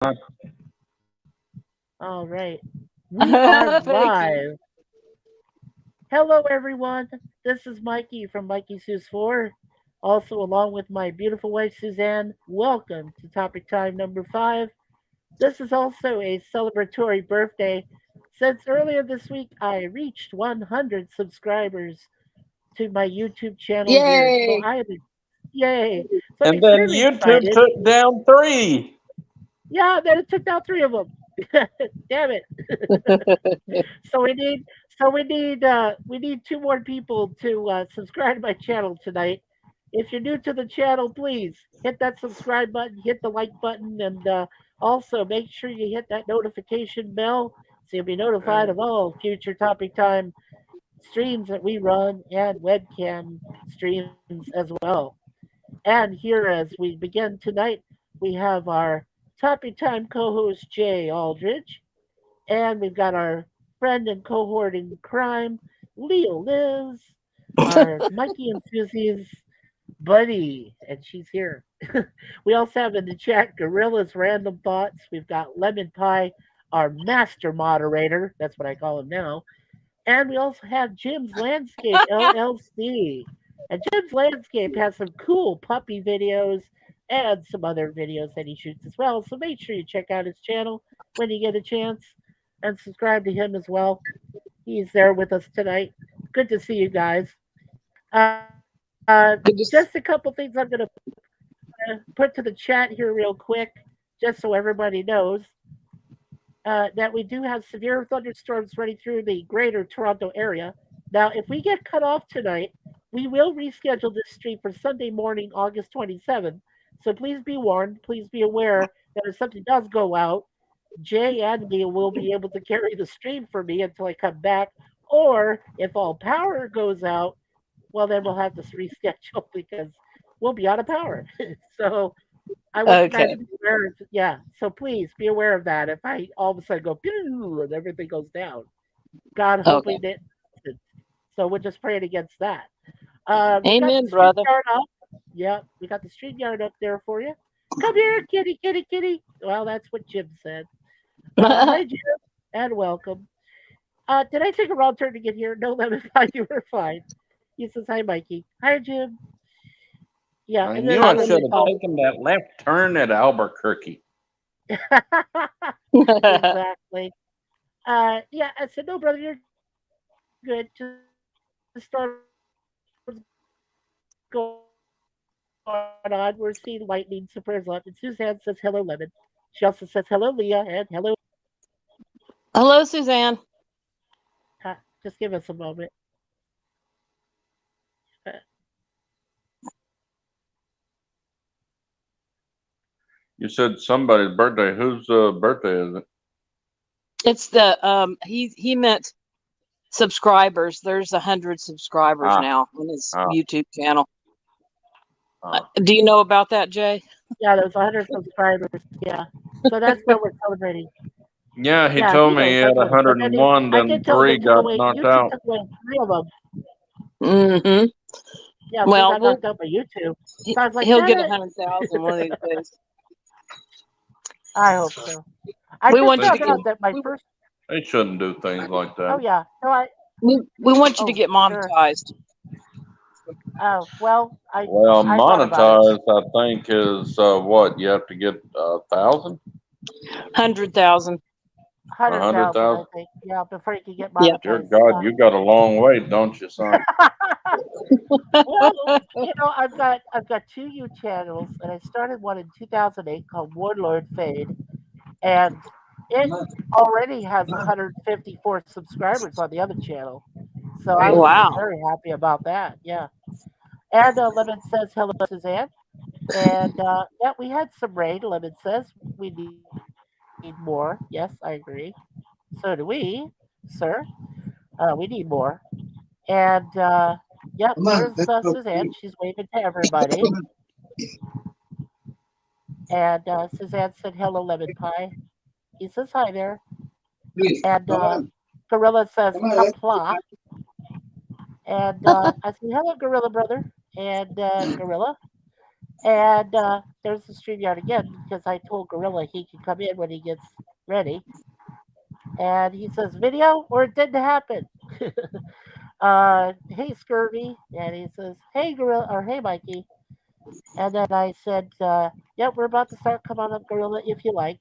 All right. We are Thank you. live. Hello, everyone. This is Mikey from Mikey Sues 4. Also, along with my beautiful wife, Suzanne. Welcome to Topic Time number 5. This is also a celebratory birthday since earlier this week I reached 100 subscribers to my YouTube channel here. So Yay! I am, yay. So I'm And then extremely YouTube excited. took down 3. Yeah, then it took down three of them. Damn it. So we need two more people to subscribe to my channel tonight. If you're new to the channel, please hit that subscribe button, hit the like button, and also make sure you hit that notification bell so you'll be notified of all future topic time streams that we run and webcam streams as well. And here, as we begin tonight, we have our topic time co-host Jay Aldridge, and we've got our friend and cohort in crime, Leo Liz, our Mikey and Susie's buddy, and she's here. We also have in the chat Gorilla's Random Thoughts. We've got Lemon Pie, our master moderator. That's what I call him now. And we also have Jim's Landscape LLC. And Jim's Landscape has some cool puppy videos and some other videos that he shoots as well. So make sure you check out his channel when you get a chance and subscribe to him as well. He's there with us tonight. Good to see you guys. Just a couple Good to things I'm going to put to the chat here real quick, just so everybody knows that we do have severe thunderstorms running through the greater Toronto area. Now, if we get cut off tonight, we will reschedule this stream for Sunday morning, August 27th. So please be warned, please be aware that if something does go out, Jay and me will be able to carry the stream for me until I come back. Or if all power goes out, well, then we'll have to reschedule because we'll be out of power. So I want you guys Okay. to be aware. Yeah, so please be aware of that. If I all of a sudden go pew and everything goes down, God Okay. hopefully that. So we're just praying against that. We got the Amen, street brother. yard up. Yeah, we got the street yard up there for you. Come here, kitty, kitty, kitty. Well, that's what Jim said. Hi, Jim, and welcome. Did I take a wrong turn to get here? No, let me find you were fine. He says, hi, Mikey. Hi, Jim. Yeah, I and knew then I Hello, should Lemon have Pie. Nicole. taken that left turn at Albuquerque. Exactly. Yeah, I said, no, brother, you're good. Just the storm was going on. We're seeing lightning super up. And Suzanne says, hello, Lemon. She also says, hello, Leah, and hello, Jim. And just give us a moment. Hello, Suzanne. Uh, You said somebody's birthday. Whose birthday is it? It's the he meant subscribers. There's 100 subscribers Ah, now on his ah, YouTube channel. ah. Do you know about that, Jay? yeah, there's 100 subscribers. Yeah. So that's what we're celebrating. Yeah, he Yeah, he told me knows. he I had told him. But then 101, I then did tell him they 3 took got away, knocked YouTube out. took away three of them. Mm-hmm. Yeah, three Well, got knocked out by YouTube. So I was like, he'll damn get it. 100,000 one of these days. I hope so. I We just want They you to found get. out that my We, first. they shouldn't do things like Oh, that. yeah. No, I. we want you to Oh, get sure. monetized. Oh, well, Well, I thought about it. monetized, I think, is what? You have to get 1,000? 100,000. A 100,000, I 100,000? think. Yeah, before you can get Yeah. Dear monetized. God, Yeah. you got a long way, don't you, son? Well, I've got two U channels, and I started one in 2008 called Warlord Fade, and it already has 154 subscribers on the other channel. So I was Wow. very happy about that. Yeah. And Lemon says hello, Suzanne. And yeah, we had some rain. Lemon says we need more. Yes, I agree. So do we, sir. We need more. And yep, there's Suzanne. She's waving to everybody. And Suzanne said hello, Lemon Pie. He says hi there. And Gorilla says kapla. And I said hello, Gorilla brother. And Gorilla. And there's the StreamYard again because I told Gorilla he can come in when he gets ready. And he says, video or it didn't happen. Hey Scurvy. And he says, hey Gorilla or hey Mikey. And then I said, yep, we're about to start. Come on up, Gorilla, if you like.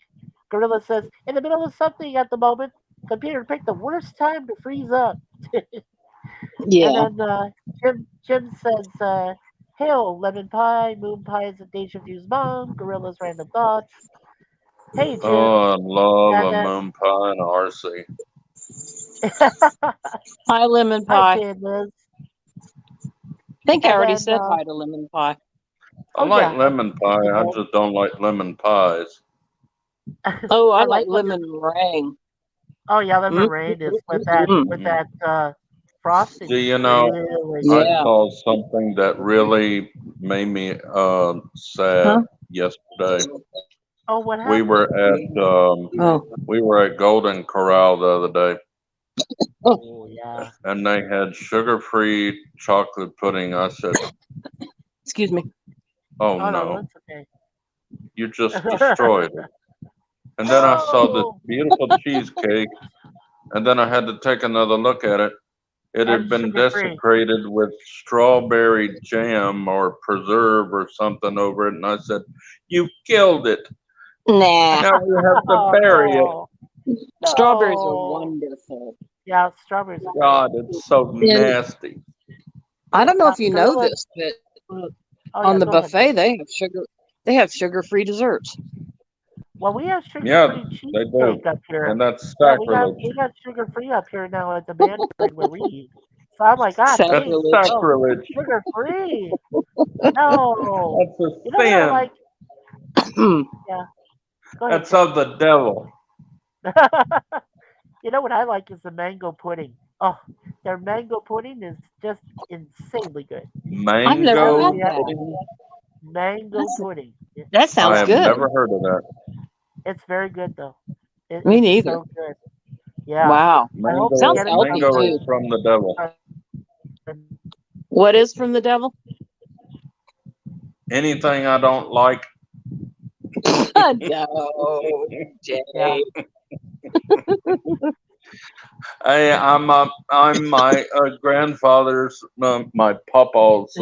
Gorilla says, in the middle of something at the moment, computer picked the worst time to freeze up. Yeah. And then Jim says, hail, lemon pie, moon pie is a deja vu's mom, Gorilla's random thoughts. Hey, Jim. Oh, I love And a then, moon pie and RC. Hi, lemon hi, pie. Jane Liz. I think I And already then, said hi to lemon pie. I Oh, like yeah. lemon pie. I just don't like lemon pies. Oh, I I like like lemon meringue. Oh yeah, lemon Mm. meringue is with that frosting. See, you know, Really I Yeah. saw something that really made me sad Huh? yesterday. Oh, what We happened? were at Golden Corral the other day, Oh yeah. and they had sugar-free chocolate pudding. I said, Excuse me. "Oh Oh no, no, that's okay. you just destroyed it." And then I saw this Oh, beautiful cheesecake, and then I had to take another look at it. It had and been sugar free. desecrated with strawberry jam or preserve or something over it, and I said, "You killed it. Nah. Now you have to Oh bury it." no. Strawberries are No. wonderful. Yeah, strawberries are great. God, it's so And nasty. I don't know Yeah, if you know Gorilla. this, but Oh on yeah, the go ahead. buffet they have sugar-free desserts. Well, we have sugar Yeah, free they cheesecake do, up here. and that's Yeah, sacrilege. we got sugar free up here now at the Manfred where we eat. So I'm like, ah, That's geez, Sacrilege. oh, sacrilege. sugar free. No. That's a You know what I sin. like? Yeah, go ahead, That's Jay. of the devil. You know what I like is the mango pudding. Oh, their mango pudding is just insanely good. I've never Mango had Absolutely, that. pudding. mango That's, pudding. that I sounds have good. never heard of that. It's very good though. Me It's neither. so good. Yeah, Wow. I hope you Sounds get it healthy Mango is too. from the devil. sometime. What is from the devil? Anything I don't like. No, Jay. Yeah, I'm my grandfather's, my papa's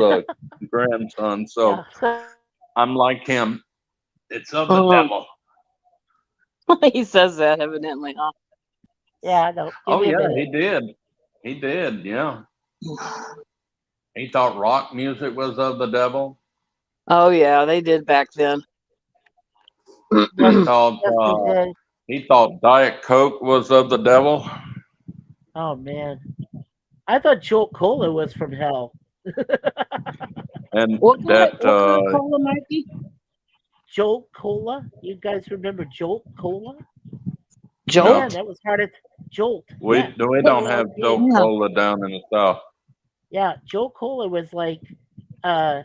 grandson, so yeah, I'm like him. It's of the Um, devil. he says that evidently, huh? yeah. No, give Oh me a yeah, minute. he did. He did. Yeah, he thought rock music was of the devil. Oh yeah, they did back then. Yes, He thought yes, they did. he thought Diet Coke was of the devil. Oh man, I thought Jolt Cola was from hell. And What kind that of cola, Mikey? Jolt Cola. You guys remember Jolt Cola? Jolt? Man, that was hard to Jolt. we Yeah, we don't have Joe Yeah. Cola down in the south. yeah. Jolt Cola was like, uh,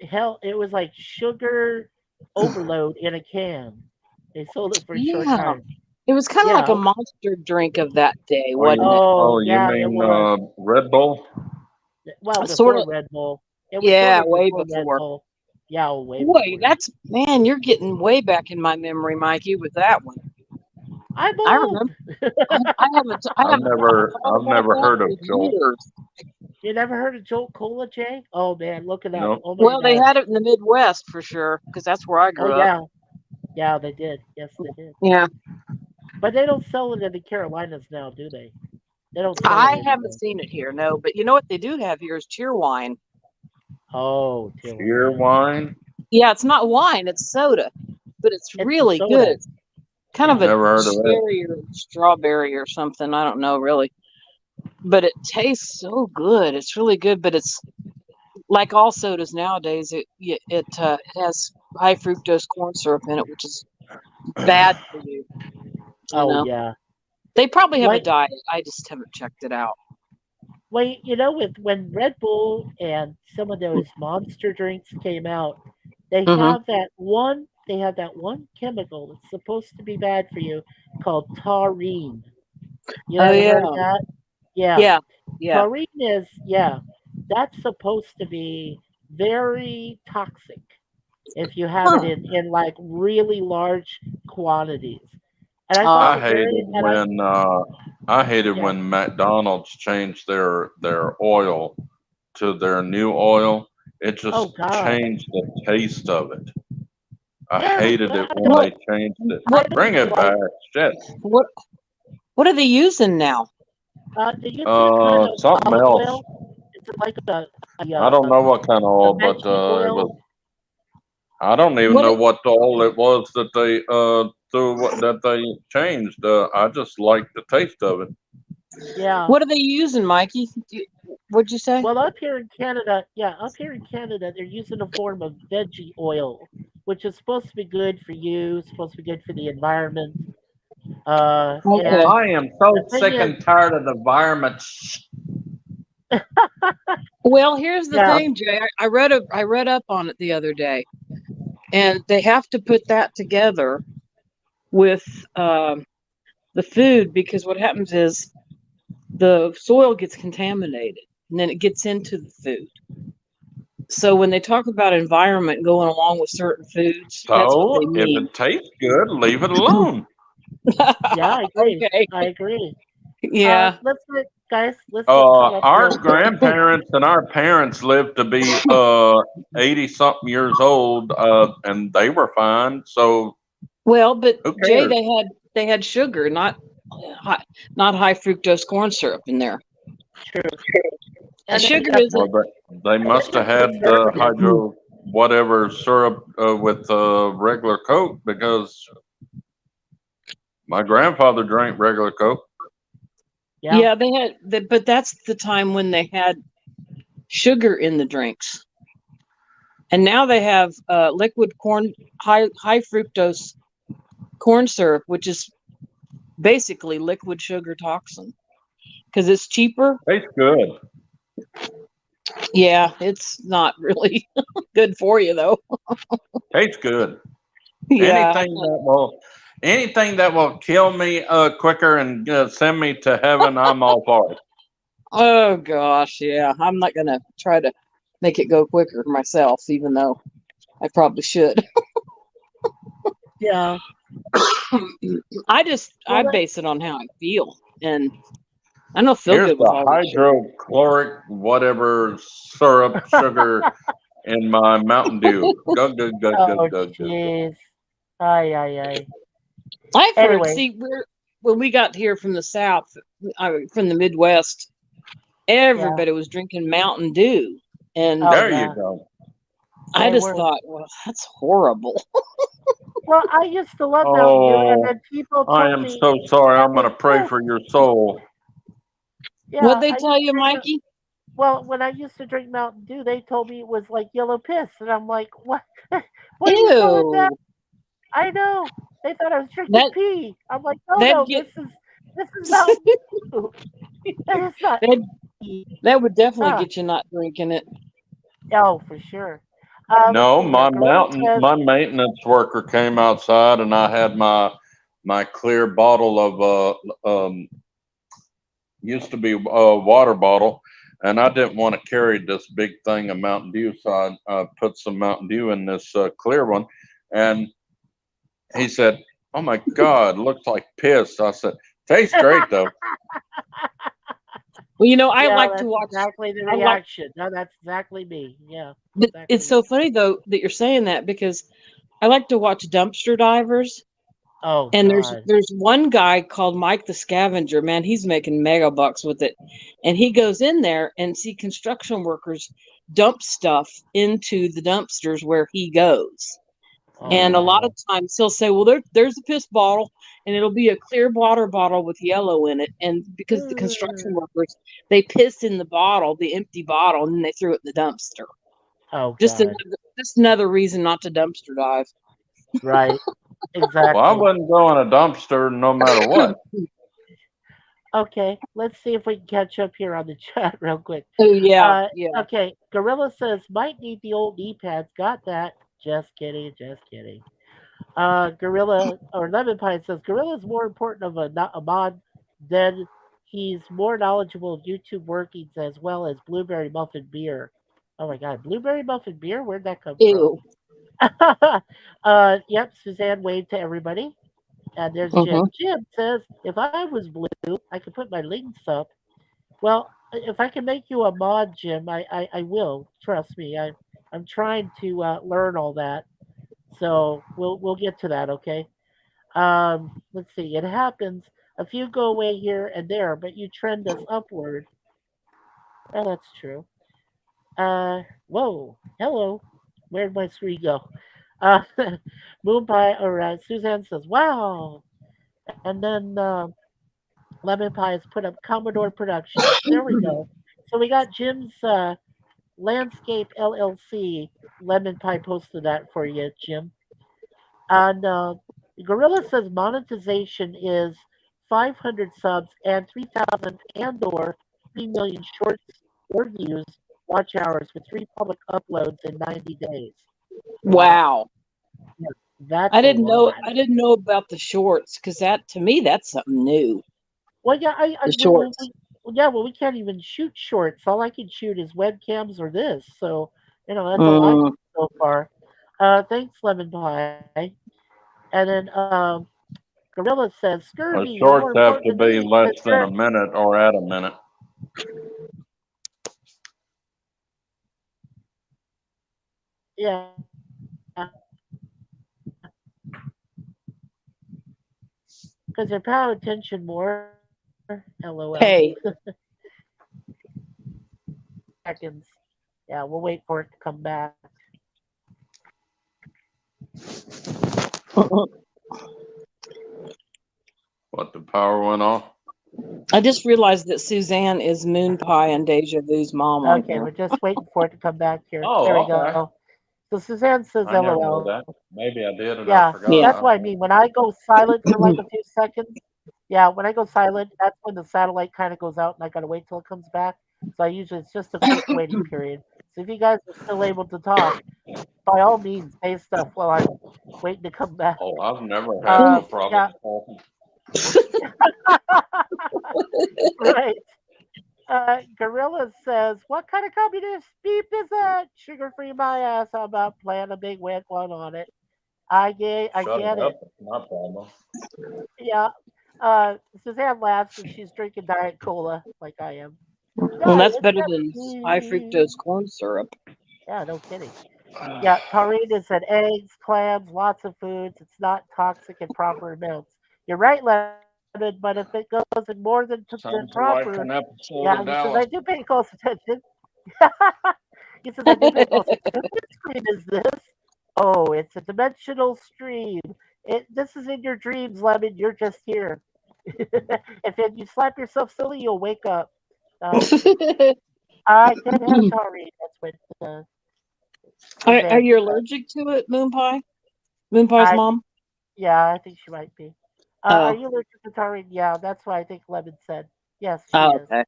hell. It was like sugar overload in a can. They sold it for a short Yeah. time. It was kind of like Yeah. a monster drink of that day, Oh, wasn't it? Oh, you yeah, it mean was. Red Bull? Well, Sort before of. Red Bull. It was Yeah, sort of way before Red before. Bull. Yeah, way Boy, before. that's man, you're getting way back in my memory, Mikey, with that one. I'm I old. remember. I haven't. I I've haven't never thought about that heard of in Jolt. years. You never heard of Jolt Cola, Jay? Oh man, look it up. No. Oh my Well, they God. had it in the Midwest for sure, because that's where I Oh grew up. yeah, yeah, they did. Yes, they did. Yeah, But they don't sell it in the Carolinas now, do they? They don't sell I it haven't anymore. seen it here, no. But you know what they do have here is cheer wine. Oh, dear. Cheer wine? Yeah, it's not wine; it's soda, but it's It's really soda. good. It's kind of a Never heard of it. cherry or strawberry or something. I don't know really, but it tastes so good. It's really good, but it's like all sodas nowadays. It has high fructose corn syrup in it, which is bad for you. You Oh know, yeah. they probably have a Like, diet. I just haven't checked it out. well, you know, with when Red Bull and some of those monster drinks came out, they Hmm. have that one. They have that one chemical that's supposed to be bad for you called taurine. You Oh ever yeah, heard of that? Yeah. yeah, yeah. Taurine is, yeah, that's supposed to be very toxic. if you have it Huh. in like really large quantities. And I Oh, thought I the very hated and I when I hated yeah. when McDonald's changed their oil to their new oil. It Oh just God. changed the taste of it. I Yeah. hated Yeah. it when what they changed it. I what Bring don't it like back. Shit. what what are they using now? they're using a kind of Something olive else. oil. It's like I don't know what kind of a oil, but veggie it was. oil. I don't even What know are- what the oil it was that they that they changed. I just liked the taste of it. Yeah. what are they using, Mikey? What'd you say? Well, up here in Canada, they're using a form of veggie oil, which is supposed to be good for you, supposed to be good for the environment. Okay. And I am the so thing sick is, and tired of the environment. Well, here's the yeah, thing, Jay. I read up on it the other day, and they have to put that together with the food because what happens is the soil gets contaminated and then it gets into the food. So when they talk about environment going along with certain foods, that's what they So if mean. it tastes good, leave it alone. yeah, I agree. Okay. I agree. Yeah. Let's get caught up Our real quick. grandparents and our parents lived to be 80 something years old, and they were fine. So Well, but who Jay, cares? they had sugar, high, not high fructose corn syrup in there. True. And And sugar Well, isn't. they must have the had preservative. hydro whatever syrup with regular Coke because my grandfather drank regular Coke. Yeah. Yeah, they had, but that's the time when they had sugar in the drinks. And now they have liquid corn, high fructose corn syrup, which is basically liquid sugar toxin because it's cheaper. Tastes good. Yeah, it's not really good for you though. Tastes good. Yeah. Anything that will kill me quicker and send me to heaven, I'm all for it. Oh gosh, yeah. I'm not gonna try to make it go quicker myself, even though I probably should. Yeah. I Well, that, base it on how I feel, and I don't feel Here's good with the all this sugar. hydrochloric whatever syrup sugar in my Mountain Dew. Go, go, go, go, oh, go, go, go. jeez. Ay, ay, ay. I've heard. Anyway, See, when we got here from the South, from the Midwest, yeah. everybody was drinking Mountain Dew, and Oh, There you yeah. go. I They just were. thought, well, that's horrible. Well, I used to love Mountain Dew, and Oh, then people I told am me so sorry. that I'm going was to pray this. for your soul. What'd Yeah, they I tell used to you, drink. Mikey? Well, when I used to drink Mountain Dew, they told me it was like yellow piss, and I'm like, what? What are you calling that? Ew. I know. They thought I was drinking That pee. I'm like, no, that no, get this is Mountain Dew. And it's not that pee. that would definitely Ah, get you not drinking it. oh, for sure. Let's No, see here. Gorilla says, my maintenance worker came outside and I had my clear bottle of used to be a water bottle, and I didn't want to carry this big thing of Mountain Dew, so I put some Mountain Dew in this clear one, and he said, "Oh my God, looks like piss." I said, "Tastes great though." Well, I yeah, like to that's watch. exactly the I like. reaction. No, that's exactly me. Yeah, But exactly it's me. so funny though that you're saying that because I like to watch dumpster divers. Oh And God. there's one guy called Mike the Scavenger. Man, he's making mega bucks with it. And he goes in there and see construction workers dump stuff into the dumpsters where he goes. Oh And a lot wow. of times he'll say, "Well, there's a piss bottle, and it'll be a clear water bottle with yellow in it." And because the construction Mm. workers they piss in the bottle, the empty bottle, and then they threw it in the dumpster. Oh Just God. another just another reason not to dumpster dive. Right. Well, I Exactly. wouldn't go in a dumpster no matter what. Okay. Let's see if we can catch up here on the chat real quick. Oh yeah, Uh, yeah. okay. Gorilla says might need the old knee pads. Got that. Just kidding. Just kidding. Gorilla or Lemon Pie says Gorilla is more important of a mod than he's more knowledgeable of YouTube workings as well as blueberry muffin beer. Oh my God, blueberry muffin beer? Where'd that come from? Ew. Yep, Suzanne waved to everybody. And there's Hmm. Jim. Jim says, if I was blue, I could put my links up. Well, if I can make you a mod, Jim, I will. Trust me. I'm trying to learn all that. So we'll get to that, okay? Let's see. It happens. A few go away here and there, but you trend us upward. Oh, that's true. Whoa. Hello. Where'd my three go? Uh, Moon Pie, or Suzanne says, wow. And then Lemon Pie has put up Commodore Productions. There we go. So we got Jim's Landscape LLC. Lemon Pie posted that for you, Jim. And Gorilla says monetization is 500 subs and 3,000 and or 3 million shorts or views, watch hours with 3 public uploads in 90 days. Wow, Wow. that's a lot. I didn't know about the shorts because that to me that's something new. Well, yeah, The shorts. yeah, well, we can't even shoot shorts. All I can shoot is webcams or this. So, that's all I've Mm. done so far. Thanks, Lemon Pie. And then Gorilla says, scurvy, The you're more shorts important have than to be me. less than a minute or at a minute. Yeah. Because they're paying attention more. LOL. Hey. Seconds. Yeah, we'll wait for it to come back. What, the power went off? I just realized that Suzanne is Moon Pie and Deja Vu's mom on Okay, here. we're just waiting for it to come back here. Oh, There we okay. go. So Suzanne says I never LOL. knew that. Maybe I did and I Yeah, forgot. Yeah. that's what I mean. When I go silent for like a few seconds, yeah, when I go silent, that's when the satellite kind of goes out and I got to wait till it comes back. So I usually, it's just a quick waiting period. So if you guys are still able to talk, by all means, say stuff while I'm waiting to come back. Oh, I've never had no Yeah, problem talking. right. Gorilla says, "What kind of communist beef is that? Sugar-free my ass. I'm about playing a big wet one on it. I Shut get it up. it. It's my problem. Yeah." Suzanne laughs and she's drinking Diet Cola like I am. Well, that's Diet better than high Pepsi. fructose corn syrup. Yeah, no kidding. Yeah, taurine said eggs, clams, lots of foods. It's not toxic in proper amounts. You're right, Lemon, but if it goes in more than Sounds proper, like an yeah, episode he of says, I do Dallas. pay close attention. He says, I do pay close attention. What screen is this? Oh, it's a dimensional stream. This is in your dreams, Lemon. You're just here. If you slap yourself silly, you'll wake up. Um, I can have taurine. That's what Are Suzanne you said. allergic to it, Moon Pie? Moon Pie's I mom? Yeah, I think she might be. Are Oh. you allergic to taurine? Yeah, that's what I think Lemon said. Yes, she Oh, is. okay.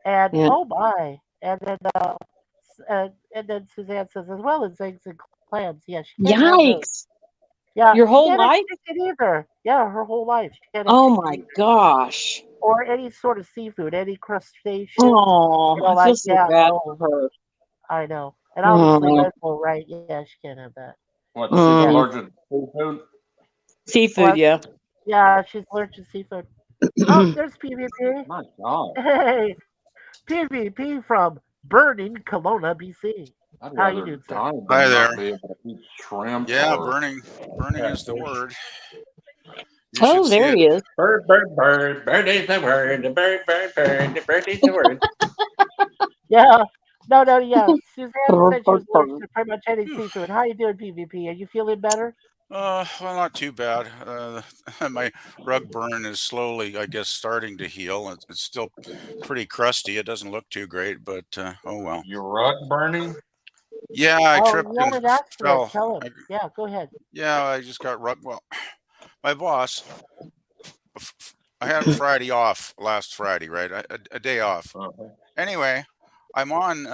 And Yeah. oh my, and then Suzanne says as well as eggs and clams. Yeah, she can't have those. Yikes. Yeah, Your she whole can't have life? chicken either. Yeah, her whole life she can't have Oh chicken my either, gosh. or any sort of seafood, any crustacean. Oh, I feel Like so yeah, bad for no, her. I know. And obviously Oh, Red Bull, right? Yeah, she can't have that. What, she's Yeah, mm. allergic to seafood? Seafood, what? yeah. Yeah, she's allergic to seafood. Oh, there's PvP. My God. Hey, PvP from burning Kelowna, BC. I'd How you rather doing, sir? die Hi than not there. be able to eat shrimp Yeah, or burning is the catfish. word. You should Oh, see there it. he is. Bird, bird, bird. Bird is the word. The bird, bird, bird. The bird is the word. Yeah. No, yeah. Suzanne Brr, said she brr, was allergic brr. to pretty much any Whew. seafood. How you doing, PvP? Are you feeling better? Well, not too bad. My rug burn is slowly, I guess, starting to heal. It's still pretty crusty. It doesn't look too great, but oh well. Your rug burning? Yeah, I Oh, tripped you had and an accident. fell. Tell him. Yeah, go ahead. Yeah, I just got rug. Well, my boss. I had Friday off last Friday, right? A day off. Uh-huh. Anyway, I'm on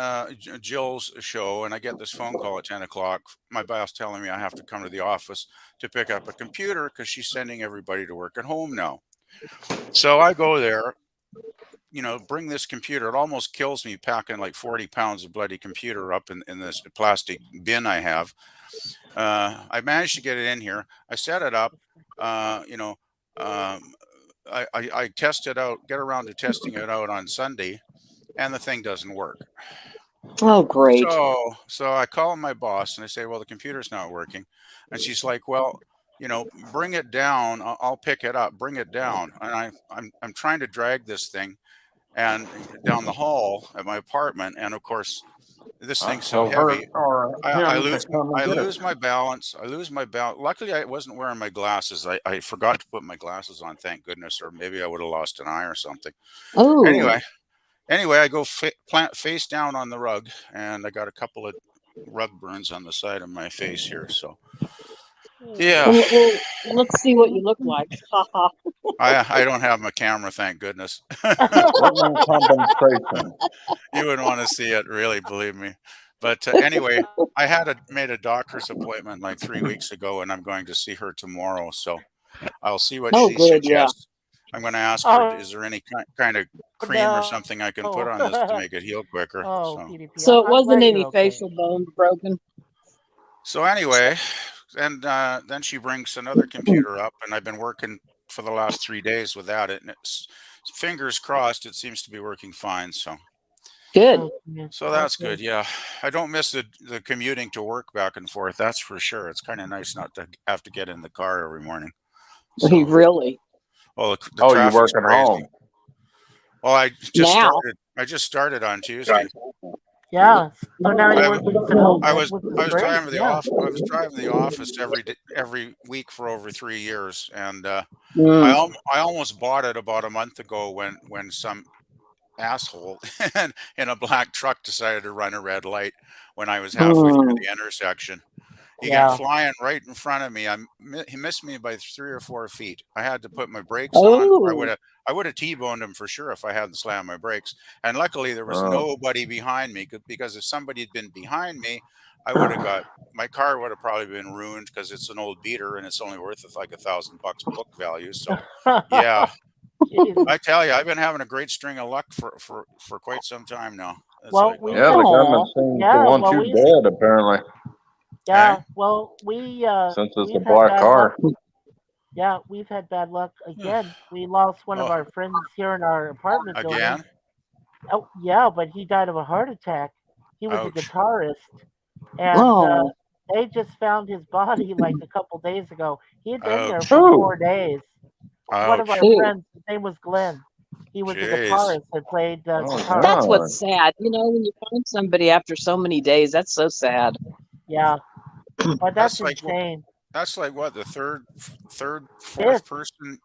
Jill's show, and I get this phone call at 10 o'clock. My boss telling me I have to come to the office to pick up a computer because she's sending everybody to work at home now. So I go there, bring this computer. It almost kills me packing like 40 pounds of bloody computer up in this plastic bin I have. I managed to get it in here. I set it up. You know, I test it out, get around to testing it out on Sunday, and the thing doesn't work. Oh, great. So I call my boss and I say, well, the computer's not working. And she's like, well, you know, bring it down. I'll pick it up. Bring it down. And I'm trying to drag this thing and down the hall at my apartment. And of course, this thing's so Tell her heavy. or I him to lose come and I get it. lose my balance. I lose my balance. Luckily, I wasn't wearing my glasses. I forgot to put my glasses on, thank goodness, or maybe I would have lost an eye or something. Oh, Anyway, I go plant face down on the rug, and I got a couple of rug burns on the side of my face here. So yeah, well, let's see what you look like. I don't have my camera, thank goodness. Living compensation. You wouldn't want to see it, really, believe me. But anyway, I made a doctor's appointment like 3 weeks ago, and I'm going to see her tomorrow. So I'll see what Oh, she good, yeah. suggests. I'm going to ask her, is there any kind of cream or something I can put on this to make it heal quicker? Oh, So, PDP. So it I'm wasn't glad any you're okay. facial bones broken. so anyway, and then she brings another computer up, and I've been working for the last 3 days without it, and it's fingers crossed it seems to be working fine. So Good. Oh, yeah. so that's Okay. good. Yeah, I don't miss the commuting to work back and forth. That's for sure. It's kind of nice not to have to get in the car every morning. So, Really? well, the Oh, you traffic's working crazy. home? Well, Now? I just started on Tuesday. Yeah. So now you're I'm- working from home. I was which is I was great, driving the yeah. I was driving the office every week for over 3 years, and Mm. I almost bought it about a month ago when some asshole in a black truck decided to run a red light when I was halfway through the intersection. He Yeah. got flying right in front of me. He missed me by 3 or 4 feet. I had to put my brakes on. Oh. I would have T-boned him for sure if I hadn't slammed my brakes. And luckily there was Oh. nobody behind me, because if somebody had been behind me, I would have got my car would have probably been ruined, because it's an old beater and it's only worth like $1,000 book value. So yeah, Jesus. I tell you, I've been having a great string of luck for quite some time now. It's Well, like, we- Yeah, the government seems Yeah, to want well, you we- dead, apparently, Yeah. Well, we since it's a we've had black bad car. luck. Yeah, we've had bad luck again. We lost one of Oh. our friends here in our apartment building. again. Oh, yeah, but he died of a heart attack. He was Ouch. a guitarist, and Oh. they just found his body like a couple days ago. He had been there Ouch. for Ooh. 4 days. One of our Ouch. Ooh. friends, his name was Glenn. He was a Jeez. guitarist that played Oh, guitar. That's God. what's sad. You know, when you find somebody after so many days, that's so sad. Yeah, but that's That's like what- insane. That's like what, the third, fourth Fifth. person,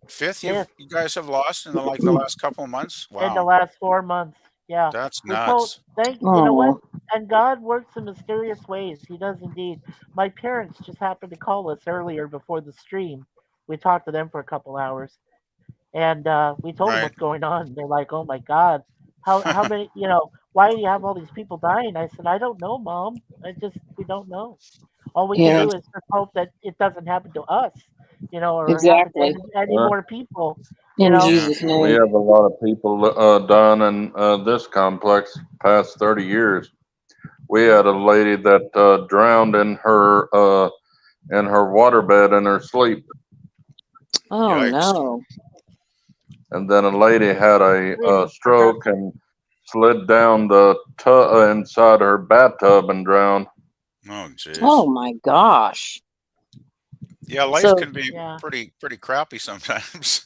fifth Fifth. you guys have lost in the last couple of months. In the Wow, last 4 months. Yeah. that's We told, nuts. you know what? Oh. And God works in mysterious ways. He does indeed. My parents just happened to call us earlier before the stream. We talked to them for a couple hours, and we told them Right. what's going on. They're like, "Oh my God, how many? Why do you have all these people dying?" I said, "I don't know, Mom. We don't know. All we Yeah. can do is just hope that it doesn't happen to us, or Exactly. happen to any Yeah. more people." In know? Jesus' We name. have a lot of people done in this complex past 30 years. We had a lady that drowned in her waterbed in her sleep, Oh, Yikes. no. and then a lady had a stroke and slid down the inside her bathtub and drowned. Oh, jeez. Oh, my gosh. Yeah, life So- can be Yeah. pretty crappy sometimes.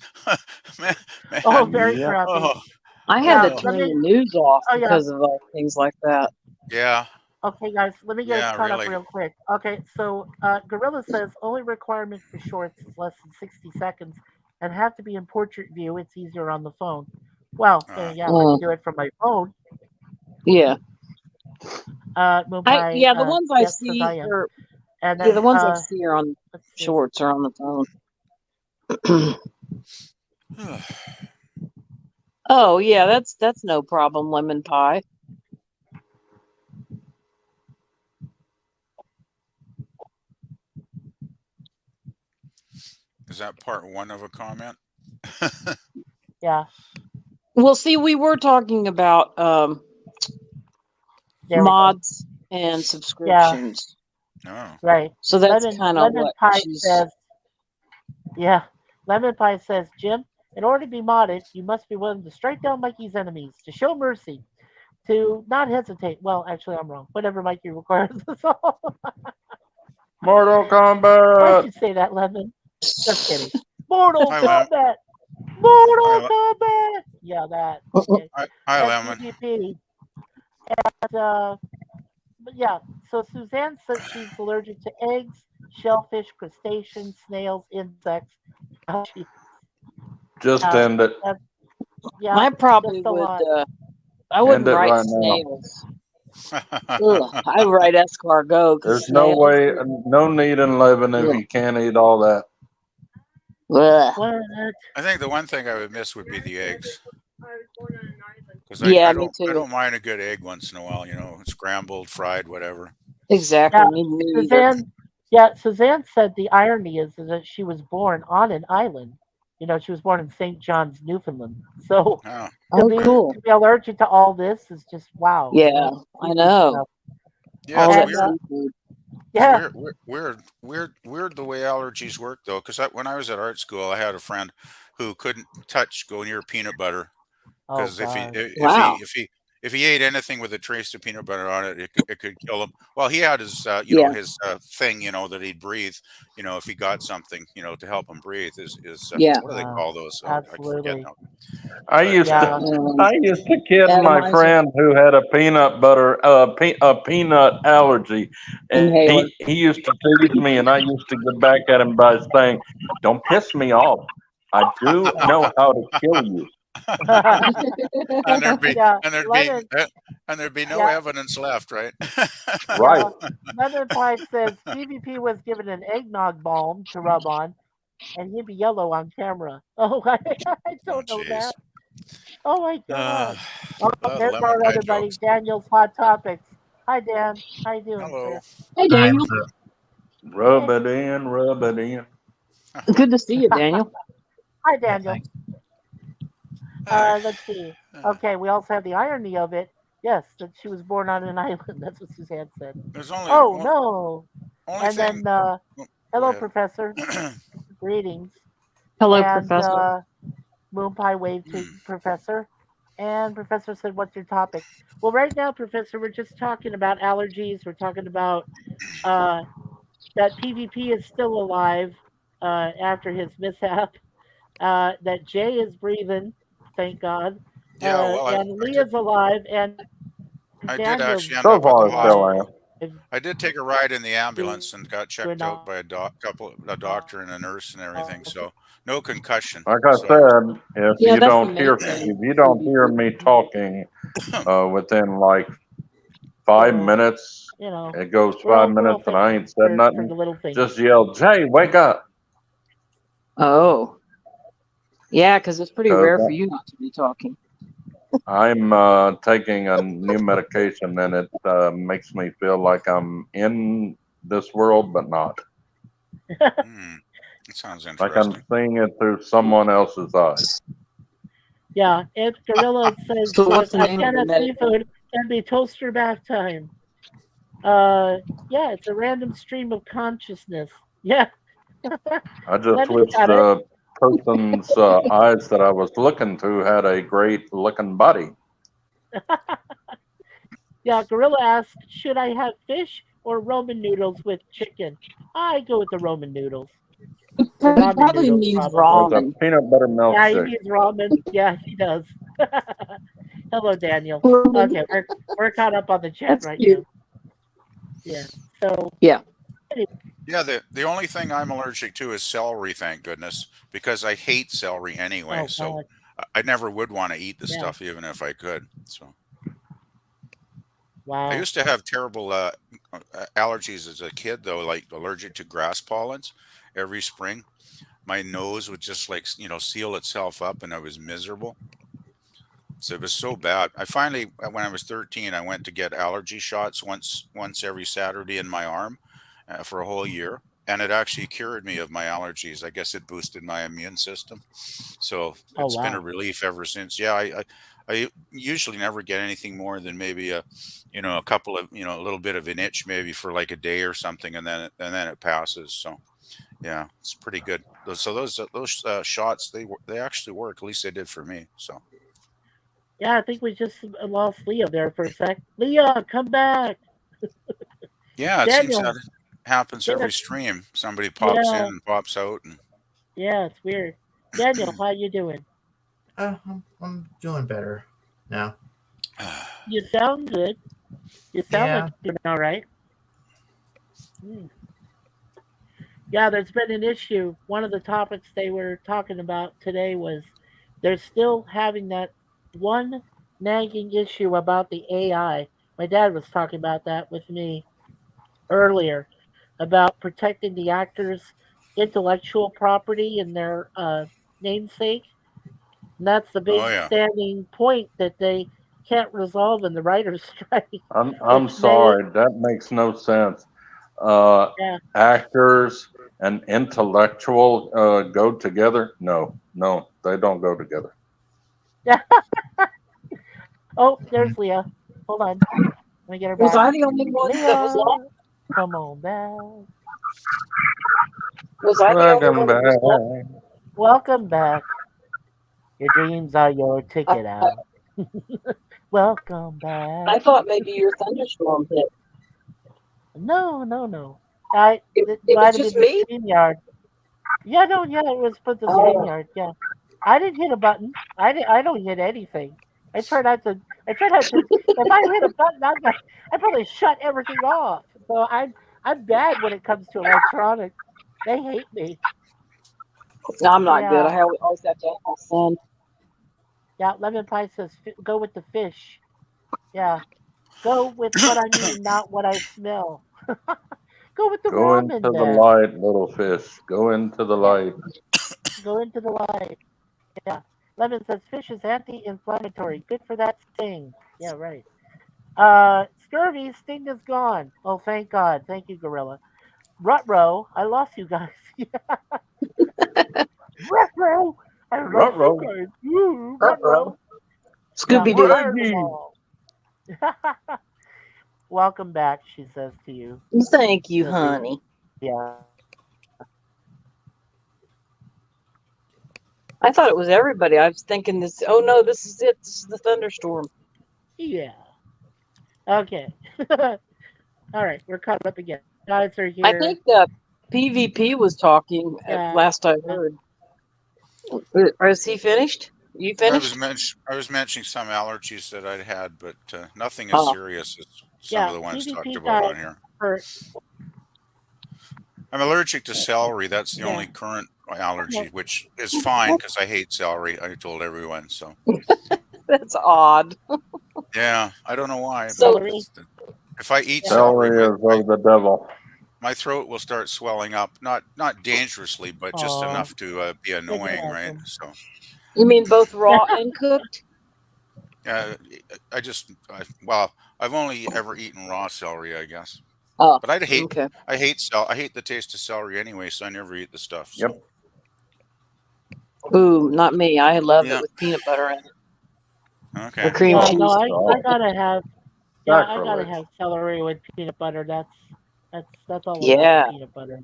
man, Oh, very Yeah. crappy. oh, I had Yeah, to let turn me- the news off Oh, yeah. because of things like that. yeah. Okay, guys, let me get Yeah, it caught really. up real quick. Okay, so Gorilla says only requirement for shorts is less than 60 seconds and have to be in portrait view. It's easier on the phone. Well, yeah, I can do it from my phone. Yeah. Mumbai, Yeah, the ones I yes, see says I am. are And yeah, then, the ones I see are on let's see. shorts or on the phone. Oh yeah, that's no problem, lemon pie. Is that part one of a comment? Yeah, Well, see, we were talking about there we go. mods and subscriptions. Oh. Right. So that's Lemon kind of Lemon what Pie she's. says. Yeah. Lemon Pie says, Jim, in order to be modded, you must be willing to strike down Mikey's enemies, to show mercy, to not hesitate. Well, actually, I'm wrong. Whatever Mikey requires us all. Mortal Why'd Kombat. you say that, Lemon? Just kidding. Mortal Hi, Lemon. Kombat. Hi, Mortal Le- Kombat. Yeah, that. Okay. hi, And Lemon. PvP. And, but yeah, so Suzanne says she's allergic to eggs, shellfish, crustaceans, snails, insects. Algae. Just Yeah, end it. that's, yeah, I probably just a would. lot. I End wouldn't it write right now. snails. Ugh, I write escargot because There's no snails. way, no need in living if you can't eat all that. Ugh. What? I think the one thing I would miss would be the eggs. Because Yeah, I me I too. don't mind a good egg once in a while, scrambled, fried, whatever. Exactly. Yeah, Me either. Suzanne. Yeah, Suzanne said the irony is that she was born on an island. You know, she was born in St. John's, Newfoundland. So Oh, Oh, cool. to be allergic to all this is just wow. You Yeah, know, I seafood know. stuff. yeah, All it's that And weird. seafood. It's yeah, weird the way allergies work though. Because when I was at art school, I had a friend who couldn't go near peanut butter oh because god, Wow. if he ate anything with a trace of peanut butter on it, it could kill him. Well, he had his Yeah. his thing that he'd breathe. If he got something to help him breathe is Yeah. what do they call those? I forget absolutely. now. I But used Yeah, to, I used to kid my Atomizer friend who had a peanut butter, a peanut allergy, and inhaler. he used to tease me, and I used to get back at him by saying, "Don't piss me off. I do know how to kill you." and there'd be yeah. and there'd be Lemon, and there'd be no yeah, evidence left, right? Right. yeah. Lemon Pie says PvP was given an eggnog balm to rub on, and he'd be yellow on camera. Oh, I Oh, don't know jeez. that. Oh my Uh, god. Oh, the there's lemon our pie other buddy, jokes. Daniel's Hot Topics. Hi, Dan. How you doing, Hello. sir? Hey, Daniel. Rub it in, rub it in. Good to see you, Daniel. Hi, Daniel. Hi. Let's see. Okay, we also have the irony of it. Yes, that she was born on an island. That's what Suzanne said. There's only Oh no. only And thing. then, Oh, go hello, ahead. Professor. Greetings. Hello, And Professor. Moon Pie waved to Professor. And Professor said, "What's your topic?" Well, right now, Professor, we're just talking about allergies. We're talking about uh, that PvP is still alive after his mishap. That Jay is breathing, thank God. Yeah, well, And Leah's alive, and I did Daniel's actually end So up at the far, still hospital. am. alive, I did take a ride in the ambulance and got checked doing out by a doctor and a nurse and everything. awesome. So no concussion. Like I So I was said, Yeah, that's the main thing. if you don't hear me talking within like 5 minutes, You know, it goes we're all 5 minutes and I thankful ain't said for nothing. the little things. Just yell, "Jay, wake up!" Oh. Yeah, because it's pretty 'Cause rare for you not to be talking. I'm taking a new medication and it makes me feel like I'm in this world, but not. That sounds Like I'm interesting. seeing it through someone else's eyes. Yeah, and Gorilla says So what's the at name of the Kenna medication? Seafood can be toaster bath time. Yeah, it's a random stream of consciousness. Yeah, I just Lemon's wish got it. the person's eyes that I was looking to had a great looking body. Yeah, Gorilla asks, should I have fish or Roman noodles with chicken? I go with the Roman noodles. He Ramen probably noodles, means probably. With a ramen. peanut butter Yeah, he milkshake. means ramen. Yeah, he does. Hello, Daniel. Ramen. Okay, we're caught up on the chat That's right cute. now. Yeah. So Yeah. Yeah, the only thing I'm allergic to is celery, thank goodness, because I hate celery anyway. oh So god, I never would want to eat the yeah. stuff even if I could. So I Wow. used to have terrible allergies as a kid, though, like allergic to grass pollens. Every spring, my nose would just like seal itself up, and I was miserable. So it was so bad. I finally, when I was 13, I went to get allergy shots once every Saturday in my arm for a whole year. and it actually cured me of my allergies. I guess it boosted my immune system. So Oh it's been a wow. relief ever since. Yeah, I usually never get anything more than maybe a couple of, a little bit of an itch maybe for like a day or something, and then it passes. So yeah, it's pretty good. So those shots, they actually work. At least they did for me. So Yeah, I think we just lost Leah there for a sec. Leah, come back. yeah, it seems Daniel. that it happens Yeah, every stream. Somebody pops in yeah, and pops out, and yeah. It's weird. Daniel, how you doing? I'm doing better now. You sound good. You sound like Yeah, you're doing all right. Hmm. Yeah, there's been an issue. One of the topics they were talking about today was they're still having that one nagging issue about the AI. My dad was talking about that with me earlier about protecting the actors' intellectual property and their namesake. And that's the oh big yeah. standing point that they can't resolve in the writers' strike, I'm which may, sorry, that makes no sense. Uh, yeah. Actors and intellectual go together? No, no, they don't go together. Yeah. Oh, there's Leah. Hold on. Let me get her Was back. I the only one that was lost? Leah, come on back. Was I the only Welcome one that was lost? back. Welcome back. Your dreams are your I, ticket out. Welcome I back. thought maybe your thunderstorm hit. No, no, no. It It was might have been just the me. StreamYard. Yeah, no, yeah, it was for the Oh, StreamYard. Yeah, I didn't hit a button. I don't hit anything. I try not to. I try not to. If I hit a button, I probably shut everything off. So I'm bad when it comes to electronics. They hate me. no, I'm not good. Yeah, I always have to ask my son. yeah. Lemon Pie says go with the fish. Yeah, go with what I mean, not what I smell. Go with the Go into ramen the then. light, little fish. Go into the Yeah, light. go into the light. Yeah. Lemon says fish is anti-inflammatory. Good for that sting. Yeah, right. Scurvy, sting is gone. Oh, thank God. Thank you, Gorilla. Rutro, I lost you guys. Rutro, I lost you Ruh-roh. guys. Ooh, Uh-oh. Rutro. Yeah, Scooby Doo. where's them Reggie. all? Welcome back, she says to you, Thank you, Sylvie. honey. Yeah. I thought it was everybody. I was thinking this. Oh no, this is it. This is the thunderstorm. Yeah. Okay. All right, we're caught up again. Guys are I here. think PvP was talking Yeah. last I heard. Is he finished? You finished? I was mentioning some allergies that I'd had, but nothing as Oh, serious as some Yeah, of the ones talked PvP about got on here. hurt. I'm allergic to celery. That's the Yeah. only current allergy, which is fine because I hate celery. I told everyone. So that's odd. yeah, I don't know why, but Celery. if I eat Yeah. celery, Celery is of the devil. my throat will start swelling up. Not dangerously, but just Aw, enough to be make it annoying, right? happen. So You mean both raw and cooked? uh, well, I've only ever eaten raw celery, I guess. Oh, But okay. I hate the taste of celery anyway, so I never eat the stuff. So. Yep. Ooh, not me. I love Yeah. it with peanut butter in it Okay. or cream Yeah, cheese. no, I Oh, gotta have. Yeah, I gotta sacrilege. have celery with peanut butter. That's all about Yeah, the peanut butter.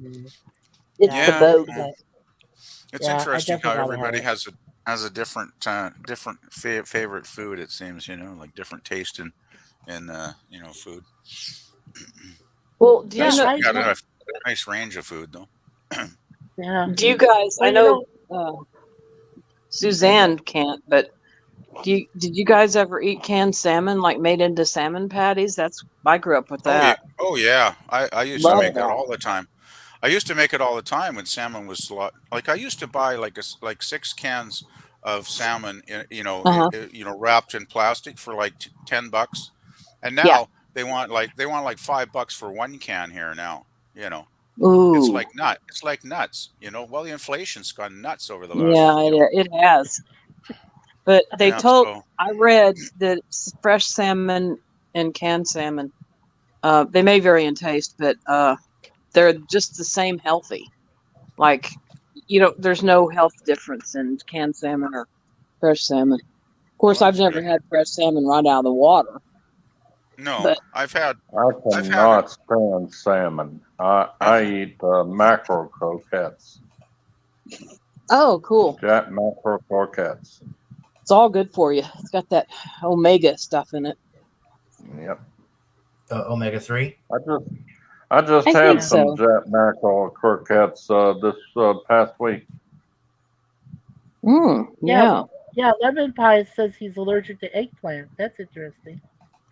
it's Yeah, the Yeah. boat. Well, it's yeah, I interesting definitely how gotta have everybody it. has a different favorite food. It seems, like different taste in food. Well, do you Yeah, Nice, know? I got know. a nice range of food though. Yeah. Do you guys? Well, I know Suzanne can't, but did you guys ever eat canned salmon, like made into salmon patties? I grew up with Oh yeah, that. oh yeah. I used to Love make that that. all the time. I used to make it all the time when salmon was a lot. Like I used to buy like 6 cans of salmon, Uh-huh. wrapped in plastic for like $10, and Yeah. now they want like $5 for 1 can here now. You know, it's Ooh. like it's like nuts. Well, the inflation's gone nuts over the last. Yeah, it has. But Yeah. So I read that fresh salmon and canned salmon, they may vary in taste, but they're just the same healthy. Like, there's no health difference in canned salmon or fresh salmon. Of course, Well, I've that's never good. had fresh salmon right out of the water, No, but I've had I I've had cannot stand salmon. I I've eat mackerel croquettes, oh, cool. Jack mackerel croquettes. It's all good for you. It's got that omega stuff in it. Yep. Omega-3. I just I had think some so. Jack mackerel croquettes this past week. Yeah. Yeah, Lemon Pie says he's allergic to eggplant. That's interesting.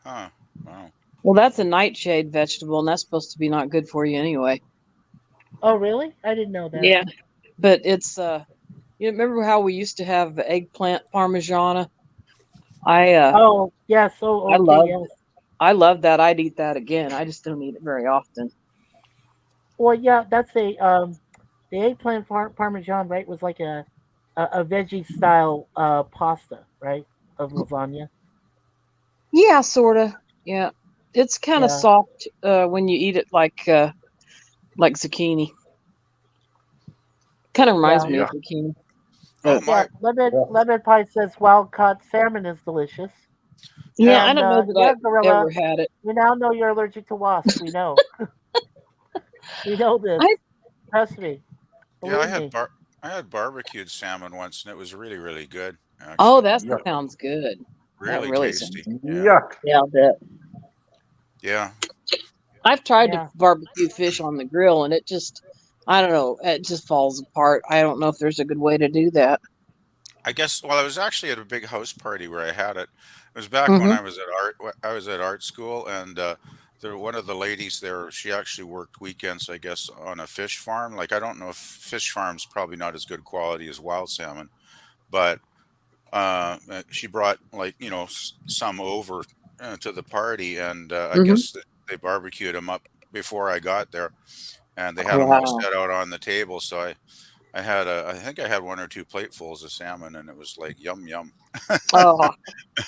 huh. Wow. Well, that's a nightshade vegetable, and that's supposed to be not good for you anyway. Oh, really? I didn't know that. Yeah. But it's you remember how we used to have eggplant parmigiana? Oh, yes. Oh, I okay. love Yes. I love that. I'd eat that again. I just don't eat it very often. Well, yeah, that's the eggplant parmesan, right? Was like a veggie style pasta, right? Of lasagna. Yeah, sorta. Yeah. It's kind of Yeah. soft when you eat it like zucchini. Kind of reminds Yeah. me of Yeah. zucchini. Oh But Yeah. my. Yeah. Lemon Pie says wild caught salmon is delicious. yeah, I And don't know that yeah, I've Gorilla, ever had it. we now know you're allergic to wasps. We know. We know this. I Trust me. Yeah, Believe me. I had barbecued salmon once, and it was really really good. oh, Actually, that Yuck. sounds good. That really really tasty. sounds Yeah. Yuck. yeah, I bet. Yeah. I've tried to Yeah. barbecue fish on the grill and I don't know, it just falls apart. I don't know if there's a good way to do that. I guess. Well, I was actually at a big house party where I had it. It was back when Mm-hmm. I was at art school, and one of the ladies there. She actually worked weekends, I guess, on a fish farm. Like I don't know if fish farms probably not as good quality as wild salmon, but she brought like some over to the party, and I Mm-hmm. guess they barbecued them up before I got there, and they had them all Wow. set out on the table. So I think I had one or two platefuls of salmon, and it was like yum yum. Oh,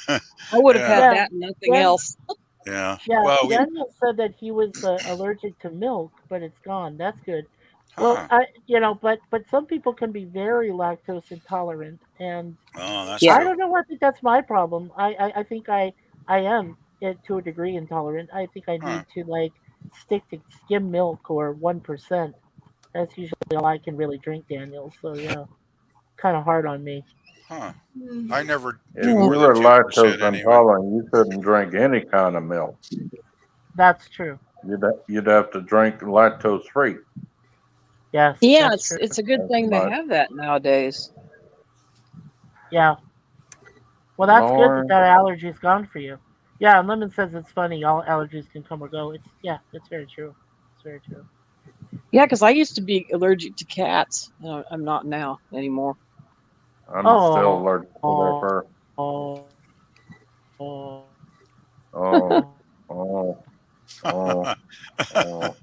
I would have Yeah, had Yeah. that and nothing Dan, else. yeah. yeah. Well, we, Daniel said that he was allergic to milk, but it's gone. That's good. Well, huh? but some people can be very lactose intolerant, and Oh, that's Yeah. I true. don't know. I think that's my problem. I think I am to a degree intolerant. I think I Huh? need to like stick to skim milk or 1%. That's usually all I can really drink, Daniel. So yeah, kind of hard on me. Huh? I never If do you Mm. more than were 2% lactose anyway. intolerant, you couldn't drink any kind of milk. That's true. You'd have to drink lactose free. Yes, Yeah, that's it's true. it's a good That's thing to my have that nowadays. Yeah. Well, that's good that Lord. that allergy's gone for you. Yeah, and Lemon says it's funny. All allergies can come or go. It's very true. It's very true. Yeah, because I used to be allergic to cats. I'm not now anymore. I'm still Oh, allergic to their oh, fur. oh, oh. Oh, oh, oh, oh.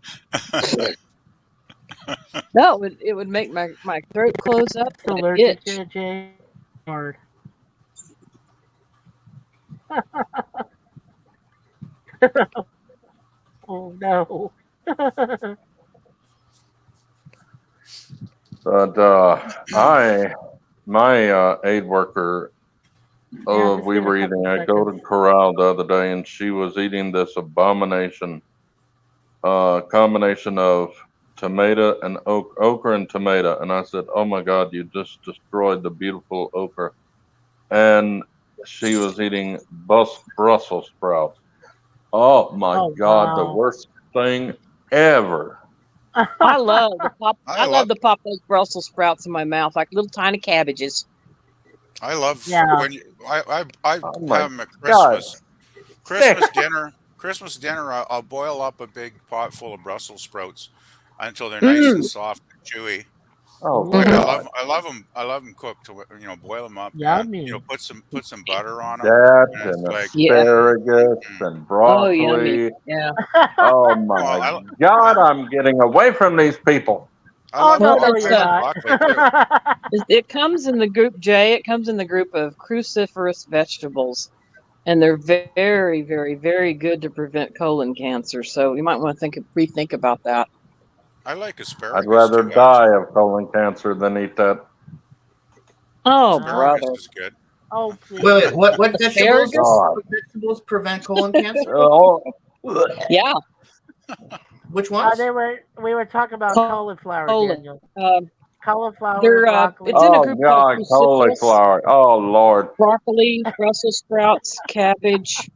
No, it would make my throat close up So and allergic, itch. JJ. Hard. Oh no. But my aid worker, Yeah, just we wait a were couple eating at seconds. Golden Corral the other day, and she was eating this abomination combination of tomato and okra and tomato. And I said, "Oh my God, you just destroyed the beautiful okra." And she was eating Brussels sprouts. Oh my Oh God, the wow. worst thing ever. I love the pop. I I love love the pop those Brussels sprouts in my mouth like little tiny cabbages. I love Yeah. when I Oh my have them at God, Christmas sick. dinner. Christmas dinner, I'll boil up a big pot full of Brussels sprouts until they're nice and Mm. soft and chewy. Oh Like Mm-hmm. God, I love them cooked to boil them up and Yummy. put some butter on them, that and it's and like Yeah. asparagus mm. and Oh, yummy. broccoli. Yeah. Oh Oh, my I God, yeah, I'm getting away from these people. I Oh love no, Well, no, it's you're caramelized not. broccoli too. it comes in the group J. It comes in the group of cruciferous vegetables, and they're very, very, very good to prevent colon cancer. So you might want to rethink about that. I like asparagus. I'd rather too, die of colon cancer than eat that. Oh, actually. brother. Asparagus is good. Oh, please. Wait, what vegetables? Asparagus? God. What vegetables prevent colon cancer? Oh, Yeah. Which ones? We were talking about Col- cauliflower, colon. Daniel. Um, Cauliflower, they're broccoli. it's in a oh group called God, cruciferous. cauliflower. Oh Lord. Broccoli, Brussels sprouts, cabbage,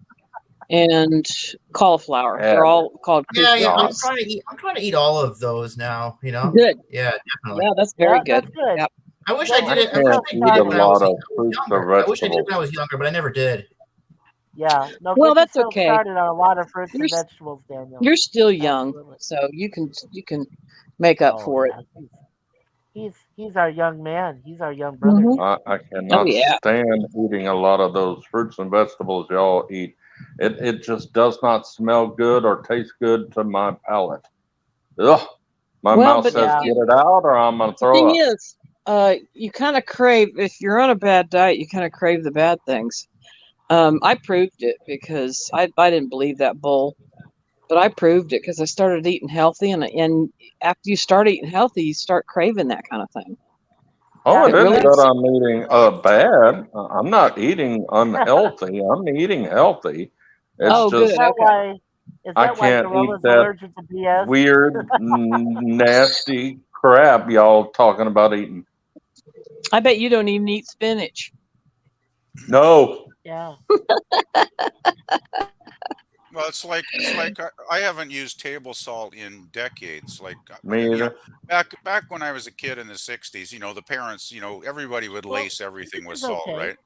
and cauliflower. Yeah. They're all called Yeah, yeah. I'm cruciferous. trying to eat all of those now. You know. Good. Yeah, definitely. Yeah, that's very good. That's good. Yep. I wish Well, I I did it. I can't wish I eat did a it when I was lot of fruits or younger. I wish I did it vegetables. when I was younger, but I never did. Yeah. No, Well, get that's yourself okay. started on a lot of fruits You're and s- vegetables, Daniel. You're still young, Absolutely. so you can make up Oh, for it. yeah. He's our young man. He's our young brother. Mhm. here. I cannot yeah. stand eating a lot of those fruits and vegetables y'all eat. It just does not smell good or taste good to my palate. Ugh. My Well, mouth but says Yeah. get it out or I'm gonna the throw thing up. is, you kind of crave if you're on a bad diet, you kind of crave the bad things. I proved it because I didn't believe that bull, but I proved it because I started eating healthy, and after you start eating healthy, you start craving that kind of thing. Oh, Yeah, it It isn't really that is. I'm eating bad. I'm not eating unhealthy. I'm eating healthy. It's Oh, Is good. just that Okay. why? Is I that why can't eat Gorilla's that allergic to BS? weird, nasty crap y'all talking about eating. I bet you don't even eat spinach. No. Yeah. Well, it's like I haven't used table salt in decades. Like Me you know, either. back when I was a kid in the '60s, the parents, everybody would Well, lace everything with it's salt, okay. right?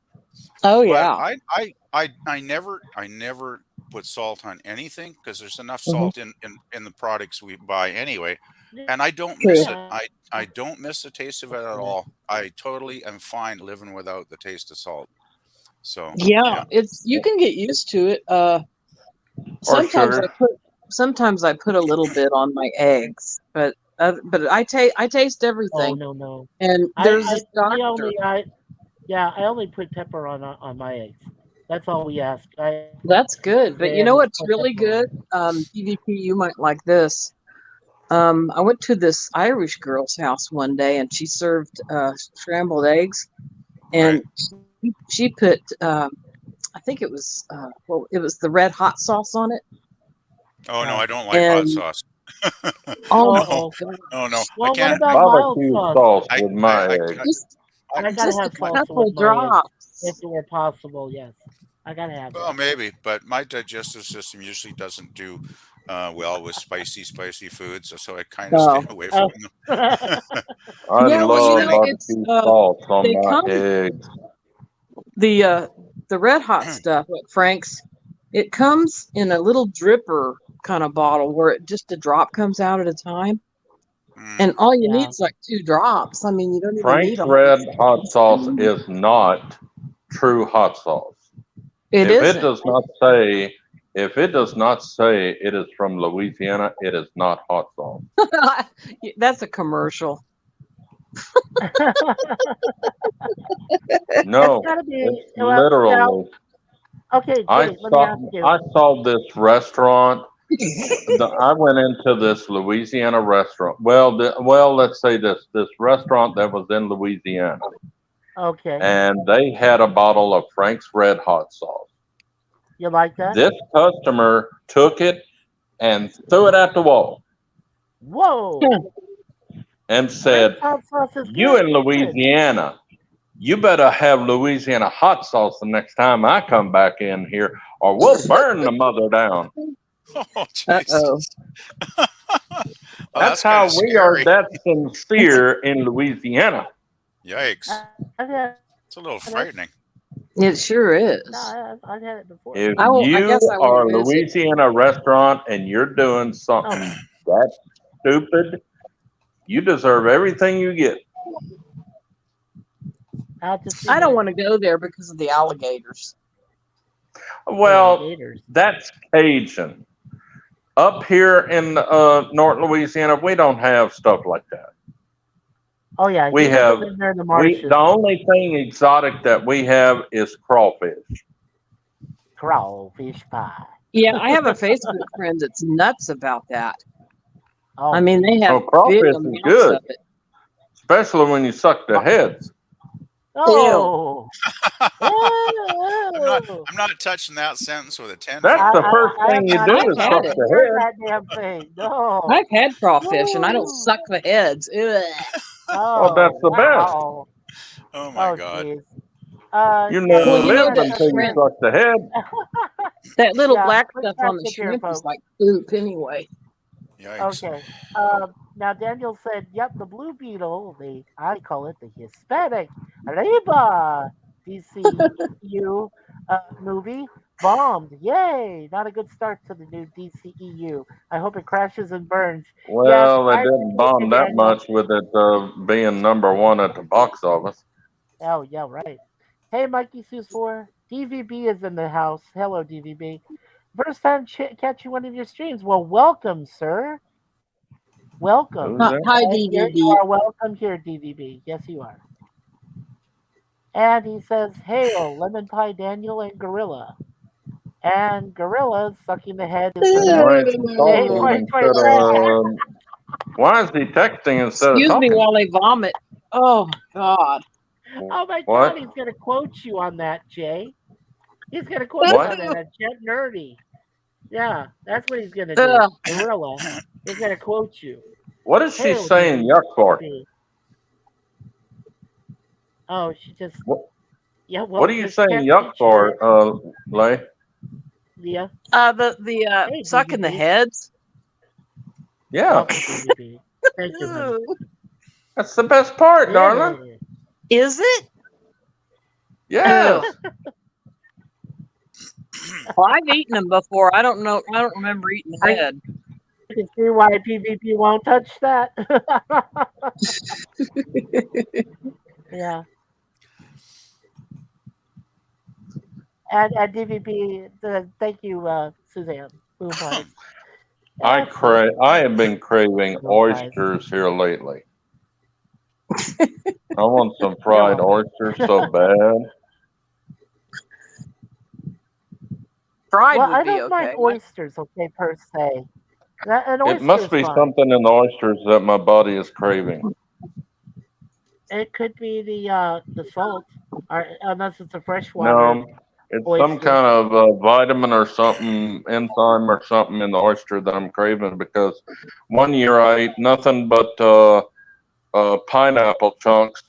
Oh But yeah. I never put salt on anything because there's enough Hmm. salt in the products we buy anyway, and I don't True. miss it. Yeah. I don't miss the taste of it at all. I totally am fine living without the taste of salt. So Yeah, you can get used to it. Or Sometimes sugar. I put a little bit on my eggs, but I taste Oh everything. no. And there's this I doctor. only put pepper on my eggs. That's all we ask. That's good. But you know what's Put really pepper on good? PvP, you might like this. I went to this Irish girl's house one day, and she served scrambled eggs, and she put I think it was it was the red hot sauce on it. Oh no, Yeah. I don't like hot And sauce. oh No, my Uh-oh. god, no, I Well, what can't. about mild Barbecue sauce? sauce I with I my I, eggs. just I gotta just a have salsa couple with my eggs drops. if it were possible. Yes, I gotta have well, that. maybe, but my digestive system usually doesn't do well with spicy foods, so I kind of stay Oh, away Oh. from them. I yeah. Well, love it's barbecue sauce on they my come eggs. the red hot stuff at Frank's. It comes in a little dripper kind of bottle where just a drop comes out at a time, Mm. and all you Yeah. need is like 2 drops. I mean, you don't even Frank's need a red hot sauce is not true hot sauce. It If it isn't. does not say it is from Louisiana, it is not hot sauce. That's a commercial. No, It's gotta be. it's Well, literally. okay, I Jay. Let me ask you. saw this restaurant. I went into this Louisiana restaurant. Well, let's say this restaurant that was in Louisiana, Okay, and they had a bottle of Frank's Red Hot sauce. you like that? This customer took it and threw it at the wall Whoa! and said, Frank's hot sauce is "You good. in Louisiana, you better have Louisiana hot sauce the next time I come back in here, or we'll burn the mother down." Oh, Jesus. Well, That's kinda how we are scary. that sincere in Louisiana. Yikes! I've had, It's a little frightening. It sure is. no, I've had it before. If I you guess I are won't a visit. Louisiana restaurant and you're doing something that stupid, you deserve everything you get. Out to see I don't that. want to go there because of the alligators. Well, Gators. that's Cajun. Up here in North Louisiana, we don't have stuff like that. Oh yeah, We he doesn't have live near the marshes. the only thing exotic that we have is crawfish. Crawfish pie. Yeah, I have a Facebook friend that's nuts about that. Oh, I mean, they have Oh, crawfish big is amounts good. of it. Especially when you suck the heads. oh. I'm not touching that sentence with a 10 That's foot the pole. first I have thing you not, do I have is I've not suck had it. the heard head. that damn thing. No. I've had crawfish, and I don't Woo. suck the heads. Ugh. Oh, that's the best. Wow. Oh my Oh, God. jeez. You Yeah, never Well, you know lived that until you shrimp, sucked the head. that little Yeah, black quick stuff fact on the check here, shrimp is folks. like poop anyway. Yikes. Okay. Now Daniel said, "Yep, the blue beetle. I call it the Hispanic Arriba DCU movie bombed. Yay! Not a good start to the new DCEU. I hope it crashes and burns. Yes, Well, they I agree didn't with bomb you, that Daniel. much with it being #1 at the box office. Oh yeah, right. Hey, Mikey Seuss 4. DVB is in the house. Hello, DVB. First time catching one of your streams. Well, welcome, sir. Welcome. Who's that? Hi, You DVB. are welcome here, DVB. Yes, you are. And he says, "Hail, Lemon Pie Daniel and Gorilla." And Gorilla sucking the head is the best. Why is he Hey, talking instead 2023. why is he texting instead of Excuse me talking? while they vomit. Oh, God. Oh my What? God, he's gonna quote you on that, Jay. He's gonna quote you What? on that, Jet Nerdy. Yeah, that's what he's gonna do. Ugh. Gorilla. He's gonna quote you. What is she Hail, saying yuck for? DVB. Oh, she just. What- Yeah. Well, What are you just saying can't yuck teach for, you. Lay? Yeah. The Hey, sucking the DVB. heads. Yeah, Welcome, DVB. Thank you, honey. that's the best part, darling. Yeah. Is it? Yes. Well, I've eaten them before. I don't know. I don't remember eating the head. You can see why PvP won't touch that. Yeah. And DVP, thank you, Suzanne. Boom pies. I have been craving oysters here lately. I want some fried oysters so bad. Fried Well, would I be don't mind okay. oysters, okay, per se. An It must oyster's be fine. something in the oysters that my body is craving. It could be the salt, or unless it's a freshwater. No, it's some oyster. kind of vitamin or something, enzyme or something in the oyster that I'm craving because one year I ate nothing but pineapple chunks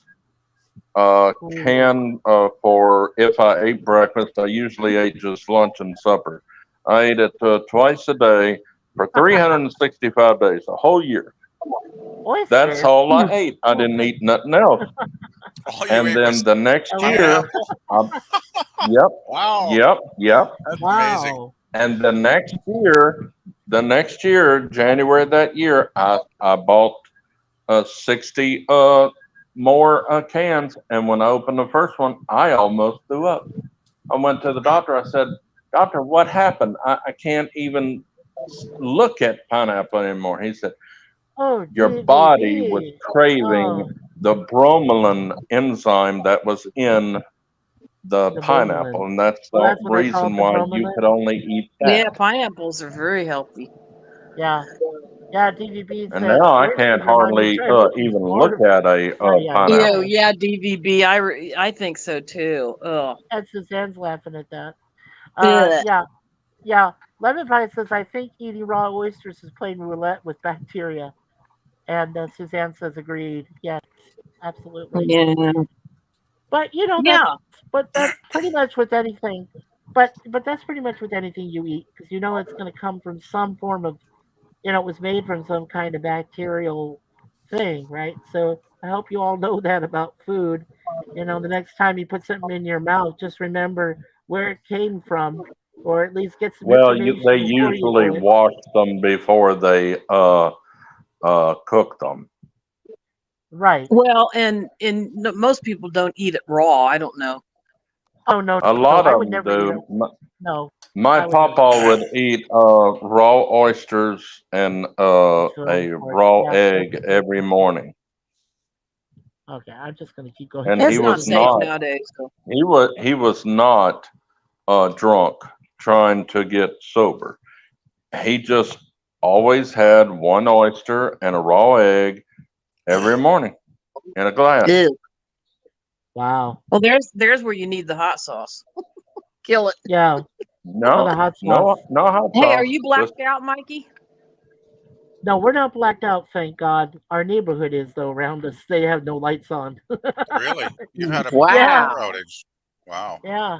canned for if I ate breakfast. I usually ate just lunch and supper. I ate it twice a day for 365 days, a whole year. Oysters. That's all I ate. I didn't eat nothing else. All you And ate then was the next year, pineapple. yep, Wow. yep. That's amazing. Wow. And the next year, January of that year, I bought 60 more cans. And when I opened the first one, I almost threw up. I went to the doctor. I said, "Doctor, what happened? I can't even look at pineapple anymore." He said, Oh, "Your DVB. body was craving Oh, the bromelain enzyme that was in the The pineapple, bromelain. and that's the Well, that's what they call reason it, the why you bromelain? could only eat that." Yeah, pineapples are very healthy. Yeah. Yeah, DVB And says now I oysters can't remind me hardly of Chinese even Florida. look at a Yeah. pineapple. Yeah, DVB. I think so too. Ugh. And Suzanne's laughing at that. Ugh. Yeah. Lemon Pie says, "I think eating raw oysters is playing roulette with bacteria." And Suzanne says, "Agreed." Yes, absolutely. Yeah. But that's pretty much with anything. But that's pretty much with anything you eat because it's going to come from some form of, it was made from some kind of bacterial thing, right? So I hope you all know that about food. The next time you put something in your mouth, just remember where it came from, or at least get some Well, information. they before you usually do it. wash them before they cook them. Right. Well, and most people don't eat it raw. I don't know. Oh no. A lot I of would them never eat do. it. No. My I would papa would eat raw oysters and Sure, a of course. raw Yeah. egg every morning. Okay, I'm just going to keep going. And That's he not was safe not. nowadays. So. He was not drunk trying to get sober. He just always had one oyster and a raw egg every morning in a glass. Ew. Wow. Well, there's where you need the hot sauce. Kill it. Yeah. No, the hot no, sauce. no hot Hey, are sauce. you blacked out, Mikey? No, we're not blacked out, thank God. Our neighborhood is though around us. They have no lights on. Really? You've had a Wow. power outage. Wow. Yeah.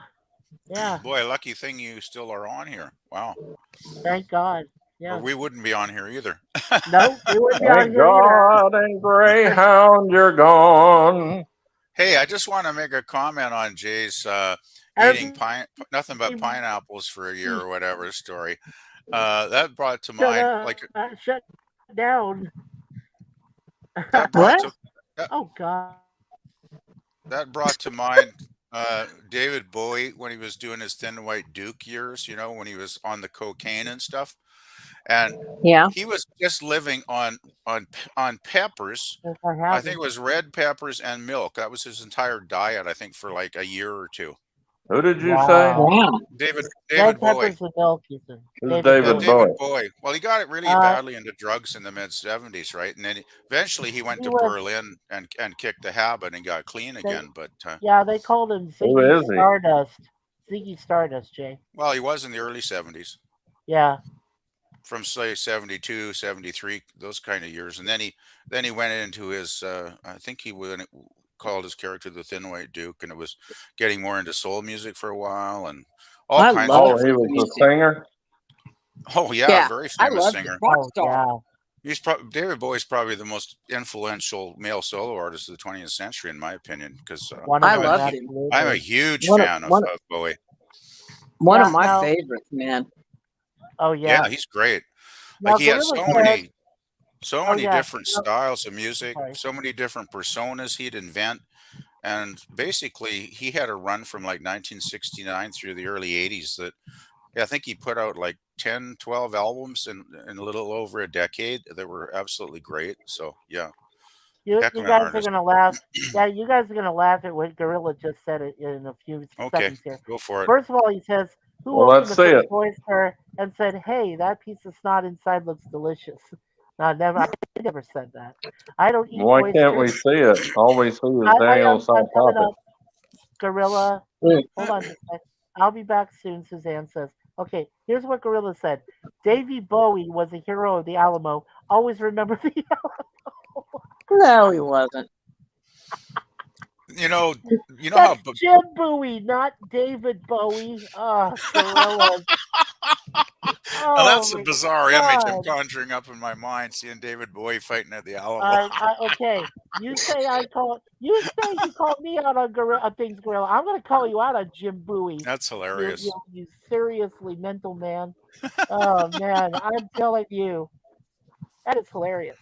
Yeah. Boy, lucky thing you still are on here. Wow. Thank God. Or Yeah. we wouldn't be on here either. No, we wouldn't be on Thank here either. God and Greyhound, you're gone. Hey, I just want to make a comment on Jay's eating nothing but pineapples for a year or whatever story. That brought to mind Shut down. that brought What? to Oh God. that brought to mind David Bowie when he was doing his Thin White Duke years, when he was on the cocaine and stuff. And Yeah. he was just living on peppers. Yes, I think it was red peppers and milk. That was his entire diet, I think, for like a year or two. Who did you Wow. Wow. David Red Bowie. peppers and milk, you said. Who's David Bowie? David Bowie. Well, he got it really badly into drugs in the mid '70s, right? And then eventually he went to Berlin and kicked the habit and got clean again. But Yeah, they called him Who is Ziggy he? Stardust. Ziggy Stardust, Jay. well, he was in the early '70s, Yeah. from say '72, '73, those kind of years, and then he went into his. I think he called his character the Thin White Duke, and it was getting more into soul music for a while and all I kinds love of Oh, he different. was a music. singer. Oh yeah, Yeah, very I famous love singer. rock Oh, star. yeah. He's David Bowie's probably the most influential male solo artist of the 20th century, in my opinion, because One of I them, love him. absolutely. I'm a huge One of- fan of one- Bowie. One Yeah, of my now- favorites, man. Oh, yeah. Yeah, he's great. Now, Like he has Gorilla so said- many yeah. different styles of music, Sorry. so many different personas he'd invent. And basically, he had a run from like 1969 through the early 80s that I think he put out like 10, 12 albums in a little over a decade that were absolutely great. So, yeah. You Heck of an guys are artist. gonna laugh. Yeah, you guys are gonna laugh at what Gorilla just said it in a few Okay, seconds here. go for it. First of all, he says, "Who Well, opened let's the see first it. oyster and said, 'Hey, that piece of snot inside looks delicious'?" No, I never said that. I don't eat Why oysters. can't we see it? All we see is I'm Daniel coming South up, Gorilla. Mm. Hold on just a sec. I'll be back soon, Suzanne says. Okay, here's what Gorilla said. Davy Bowie was a hero of the Alamo. Always remember the Alamo. No, he wasn't. You know how That's Jim Bowie, not David Bowie. Oh, Gorilla. Now, that's Oh, a my bizarre image I'm God. conjuring up in my mind, seeing David Bowie fighting at the Alamo. Okay, you say you called me out on things, Gorilla. I'm gonna call you out on Jim Bowie. That's hilarious. You seriously mental man. Oh man, I'm telling you, that is hilarious.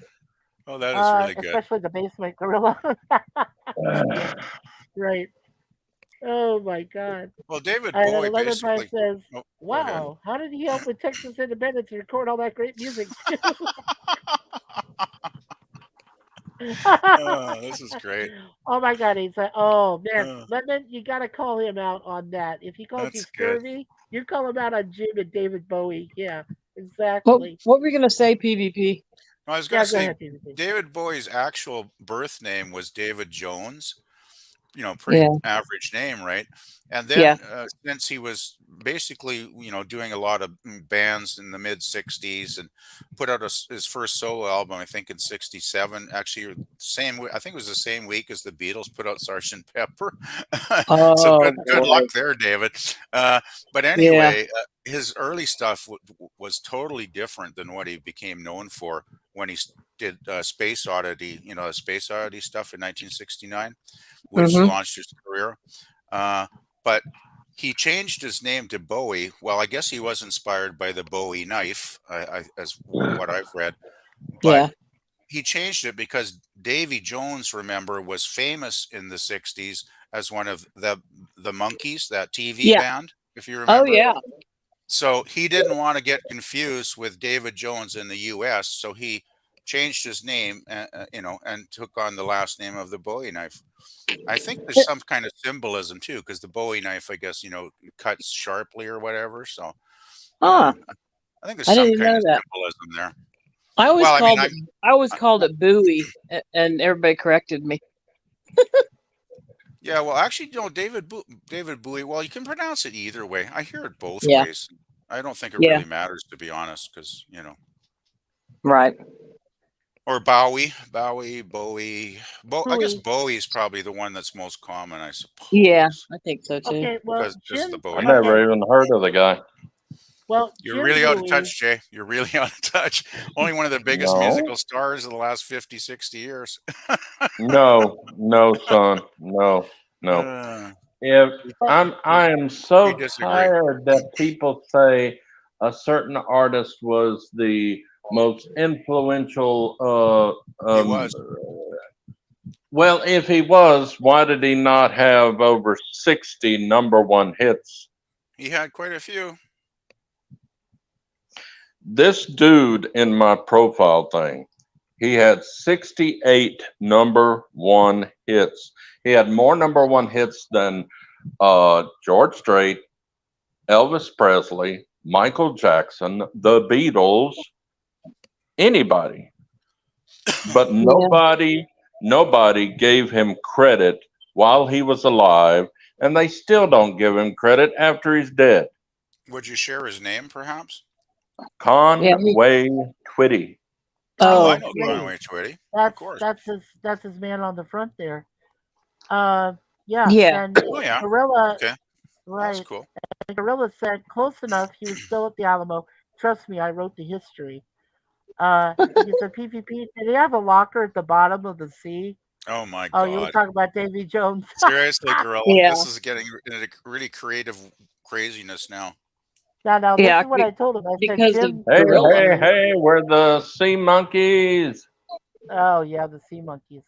Oh, that is really good. Especially the basement Gorilla. Right. Oh my God. Well, David And Bowie Leather Brian basically. says, Oh, go ahead. "Wow, how did he help with Texas independence and record all that great music?" This is great. Oh my God, he's like, oh man, Uh. Lemon, you gotta call him out on that. If he calls you That's good. scurvy, you call him out on Jim and David Bowie. Yeah, What, exactly. what were you gonna say, PvP? I was Yeah, going go to say ahead, PvP. David Bowie's actual birth name was David Jones. Pretty Yeah. average name, right? And then Yeah. since he was basically, doing a lot of bands in the mid '60s and put out his first solo album, I think in '67. Actually, I think it was the same week as the Beatles put out Sgt. Pepper. So Oh, good boy. luck there, David. But anyway, his early stuff was totally different than what he became known for when he did Space Oddity, Space Oddity stuff in 1969, which Mhm. launched his career. But he changed his name to Bowie. Well, I guess he was inspired by the Bowie knife, as what I've read. But Yeah. he changed it because Davy Jones, remember, was famous in the '60s as one of the Monkees, that TV Yeah. band, if you remember. Oh, yeah. So he didn't want to get confused with David Jones in the U.S., so he changed his name, and took on the last name of the Bowie knife. I think there's some kind of symbolism too, because the Bowie knife, I guess, cuts sharply or whatever. So Huh. I think there's I some didn't even kind know of that. symbolism there. I always Well, I mean, called it. I always called it buoy, and everybody corrected me. yeah. Well, actually, David Bowie. Well, you can pronounce it either way. I hear it both Yeah. ways. I don't think it Yeah. really matters, to be honest, because Right. or Bowie. I guess Bowie. Bowie is probably the one that's most common, I Yeah, suppose, I think so too. Okay, well, because the Jim. I Bowie. never even heard of the guy. Well, You're Jim really out of Bowie. touch, Jay. You're really out of touch. Only one of the biggest No. musical stars of the last 50, 60 years. No, son. No. If I am so We disagree. tired that people say a certain artist was the most influential. He was. Well, if he was, why did he not have over 60 number one hits? He had quite a few. This dude in my profile thing, he had 68 number one hits. He had more number one hits than George Strait, Elvis Presley, Michael Jackson, the Beatles, anybody. But nobody gave him credit while he was alive, and they still don't give him credit after he's dead. Would you share his name, perhaps? Conway Twitty. Oh, Oh, I know yeah. Conway Twitty. Of course. That's his man on the front there. Yeah. Yeah. And Oh, yeah. Gorilla, Okay. right? That's cool. And Gorilla said close enough. He was still at the Alamo. Trust me, I wrote the history. He said PvP. Did he have a locker at the bottom of the sea? Oh my Oh, you were God. talking about Davy Jones. Seriously, Gorilla. Yeah. This is getting into really creative craziness now. Now this Yeah, is what I told him. I said, because of Jim. Hey, Gorilla. hey, we're the sea monkeys. Oh yeah, the sea monkeys.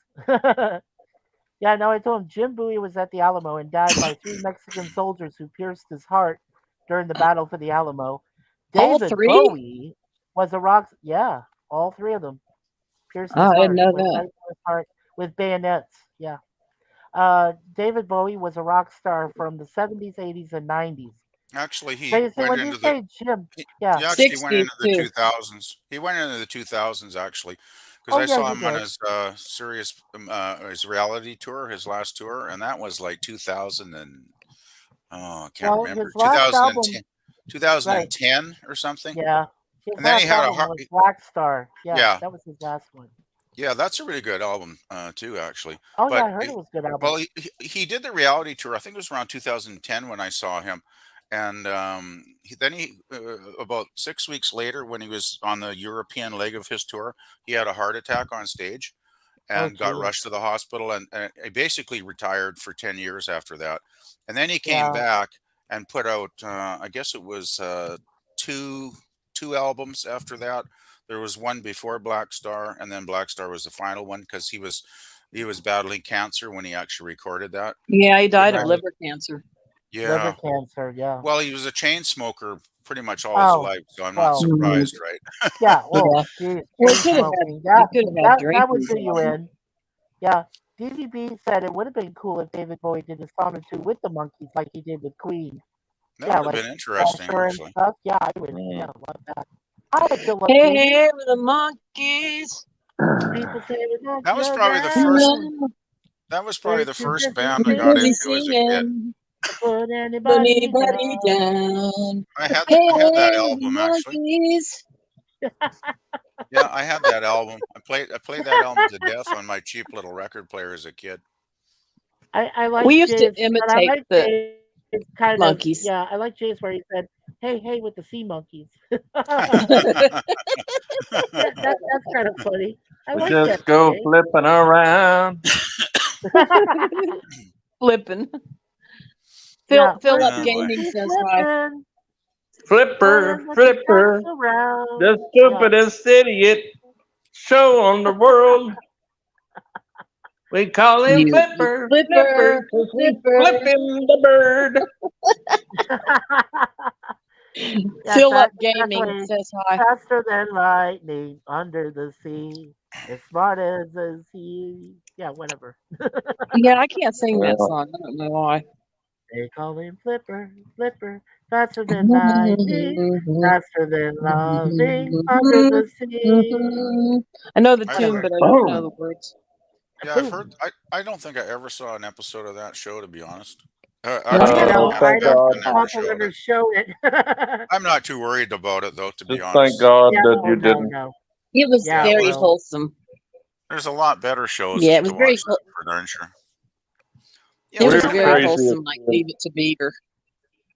Yeah, no, I told him Jim Bowie was at the Alamo and died by 3 Mexican soldiers who pierced his heart during the battle for the Alamo. All David 3? Bowie was a rock. Yeah, all 3 of them pierced his Oh, I heart. didn't know Went that. right through his heart with bayonets. Yeah. David Bowie was a rock star from the 70s, 80s, and 90s. Actually, he So you see, went when you into the say Jim, he yeah. he actually went 60s into the too. 2000s. He went into the 2000s actually, because Oh I yeah, saw he him on did. his reality tour, his last tour, and that was like 2000 and I can't Well, remember, his last album, 2010 or something. yeah. His And then he last had a album was Black Star. Yeah, yeah, that was his last one. yeah, that's a really good album too, actually. Oh yeah, But I heard it was a good album. well, he did the reality tour. I think it was around 2010 when I saw him, and then he about 6 weeks later, when he was on the European leg of his tour, he had a heart attack on stage Oh and got geez. rushed to the hospital, and he basically retired for 10 years after that. And then he came Yeah. back and put out, I guess it was two albums after that. There was one before Black Star, and then Black Star was the final one because he was battling cancer when he actually recorded that. Yeah, he died of Right. liver cancer. Yeah. Liver cancer, yeah. Well, he was a chain smoker pretty much all his Oh, life, so I'm not well. surprised, right? Yeah, well, Yeah. geez, Well, chain he could have smoking. had, he could have had That would drinking do you problem. in. Yeah. DDB said it would have been cool if David Bowie did a song or two with the Monkees like he did with Queen. That Yeah, would have like been interesting, Usher and actually. stuff. Yeah, I would. Yeah, love that. I would still love Hey, Queen. hey, with the monkeys. People say we don't That was slow probably the down. first. That was probably the It's first just band I got Everybody into as a kid. singing. put Put anybody anybody down. down. I had Hey, that hey, album actually. monkeys. Yeah, I had that album. I played that album to death on my cheap little record player as a kid. I like We used to Jay's, but I imitate like the Jay's kind of, monkeys. yeah, I like Jay's where he said, hey, hey, with the sea monkeys. That's kind of funny. I We like that, just go Jay. flipping around. Flipping. Yeah, Phil we're Up Oh, boy. Gaming just says hi. flipping, Flipper, putting the flipper, stuff around. the Yeah. stupidest idiot show on the world. We call him You Flipper, flipper, Flipper, 'cause we flipper. flipping the bird. Yeah, Phil Up that's Gaming why says hi. faster than lightning under the sea, as smart as the sea. Yeah, whatever. Yeah, I can't sing that Well, song. I don't know why. They call him Flipper, Flipper, faster than lightning, faster than loving under the sea. I know the I've tune, Whatever. heard. but I don't know the words. Yeah, I've heard. Boom. I don't think I ever saw an episode of that show, to be honest. No, You Actually, know, thank I don't God. never recall showed ever it. showed it. I'm not too worried about it, though, to be Just thank honest. God Yeah, that no, you no, didn't. no. It was Yeah, very well, wholesome. There's a lot better shows Yeah, it to was very. watch, for darn sure. Yeah, It it's was kind of very like wholesome, like Leave It to Beaver.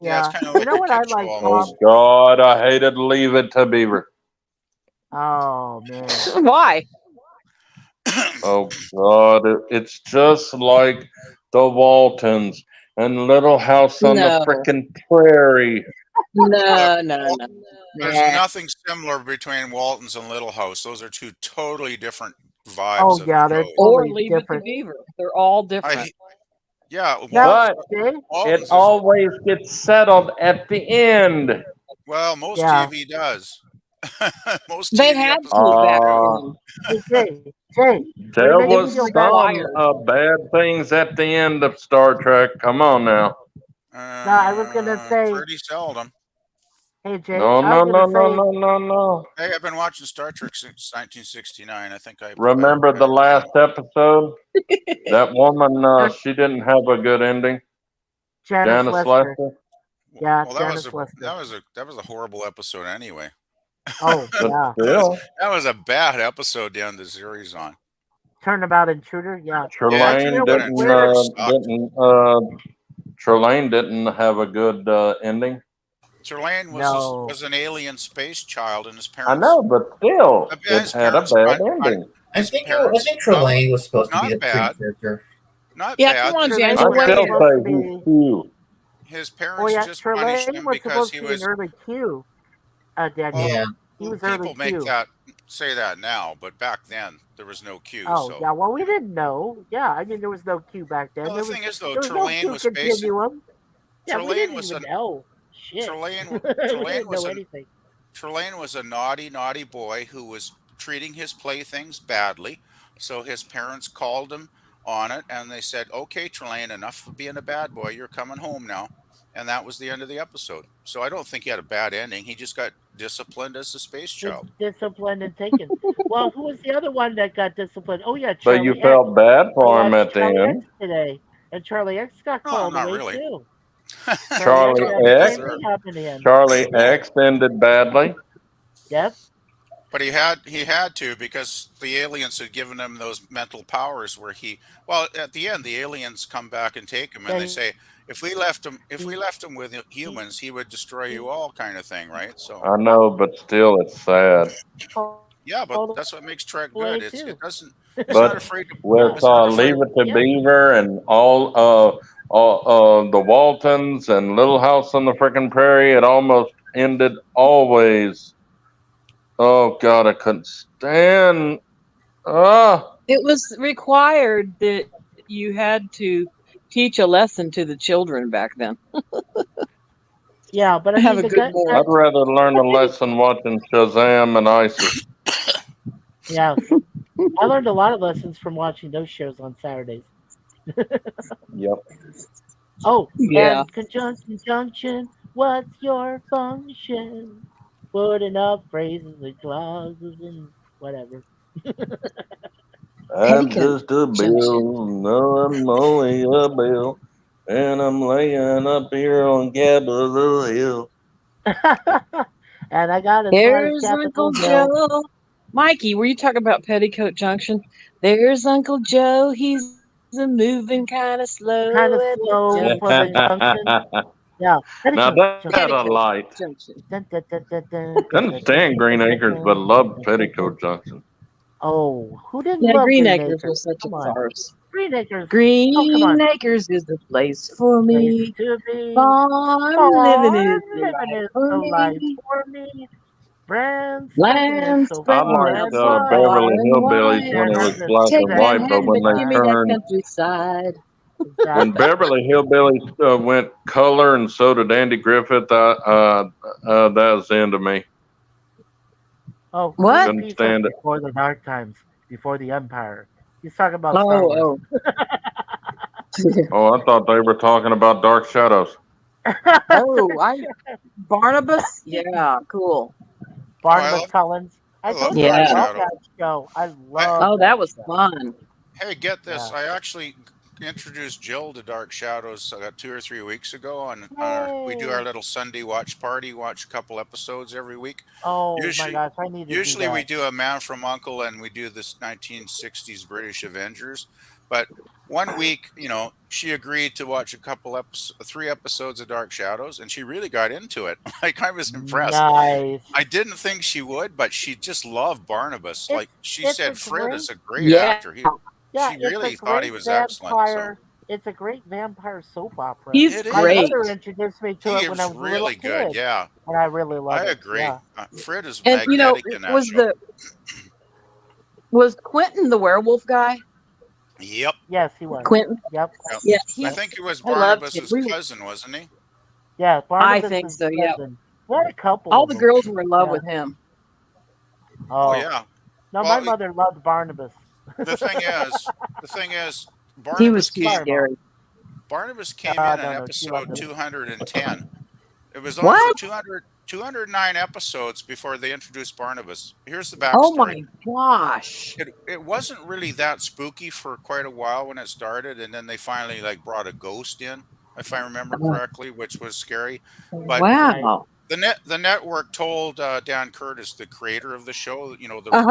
yeah, it's yeah. kind of You like know a what I kid show like, almost. Bob? Oh God, I hated Leave It to Beaver. Oh man. Why? Oh God, it's just like the Waltons and Little House on the No, Frickin' Prairie. no, no, Well, no. there's Nah. nothing similar between Waltons and Little House. Those are two totally different vibes Oh of yeah, they're shows. Or totally Leave It to different. Beaver. They're all I different. yeah, Now, But Jay, it Waltons is always gets settled at the end. well, most yeah. TV does. Most They TV had episodes to back Uh, then. Hey, Jay, would it there make It you was was feel bad? some required. bad things at the end of Star Trek. Come on now. No, I was gonna say, pretty seldom. hey Jay, No, I no, was no, gonna no, say, no, no, no. Hey, I've been watching Star Trek since 1969. I think I Remember the last episode? That woman, she didn't have a good ending. Janice Janice Lester. Lester. Yeah, well, Janice Lester. that was a horrible episode anyway. Oh But yeah, still, That was a bad episode to end the series on. Turnabout Intruder. Yeah, Yeah, you Trelane know what's Turnabout didn't, weird? Intruder sucked. Trelane didn't have a good ending. Trelane No, was an alien space child, and his I parents. know, but still, Yeah, it had a bad ending. I his think parents. Trelane was supposed to be Not the bad. precursor. Not Yeah, bad. come on, Trelane Janice. I was Weigh still in. supposed to say he's be. cute. His Oh parents yeah, just punished Trelane him was because supposed he to be an was. early Q. Daniel, Yeah. he was People early make Q. that say that now, but back then there was no Q. Oh So yeah, well we didn't know. Yeah, I mean there was no Q back then. well, the thing is though, There was no Trelane Q was basic. continuum. Yeah, we Trelane didn't was even a know. Shit, Trelane. we Trelane didn't was know a anything. Trelane was a naughty boy who was treating his playthings badly. So his parents called him on it, and they said, "Okay, Trelane, enough of being a bad boy. You're coming home now." And that was the end of the episode. So I don't think he had a bad ending. He just got disciplined as a space He's child. disciplined and taken. Well, who was the other one that got disciplined? Oh yeah, So you Charlie X. felt bad We for him watched at the Charlie end. X today, and Charlie X got No, called not away really. too. Charlie X had the X. same thing happen to him. Charlie Yeah. X ended badly. Yep. But he had to because the aliens had given him those mental powers where well at the end the aliens come back and take him and they say if we left him with humans he would destroy you all kind of thing, right? So I know, but still, it's sad. yeah, but All that's what makes Trek the way good. too. It's not But afraid to with it's not afraid. Leave It to Yeah. Beaver and all the Waltons and Little House on the Frickin' Prairie, it almost ended always. Oh God, I couldn't stand. It was required that you had to teach a lesson to the children back then. Yeah, but I Have mean a the good moral. I'd rather learn a lesson watching Shazam and ISIS. yeah, I learned a lot of lessons from watching those shows on Saturdays. Yep. Oh, Yeah. and conjunction, what's your function? Putting up phrases and clauses and whatever. I'm Petticoat just a bill. No, I'm only a bill. And I'm laying up here on Capitol Hill. And I got as far as There's Capitol Uncle Hill. Joe. Mikey, were you talking about Petticoat Junction? There's Uncle Joe. He's a moving kind of slow. Kind of at the slow for the junction. Yeah. Now Petticoat that's Junction. a light. Junction. Dun, dun, dun, dun, dun, Couldn't dun, stand dun, Green dun, Acres, dun, but dun, loved dun, Petticoat Junction. Oh, who didn't Yeah, love Green Green Acres Acres? was such a Come on. farce. Green Acres. Green Oh, come on. Acres is the place for Place me. to be. Farm living is the Living life is for the life me. for me. Brand Land spanking so I spread far liked and so wide. Beverly far and Hillbillies wide. when it was Then black Take and that white, but hand, when but they give me that turned, countryside. when Exactly. Beverly Hillbillies went color, and so did Andy Griffith, that was the end of me. Oh, What? Couldn't peace stand it. before the dark times, before the empire. He's talking about Star Oh, Wars. oh. Oh, I thought they were talking about Dark Shadows. Barnabas? Yeah, cool. Barnabas love- Collins. I I love told you I Dark love Shadow. that show. I love. Oh, that was show. fun. Hey, get this. Yeah. I actually introduced Jill to Dark Shadows 2 or 3 weeks ago, and we do Yay. our little Sunday watch party. Watch a couple episodes every week. Oh my Usually, gosh, I need to usually do we that. do a Man from Uncle, and we do this 1960s British Avengers. But one week, she agreed to watch 3 episodes of Dark Shadows, and she really got into it. Like, I was impressed. Nice. I didn't think she would, but she just loved Barnabas. It's- Like she it's said, a Fred great- is a great Yeah. actor. Yeah, She it's really a thought he great was excellent. vampire. It's a great vampire soap opera. He's It My great. mother introduced me to He it when I was was a little really good. kid, Yeah, and I really love I it. agree. Yeah. Fred is And magnetic in that was show. was Quentin the werewolf guy? Yep. Yes, he was. Quentin? Yep. Yeah, I think he was I loved Barnabas's him. cousin, wasn't he? Yeah, Barnabas think is so, yeah. cousin. What a couple. all of the them. girls were in love Yeah. with him. Oh yeah. No, Well, my mother loved Barnabas. The thing is, He was Barnabas too came. scary. Barnabas came No, in no, on no, she loved episode him. 210. It was on What? for 209 episodes before they introduced Barnabas. Here's the backstory. Oh my gosh. It wasn't really that spooky for quite a while when it started, and then they finally brought a ghost in, if I remember correctly, which was scary. But Wow. the network told Dan Curtis, the creator of the show, the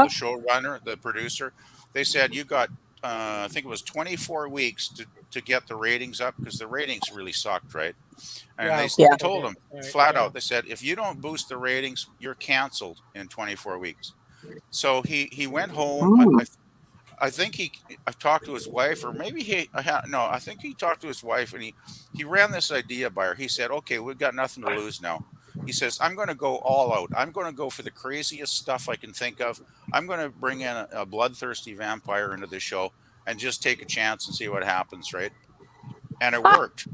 showrunner, the producer, they said you got I think it was 24 weeks to get the ratings up, because the ratings really sucked, right? And Yeah, they Yeah. told him Right, flat yeah. out, they said, if you don't boost the ratings, you're canceled in 24 weeks. So he went home. Ooh. I think I talked to his wife, or maybe I think he talked to his wife, and he ran this idea by her. He said, okay, we've got nothing to lose now. He says, I'm going to go all out. I'm going to go for the craziest stuff I can think of. I'm going to bring in a bloodthirsty vampire into the show and just take a chance and see what happens, right? And it worked.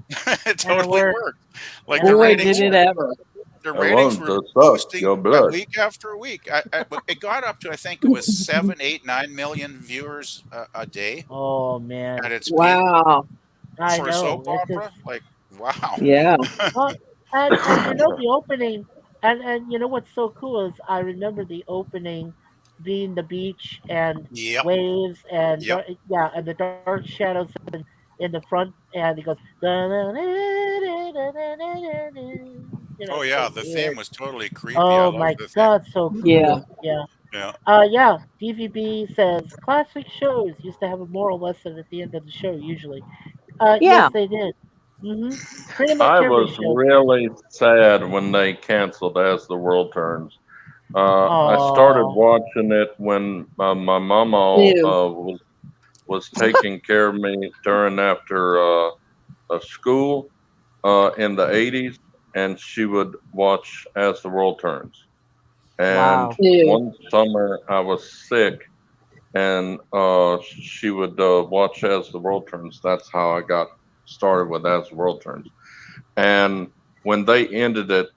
It totally worked. Like the Boy, ratings, did it ever. the I ratings want were to suck boosting your blood. week after week. It got up to, I think it was 7, 8, 9 million viewers a day Oh man. at its peak Wow. I for a know. soap It's opera. just- Like, wow. Yeah. and the opening, and you know what's so cool is I remember the opening being the beach and Yep. waves and Yep. and the dark shadows in the front, and he goes. Oh yeah, the theme was totally creepy. Oh I my love the theme. god, so cool. Yeah. Yeah. Yeah. DVB says classic shows used to have a moral lesson at the end of the show. Usually, Yeah. yes, they did. Pretty much I every was show. really sad when they canceled As the World Turns. I started Aw. watching it when my mama Ew. was taking care of me during after school in the 80s, and she would watch As the World Turns. And Wow. Ew. one summer I was sick, and she would watch As the World Turns. That's how I got started with As the World Turns. And when they ended it,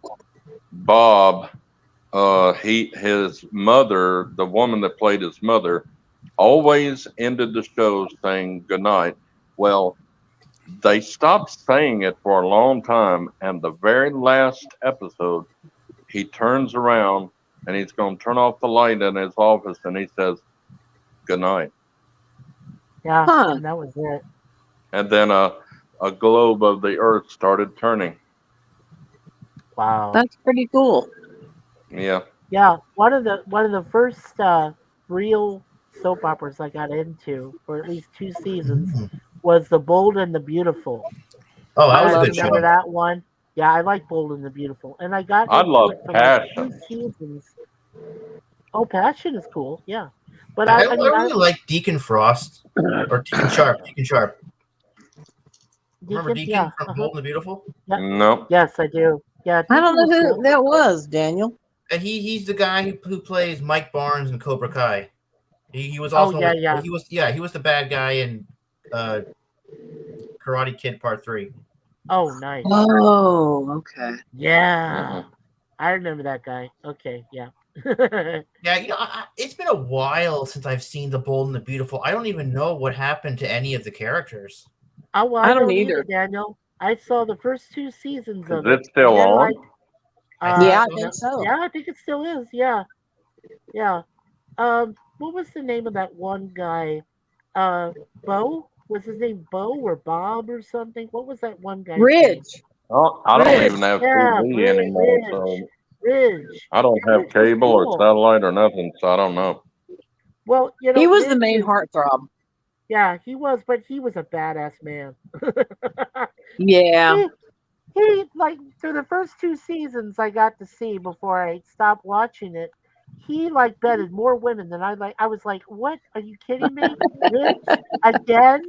Bob, his mother, the woman that played his mother, always ended the show saying goodnight. Well, they stopped saying it for a long time, and the very last episode, he turns around and he's going to turn off the light in his office, and he says, "Good night." Yeah, Huh. and that was it. And then a globe of the earth started turning. Wow. That's pretty cool. Yeah. Yeah, one of the first real soap operas I got into, or at least 2 seasons, was The Bold and the Beautiful. Oh, that was I a good show. remember that one. Yeah, I like Bold and the Beautiful, and I got. I into love it for like 2 Passion. seasons. Oh, Passion is cool. Yeah, but I I mean, really like Deacon Frost or Deacon Sharp. Deacon Sharp. Remember Deacon yeah, from Bold and the Beautiful? No. yes, I do. Yeah, I don't Deacon know was who cool. that was, Daniel. And he's the guy who plays Mike Barnes in Cobra Kai. He was Oh, also yeah. he was the bad guy in Karate Kid Part 3. Oh, nice. Oh, okay. Yeah, I remember that guy. Okay, yeah. Yeah, it's been a while since I've seen The Bold and the Beautiful. I don't even know what happened to any of the characters. Well, I I don't don't either. either, Daniel. I saw the first 2 seasons Is of it it. still and then, on? like, Yeah, I so. think so. yeah, I think it still is. Yeah, yeah. What was the name of that one guy? Uh, Bo? Was his name Bo or Bob or something? What was that one guy's name? Ridge. Oh, I don't Ridge. even have Yeah, TV anymore, so Ridge. I don't Yeah, have Ridge was cable or cool. satellite or nothing, so I don't know. Well, He was the Ridge main is, heartthrob. yeah, he was, but he was a badass man. Yeah. he like through the first 2 seasons I got to see before I stopped watching it. He like bedded more women than I like. I was like, "What? Are you kidding me, Ridge? Again?"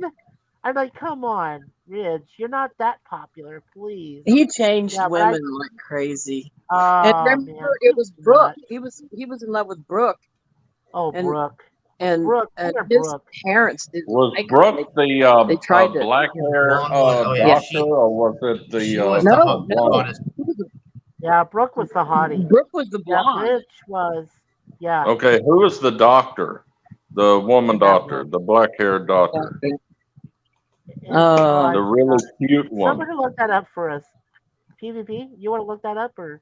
I'm like, "Come on, Ridge, you're not that popular, please." He changed Yeah, but women like crazy. And oh man, remember, it was he's Brooke. nuts. He was in love with Brooke, Oh, and Brooke, and Brooke, poor his Brooke. parents didn't Was like her. Brooke the They tried to. black hair Blonde one. Oh yeah, doctor, or was it the she was No, the hot, no. hottest. Yeah, Brooke was the hottie. Brooke was the Yeah, blonde. Ridge was. Yeah, Okay, who was the doctor? The woman that doctor, one. the black haired doctor, And, the really cute one, somebody look that up for us. PvP, you want to look that up or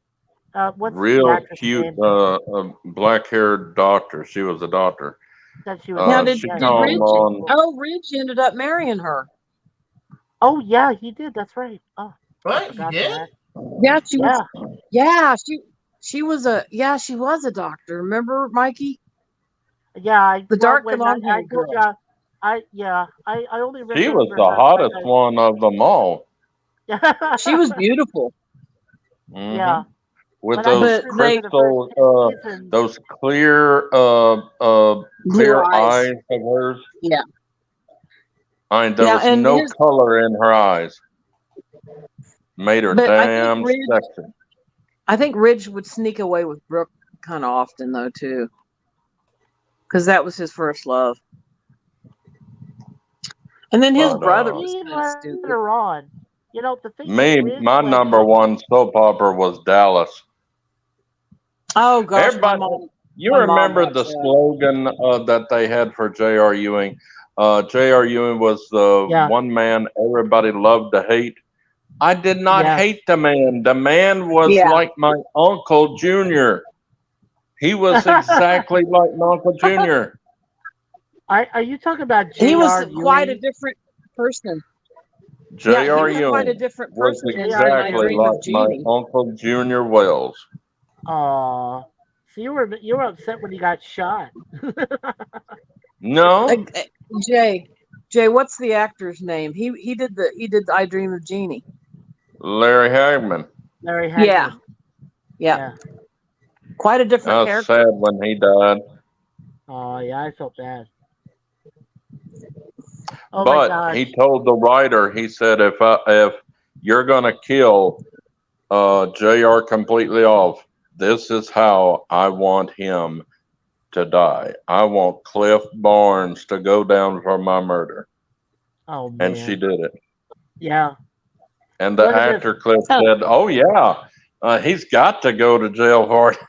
what's the real actress cute name black haired doctor. She was a doctor. that she was Now, in? did She Yeah, did come Ridge? on. Oh, Ridge ended up marrying her. Oh yeah, he did. That's right. Oh, I What? You forgot did? that. Yeah, she was. Yeah, Yeah, she was a. Yeah, she was a doctor. Remember, Mikey? yeah. The dark when blonde I haired told girl. you, I only remember She was her the hottest because one of them all. She was beautiful. Mhm. yeah. With But I those just remember the crystal, first 2 seasons. those clear, Blue clear eyes. eyes of hers. Yeah. I mean, there Yeah, was and no his. color in her eyes. Made her But damn sexy. I think Ridge would sneak away with Brooke kind of often though too, because that was his first love. And then his But brother was He kind of let stupid. her on. The thing me, is, Ridge my was number one soap opera was Dallas. Oh gosh, Everybody, you my mom remember watched the that. slogan that they had for J.R. Ewing? J.R. Ewing was the Yeah. one man everybody loved to hate. I did not Yes. hate the man. The man was Yeah. like my Uncle Junior. He was exactly like my Uncle Junior. Are you talking about He was J.R. quite a Ewing? different person. Yeah, he J.R. was quite a Ewing different was person in I exactly Dream of like my Jeannie. Uncle Junior Wells. Aw. So you were upset when he got shot. No, Jay, what's the actor's name? He did I Dream of Jeannie. Larry Hagman. Larry Hagman. Yeah. Yeah. Quite a I different was character. sad when he died. Oh yeah, I felt bad. Oh my But gosh. he told the writer, he said, if you're gonna kill Jr. completely off, this is how I want him to die. I want Cliff Barnes to go down for my murder, Oh man. and she did it. Yeah. And the Look at actor Cliff said, "Oh yeah, he's got to go to jail for it."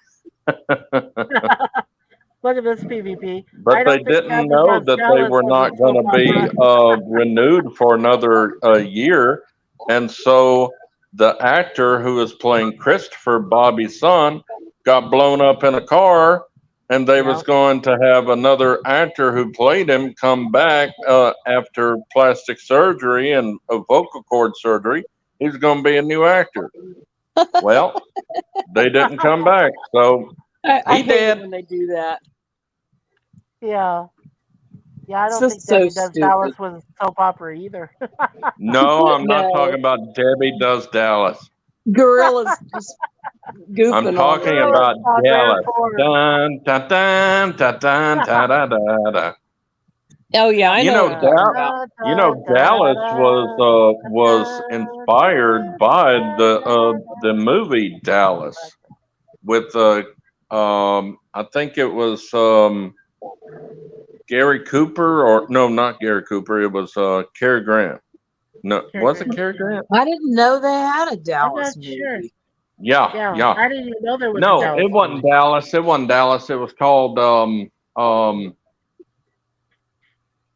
Look at this PvP. I But they don't think didn't Debbie know Does that they Dallas were was not a going to soap be opera. renewed for another year. And so the actor who is playing Christopher, Bobby's son, got blown up in a car, and they was Yeah. going to have another actor who played him come back after plastic surgery and a vocal cord surgery. He's going to be a new actor. Well, they didn't come back, so I he hate did. it when they do that. Yeah. Yeah, I don't It's think just so Debbie Does stupid. Dallas was a soap opera either. No, I'm not No. talking about Debbie Does Dallas. Gorilla's just goofing I'm on talking it. about on Dallas. there for Dun, dun, dun, dun, dun, da, da, da, da. Oh yeah, I You know know, what you're talking about. Dallas was inspired by the movie Dallas with I think it was Gary Cooper, or no, not Gary Cooper. It was Cary Grant. No, Cary was it Grant. Cary Grant? I didn't know they had a I'm Dallas not sure. movie. Yeah, Yeah, yeah. I didn't even know there was a No, Dallas it wasn't movie. Dallas. It wasn't Dallas. It was called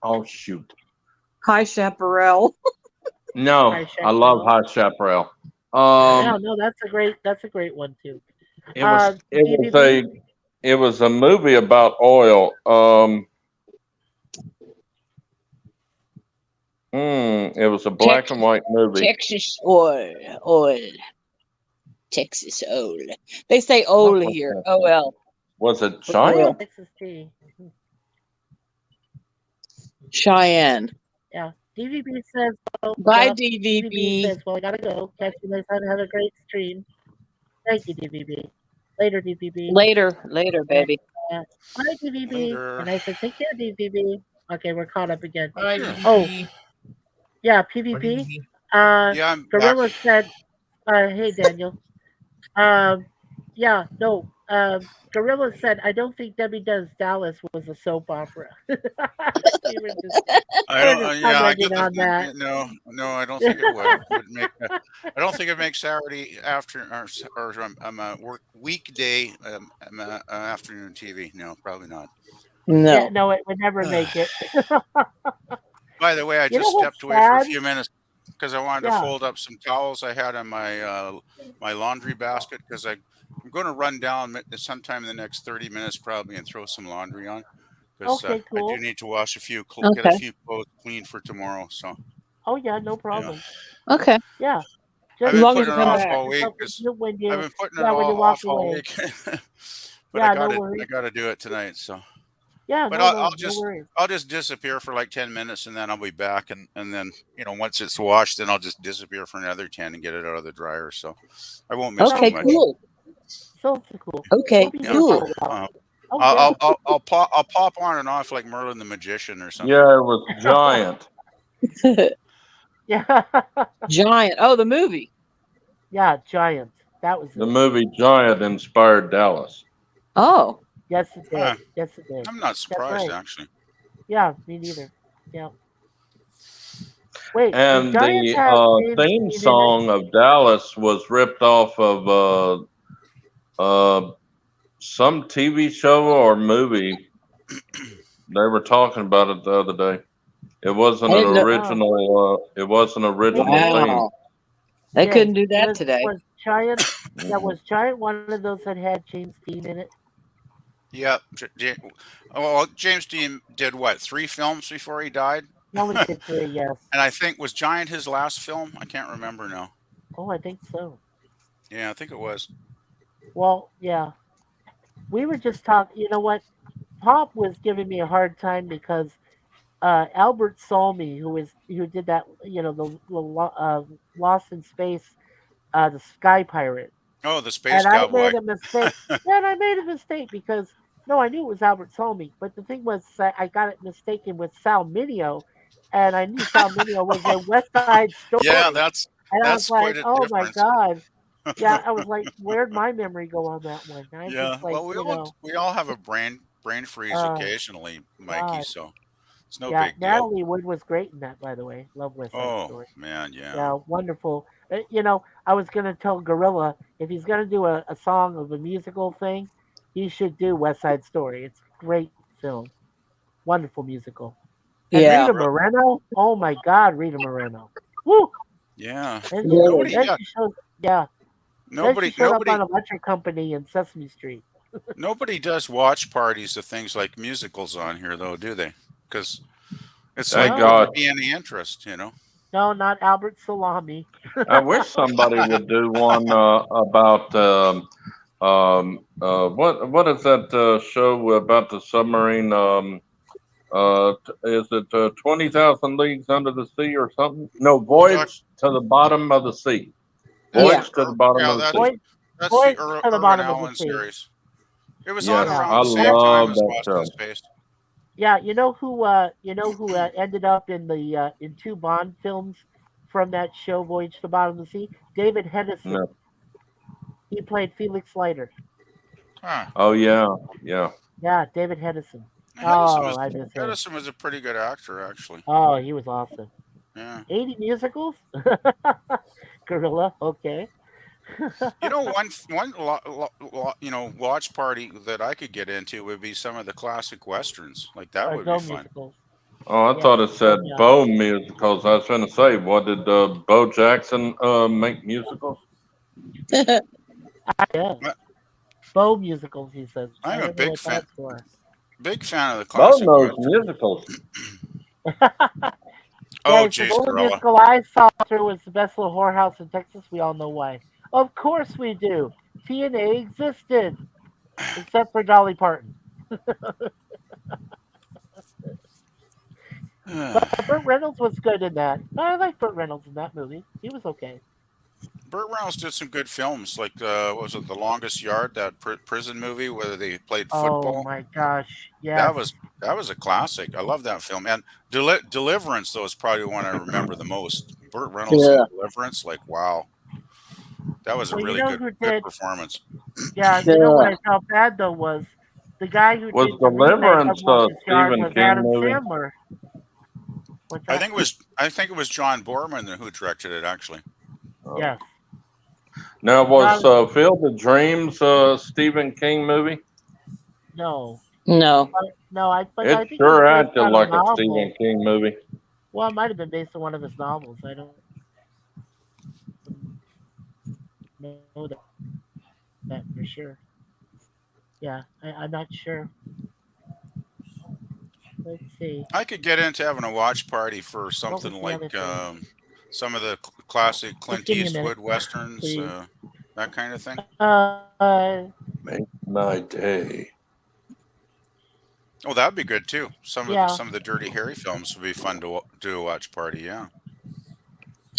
oh shoot. High Chaparral. No, High I love Chaparral. High Chaparral. Yeah, no, that's a great one too. It was DVB? it was a movie about oil. It was a black and white movie. Texas oil, Texas oil. They say oil What was here. that? OL. Was it Oil. Giant? Texas Tea. Cheyenne. Yeah. DVB says, well, Bye, yeah, DVB DVB. says, well, I gotta go. Catch you next time. Have a great stream. Thank you, DVB. Later, DVB. Later, baby. Bye, DVB. Later. And I said, take care, DVB. Okay, we're caught up again. Bye, Sure. DVB. Yeah, Or PvP. DVB. Yeah, I'm back. Gorilla said, hey, Daniel. Yeah, no. Gorilla said, I don't think Debbie Does Dallas was a soap opera. We were just I don't. just Yeah, I commenting get on that. No, I don't think it would. It would make. I don't think it makes Saturday after or I'm a work weekday afternoon TV. No, probably not. No. Yeah, no, it would never make it. By the way, I You know just what's stepped away for a sad? few minutes because I wanted to Yeah. fold up some towels I had in my my laundry basket because I'm going to run down sometime in the next 30 minutes probably and throw some laundry on because Okay, I cool. do need to wash get a Okay. few clothes clean for tomorrow. So Oh yeah, no problem. Okay. Yeah. I've Just been long as putting you it come off back. all week yourself because when I've you been putting it when you all walk off all away. week. But Yeah, I no got worries. to do it tonight. So, Yeah, but no, I'll no just worries. I'll just disappear for like 10 minutes and then I'll be back and then once it's washed then I'll just disappear for another 10 and get it out of the dryer. So I won't miss Okay, too much. cool. So cool. Okay, We'll be here cool. for a while. Uh, Oh yeah. I'll pop on and off like Merlin the Magician or something. Yeah, it was Giant. Yeah. Giant. Oh, the movie. Yeah, Giant. That was The it. movie Giant inspired Dallas. Oh. Yes, it did. Huh. Yes, it did. I'm not surprised right. actually. Yeah, me neither. Yeah. Wait, And did Giant the have James theme Dean in it? song of Dallas was ripped off of some TV show or movie. They were talking about it the other day. It wasn't I an didn't know. original. It wasn't original theme. Wow. They Yeah, couldn't do that today. Was Giant? Yeah, was Giant one of those that had James Dean in it? Yeah. Well, James Dean did what? 3 films before he died? He only did 3, yes. And I think was Giant his last film? I can't remember now. Oh, I think so. Yeah, I think it was. Well, yeah. We were just talking. You know what? Pop was giving me a hard time because Albert Salmi, who did that, Lost in Space, the Sky Pirate, Oh, the Space and I Cowboy. made a mistake. Yeah, and I made a mistake because no, I knew it was Albert Salmi, but the thing was I got it mistaken with Sal Mineo, and I knew Sal Mineo was a West Side Story. Yeah, that's And I that's was like, quite a oh my difference. God. Yeah, I was like, where'd my memory go on that one? I Yeah. just like, Well, we all have a brain freeze uh, occasionally, Mikey. God. So it's no Yeah, big deal. Natalie Wood was great in that, by the way. Love West Side Oh Story. man, yeah. Yeah, wonderful. I was gonna tell Gorilla if he's gonna do a song of a musical thing, he should do West Side Story. It's a great film, wonderful musical. And Yeah. Rita Moreno, oh my God, Rita Moreno. Woo! Yeah. And Really? then she showed, yeah, then she showed up Nobody on Electric Company in Sesame Street. nobody does watch parties of things like musicals on here though, do they? Because it's Thank like No, would God. there be any interest, no, not Albert Salami. I wish somebody would do one about what is that show about the submarine? Is it 20,000 Leagues Under the Sea or something? No, Voyage to the Bottom of the Sea. Voyage Yeah. to the Bottom Yeah, of the that's Sea. Voyage, that's Voyage the to the Irwin Bottom of the Allen Sea. series. It was Yes, on Yeah. around I the same time love as that Lost show. in Space. Yeah, you know who ended up in the in 2 Bond films from that show, Voyage to the Bottom of the Sea? David Hedison. No. He played Felix Leiter. Huh. Oh yeah, yeah. Yeah, David Hedison. Hedison Oh, was I miss him. Hedison was a pretty good actor, actually. Oh, he was awesome. Yeah. 80 musicals? Gorilla, okay. One watch party that I could get into would be some of the classic westerns. Like that would No be fun. musicals. Oh, I Yes. thought it said Yeah. Bo musicals. I was going to say, what did Bo Jackson make musicals? Yeah. But Bo musicals, he says. I I'm a don't know big what fan. that's for. Big fan of the Bo classic knows Western. musicals. Oh, Yeah, he said geez, the only Gorilla. musical I saw through was the Best Little Whorehouse in Texas. We all know why. Of course we do. TNA existed, except for Dolly Parton. But Burt Reynolds was good in that. I like Burt Reynolds in that movie. He was okay. Burt Reynolds did some good films, like what was it, The Longest Yard, that prison movie where they played Oh football. my gosh, That yes. was that was a classic. I love that film. And Deliverance, though, is probably one I remember the most. Burt Reynolds in Yeah. Deliverance, like wow, that was a Well, you really know good who good did? performance. Yeah, you know what I felt bad though was the guy who Was did the remake of Deliverance a Longest Yard Stephen was King Adam movie? Sandler. What's I that? think it was John Borman who directed it actually. Yes. Now, was John, Field of Dreams a Stephen King movie? no, No. no. But It I think it was sure based acted on a like a novel. Stephen King movie. Well, it might have been based on one of his novels. I don't know that for sure. Yeah, I'm not sure. Let's see. I could get into having a watch party for What something was the other like thing? some of the classic Just Clint give me a minute, Eastwood westerns, please. that kind of thing. Make my day. Oh, that'd be good too. Yeah. Some of the Dirty Harry films would be fun to do a watch party. Yeah.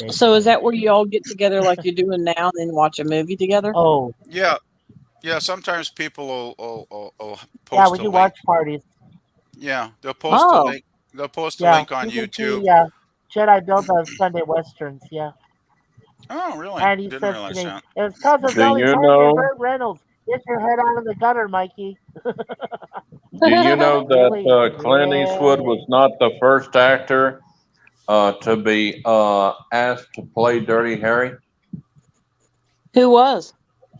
So is that where you all get together like you're doing now and then watch a movie together? Oh, Yeah. Yeah. Sometimes people will yeah, post we a do link. watch parties. Yeah, they'll post a Oh, link. They'll post a Yeah, link on you can YouTube. see Jedi Build of Sunday Westerns. Yeah. Oh, really? And he Didn't says to realize me, that. it was because of Do Dolly you Parton and know? Burt Reynolds. Get your head out of the gutter, Mikey. Do you know Really? that Clint Eastwood Really? was not the first actor to be asked to play Dirty Harry? who was?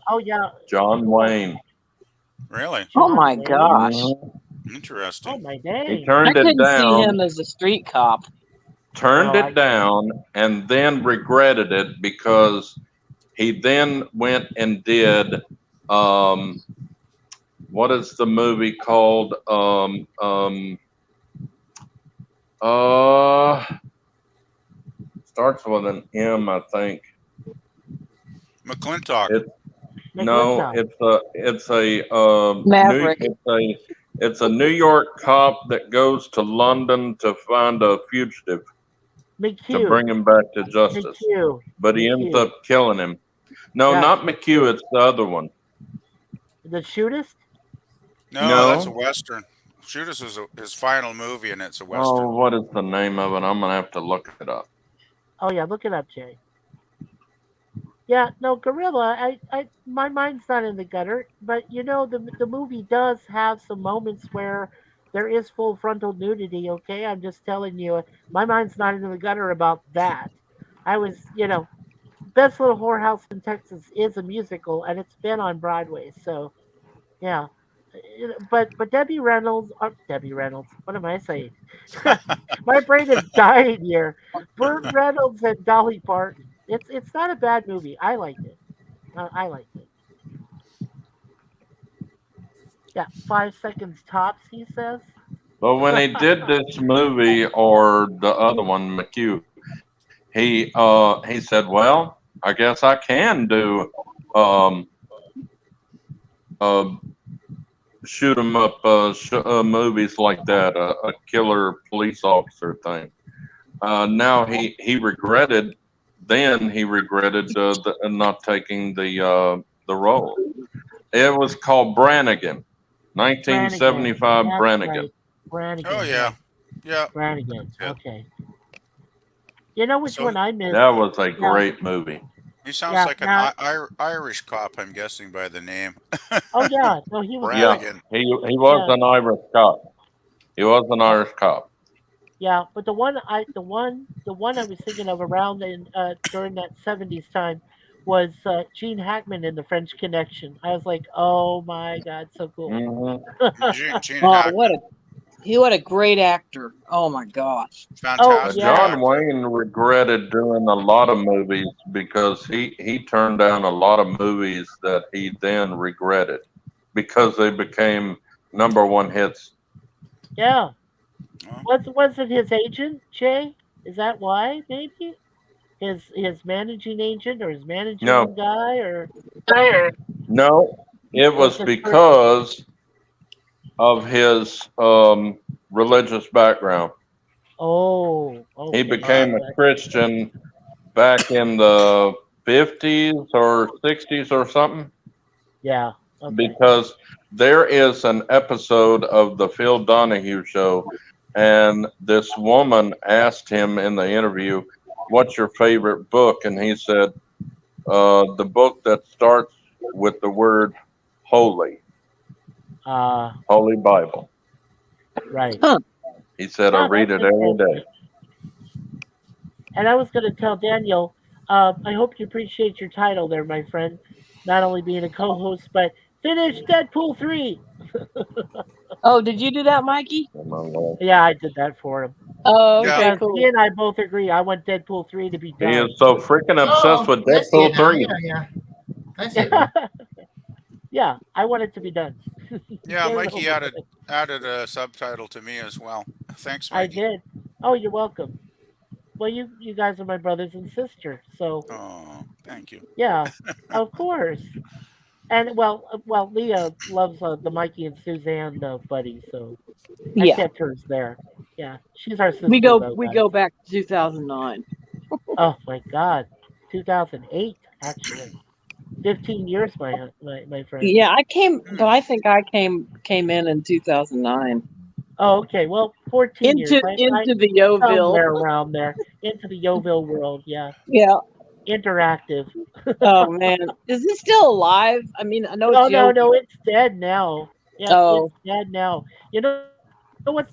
Oh, yeah. John Wayne. Really? Oh John my Wayne. gosh. Mhm. Oh, Interesting. my He dang. I turned it couldn't see down, him as a street cop. turned Oh, it down, and then regretted it because he then went and did what is the movie called? Starts with an M, I think. McClintock. It no, McClintock. it's a Maverick. it's a New York cop that goes to London to find a fugitive to McHugh. bring him back to justice, McHugh. but he ends McHugh. up killing him. No, Yes, not McHugh. It's the other one. The Shootist? No, that's a No. western. Judas is his final movie, and it's a Oh, western. what is the name of it? I'm gonna have to look it up. Oh, yeah, look it up, Jay. Yeah, no, Gorilla. My mind's not in the gutter, but you know the movie does have some moments where there is full frontal nudity. Okay, I'm just telling you, my mind's not in the gutter about that. I was, Best Little Whorehouse in Texas is a musical, and it's been on Broadway. So, yeah, but Debbie Reynolds, what am I saying? My brain is dying here. Burt Reynolds and Dolly Parton. It's not a bad movie. I liked it. I liked it. Yeah, 5 seconds tops. He says. But when he did this movie or the other one, McHugh, he said, "Well, I guess I can do uh, shoot 'em up movies like that, a killer police officer thing." Now he regretted. Then he regretted not taking the role. It was called Brannigan, 1975 That's Brannigan. right. Brannigan. Oh yeah, yeah. Brannigan. Yeah. Okay. You know which So one I missed? That was a great movie. he sounds Yeah, like an now- Irish cop. I'm guessing by the name. Oh yeah, no, he was. Yeah, Brannigan. he was Yeah. an Irish cop. He was an Irish cop. Yeah, but the one I was thinking of around during that '70s time was Gene Hackman in The French Connection. I was like, oh my god, so cool. Mhm. Gene Oh, Hackman. what a What a great actor. Oh my gosh. Fantastic. yeah. John actor. Wayne regretted doing a lot of movies because he turned down a lot of movies that he then regretted because they became #1 hits. Yeah. Well, Was it his agent, Jay? Is that why? Maybe his managing agent or his managing No, guy or no, it was was it for? because of his religious background. Oh, He okay. became a That- Christian back in the 50s or 60s or something yeah. Okay. because there is an episode of the Phil Donahue show, and this woman asked him in the interview, "What's your favorite book?" And he said, "The book that starts with the word holy, Uh, Holy Bible." right. Huh. He said, "I Oh, read that's it every interesting. day." And I was going to tell Daniel, I hope you appreciate your title there, my friend. Not only being a co-host, but finish Deadpool 3. Oh, did you do that, Mikey? Yeah, I did that for him. Oh, Yeah. okay, Because he cool. and I both agree. I want Deadpool 3 to be He done. is so freaking obsessed with I see it Deadpool now. 3. Yeah. I see it now. Yeah, I want it to be done. yeah, Get it Mikey over with. added a subtitle to me as well. Thanks, I Mikey. did. Oh, you're welcome. Well, you guys are my brothers and sisters, so Oh, thank you. yeah, of course. And well, Leah loves the Mikey and Suzanne buddy, so I Yeah. kept hers there. Yeah, she's our We sister go though, we guys. go back to 2009. Oh my God, 2008 actually, 15 years, my friend. Yeah, I came, Hmm. but I think I came in 2009 Oh, okay. Well, 14 years. into the Yoville. Somewhere around there into the Yoville world. Yeah, Yeah. interactive. Oh man, is this still alive? I mean, I know No, it's no, Yoville. no. It's dead now. Yeah, Oh, it's dead now. You know what's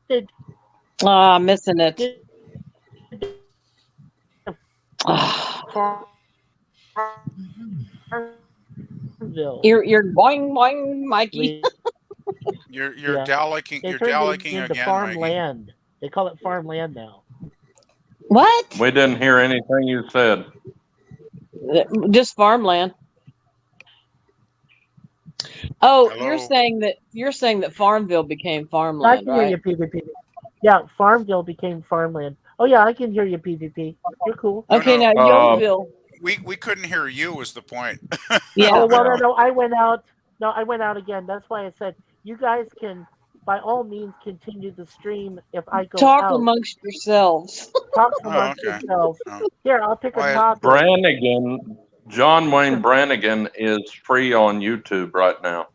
they ah, missing it. did Ah, Farmville. you're boing boing, Mikey. You're Yeah, dallying. they You're turned it dallying into again, Mikey. farmland. They call it farmland now. What? We didn't hear anything you said. Just farmland. Oh, Hello. you're saying that Farmville became I farmland, can hear right? you, PvP. Yeah, Farmville became farmland. Oh yeah, I can hear you, PvP. You're cool. No, Okay, no. now Um, Yoville. We couldn't hear you. Was the point? Yeah. Oh well, Yeah. no, I went out. No, I went out again. That's why I said you guys can, by all means, continue the stream if I go Talk out. amongst yourselves. Talk Oh, amongst okay. yourselves. Oh. Here, I'll pick a Well, topic. Brannigan, John Wayne Brannigan is free on YouTube right now.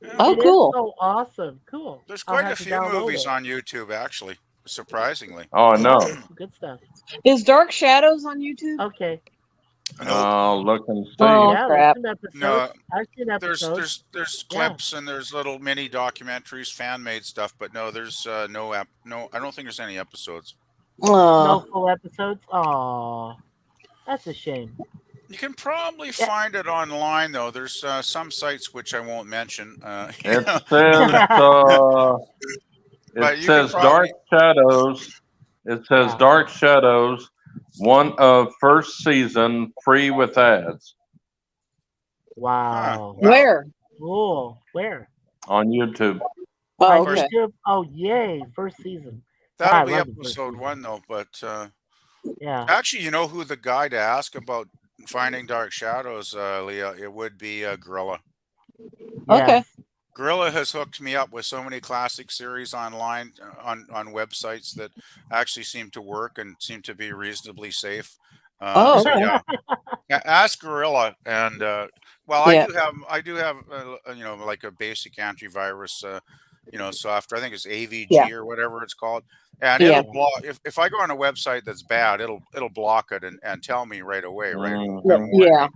Yeah. Oh, It is cool. so awesome. Cool. There's I'll quite a have to few download movies it. on YouTube, actually. Surprisingly. Oh, I know. There's some good stuff. Is Dark Shadows on YouTube? Okay. Nope. Look and see. Oh, Yeah, crap. there's some episodes. No, I've seen episodes. there's Yeah. clips and there's little mini documentaries, fan made stuff, but no, there's no I don't think there's any episodes. No Oh, full episodes. Aw, that's a shame. You can probably Yeah. find it online though. There's some sites which I won't mention. You It know, says But it you can says Dark Shadows. It says Yeah. Dark Shadows, one of first season, free with ads Wow. Well, where? Cool. Where? on YouTube. Oh, My okay. YouTube. Oh, yay! First season. that'll I be love the first episode season. 1 though. But Yeah. actually, you know who the guy to ask about finding Dark Shadows, Leah? It would be Gorilla. Okay. Yes. Gorilla has hooked me up with so many classic series online on websites that actually seem to work and seem to be reasonably safe. Oh, So okay. yeah, ask Gorilla, and well, Yeah. I do have you know, like a basic antivirus you know, software. I think it's AVG Yeah. or whatever it's called, and Yeah. it'll block if I go on a website that's bad, it'll block it and tell me right away, right? Mhm. It'll warn Yeah. me.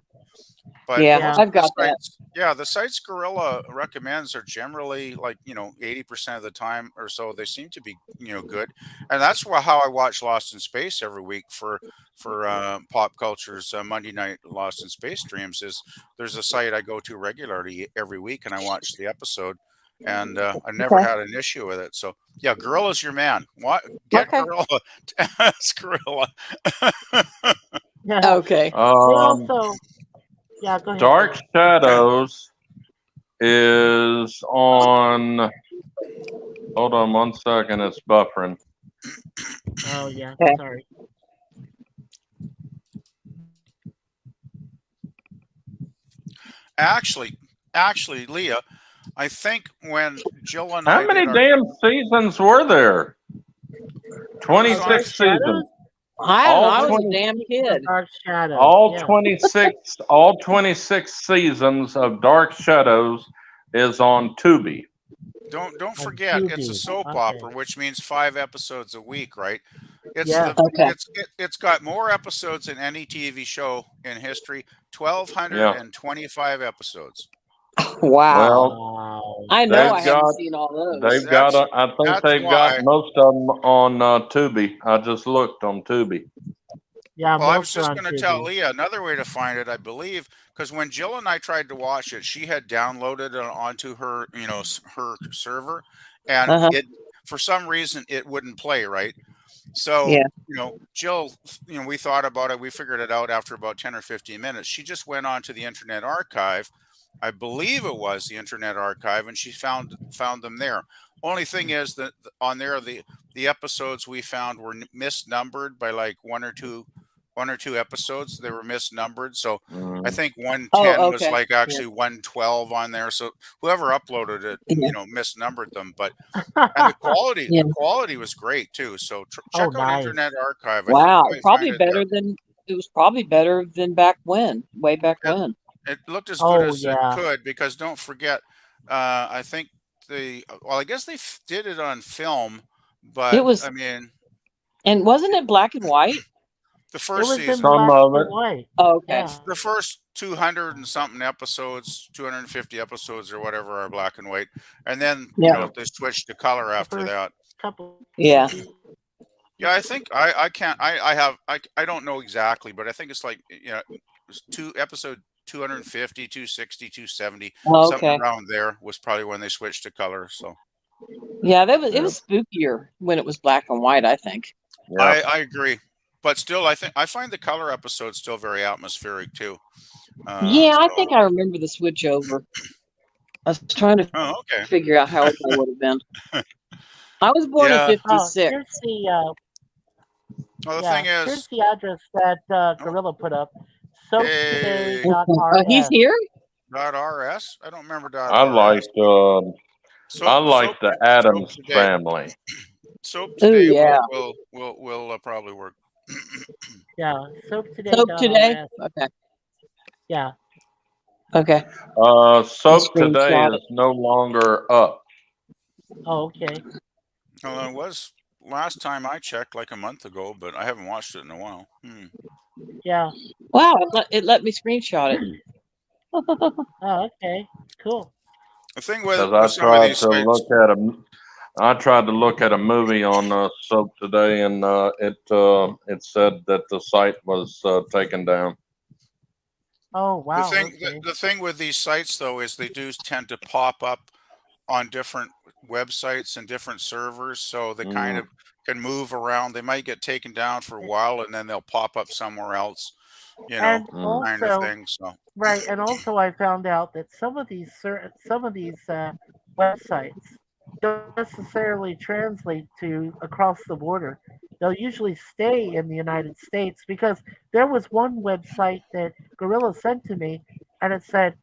But Yeah. Yeah. most I've of the got that. sites, yeah, the sites Gorilla recommends are generally like, you know, 80% of the time or so they seem to be, you know, good, and that's how I watch Lost in Space every week for Pop Culture's Monday night Lost in Space streams. Is there's a site I go to regularly every week and I watch the episode, and I've never Okay. had an issue with it. So yeah, Gorilla's your man. What? Get Okay. Gorilla. Ask Gorilla. Yeah. Okay. They also, yeah, go ahead. Dark Shadows is on. Hold on 1 second. It's buffering. Oh yeah, Okay. sorry. Actually, Leah, I think when Jill and How I many did our damn seasons were there? Dark 26 Shadows? seasons. I don't know. All I was a 20 damn kid. Dark Shadows. All yeah. 26 all 26 seasons of Dark Shadows is on Tubi. don't forget it's a Tubi. soap Okay. opera, which means 5 episodes a week, right? It's Yeah. Okay. it's got more episodes than any TV show in history. 1,225 episodes. Wow. Well, Wow. I know I they've haven't got seen all those. they've got That's I think that's they've why. got most of them on Tubi. I just looked on Tubi. Yeah, Well, I was most are just on going to tell Tubi. Leah another way to find it, I believe, because when Jill and I tried to watch it, she had downloaded it onto her, her server, and Uh-huh. it for some reason it wouldn't play, right? So, Yeah. Jill, we thought about it. We figured it out after about 10 or 15 minutes. She just went on to the Internet Archive. I believe it was the Internet Archive, and she found them there. Only thing is that on there, the episodes we found were misnumbered by like one or two episodes. They were misnumbered. So I Mm. think 110 Oh, was okay. like actually 112 on there. So whoever uploaded it, Yeah. misnumbered them. But and the Yeah. quality was great too. So Oh, check out nice. Internet Archive. I think Wow. you might Probably find it there. it was probably better than back when, way back It, when. it looked as good Oh as it yeah. could, because don't forget, I think I guess they did it on film, It but was, I mean, and wasn't it black and white? the It first was in season, Some black of and it. white. Oh, okay. Yeah. the first 200 and something episodes, 250 episodes or whatever are black and white, and then Yeah. they switched to color The after first that. couple. Yeah. Yeah, I think I can't I don't know exactly, but I think it's like episode 250, 260, 270, Oh, something okay. around there was probably when they switched to color. So Yeah, it Yeah. was spookier when it was black and white, I think. Yeah. I agree, but still I find the color episodes still very atmospheric too. Yeah, I So think I remember the switch over. I was trying to oh, okay. figure out how old I would have been. I was born Yeah. in Oh, 56. here's the Well, the yeah. thing Here's is, the address that Gorilla put up. hey, Soaptoday.rs. He's here? .rs. I don't remember I .rs. liked I like Soap the Adams Today. family. Soap Oh, Today yeah. will probably work. Yeah, Soap today? soaptoday.rs. Okay. Yeah. Okay. Soap Today Screenshot is no longer up. Oh, okay. Well, it was last time I checked like a month ago, but I haven't watched it in a while. Yeah. Wow, it let me screenshot it. Oh, okay. Cool. The thing with Because some of these sites, I tried to look at a movie on Soap Today, and it said that the site was taken down. Oh, wow. Okay. the thing with these sites though is they do tend to pop up on different websites and different servers, so they kind of can move around. They might get taken down for a while, and then they'll pop up somewhere else. And Kind of also, thing. So right, and also I found out that some of these websites don't necessarily translate to across the border. They'll usually stay in the United States, because there was one website that Gorilla sent to me, and it said,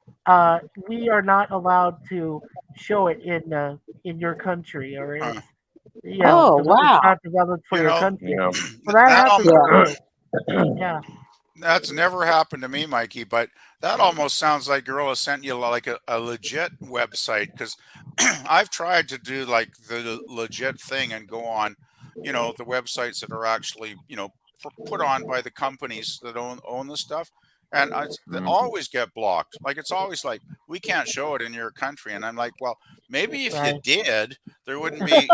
"We are not allowed to show it in your country," or Huh. it's Oh, it's wow. not developed for You your know, country. Yeah. So that that happens almost, too. Yeah. that's never happened to me, Mikey, but that almost sounds like Gorilla sent you like a legit website, because I've tried to do like the legit thing and go on, the websites that are actually, put on by the companies that own the stuff. And they Mhm. always get blocked. Like it's always like, we can't show it in your country. And I'm like, well, maybe if you Right. did, there wouldn't be,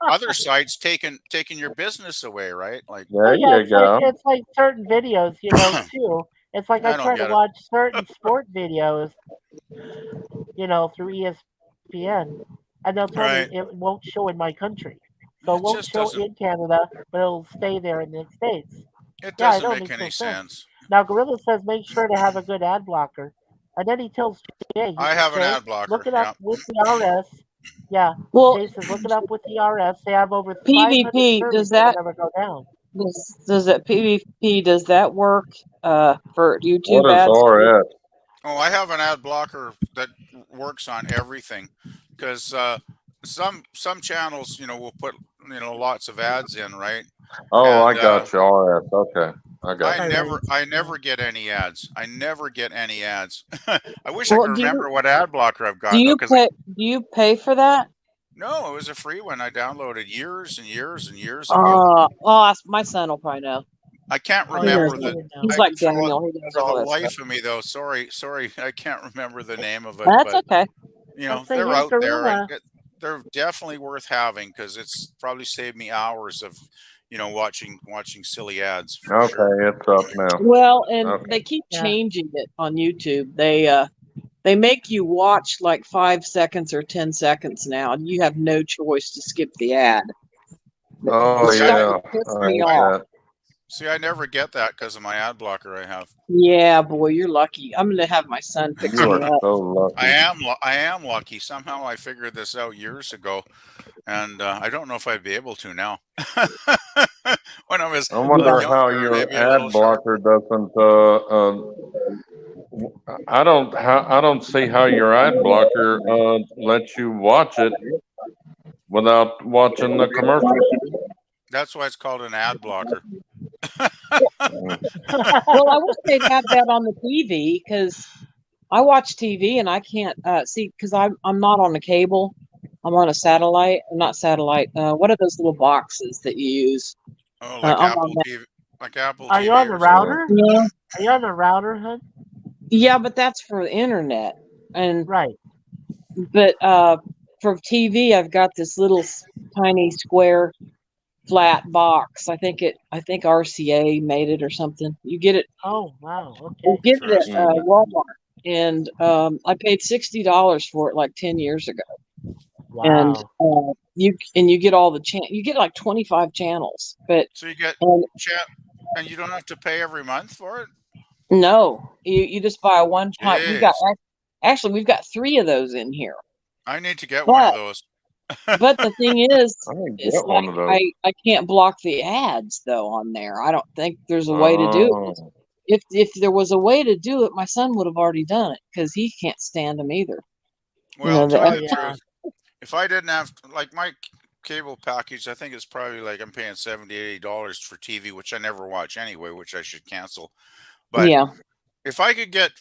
other sites taking your business away, right? Like Oh There yeah, you go. it's like certain videos, too. It's like I I don't try to get it. watch certain sport videos, through ESPN, and they'll tell Right. me it won't show in my country. So it It won't just show doesn't. in Canada, but it'll stay there in the States. It Yeah, I doesn't know, it make makes no any sense. sense. Now, Gorilla says make sure to have a good ad blocker. And then he tells Jay, I have an Jay, ad blocker. look it Yeah. up with the RS. Yeah, Well, Jay says look it up with the RS. They have over 500 PvP, servers that will never go down. does that PvP, does that work for YouTube What is ads? RS? Oh, I have an ad blocker that works on everything because some channels, will put lots of ads in, right? Oh, I And got you. RS. Okay, I got I you. never get any ads. I never get any ads. I wish Well, I could do you- remember what ad blocker I've got Do though, you 'cause pay? Do you pay for that? no, it was a free one I downloaded years and years and years ago. My son will probably know. I can't Oh, He yeah, remember knows he it. would know. He's I- like for what- Daniel. He knows For the all that life stuff. of me though, sorry, I can't remember the name of it. That's but okay. I'll say, they're hey, out there. Gorilla. And they're definitely worth having because it's probably saved me hours of, watching silly ads. For Okay, sure. it's up now. Well, and Okay. they keep Yeah. changing it on YouTube. They make you watch like 5 seconds or 10 seconds now, and you have no choice to skip the ad. Oh It's starting yeah, to piss I me hate off. that. See, I never get that because of my ad blocker I have. Yeah, boy, you're lucky. I'm gonna have my son fix You me are up. so lucky. I am lucky. Somehow I figured this out years ago, and I don't know if I'd be able to now. When I was I wonder younger, how your maybe a little ad blocker doesn't. I don't see how your ad blocker lets you watch it without watching the commercial. That's why it's called an ad blocker. Well, I wish they'd have that on the TV because I watch TV and I can't see because I'm not on the cable. I'm on a satellite. Not satellite. What are those little boxes that you use? Oh, like I'm on Apple that. TV, like Apple Are TV. you on the or something. router? Yeah. Are you on the router, hun? Yeah, but that's for the internet. And Right. but for TV, I've got this little tiny square flat box. I think RCA made it or something. You get it. Oh, wow. Okay. You get it at Interesting. Walmart, and I paid $60 for it like 10 years ago. And Wow. you get all the you get like 25 channels, but So you get chat, and you don't have to pay every month for it. no, you just buy a one time. We've got Jeez. actually we've got 3 of those in here. I need to get one of those. But the thing is, I need to it's get one like of those. I can't block the ads though on there. I don't think there's a way to do it. Oh. If there was a way to do it, my son would have already done it because he can't stand them either. Well, the tell you the yeah. truth, if I didn't have like my cable package, I think it's probably like I'm paying $70-$80 for TV, which I never watch anyway, which I should cancel. But Yeah, if I could get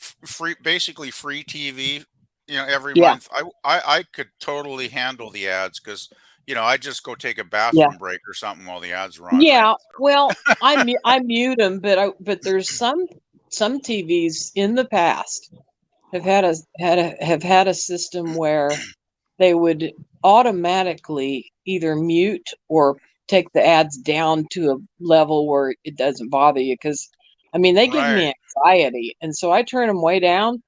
basically free TV, every Yeah. month, I could totally handle the ads because I just go take a bathroom break or something while the ads are on. yeah. right? Well, I mute them, but there's some TVs in the past have had a system where they would automatically either mute or take the ads down to a level where it doesn't bother you because they give me anxiety, and so I turn them way down.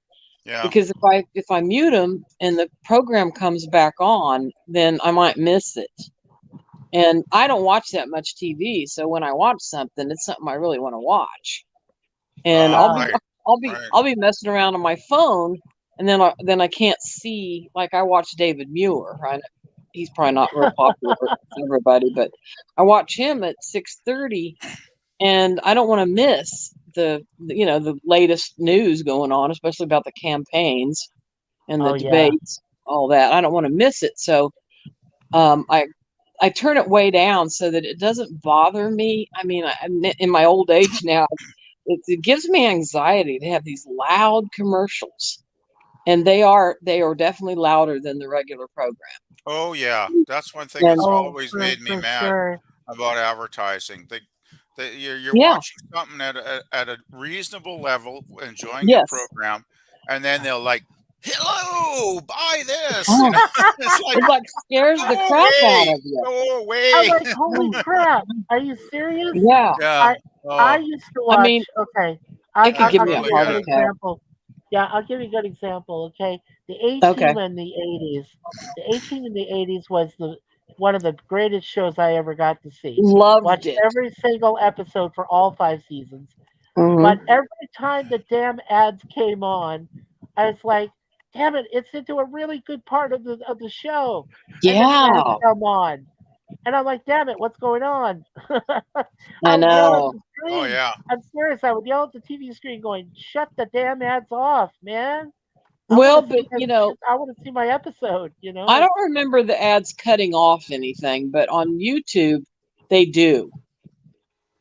Yeah. Because if I mute them and the program comes back on, then I might miss it. And I don't watch that much TV, so when I watch something, it's something I really want to watch. And Right. I'll be messing around on my phone, and then I can't see. Like I watch David Muir. Right? He's probably not real popular with everybody, but I watch him at 6:30, and I don't want to miss the latest news going on, especially about the campaigns and the Oh, yeah. debates, all that. I don't want to miss it, so I turn it way down so that it doesn't bother me. I'm in my old age now. It gives me anxiety to have these loud commercials, and they are definitely louder than the regular program. Oh yeah, that's one thing And- that's Oh, always for- made me for mad sure. about advertising. You're Yeah. watching something at a reasonable level, enjoying Yes. your program, and then they'll like, "Hello, buy this." Oh. It's like, It like scares the Go crap away. out of you. go away. I'm like, holy crap! Are you serious? Yeah. Yeah. I Oh, used to watch. I mean, okay, it could give I'll me a give you heart an attack. example. Yeah, I'll give you a good example. Okay, the A Okay. Team in the '80s. The A Team in the '80s was one of the greatest shows I ever got to see. Loved Watched it. every single episode for all 5 seasons. But Mhm. every time the damn ads came on, I was like, "Damn it! It's into a really good part of the show." And then the ads Yeah, come on, and I'm like, "Damn it! What's going on?" I I would yell at know. the Oh screen. yeah. I'm serious. I would yell at the TV screen, going, "Shut the damn ads off, man! I Well, want to see but this. I want to see my episode." I It's don't remember the ads cutting off anything, but on YouTube they do.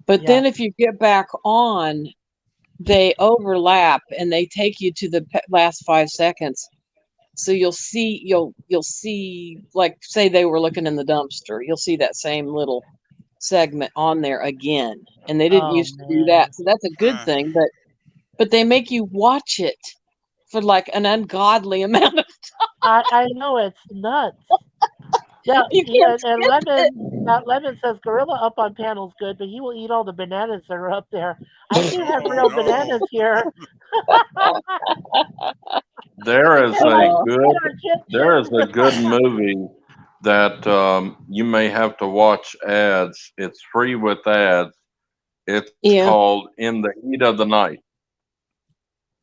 But yeah. then if you get back on, they overlap and they take you to the last 5 seconds. So you'll see, like, say they were looking in the dumpster, you'll see that same little segment on there again, and they didn't Oh used to do man, that, so that's a good Huh. thing. But they make you watch it for like an ungodly amount of I know it's nuts. Yeah, you yeah, can't and skip it. Lemon says Gorilla up on panel's good, but he will eat all the bananas that are up there. I do have Oh real no. bananas here. There is in my a Oh, good in our there is kitchen. a good movie that you may have to watch ads. It's free with ads. It's yeah. called In the Heat of the Night.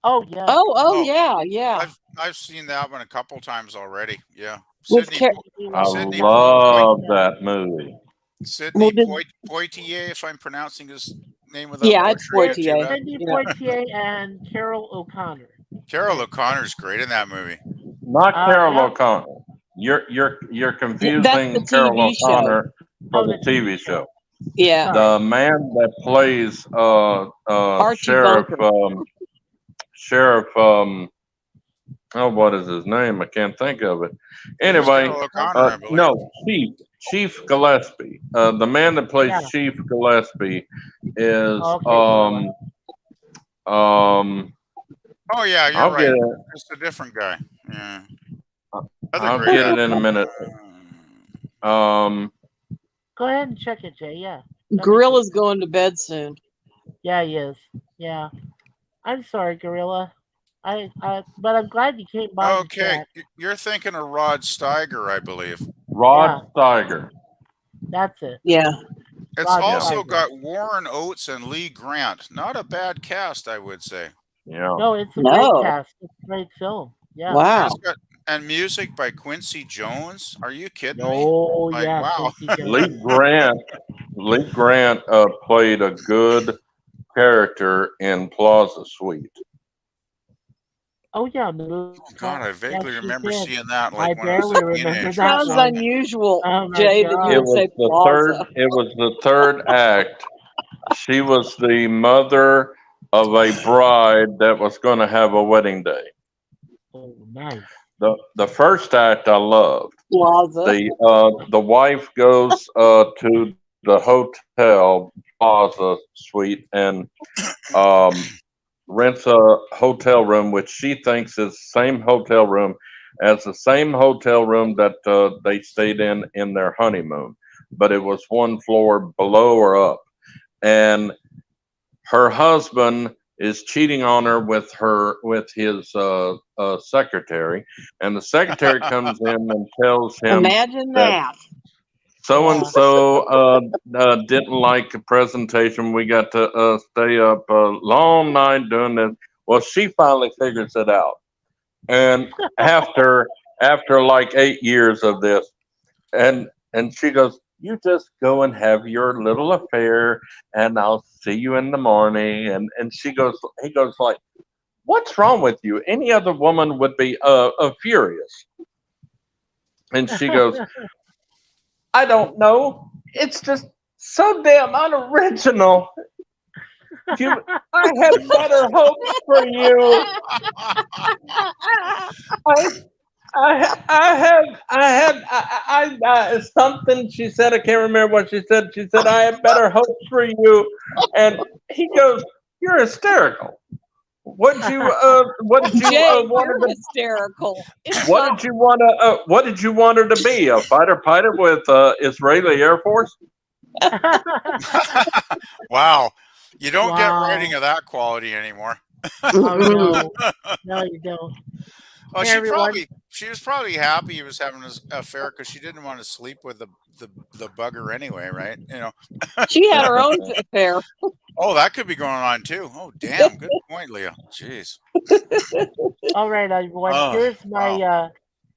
Oh yes. Oh, Yeah. I've seen that one a couple times already. Yeah. With Sydney Car- I Sydney love that movie. well, Sydney did Poitier, if I'm pronouncing his name without yeah, it's butchering it too Poitier. bad. Cindy Yeah. Poitier and Carol O'Connor. Carol O'Connor's great in that movie. Not Carol Yeah. O'Connor. You're That's the confusing Carol TV show. O'Connor for Oh, the TV show. Yeah. Sorry. The man that plays Archie Sheriff Bunker. Sheriff what is his name? I can't think of it. It was Anyway, Carol O'Connor, I believe. no, Chief Gillespie. The man that plays Yeah. Chief Gillespie is Okay. Oh yeah, you're I'll right. get it. It's a different guy. Yeah. I'll great get it actor. in a minute. Um, Go ahead and check it, Jay. Yeah. Gorilla's going to bed soon. Yeah, he is. Yeah. I'm sorry, Gorilla. But I'm glad you came by. the Okay, chat. you're thinking of Rod Steiger, I believe. Rod Steiger. That's it. Yeah. It's Rod also Steiger. got Warren Oates and Lee Grant. Not a bad cast, I would say. Yeah. No, it's a No. great cast. It's a great film. Yeah. Wow. It's got, and music by Quincy Jones. Are you kidding me? Oh Like, yeah. wow. Quincy Jones. Lee Grant played a good character in Plaza Suite. Oh yeah. The God, I vaguely she remember did. seeing that I like when I was a barely remember teenager. that Sounds one. unusual, Oh my Jay, that God. you It would was say the Plaza. third act. She was the mother of a bride that was going to have a wedding day. Oh, nice. The first act I loved. Plaza. The wife goes to the hotel Plaza Suite and rents a hotel room, which she thinks is the same hotel room as the same hotel room that they stayed in their honeymoon, but it was one floor below or up. And her husband is cheating on her with his secretary, and the secretary comes in and tells him Imagine that that. so and so didn't like the presentation. We got to stay up a long night doing this. Well, she finally figures it out, and after like 8 years of this, and she goes, "You just go and have your little affair, and I'll see you in the morning." And he goes like, "What's wrong with you? Any other woman would be furious." And she goes, "I don't know. It's just so damn unoriginal. I had better hopes for you. I something she said. I can't remember what she said. She said, I had better hopes for you." And he goes, "You're hysterical. What did you Jay, want you're her to, hysterical. It's what not- did you want her to be? A fighter pilot with Israeli Air Force?" Wow. You don't get Wow. writing of that quality anymore. Oh no, no, you don't. Oh, Hey everyone. she was probably happy he was having this affair because she didn't want to sleep with the bugger anyway, right? You know. She had her own affair. Oh, that could be going on too. Oh, damn. Good point, Leah. Jeez. All right, everyone. Oh, wow.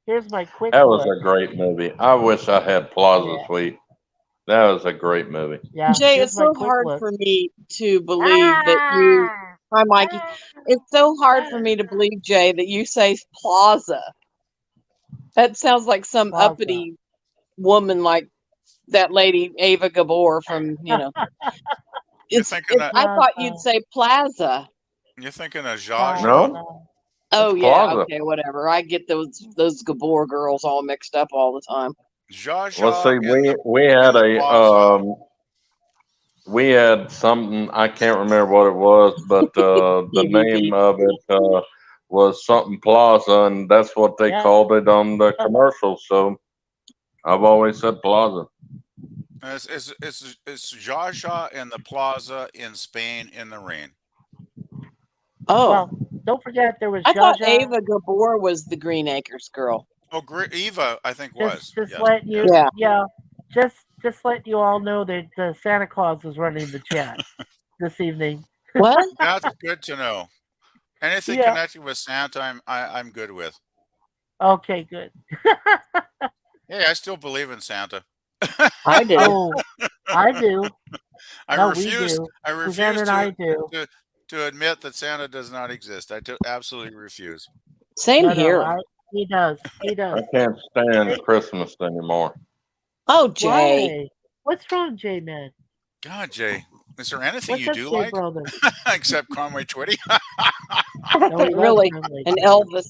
Here's my quick That was look. a great movie. I wish I had Plaza Yeah. Suite. That was a great movie. Yeah, Jay, here's it's my so quick hard look. for me to believe that you. Hi, Mikey. It's so hard for me to believe, Jay, that you say plaza. That sounds like some Plaza. uppity woman, like that lady Ava Gabor from, you know. I thought you'd say plaza. You're thinking of Plaza. Zsa No? Oh It's yeah, Plaza. okay, whatever. I get those Gabor girls all mixed up all the time. Zsa Well, see, in we had the plaza. we had something, I can't remember what it was, but the name of it was something Plaza, and that's what they Yeah. called it on the commercial. So I've always said Plaza. It's Zsa in the plaza in Spain in the rain. Oh, Well, don't forget there was I thought Zsa. Ava Gabor was the Green Acres girl. Oh, Eva, I think was. Just Yes. let you, Yeah. just let you all know that Santa Claus is running the chat this evening. What? That's good to know. Anything Yeah. connected with Santa, I'm good with. Okay, good. Hey, I still believe in Santa. I do. Oh, I do. I No, refuse. we do. I Suzanne refuse and I do. to admit that Santa does not exist. Absolutely refuse. Same No, here. he does. He does. I can't stand Christmas anymore. Oh, Jay. Why? What's wrong, J Man? God, Jay, is there anything What's you up, do J like brother? except Conway Twitty? No, he Really? loves Conway. And Elvis.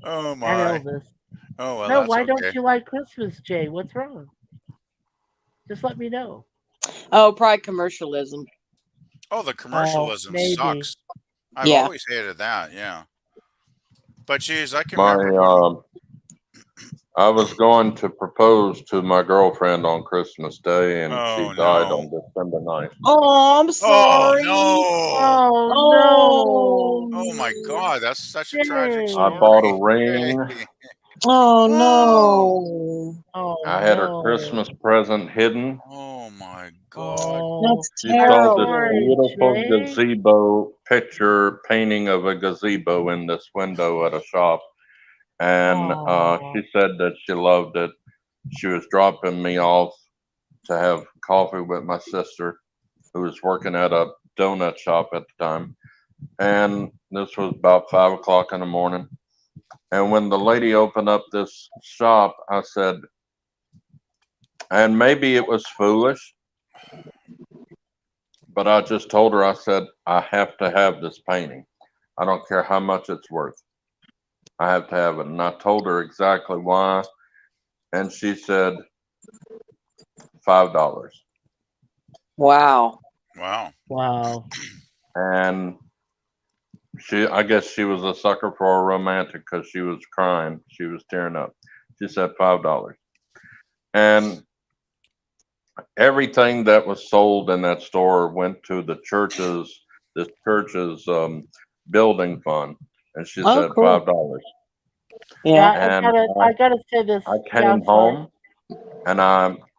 Oh And my. Elvis. Oh well, No, that's why okay. don't you like Christmas, Jay? What's wrong? Just let me know. Oh, probably commercialism. Oh, the commercialism maybe. sucks. I've Yeah. always hated that. Yeah. But geez, I can remember. I was going to propose to my girlfriend on Christmas Day, and she Oh, died no. on December 9th. Oh, I'm Oh sorry. no! Oh Oh my God, that's such a tragic Jay. I story. bought a ring. Hey. Oh Oh. no. Oh I had her no. Christmas present hidden. Oh my God. Oh, That's She saw this sorry, terrible. beautiful Jay. gazebo picture painting of a gazebo in this window at a shop. And she said that she loved it. She was dropping me off to have coffee with my sister, who was working at a donut shop at the time. And this was about 5 o'clock in the morning. And when the lady opened up this shop, I said, and maybe it was foolish, but I just told her, I said, I have to have this painting. I don't care how much it's worth. I have to have it. And I told her exactly why. And she said, $5. Wow. Wow. Wow. And I guess she was a sucker for a romantic because she was crying. She was tearing up. She said $5. And everything that was sold in that store went to the church's building fund. And she Oh, said cool. $5. Yeah. I And gotta say this. I Yeah, came I'm sorry. home and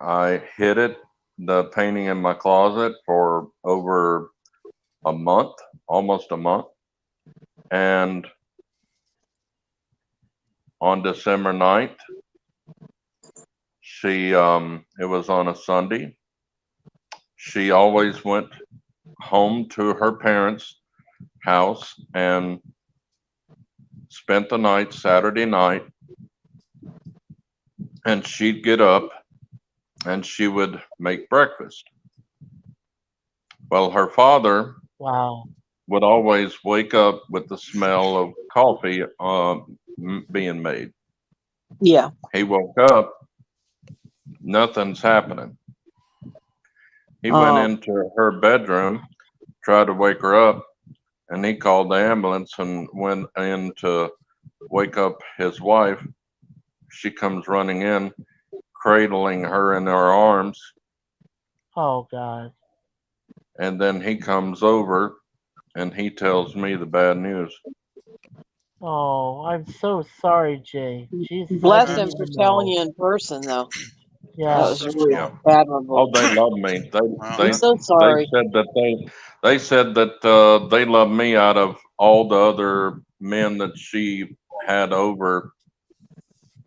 I hid it, the painting, in my closet for over a month, almost a month. And on December 9th, it was on a Sunday. She always went home to her parents' house and spent the night, Saturday night, and she'd get up and she would make breakfast. Well, her father Wow. would always wake up with the smell of coffee being made. Yeah. He woke up, nothing's happening. He went into her bedroom, tried to wake her up, and he called the ambulance and went in to wake up his wife. She comes running in, cradling her in her arms, Oh God. and then he comes over and he tells me the bad news. Oh, I'm so sorry, Jay. Jesus, I Bless didn't him for even telling know. you in person, though. That Yeah. was really Yeah. Oh, admirable. they love me. Well, I'm so They sorry. said that they said that they love me out of all the other men that she had over.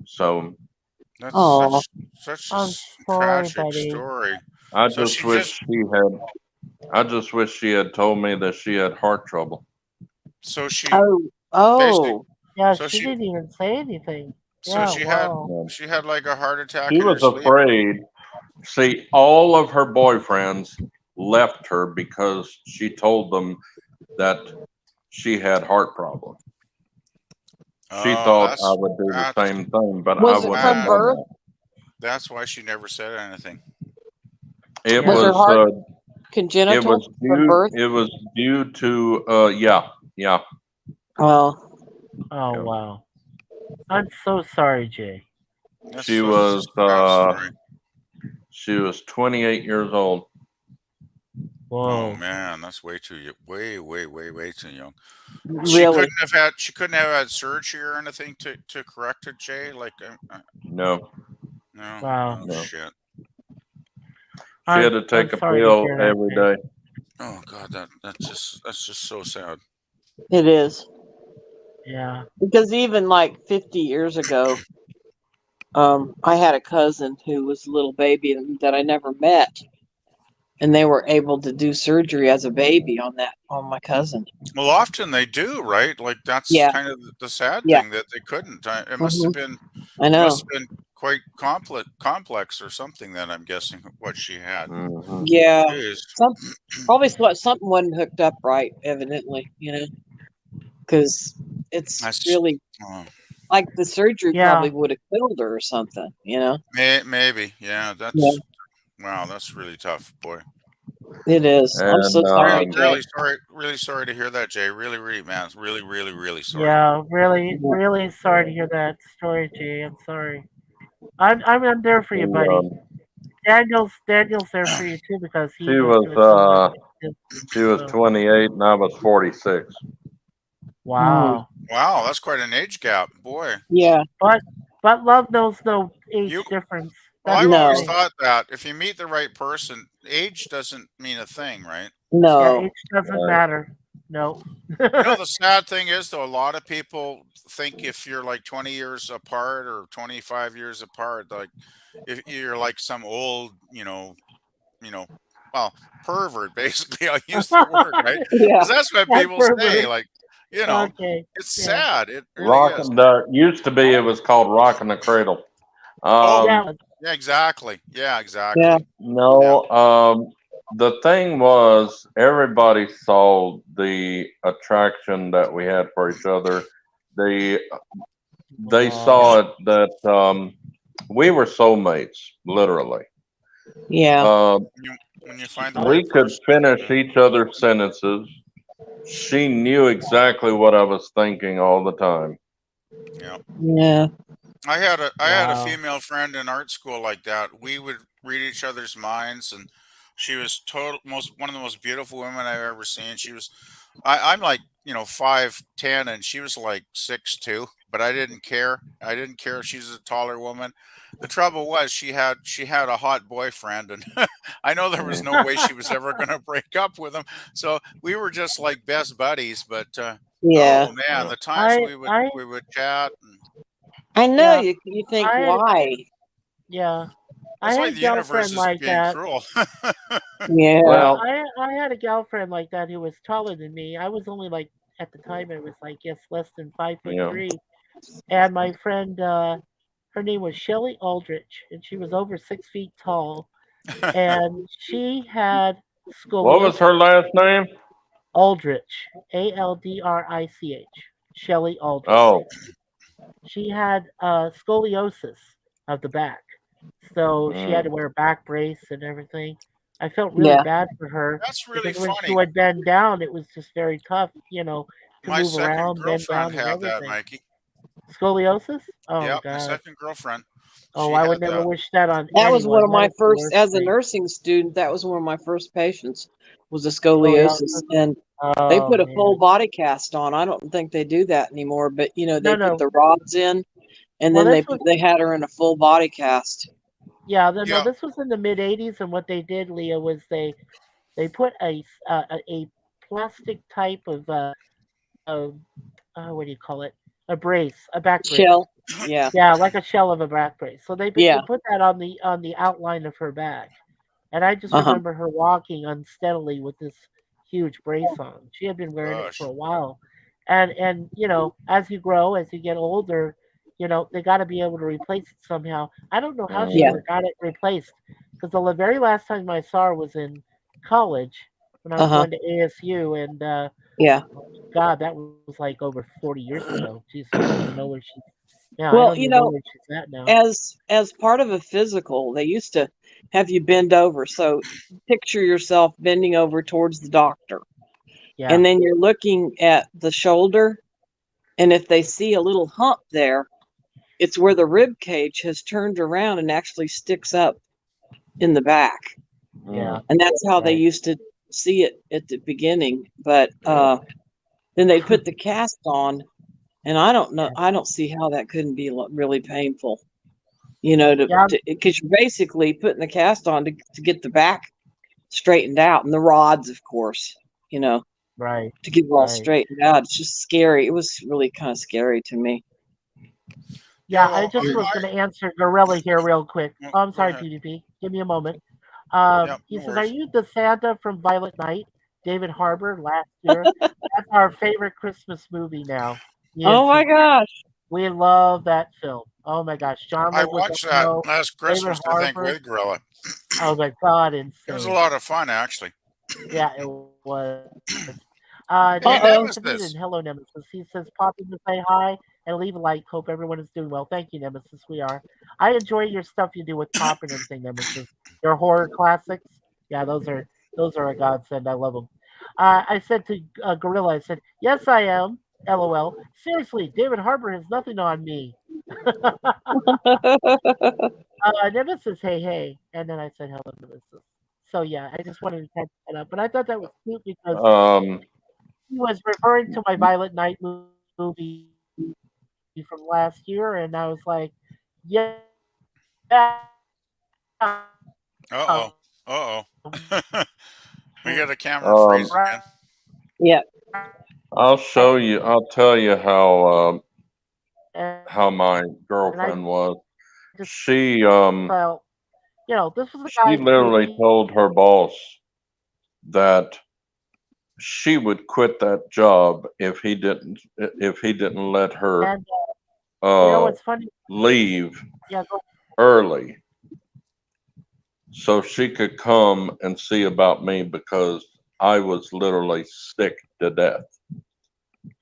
So that's Oh, such a I'm sorry, tragic buddy. story. I So just she wish just she had. I just wish she had told me that she had heart trouble. so she oh, basically oh. Yeah, so she she didn't even say anything. so Yeah, wow. Yeah. she had like a heart attack She in her was sleep. afraid. See, all of her boyfriends left her because she told them that she had heart problems. She Oh, thought I would do the that's same thing, but I Was it wouldn't have from done birth? that. that's why she never said anything. It Yeah. Was her was heart uh, it congenital was from due birth? it was due to yeah. Oh, Oh, Yeah. wow. I'm so sorry, Jay. That's She such was a sad story. she was 28 years old. Oh Whoa. man, that's way too way too young. really? She couldn't have had surgery or anything to correct it, Jay. Like No, no, Wow. oh no. shit. She had to I'm take a sorry to pill hear that, every Jay. day. Oh god, that's just so sad. It is. Yeah. Because even like 50 years ago, I had a cousin who was a little baby that I never met, and they were able to do surgery as a baby on my cousin. Well, often they do, right? Like that's Yeah, kind of the sad yeah. thing that they couldn't. It must hmm have been I it must know. have been quite complex or something. Then I'm guessing what she had. Hmm. Yeah, Jeez. something wasn't hooked up right, evidently. Because it's That's really oh, like the surgery Yeah. probably would have killed her or something. maybe. Yeah, Yeah, that's wow. That's really tough, boy. it is. I'm so And sorry, Jay. Really sorry to hear that, Jay. Really, man. Really sorry. Yeah. Really, Yeah. really sorry to hear that story, Jay. I'm sorry. I'm there for you, she, buddy. Daniel's there for you too because he she went was through a similar thing. she was So 28 and I was 46. wow. Wow, that's quite an age gap, boy. Yeah. But love knows no age You difference. Well, That's I've the always No. thing. thought that if you meet the right person, age doesn't mean a thing, right? Yeah, No. age doesn't Right. matter. No. You know, the sad thing is, though, a lot of people think if you're like 20 years apart or 25 years apart, like if you're like some old, you know, well, pervert, basically, I'll use the word, right? Yeah. Because that's what That people say. pervert. Like, Okay. it's Yeah. sad. It really Rock is. the used to be it was called Rockin' the Cradle. Oh, Yeah. yeah, exactly. Yeah, Yeah. exactly. No, the thing was everybody saw the attraction that we had for each other. They they saw it that we were soulmates, literally. Yeah. When you find the We right could person. finish each other's sentences. She knew exactly what I was thinking all the time. Yeah. Yeah. I had a Wow. female friend in art school like that. We would read each other's minds, and she was one of the most beautiful women I've ever seen. I'm like 5'10", and she was like 6'2", but I didn't care. I didn't care if she was a taller woman. The trouble was she had a hot boyfriend, and I know there was no way she was ever going to break up with him. So we were just like best buddies. But Yeah. oh man, Yeah. the times I I we would chat. And, I know yeah. you think I why? yeah. I it's had like a the universe girlfriend is like being that. cruel. Yeah. Yeah, Well, I had a girlfriend like that who was taller than me. I was only like at the time it was like yes less than five foot yeah. three. And my friend her name was Shelley Aldrich and she was over 6 feet tall and she had What was her scoliosis. last name? Aldrich. Aldrich. Shelley Aldrich. Oh, She had scoliosis of the back. So she had to mm, wear a back brace and everything. I felt really Yeah. bad for her That's really because when she funny. would bend down, it was just very tough, to My move second around, bend girlfriend down, and had that, everything. Mikey. Scoliosis? Oh Yep, my God. second girlfriend, Oh, she I would had never that. wish that on That was one anyone. of That my is the first, worst as a thing. nursing student, that was one of my first patients was a scoliosis. Scoliosis. And They Oh put a full man. body cast on. I don't think they do that anymore, but No, they put no. the rods in, and Well, then this was they had her in a full body cast. yeah. No, Yeah. this was in the mid '80s, and what they did, Leah, was they put a plastic type of what do you call it? A brace, a back brace. Shell. Yeah. Yeah, like a shell of a back brace. So they Yeah. put that on the outline of her back, and I just Uh-huh. remember her walking unsteadily with this huge brace on. She had been wearing it for Gosh. a while, and as you grow, as you get older, they got to be able to replace it somehow. I don't know how she Yeah. ever got it replaced because the very last time I saw her was in college when I was Uh-huh. going to ASU, and Yeah. God, that was like over 40 years ago. Geez, I don't even know where she's. Yeah, I Well, don't even know where she's at now. as part of a physical, they used to have you bend over. So picture yourself bending over towards the doctor, Yeah, and then you're looking at the shoulder, and if they see a little hump there, it's where the rib cage has turned around and actually sticks up in the back. yeah, And that's how they right. used to see it at the beginning. But then they put the cast on, and I don't know. Yeah, I don't see how that couldn't be really painful. To yeah, because you're basically putting the cast on to get the back straightened out, and the rods, of course. right, To get it all right. straightened out. It's just scary. It was really kind of scary to me. Yeah. Yeah, I Well, just was going to answer Gorilla here real quick. Oh, I'm go sorry, ahead. PvP. Give me a moment. Yeah. He No says, "Are worries. you the Santa from Violet Night?" David Harbour last year. That's our favorite Christmas movie now. Me and Oh my Sis- gosh. we love that film. Oh my gosh, John I watched that Leguizamo, last David Christmas, I think, Harbour. with Gorilla. Oh my God, It was a insane. lot of fun, actually. Yeah, it was. Hey, Uh-oh. Nemesis Eden. Nemesis. Hello, Nemesis. He says, pop in to say hi and leave a like. Hope everyone is doing well. Thank you, Nemesis. We are. I enjoy your stuff you do with Pop and everything, Nemesis. Your horror classics. Yeah, those are a godsend. I love them. I said to Gorilla, I said, yes, I am. LOL. Seriously, David Harbour has nothing on me. Nemesis, hey, hey. And then I said, hello, Nemesis. So yeah, I just wanted to catch that up. But I thought that was cute because Um, he was referring to my Violet Night movie from last year, and I was like, yeah. Uh-oh. Uh-oh. We got a camera freeze um, again. Yeah. I'll show you. I'll tell you And how my I girlfriend was. just She felt, this was a she guy literally who told her boss that she would quit that job if he didn't let her and uh what's funny? leave Yeah, go, early so she could come and see about me because I was literally sick to death.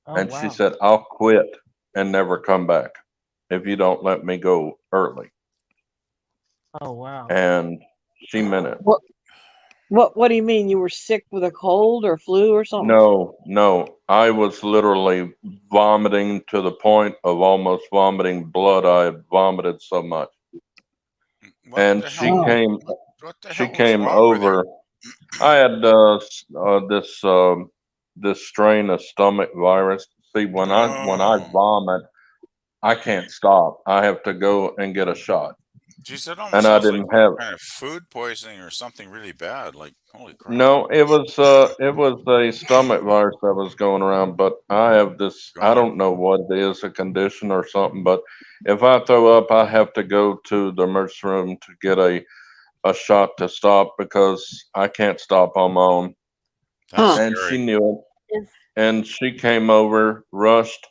oh And she wow, said, I'll quit and never come back if you don't let me go early. oh wow. And she meant it. What do you mean? You were sick with a cold or flu or something? No, no. I was literally vomiting to the point of almost vomiting blood. I had vomited so much. What And the she hell? Oh. came What the she hell was came wrong with you? over. I had this strain of stomach virus. See, when I Oh. vomit, I can't stop. I have to go and get a shot. Geez, that And almost I sounds like didn't some have kind of food poisoning or something really bad. Like, holy crap. no, it was a stomach virus that was going around, but I have this I God. don't know what it is, a condition or something, but if I throw up I have to go to the emergency room to get a shot to stop because I can't stop on my own. That's Huh. And she scary. knew it. Is And she came over, rushed,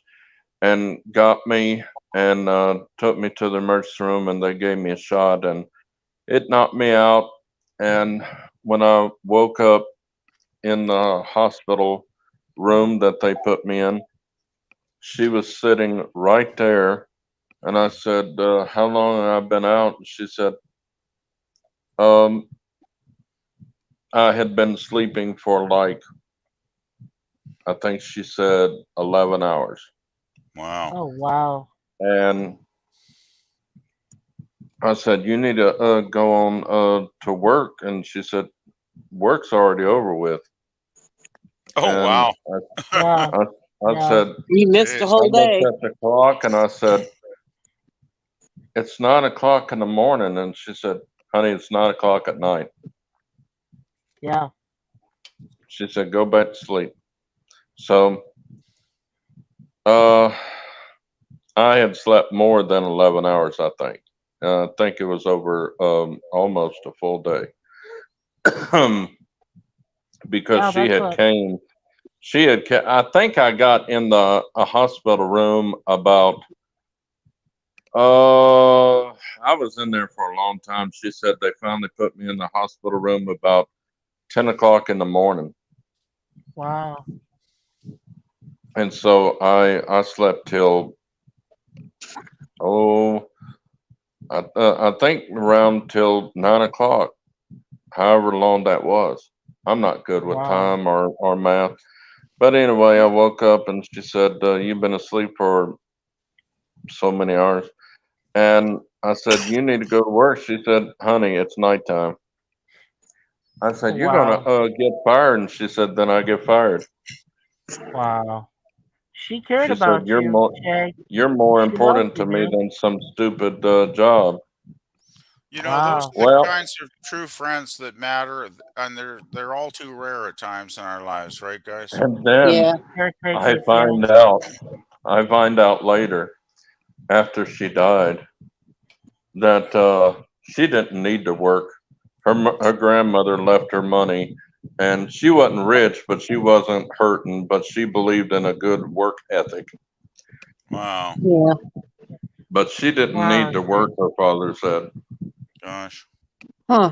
and got me and took me to the emergency room, and they gave me a shot, and it knocked me out. And when I woke up in the hospital room that they put me in, she was sitting right there. And I said, how long have I been out? And she said, um, I had been sleeping for like, I think she said 11 hours. Wow. oh wow, And I said, you need to go on to work. And she said, work's already over with. Oh, And wow. Yeah. I Yeah. said, You missed a Jeez. I whole day. looked at the clock and I said, it's 9 o'clock in the morning. And she said, honey, it's 9 o'clock at night. Yeah. She said, go back to sleep. So, I had slept more than 11 hours, I think. I think it was over almost a full day. Because Wow, she that's had came, I think I got in the a hospital room about, I was in there for a long time. She said they finally put me in the hospital room about 10 o'clock in the morning. wow. And so I slept till, oh, I think around till 9 o'clock, however long that was. I'm not good with Wow. time or math. But anyway, I woke up and she said, you've been asleep for so many hours. And I said, you need to go to work. She said, honey, it's nighttime. I said, you're Wow. going to get fired. And she said, then I get fired. Wow. She cared She about said, you, Jay. you're more She loves important you, to me man. than some stupid job. You know, those Wow. are the Well, kinds of true friends that matter, and they're all too rare at times in our lives, right, guys? and then Yeah. Caretakers, yeah. I find out later after she died that she didn't need to work. Her grandmother left her money, and she wasn't rich, but she wasn't hurting. But she believed in a good work ethic. Wow, Yeah. But she didn't Wow, need to Jay. work. Her father said, gosh. Huh.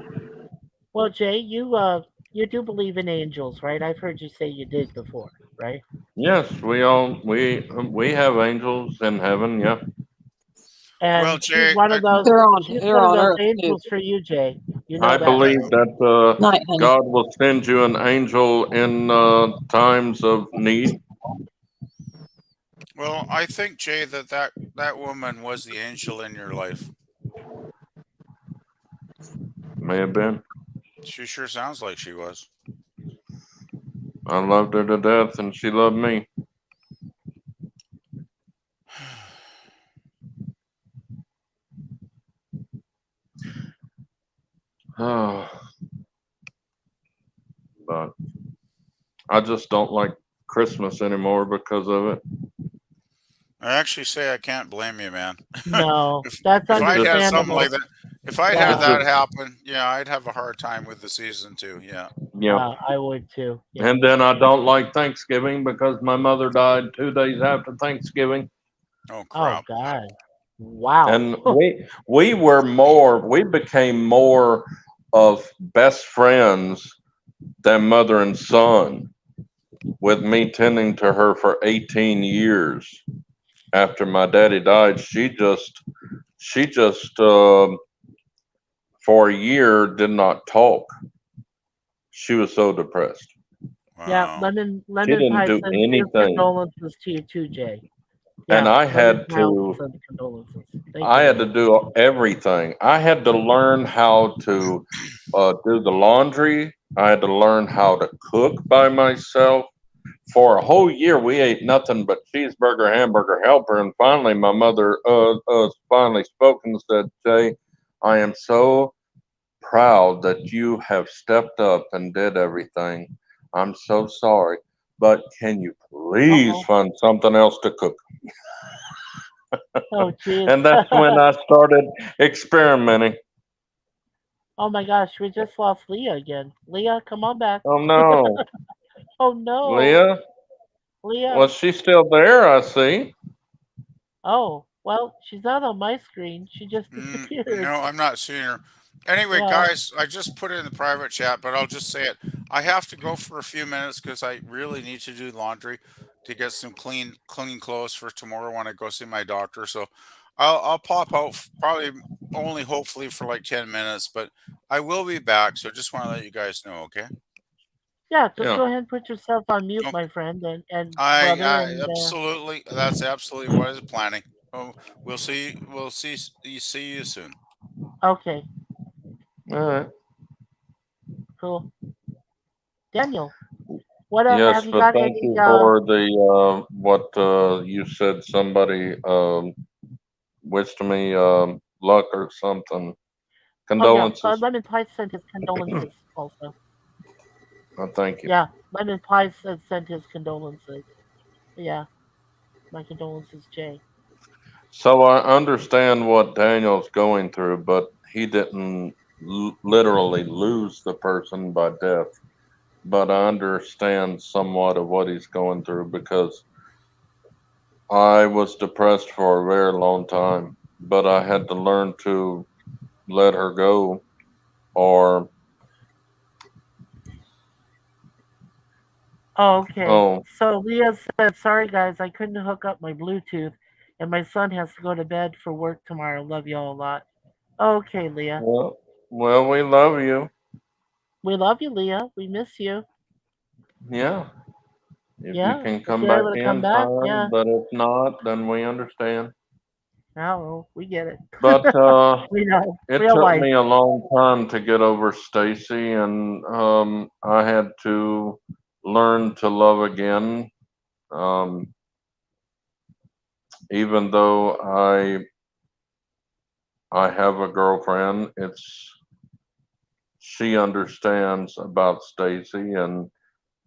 Well, Jay, you do believe in angels, right? I've heard you say you did before, right? "Yes, we have angels in heaven. Yeah, Well, And Jay, she's They're one of on those Earth too. angels for you, Jay. You I know that, believe right? that Night, honey. God will send you an angel in times of need." well, I think Jay that woman was the angel in your life. May have been. She sure sounds like she was. I loved her to death, and she loved me. Oh, but I just don't like Christmas anymore because of it. I actually say I can't blame you, man. No, if that's if I'd had something understandable. like that, if I'd had Yeah, It's that just, happen, yeah, I'd have a hard time with the season too. Yeah. yeah. I would too. Yeah. And then I don't like Thanksgiving because my mother died 2 days after Thanksgiving. Oh Oh crap. God. Wow. And we became more of best friends than mother and son, with me tending to her for 18 years after my daddy died. She just for a year did not talk. She was so depressed. Yeah, Wow. She Lemon didn't Pie do sends his anything. condolences to you too, Jay. And Yeah, Lemon Pie also sends condolences. Thank I you, had to man. do everything. I had to learn how to do the laundry. I had to learn how to cook by myself. For a whole year, we ate nothing but cheeseburger, hamburger, helper. And finally, my mother finally spoke and said, Jay, I am so proud that you have stepped up and did everything. I'm so sorry. But can you please Uh-oh. find something else to cook? Oh, jeez. And that's when I started experimenting. Oh my gosh, we just lost Leah again. Leah, come on back. Oh no, Oh no, Leah, Leah. was she still there? I see. Oh, well, she's not on my screen. She just disappeared. No, I'm not seeing her. Anyway, Yeah. guys, I just put it in the private chat, but I'll just say it. I have to go for a few minutes because I really need to do laundry to get some clean clothes for tomorrow when I go see my doctor. So I'll pop out probably only hopefully for like 10 minutes, but I will be back. So just want to let you guys know, okay? Yeah, just Yeah. go ahead and put yourself on mute, Okay. my friend and brother, I and absolutely that's absolutely what I was planning. Oh, see you soon. okay, All right. cool. Daniel, What Yes, have you but got thank any? you for the what you said. Somebody wished me luck or something. Oh yeah, Condolences. Lemon Pie sent his condolences also. Thank you. Yeah, Lemon Pie sent his condolences. Yeah, my condolences, Jay. So I understand what Daniel's going through, but he didn't literally lose the person by death. But I understand somewhat of what he's going through because I was depressed for a very long time, but I had to learn to let her go or, Oh, okay. oh, So Leah said, "Sorry guys, I couldn't hook up my Bluetooth, and my son has to go to bed for work tomorrow. Love y'all a lot." Okay, Leah. well, we love you. We love you, Leah. We miss you. Yeah. If you Yeah, can if come you're back able to come in, back, fine, yeah. but if not, then we understand. No, we get it. But We know. it Real took life. me a long time to get over Stacy, and I had to learn to love again. Um, Even though I have a girlfriend, it's she understands about Stacy, and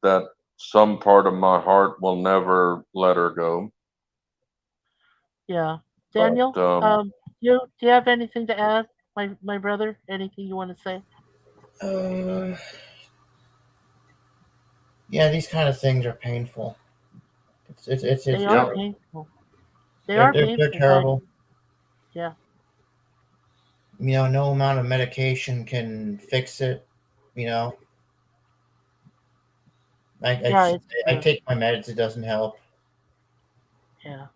that some part of my heart will never let her go. Yeah. But Daniel, do you have anything to add, my brother? Anything you want to say? Uh, yeah, these kind of things are painful. It's They are yeah, terrible. painful. They They're, are they're, they're painful, but terrible. yeah. No amount of medication can fix it. You know, I, I, Yeah, it's I true. take my meds, it doesn't help. Yeah.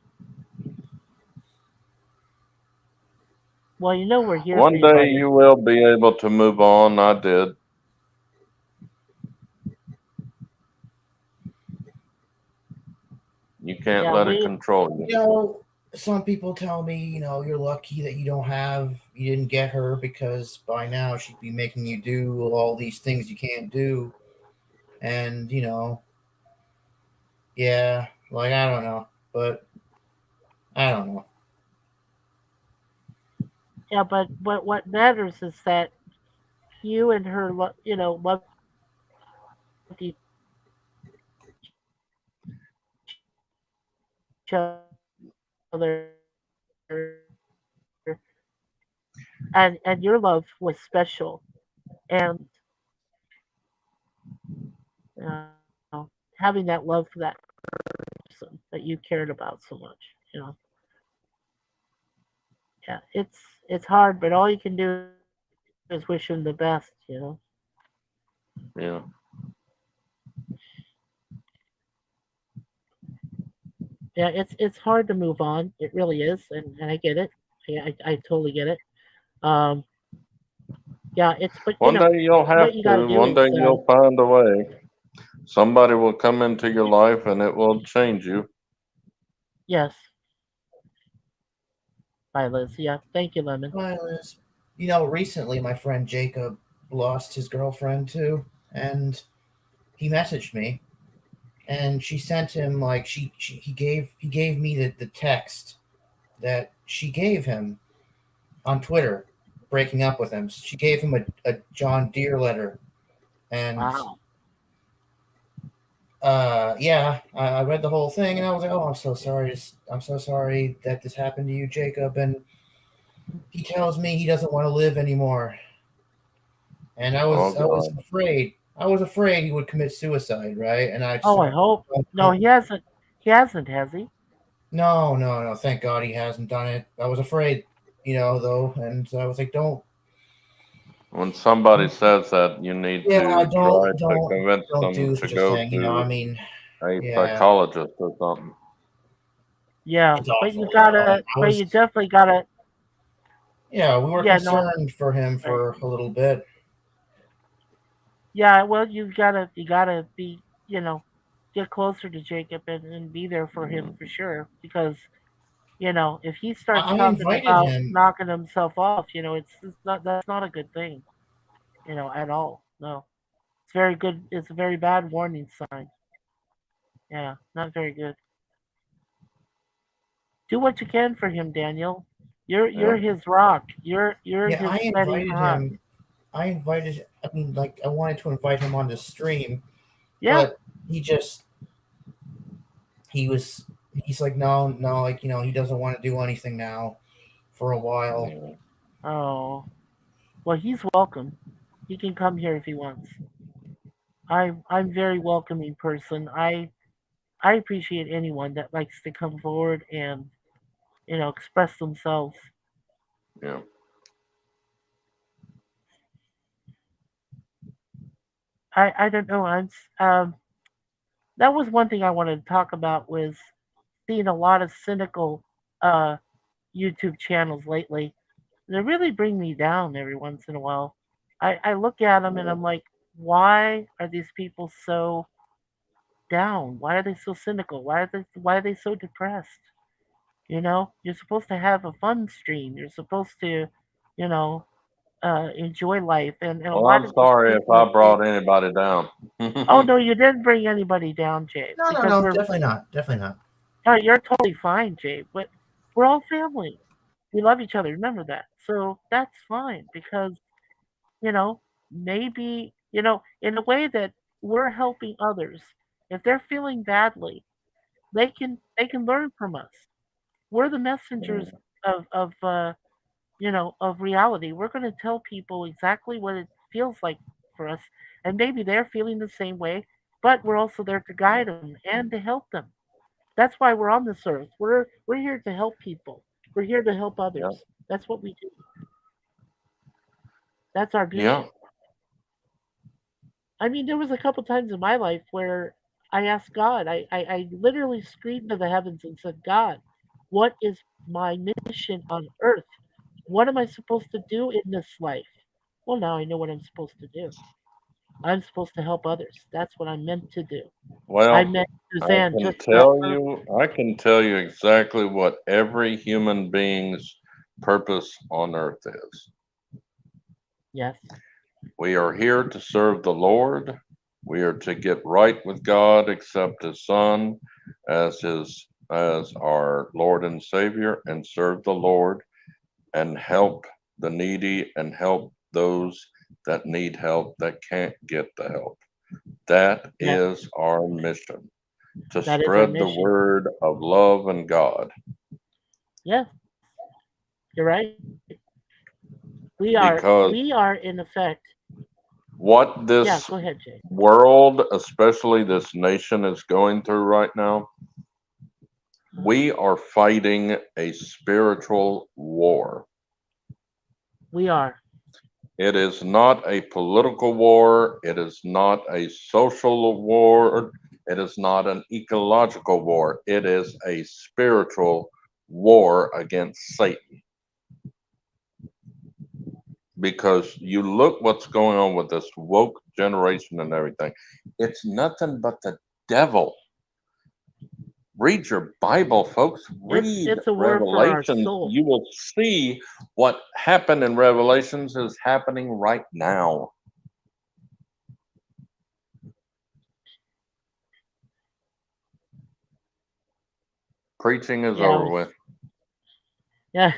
Well, you know we're here for one you, day buddy. you will be able to move on. I did. You can't Yeah, let it we control you. You know, some people tell me, you're lucky that you didn't get her because by now she'd be making you do all these things you can't do. And, yeah, like, I don't know, but I don't know. yeah, but what matters is that you and her, loved each other, and your love was special, and having that love for that person that you cared about so much, yeah, it's hard, but all you can do is wish him the best. Yeah. Yeah, it's hard to move on. It really is, and I get it. I totally get it. Um, yeah, it's but One day you'll what have you got to to. do One is day you'll find a way. Somebody will come into your life and it will change you. yes, bye, Liz. Yeah, thank you, Lemon. Hi, Liz. Recently my friend Jacob lost his girlfriend too, and he messaged me, and she sent him like he gave me the text that she gave him on Twitter, breaking up with him. She gave him a John Deere letter, and Wow. yeah, I read the whole thing, and I was like, oh, I'm so sorry that this happened to you, Jacob. And he tells me he doesn't want to live anymore, and I Oh was I was God. afraid. I was afraid he would commit suicide, right? And I just Oh, I hope. No, he hasn't. He hasn't, has he? no, no, no. Thank God he hasn't done it. I was afraid, though, and I was like, don't. When somebody says that, you need Yeah, to try to don't convince don't them do to such a go thing. I to mean, a yeah, psychologist or something. Yeah, it's but you awful. gotta. I But you was, definitely gotta. yeah, we were Yeah, no. concerned for him Right. for a little bit. Yeah, well, you gotta be. Get closer to Jacob and be there for him for sure because if he starts I talking invited about him. knocking himself off, it's not that's not a good thing, at all. No, it's very good. It's a very bad warning sign. Yeah, not very good. Do what you can for him, Daniel. You're Yeah. his rock. You're Yeah, his steady hand. I mean, like, I wanted to invite him on the stream, Yeah. but he just, he's like, no, no, like, he doesn't want to do anything now for a while. Yeah. Oh. Well, he's welcome. He can come here if he wants. I'm very welcoming person. I appreciate anyone that likes to come forward and express themselves. Yeah. I don't know. That was one thing I wanted to talk about was seeing a lot of cynical uh YouTube channels lately. They really bring me down every once in a while. I look at them and I'm like, why are these people so down? Why are they so cynical? Why are they so depressed? You're supposed to have a fun stream. You're supposed to, you know, enjoy life. And a Well, lot I'm of these sorry if people I are saying, brought anybody down. "Oh no, you didn't bring anybody down, Jay, No, no, because no, definitely not, definitely not. you're totally fine, Jay. But we're all family. We love each other. Remember that. So that's fine because you know, maybe, in a way that we're helping others. If they're feeling badly, they can learn from us. We're the messengers of reality. We're going to tell people exactly what it feels like for us, and maybe they're feeling the same way, but we're also there to guide them and to help them. That's why we're on this earth. We're here to help people. We're here to help Yeah. others. That's what we do. That's our Yeah. mission. I mean, there was a couple times in my life where I asked God, I literally screamed to the heavens and said, God, what is my mission on earth? What am I supposed to do in this life? Well, now I know what I'm supposed to do. I'm supposed to help others. That's what I'm meant to do. I Well, met Suzanne just for that purpose. I can tell you exactly what every human being's purpose on earth is. Yes. We are here to serve the Lord. We are to get right with God, accept His Son as our Lord and Savior, and serve the Lord and help the needy and help those that need help that can't get the help. That That is our mission, to that is our spread the mission. word of love and God. Yes, you're right. Because We are in effect. what Yeah, this go ahead, Jay. world, especially this nation, is going through right now, we are fighting a spiritual war. We are. It is not a political war. It is not a social war. It is not an ecological war. It is a spiritual war against Satan. Because you look what's going on with this woke generation and everything. It's nothing but the devil. Read your Bible, folks. Read It's a war for our Revelations. soul. You will see what happened in Revelations is happening right now. Preaching is Yeah, over with. yeah.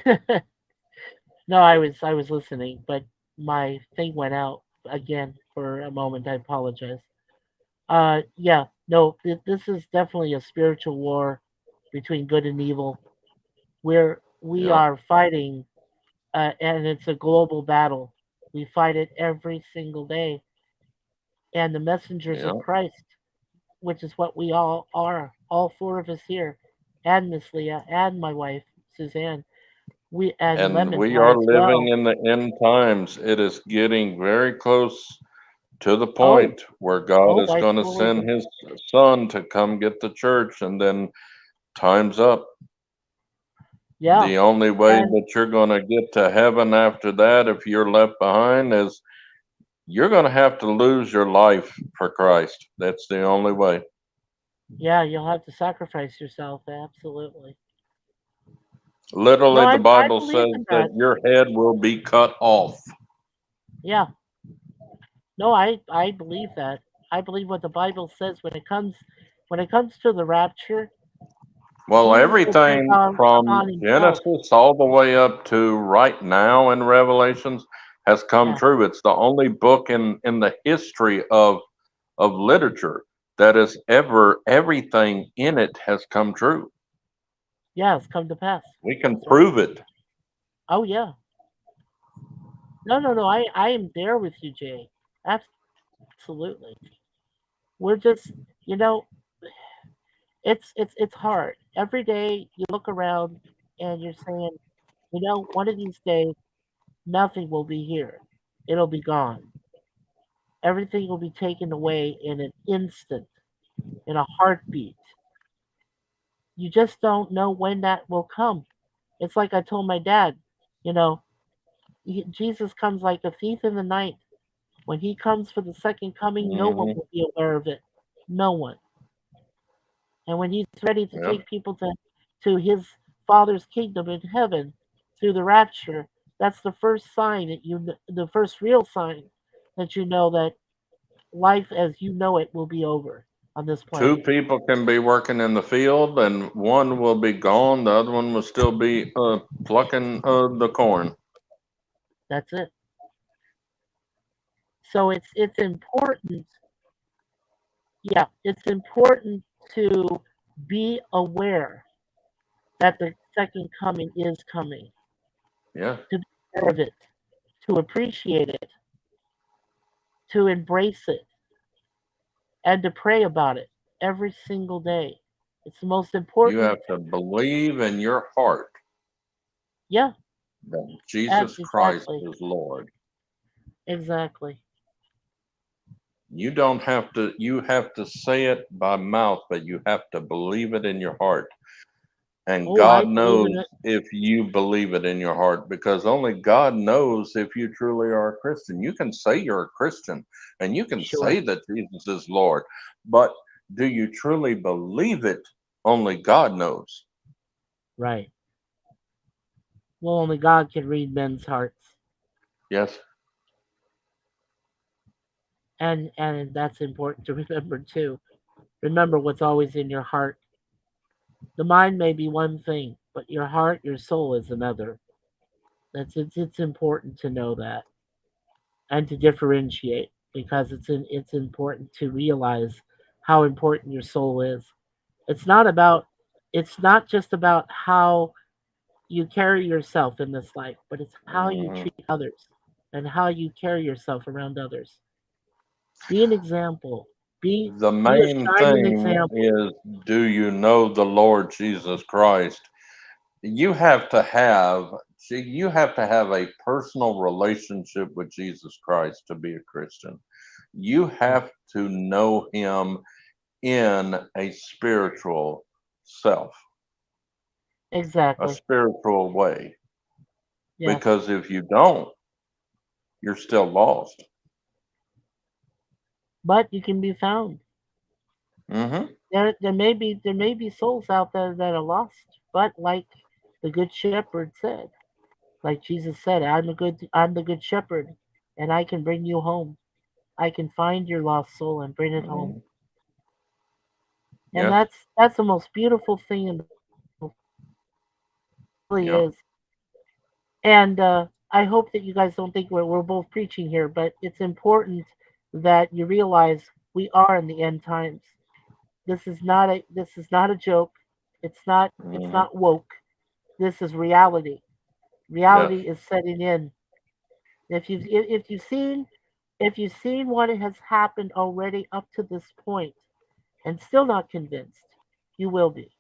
No, I was listening, but my thing went out again for a moment. I apologize. Yeah, no, this is definitely a spiritual war between good and evil. We Yeah, are fighting, and it's a global battle. We fight it every single day, and the messengers yeah. of Christ, which is what we all are, all four of us here, and Miss Leah, and my wife Suzanne, we and And Lemon we are are as living well. in the end times. It is getting very close to the Oh, point where God oh, is I going to totally send agree. His Son to come get the church, and then time's up. Yeah, The only way and that you're going to get to heaven after that, if you're left behind, is you're going to have to lose your life for Christ. That's the only way. yeah, you'll have to sacrifice yourself. Absolutely. No, Literally, the I Bible believe says in that that. your head will be cut off. Yeah. No, I believe that. I believe what the Bible says when it comes to the rapture, Well, Jesus will take everything on from himself. Genesis all the way up to right now in Revelations has come Yeah. true. It's the only book in the history of literature that has ever everything in it has come true. Yeah, it's come to pass. We can That's right. prove it. Oh yeah. No. I am there with you, Jay. Absolutely. We're just, you know, it's hard. Every day you look around and you're saying, one of these days nothing will be here. It'll be gone. Everything will be taken away in an instant, in a heartbeat. You just don't know when that will come. It's like I told my dad, you know, Jesus comes like a thief in the night. When he comes for the second coming, no one Hmm. will be aware of it. No one. And when he's ready to Yeah. take people to his Father's kingdom in heaven through the rapture, that's the first sign the first real sign that you know that life as you know it will be over on this Two planet. people can be working in the field, and one will be gone. The other one will still be plucking the corn. That's it. So it's important. Yeah, it's important to be aware that the second coming is coming, Yeah. to be aware of it, to appreciate it, to embrace it, and to pray about it every single day. It's the most You important. have to believe in your heart Yeah, that Jesus Christ exactly, is Lord. exactly. You have to say it by mouth, but you have to believe it in your heart. And Oh, I God believe knows in it. if you believe it in your heart, because only God knows if you truly are a Christian. You can say you're a Christian and you can Sure, say that Jesus is Lord, but do you truly believe it? Only God knows. right. Well, only God can read men's hearts, Yes. and that's important to remember too. Remember what's always in your heart. The mind may be one thing, but your heart, your soul is another. It's important to know that and to differentiate because it's important to realize how important your soul is. It's not about it's not just about how you carry yourself in this life, but it's how you Mhm. treat others and how you carry yourself around others. Be an example. The Be a main shining thing example. is, do you know the Lord Jesus Christ? You have to have see, you have to have a personal relationship with Jesus Christ to be a Christian. You Yeah, have to know him in a spiritual self, a exactly. spiritual way. Yes. Because if you don't, you're still lost. But you can be found. Hmm. There may be souls out there that are lost, but like the good shepherd said, like Jesus said, I'm the good shepherd, and I can bring you home. I can find your lost soul and bring it home. Hmm. And Yes. that's the most beautiful thing in the really Yeah. is. And I hope that you guys don't think we're both preaching here, but it's important that you realize we are in the end times. This is not a joke. It's Hmm. not woke. This is reality. Yes. Reality is setting in. If you've seen what has happened already up to this point and still not convinced, you will be.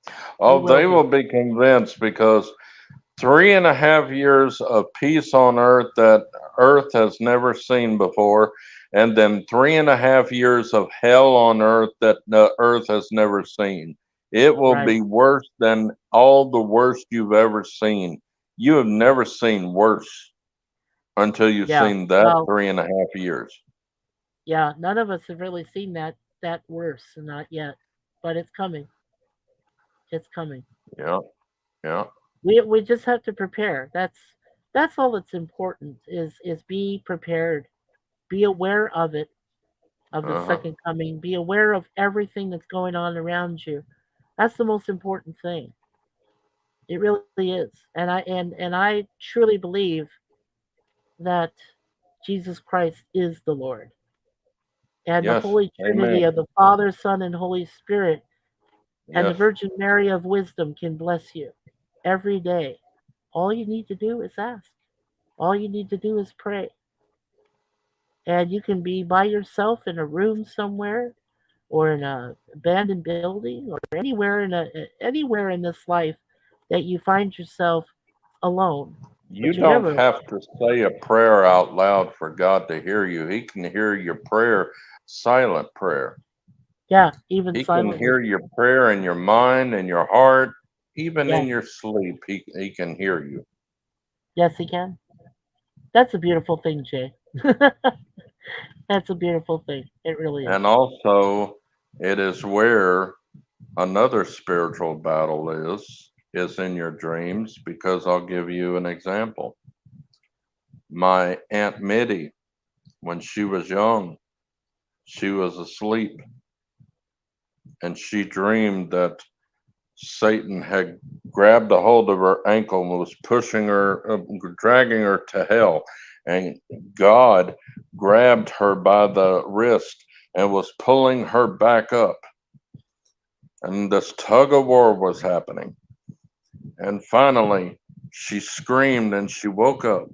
You Oh, will they be. will be convinced because 3.5 years of peace on earth that earth has never seen before, and then 3.5 years of hell on earth that the earth has never seen. It will Right. be worse than all the worst you've ever seen. You have never seen worse until you've Yeah. seen that Well, 3.5 years. yeah, none of us have really seen that worse, not yet. But it's coming. It's coming. Yeah, yeah, We just have to prepare. That's all that's important is be prepared. Be aware of it of the Uh-huh. second coming. Be aware of everything that's going on around you. That's the most important thing. It really is. And I truly believe that Jesus Christ is the Lord. And the Yes. Holy Trinity Amen. of the Father, Son, and Holy Spirit and the Yes. Virgin Mary of wisdom can bless you every day. All you need to do is ask. All you need to do is pray. And you can be by yourself in a room somewhere or in a abandoned building or anywhere in this life that you find yourself alone. You But you're don't never alone. have to say a prayer out loud for God to hear you. He can hear your prayer, silent prayer. Yeah, even He can silently. hear your prayer in your mind and your heart, even in Yes. your sleep. He can hear you. Yes, he can. That's a beautiful thing, Jay. That's a beautiful thing. It really is. And also, it is where another spiritual battle is in your dreams, because I'll give you an example. My Aunt Mitty, when she was young, she was asleep and she dreamed that Satan had grabbed a hold of her ankle and was pushing her, dragging her to hell. And God grabbed her by the wrist and was pulling her back up. And this tug of war was happening. And finally, she screamed and she woke up.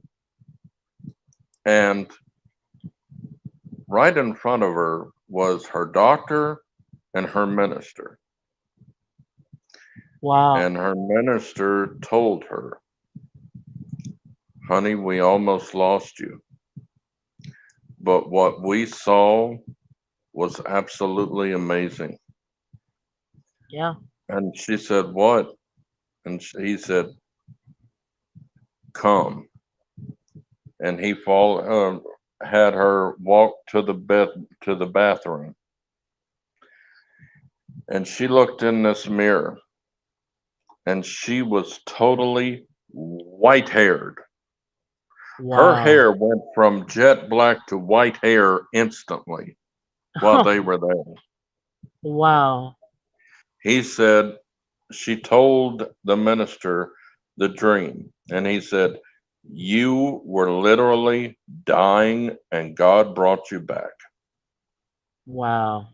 And right in front of her was her doctor and her minister. Wow. And her minister told her, honey, we almost lost you. But what we saw was absolutely amazing. Yeah. And she said, what? And he said, come. And had her walk to the bathroom. And she looked in this mirror and she was totally white haired. Her Wow. hair went from jet black to white hair instantly while they were there. Wow. He said, she told the minister the dream, and he said, you were literally dying and God brought you back. Wow.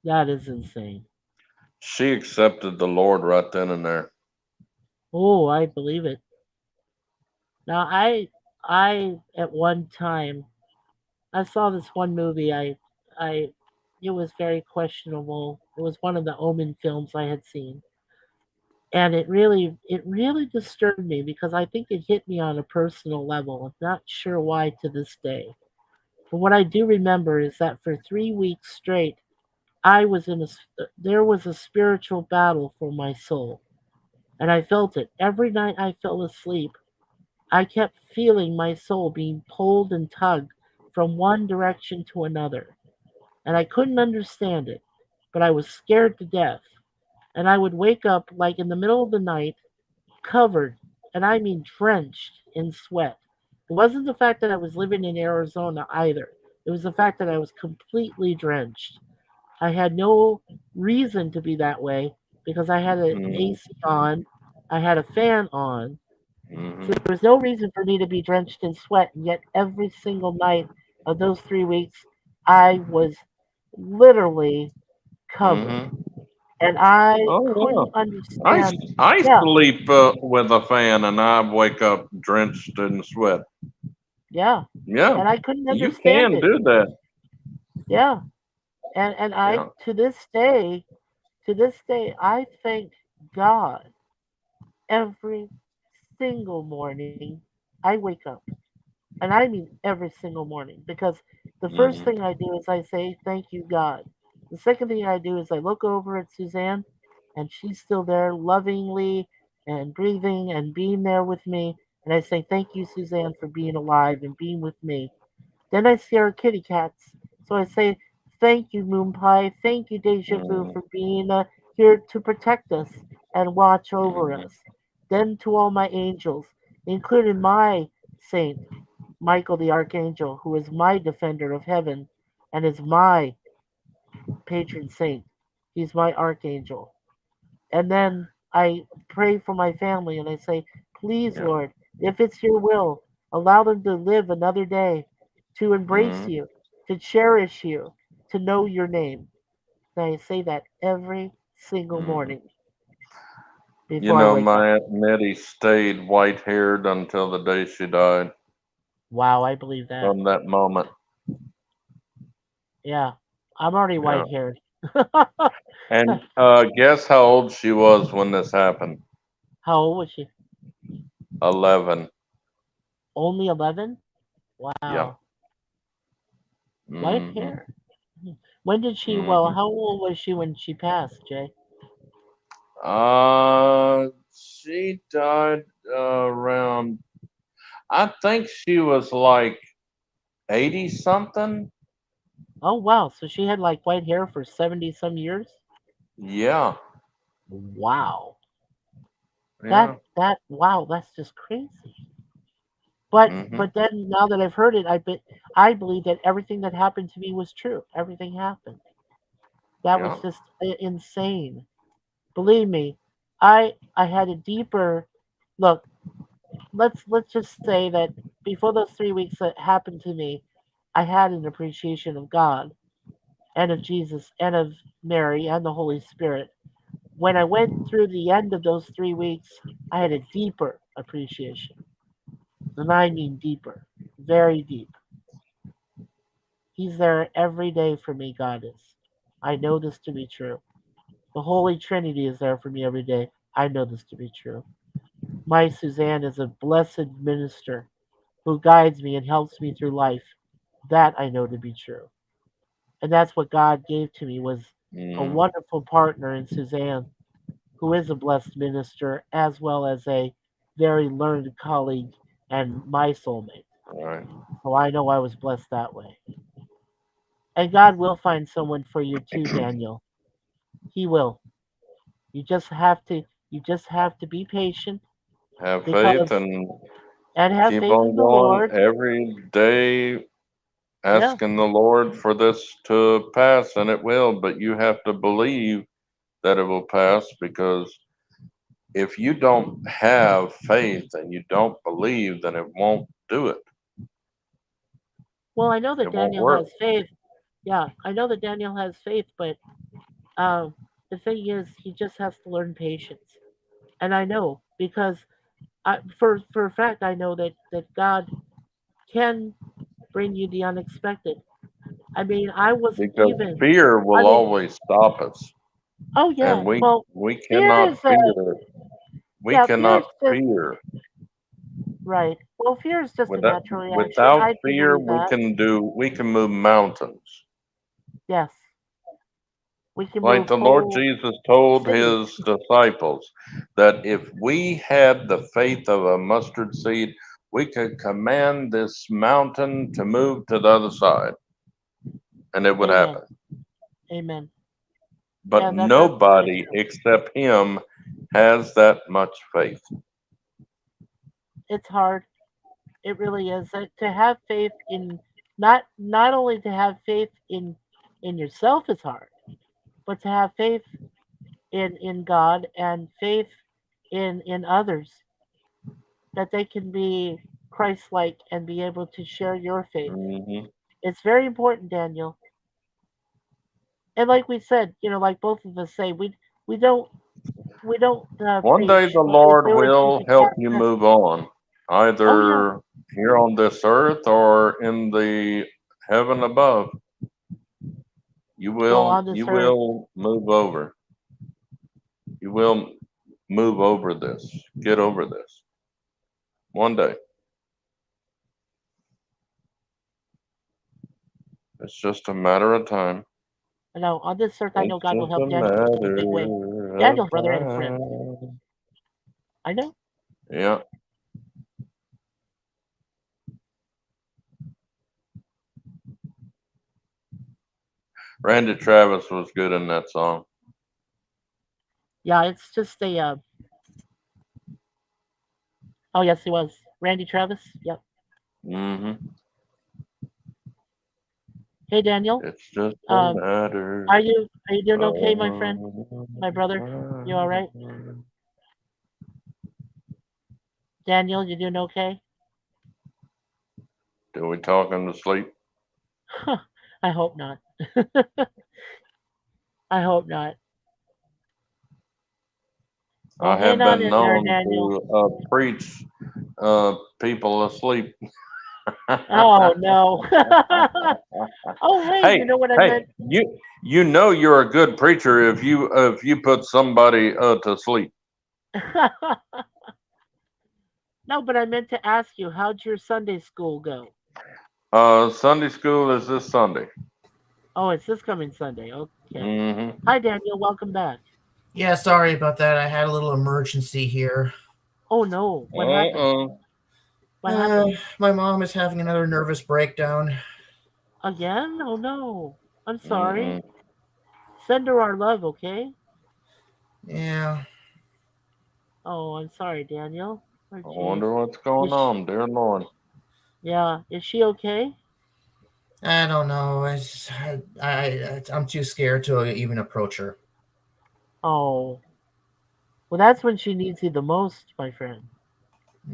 That is insane. She accepted the Lord right then and there. Oh, I believe it. Now I at one time I saw this one movie. I it was very questionable. It was one of the Omen films I had seen. And it really disturbed me because I think it hit me on a personal level. I'm not sure why to this day. But what I do remember is that for 3 weeks straight, I was there was a spiritual battle for my soul. And I felt it. Every night I fell asleep, I kept feeling my soul being pulled and tugged from one direction to another. And I couldn't understand it, but I was scared to death. And I would wake up like in the middle of the night, covered, and I mean drenched in sweat. It wasn't the fact that I was living in Arizona either. It was the fact that I was completely drenched. I had no reason to be that way because I had an Mm-hmm. AC on, I had a fan on. So Mm-hmm. there was no reason for me to be drenched in sweat. And yet, every single night of those 3 weeks, I was literally covered. Mm-hmm. And I couldn't Oh yeah. understand. I Yeah, sleep with a fan and I wake up drenched in sweat. yeah. Yeah, And I couldn't you understand can it. do that. Yeah. And I, Yeah. to this day, I thank God every single morning I wake up. And I mean every single morning because the first Mm-hmm. thing I do is I say, thank you, God. The second thing I do is I look over at Suzanne and she's still there lovingly and breathing and being there with me. And I say, thank you, Suzanne, for being alive and being with me. Then I see our kitty cats. So I say, thank you, Moon Pie. Thank you, Deja Vu, Mm-hmm. for being here to protect us and watch over Mm-hmm. us. Then to all my angels, including my saint, Michael the Archangel, who is my defender of heaven. and is my patron saint. He's my archangel. And then I pray for my family and I say, please, Yeah. Lord, if it's your will, allow them to live another day, to embrace Mhm. you, to cherish you, to know your name. And I say that every single Mhm. morning before I wake up. My Aunt Mitty stayed white haired until the day she died. Wow, I believe that. From that moment. Yeah, I'm already Yeah. white haired. And guess how old she was when this happened? How old was she? 11. Only 11? Yeah. Wow, white Hmm. hair. When did she, well, Hmm. how old was she when she passed, Jay? She died around, I think she was like 80 something. Oh, wow. So she had like white hair for 70 some years? Yeah. Wow. Yeah. Wow, that's just crazy. But Hmm. but then now that I've heard it, I believe that everything that happened to me was true. Everything happened. That was Yeah. just insane. Believe me, I had a deeper look. Let's just say that before those 3 weeks that happened to me, I had an appreciation of God and of Jesus and of Mary and the Holy Spirit. When I went through the end of those 3 weeks, I had a deeper appreciation. And I mean deeper, very deep. He's there every day for me, God is. I know this to be true. The Holy Trinity is there for me every day. I know this to be true. My Suzanne is a blessed minister who guides me and helps me through life. That I know to be true. And that's what God gave to me was a Mm. wonderful partner in Suzanne, who is a blessed minister as well as a very learned colleague and my soulmate. All right. So I know I was blessed that way. And God will find someone for you too, Daniel. He will. You just have to be patient Have faith because and and have keep faith on in the going Lord. every day, Yeah. asking the Lord for this to pass, and it will. But you have to believe that it will pass, because if you don't have faith and you don't believe, then it won't do it. Well, I know that It won't Daniel work. has faith. Yeah, I know that Daniel has faith, but uh, the thing is, he just has to learn patience. And I know because for a fact, I know that God can bring you the unexpected. I mean, I wasn't Because even. fear I will mean, always stop us, oh and yeah. we Well, we fear is cannot a fear. We yeah. Fear is cannot just fear. right. Well, fear is just a Without natural reaction. without I do fear, believe that. we can move mountains. Yes, we can Like move the Lord whole Jesus told cities. his disciples that if we had the faith of a mustard seed, we could command this mountain to move to the other side, and it would Amen. happen. Amen. But Yeah, that's absolutely nobody true. except him has that much faith. It's hard. It really is. To have faith in not only to have faith in yourself is hard, but to have faith in God and faith in others that they can be Christ-like and be able to share your faith. Hmm. It's very important, Daniel. And like we said, like both of us say, we don't One day preach, the but we Lord do it to will help cast you message. move on, Oh yeah. either here on this earth or in the heaven above. Well, on this You earth, will move over. You will move over this. Get over this. One day. It's just a matter of time. on this earth, I know It's God will just help a Daniel in a big way. matter of Daniel's brother and a friend. time. I know. Yeah. Randy Travis was good in that song. Yeah, it's just a. Oh yes, he was Randy Travis. Yep. Hmm. Hey, Daniel. It's just a Um, matter. are you doing okay, my friend? My brother? You all right? Daniel, you doing okay? Do we talking to sleep? I hope not. I hope not. Well, I hang have on been in there, known Daniel. to preach people asleep. Oh no. Oh hey, you Hey, know what I hey, meant? you know you're a good preacher if you put somebody to sleep. No, but I meant to ask you, how'd your Sunday school go? Sunday school is this Sunday. Oh, it's this coming Sunday. Okay. Hmm. Hi, Daniel. Welcome back. Yeah, sorry about that. I had a little emergency here. Oh no, what happened? Uh-uh. What happened My mom is having another nervous breakdown. again? Oh no, I'm sorry. Mm-mm. Send her our love, okay? Yeah, Oh, I'm sorry, Daniel. Oh, I jeez. wonder what's Is going she, on, dear Lord. yeah, is she okay? I don't know. I'm too scared to even approach her. Oh, well, that's when she needs you the most, my friend,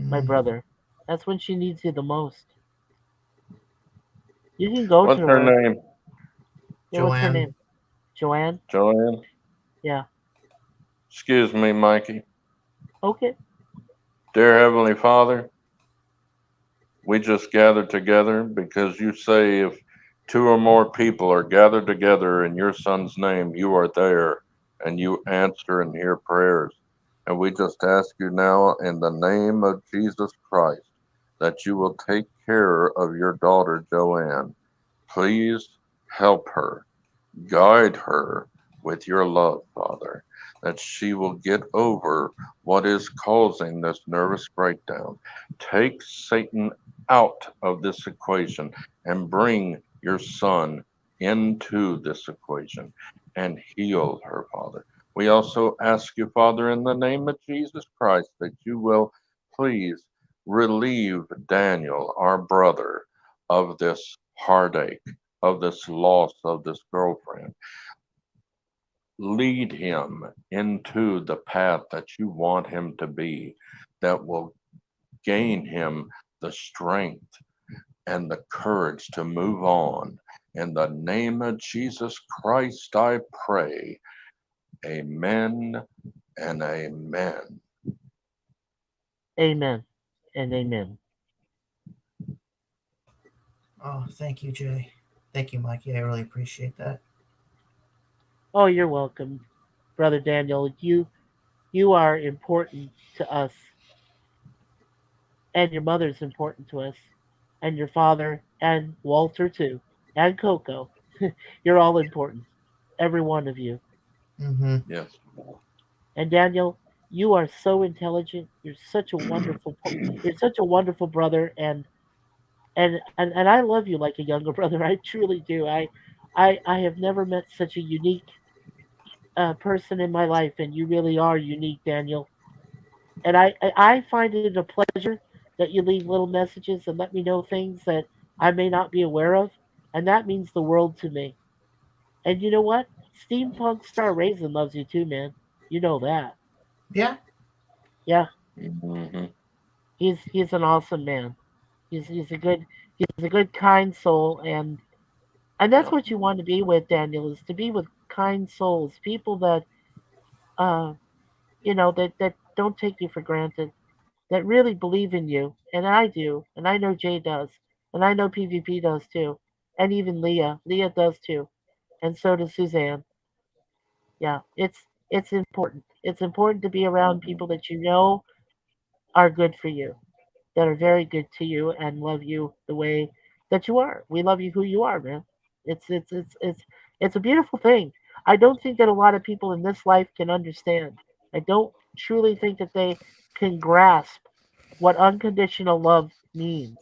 my Mm, brother. That's when she needs you the most. You can go to What's her her. name? Yeah, what's her Joanne. name? Joanne? Joanne? Yeah. Excuse me, Mikey. Okay. Dear Heavenly Father, we just gathered together because you say if two or more people are gathered together in your son's name, you are there and you answer and hear prayers. And we just ask you now in the name of Jesus Christ that you will take care of your daughter Joanne. Please help her, guide her with your love, Father, that she will get over what is causing this nervous breakdown. Take Satan out of this equation and bring your son into this equation and heal her, Father. We also ask you, Father, in the name of Jesus Christ, that you will please relieve Daniel, our brother, of this heartache, of this loss of this girlfriend. Lead him into the path that you want him to be, that will gain him the strength and the courage to move on. In the name of Jesus Christ, I pray. Amen and amen. Amen and amen. Oh, thank you, Jay. Thank you, Mikey. I really appreciate that. Oh, you're welcome, brother Daniel. You are important to us, and your mother's important to us, and your father, and Walter too, and Coco. You're all important, every one of you. Mm-hmm. Yes. And Daniel, you are so intelligent. You're such a wonderful brother, and I love you like a younger brother. I truly do. I have never met such a unique person in my life, and you really are unique, Daniel. And I find it a pleasure that you leave little messages and let me know things that I may not be aware of, and that means the world to me. And you know what? Steampunk Star Raisin loves you too, man. You know that. Yeah. Yeah, Hmm. he's an awesome man. He's a good kind soul, and that's Yeah. what you want to be with, Daniel, is to be with kind souls, people that uh that don't take you for granted, that really believe in you, and I do, and I know Jay does, and I know PvP does too, and even Leah. Leah does too, and so does Suzanne. Yeah, it's important. It's important to be around Hmm. people that you know are good for you, that are very good to you and love you the way that you are. We love you who you are, man. It's a beautiful thing. I don't think that a lot of people in this life can understand. I don't truly think that they can grasp what unconditional love means.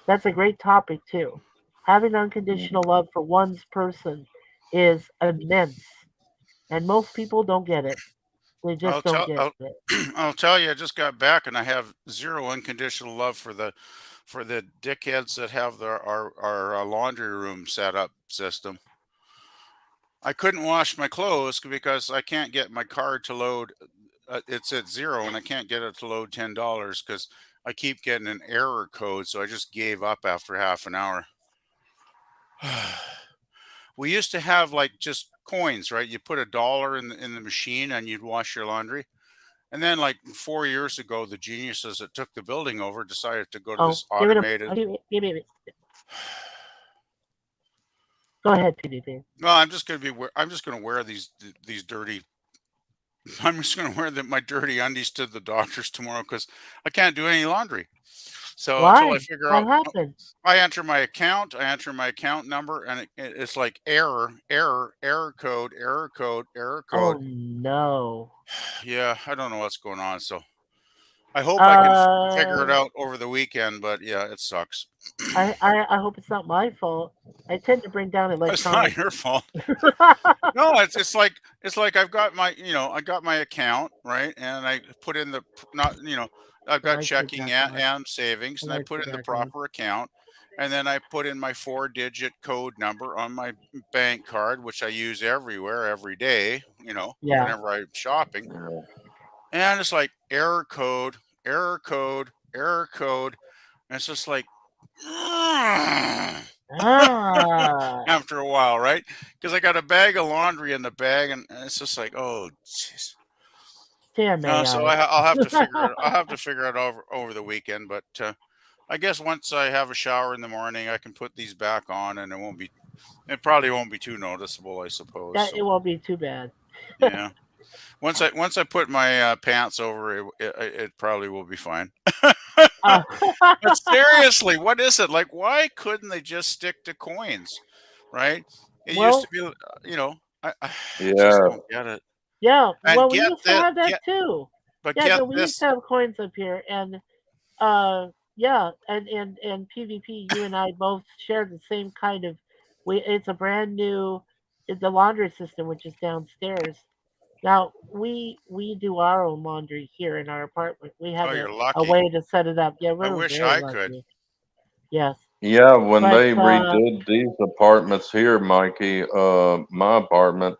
That's a great topic too. Having unconditional love for one's person is immense, and most people don't get it. They I'll just don't tell get I'll, it. I'll tell you, I just got back and I have zero unconditional love for for the dickheads that have our laundry room setup system. I couldn't wash my clothes because I can't get my card to load. It's at 0 and I can't get it to load $10 because I keep getting an error code. So I just gave up after half an hour. We used to have like just coins, right? You put $1 in the machine and you'd wash your laundry. And then like 4 years ago, the geniuses that took the building over decided to go to Oh, this give it a. automated. Give it. Go ahead, PDP. No, I'm just gonna wear these dirty. I'm just gonna wear my dirty undies to the doctors tomorrow because I can't do any laundry. So until I Why? figure What out, happened? I enter my account number, and it's like error code. Oh no. Yeah, I don't know what's going on. So I hope I can figure it Uh, out over the weekend. But yeah, it sucks. I hope it's not my fault. I tend to bring down It's not electronics. your fault. No, it's like I've got I got my account, right, and I put in the I've got like checking that one. and savings, and I like put in the that one. proper account, and then I put in my 4-digit code number on my bank card, which I use everywhere every day, Yeah. whenever I'm shopping, and it's like error code, error code, error code, and it's just like. Ah, After a while, right? Because I got a bag of laundry in the bag, and it's just like, oh, jeez. damn No, it. so I'll have to figure it. I'll have to figure it over the weekend. But I guess once I have a shower in the morning, I can put these back on, and it probably won't be too noticeable, I suppose. That So, it won't be too bad. yeah. Once I put my pants over, it probably will be fine. Uh, But seriously, what is it like? Why couldn't they just stick to coins, right? It used well, to be, I Yeah. just don't get it. yeah. And Well, we used to have that too. but Yeah, get no, we used this. to have coins up here, and yeah, and PvP, you and I both share the same kind of. It's a brand new, the laundry system, which is downstairs. Now we do our own laundry here in our apartment. We Oh, have you're a lucky. way to set it up. Yeah, I we're wish very I could. lucky. Yes, Yeah, when but they redid these apartments here, Mikey, my apartment,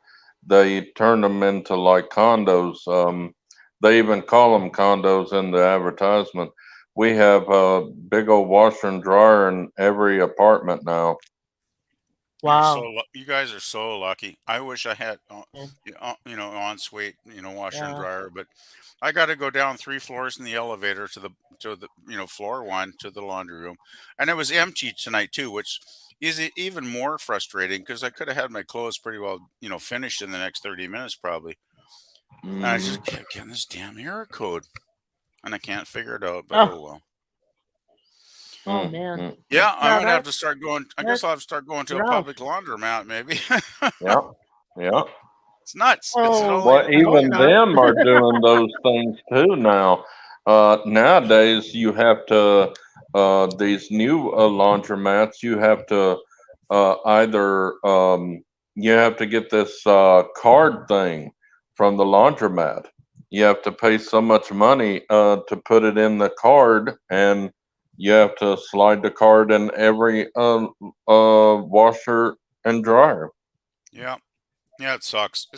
they turned them into like condos. They even call them condos in the advertisement. We have a big old washer and dryer in every apartment now. wow. You guys are so lucky. I wish I had, Yeah, ensuite, washer and yeah. dryer, but I got to go down 3 floors in the elevator to the floor one to the laundry room, and it was empty tonight too, which is even more frustrating because I could have had my clothes pretty well, finished in the next 30 minutes probably. And I just kept getting this damn error code, and I can't figure it out. But Oh, oh well. oh man. Mm. Yeah, I Yeah, might have to start going. I guess that's I'll have to start going to a rough. public laundromat, maybe. Yeah, yeah. It's nuts. It's Oh, Well, I hope even yeah. not. them are doing those things too now. Nowadays, you have to, these new laundromats, you have to either, you have to get this card thing from the laundromat. You have to pay so much money to put it in the card, and you have to slide the card in every washer and dryer. Yeah. Yeah, it sucks.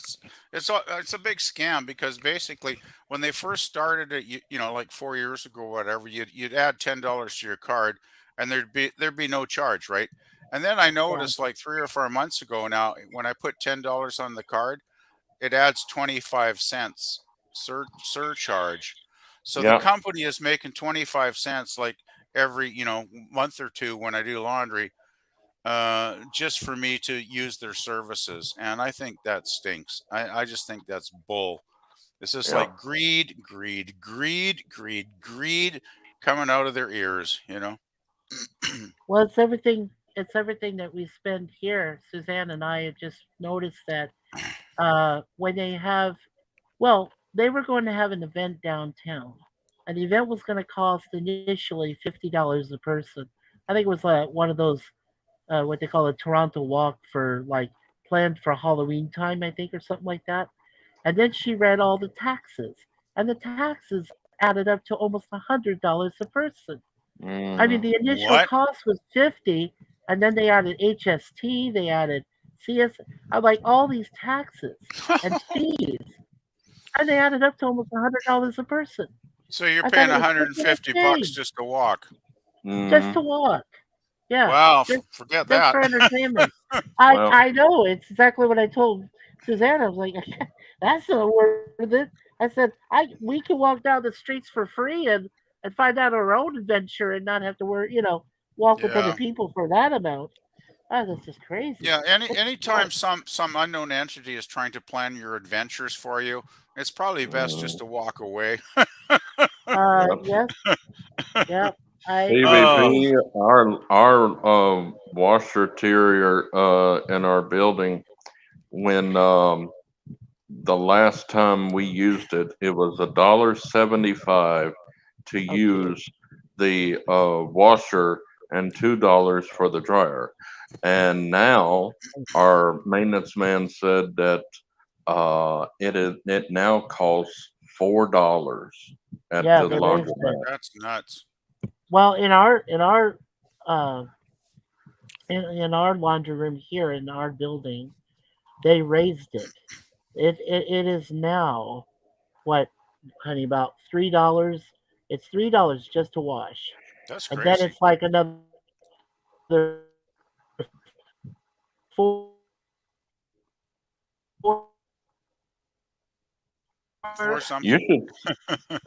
It's a big scam because basically when they first started it, like 4 years ago, or whatever, you'd add $10 to your card, and there'd be no charge, right? And then I Yeah. noticed like 3 or 4 months ago now, when I put $10 on the card, it adds 25 cents surcharge. So the Yeah, company is making 25 cents like every month or two when I do laundry, just for me to use their services. And I think that stinks. I just think that's bull. It's just yeah. like greed, greed, greed, greed, greed coming out of their ears. Well, it's everything. It's everything that we spend here. Suzanne and I have just noticed that when they have, well, they were going to have an event downtown, and the event was going to cost initially $50 a person. I think it was one of those what they call a Toronto walk for like planned for Halloween time, I think, or something like that. And then she read all the taxes, and the taxes added up to almost $100 a person. I mean, Mhm. the initial What? cost was 50, and then they added HST, they added CS. I'm like all these taxes and fees, and they added up to almost $100 a person. So you're I thought paying it was freaking 150 bucks insane just to walk. just Mhm. to walk. Yeah, Wow, just forget just that. for entertainment. Well, I know it's exactly what I told Suzanne. I was like, that's not worth it. I said, I we can walk down the streets for free and find out our own adventure and not have to worry, walk with other Yeah. people for that amount. Oh, that's just crazy. Yeah, What the anytime heck? some unknown entity is trying to plan your adventures for you, it's probably best just mhm. to walk away. Yep. Yes, yeah. I Oh, agree. PvP, our washer terrier in our building, when the last time we used it, it was $1.75 to Okay. use the washer and $2 for the dryer. And now our maintenance man said that it now costs $4 at Yeah, the they raised it. laundromat. that's nuts. Well, uh in our laundry room here in our building, they raised it. It is now what, honey, about $3. It's $3 just to wash, That's and then crazy. it's like another four For You something. should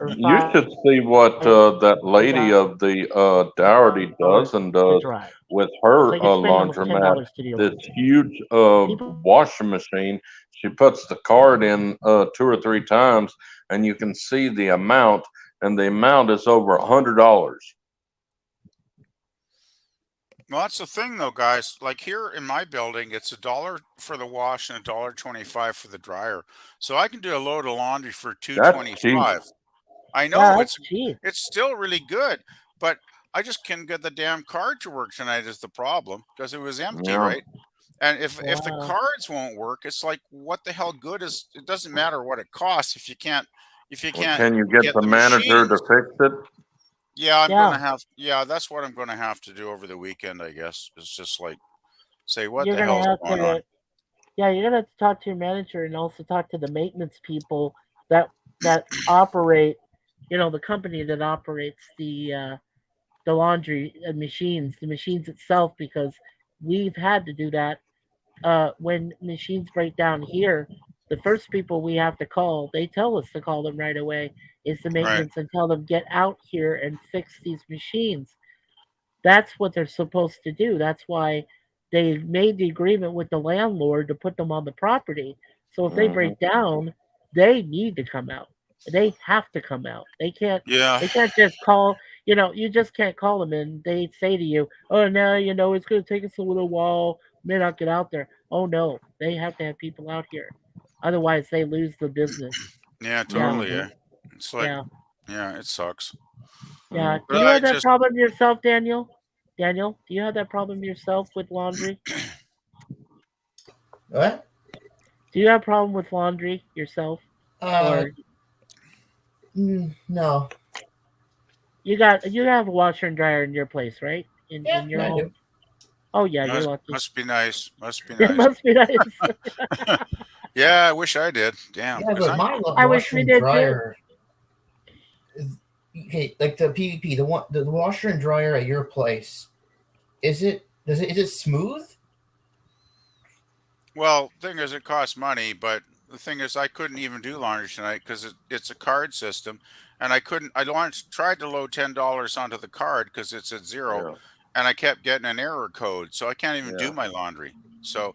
or You should see what that lady of the Dougherty $5 does and to does dry. with It's her like it's spending almost laundromat. $10 to do This it. huge People, washing machine. She puts the card in two or three times, and you can see the amount, and the amount is over $100. Well, that's the thing though, guys. Like here in my building, it's $1 for the wash and $1.25 for the dryer. So I can do a load of laundry for two That's cheap. 25. I yeah, know that's cheap. it's still really good, but I just can't get the damn card to work tonight is the problem because it was empty, Yeah. right? And if the Wow. cards won't work, it's like what the hell good is it doesn't matter what it costs if you Well, can't can you get get the the manager to machines. fix it? Yeah, Yeah, that's what I'm gonna have to do over the weekend, I guess. It's just like say what you're the gonna hell's have going on. to. Yeah, you're gonna have to talk to your manager and also talk to the maintenance people that operate. The company that operates the laundry machines, the machines itself, because we've had to do that. When machines break down here, the first people we have to call, they tell us to call them right away, is the Right. maintenance and tell them get out here and fix these machines. That's what they're supposed to do. That's why they made the agreement with the landlord to put them on the property. So if they Hmm. break down, they need to come out. They have to come out. They can't. Yeah. They can't just call. You just can't call them and they say to you, "Oh no, it's going to take us a little while. May not get out there." Oh no, they have to have people out here. Otherwise, they lose the business. Yeah, Yeah, totally. Hmm. Yeah. It's like yeah, yeah, it sucks. yeah. Hmm. Do But you I have that just problem yourself, Daniel? Daniel, do you have that problem yourself with laundry? What? Do you have a problem with laundry yourself, Uh, or no. you have a washer and dryer in your place, right? In your Yeah, I do. home? Oh yeah, you're must lucky. must be nice. Must be It nice. must be nice. Yeah, I wish I did. Damn, Yeah, because but I'm my I wish washer we and did too. dryer is okay. Like the PvP, the washer and dryer at your place, is it smooth? well. Thing is, it costs money, but the thing is, I couldn't even do laundry tonight because it's a card system, and I couldn't. I launched tried to load $10 onto the card because it's at zero, Yeah. and I kept getting an error code, so I can't even do Yeah. my laundry. So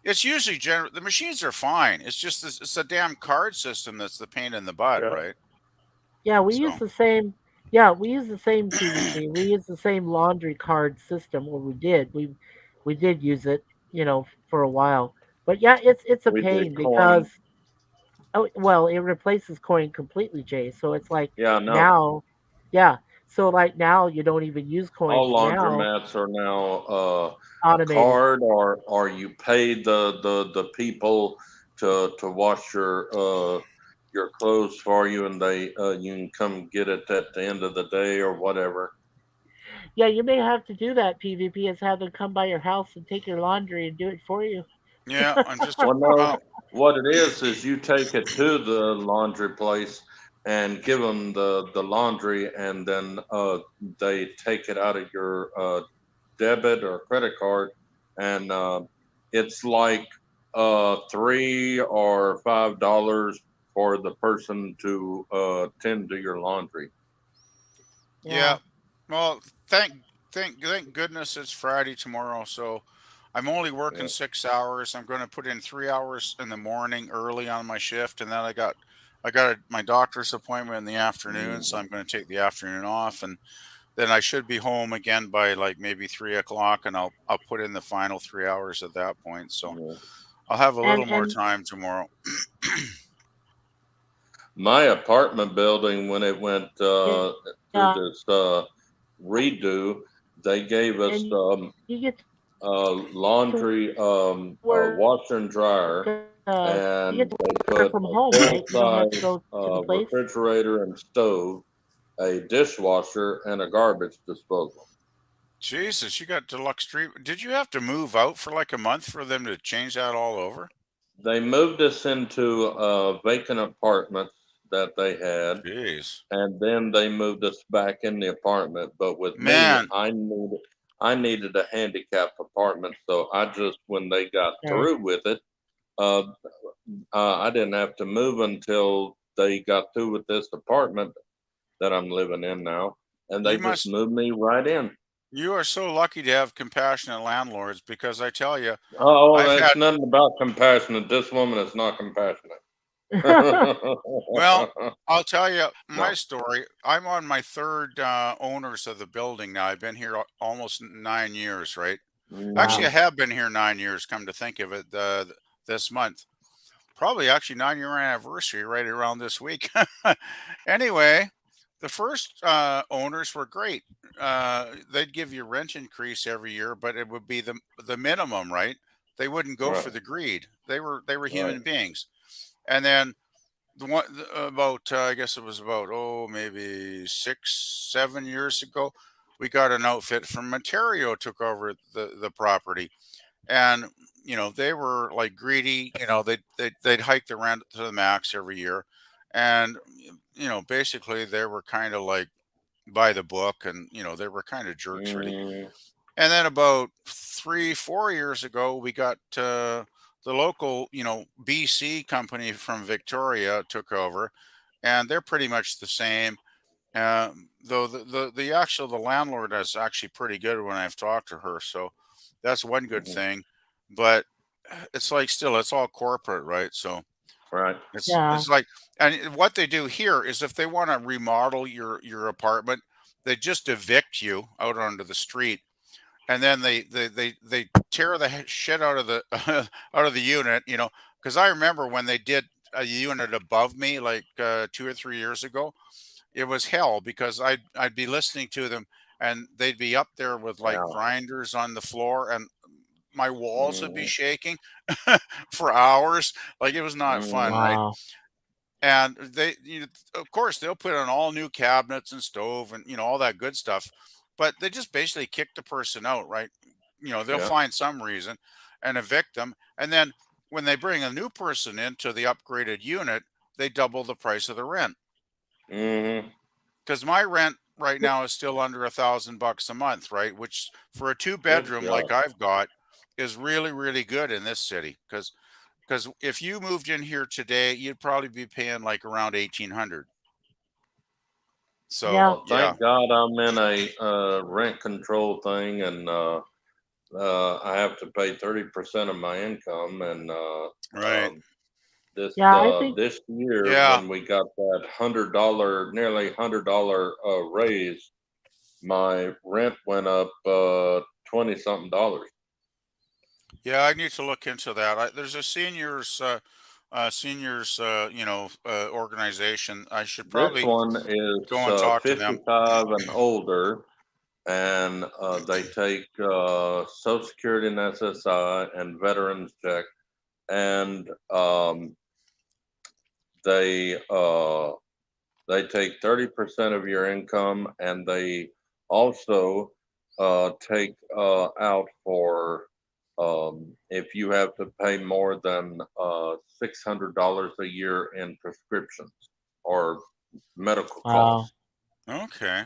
it's usually the machines are fine. It's just this, it's a damn card system that's the pain in the butt, Yeah. right? Yeah, we use So the same. Yeah, we use the same PVP. We use the same laundry card system. Or we did. We did use it, for a while. But yeah, it's a We did pain coin. because well, it replaces coin completely, Jay. So it's like Yeah, no. now, yeah. So like now you don't even use coins All now. laundromats are now Automated. card, or you pay the people to wash your clothes for you, and they you can come get it at the end of the day or whatever. Yeah, you may have to do that. PvP is have them come by your house and take your laundry and do it for you. Yeah, I'm just Well, no, well, what it is you take it to the laundry place and give them the laundry, and then they take it out of your debit or credit card, and it's like $3 or $5 for the person to tend to your laundry. yeah. Yeah. Well, thank goodness it's Friday tomorrow, so I'm only working Yeah. 6 hours. I'm going to put in 3 hours in the morning early on my shift, and then I got my doctor's appointment in the afternoon, so Mhm. I'm going to take the afternoon off, and then I should be home again by like maybe 3 o'clock, and I'll put in the final 3 hours at that point. So Yeah. I'll have a little more And time tomorrow. My apartment building, when it went through yeah, this redo, they gave us and you get to laundry, work. washer and dryer, You get and to they work put from a home, full right? You don't have to size go to the place. refrigerator and stove, a dishwasher, and a garbage disposal. Jesus, you got deluxe street. Did you have to move out for like a month for them to change that all over? They moved us into vacant apartments that they had, Jeez, and then they moved us back in the apartment. But with me, man. I needed a handicap apartment, so I just, when they got Okay. through with it, uh, I didn't have to move until they got through with this apartment that I'm living in now, and they You just must. moved me right in. You are so lucky to have compassionate landlords because I tell you, Oh, I've that's had. nothing about compassionate. This woman is not compassionate. Well, I'll tell you my No. story. I'm on my third owners of the building now. I've been here almost 9 years, right? Actually, I Mm, Wow. have been here 9 years. Come to think of it, this month, probably actually 9 year anniversary right around this week. Anyway, the first owners were great. They'd give you rent increase every year, but it would be the minimum, right? They wouldn't go for right, the greed. They were right. human beings. And then about I guess it was about maybe 6 7 years ago, we got an outfit from Ontario took over the property, and they were like greedy. They'd hike the rent to the max every year, and basically they were kind of like by the book, and they were kind of jerks really. Mm, And then about 3 4 years ago, we got the local BC company from Victoria took over, and they're pretty much the same. Though the landlord is actually pretty good when I've talked to her, so that's one good mhm, thing. But it's like still it's all corporate, right? So right. it's Yeah. like, and what they do here is if they want to remodel your apartment, they just evict you out onto the street, and then they tear the shit out of the out of the unit. Because I remember when they did a unit above me like 2 or 3 years ago, it was hell because I'd be listening to them, and they'd be up there with like Yeah. grinders on the floor, and my walls would be Mm, shaking for hours. Like it was not fun, mm, right? Wow. And of course, they'll put on all new cabinets and stove and all that good stuff, but they just basically kick the person out, right? They'll yeah. find some reason and evict them, and then when they bring a new person into the upgraded unit, they double the price of the rent. Mm, Because my rent right now is still under $1,000 a month, right? Which for a two good bedroom like God. I've got is really, really good in this city. Because if you moved in here today, you'd probably be paying like around 1,800. So Yeah. Well, yeah, thank God I'm in a rent control thing, and I have to pay 30% of my income. And right, this Yeah. I think. this year, yeah. when we got that nearly $100 raise, my rent went up 20 something dollars. Yeah, I need to look into that. There's a seniors organization. I should This probably one go is and talk to them. 55 and older, and they take Social Security and SSI and veterans check, and they uh, they take 30% of your income, and they also take out for if you have to pay more than $600 a year in prescriptions or medical Wow. costs Okay.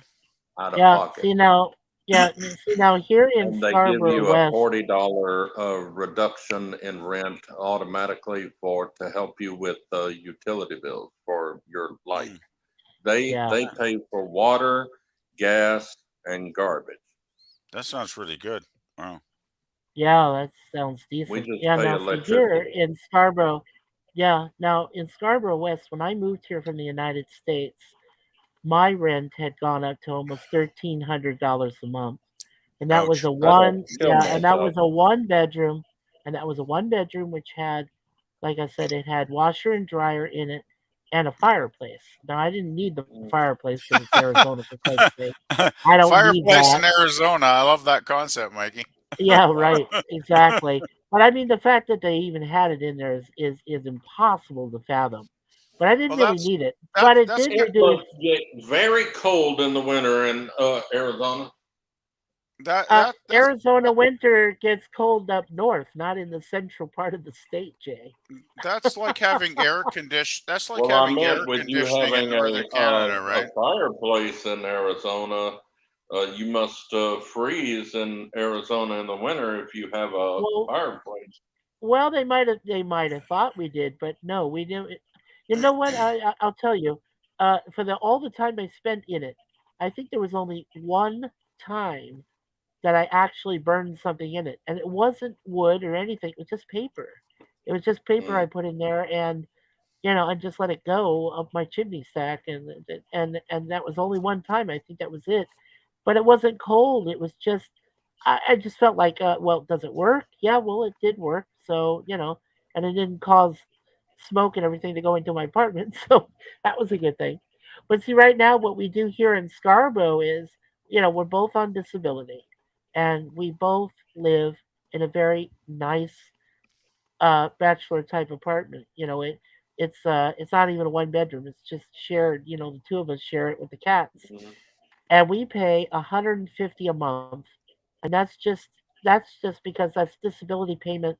out of Yeah. pocket. See now. Yeah. See now. Here in And they give Scarborough you a West. $40 reduction in rent automatically to help you with utility bills for your light. Mm. Yeah. They pay for water, gas, and garbage. That sounds really good. Wow. Yeah, that sounds We decent. just Yeah, pay now see here electricity. in Scarborough, yeah, now in Scarborough West, when I moved here from the United States, my rent had gone up to almost $1,300 a month. And that was Ouch. a I'd have to one, kill yeah, and that myself. was a one bedroom, and that was a one bedroom which had, like I said, it had washer and dryer in it and a fireplace. Now I didn't need the fireplace because it's Arizona, for Christ's sake. I don't need Fireplace that. in Arizona. I love that concept, Mikey. Yeah, right. Exactly. But I mean, the fact that they even had it in there is impossible to fathom. But I didn't Well, really that's need it. that. But it That's did It reduce. must get very cold in the winter in Arizona. that's Arizona winter gets cold up north, not in the central part of the state, Jay. that's like having air condition. That's like Well, I having air meant with you conditioning in having northern Canada, a right? fireplace in Arizona, you must freeze in Arizona in the winter if you have a Well, fireplace. well, they might have thought we did, but no, we didn't. You know what? I'll tell you. For all the time I spent in it, I think there was only one time that I actually burned something in it, and it wasn't wood or anything. It was just paper. It was just paper I Mm. put in there, and I just let it go up my chimney stack, and that was only one time. I think that was it. But it wasn't cold. It was just I just felt like, well, does it work? Yeah, well, it did work. So and it didn't cause smoke and everything to go into my apartment, so that was a good thing. But see, right now, what we do here in Scarborough is, we're both on disability, and we both live in a very nice bachelor type apartment. It's not even a one bedroom. It's just shared. The two of us share it with the cats, Mhm. and we pay 150 a month, and that's just because that's disability payment,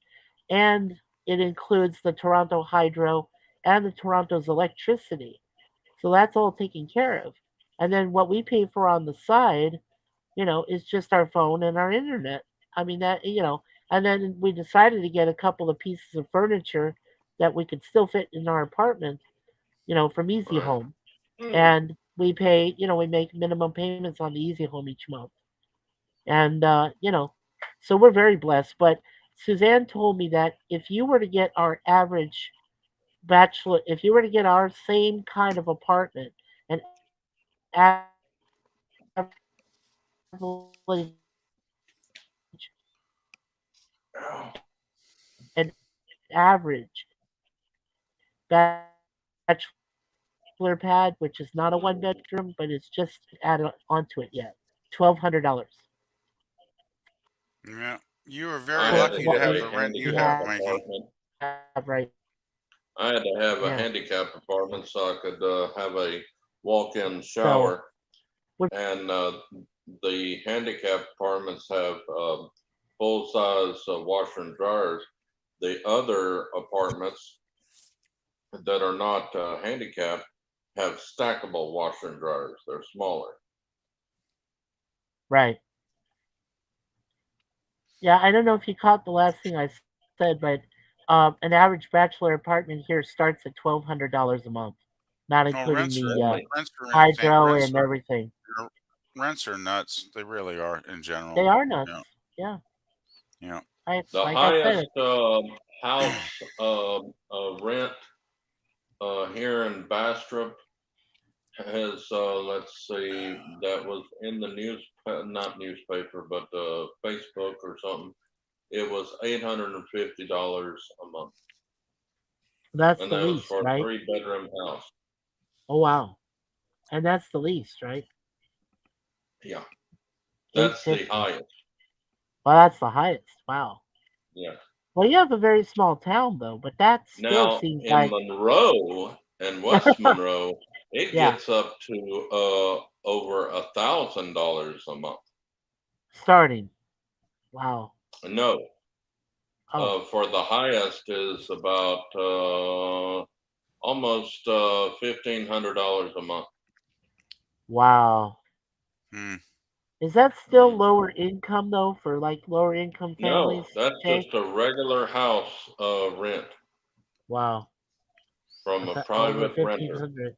and it includes the Toronto Hydro and the Toronto's electricity. So that's all taken care of. And then what we pay for on the side, is just our phone and our internet. I mean and then we decided to get a couple of pieces of furniture that we could still fit in our apartment, from Easy Right. Home. Mm. And we make minimum payments on the Easy Home each month. And so we're very blessed. But Suzanne told me that if you were to get our average bachelor, if you were to get our same kind of apartment, an average an average bachelor pad, which is not a one bedroom, but it's just added onto it yet. $1,200 Yeah. You are very I had for to lucky to what get have a the we rent you handicap have, Mikey. apartment. have right I had to have a now. handicap apartment so I could have a walk-in So shower. we're And the handicap apartments have full-size washer and dryers. The other apartments that are not handicapped have stackable washer and dryers. They're smaller. right. Yeah, I don't know if you caught the last thing I said, but an average bachelor apartment here starts at $1,200 a month, not No, including the Only. rents are insane. hydro and everything. Rents are nuts. They really are in They general. are nuts. Yeah. Yeah, Yeah. The like I said, highest house rent here in Bastrop has, let's see, that was in the not newspaper, but Facebook or something. It was $850 a month, that's and the that was least, for a right? 3-bedroom house. Oh wow, and that's the least, right? Yeah, Eight that's the fifty. highest. Well, that's the highest. Wow. Yeah. Well, you have a very small town though, but that still Now seems in like Monroe and West Monroe, it yeah. gets up to over $1,000 a month. Starting. Wow. No, Oh, for the highest is about almost $1,500 a month. wow. Hmm. Is that still lower income though for like lower income families? No, that's Okay. just a regular house rent Wow. from a Over private renter. 1,500.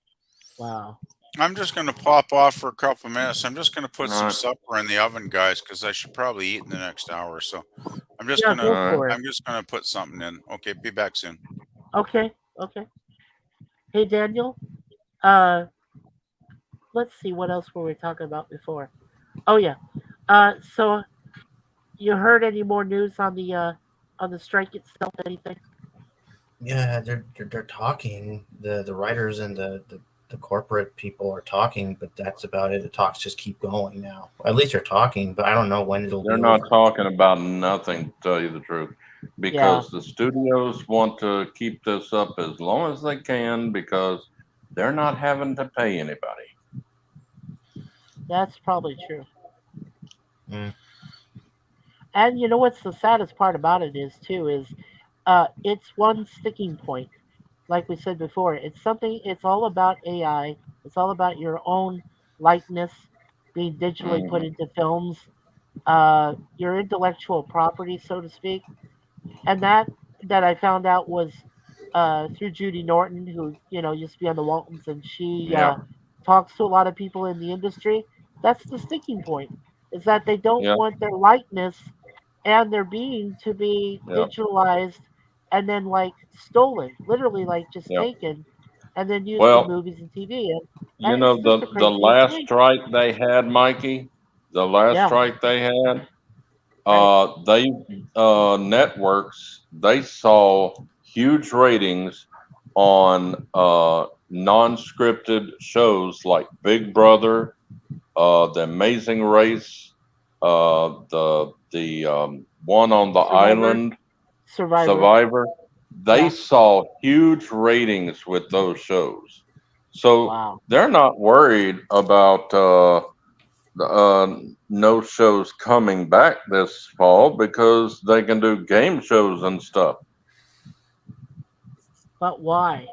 Wow. I'm just going to pop off for a couple minutes. I'm just going to put some Alright. supper in the oven, guys, because I should probably eat in the next hour or so. I'm just Yeah, going go to. for it. I'm just going to put something in. Okay, be back soon. Okay. Okay. Hey Daniel. Uh, let's see what else were we talking about before. Oh yeah. So you heard any more news on the strike itself? Anything? Yeah, they're talking. The writers and the corporate people are talking, but that's about it. The talks just keep going now. At least they're talking, but I don't know when it'll They're be not over. talking about nothing, to tell you the truth, Yeah. because the studios want to keep this up as long as they can because they're not having to pay anybody. That's probably true. Mm. And you know what's the saddest part about it is too is it's one sticking point. Like we said before, it's something. It's all about AI. It's all about your own likeness being digitally put Mhm. into films, your intellectual property, so to speak. And that I found out was through Judy Norton, who used to be on the Waltons, and she Yeah, talks to a lot of people in the industry. That's the sticking point. Is that they don't yeah, want their likeness and their being to be yeah. digitalized and then like stolen, literally like just Yeah. taken, and then used in Well, movies and TV. you And know, it's just the the craziest last thing. strike they had, Mikey, the last Yeah, strike they had, right. they networks, they saw huge ratings on non-scripted shows like Big Brother, The Amazing Race, the one on the Survivor, island, Survivor. Survivor. They Yeah. saw huge ratings with those shows. So Wow. they're not worried about no shows coming back this fall because they can do game shows and stuff. But why?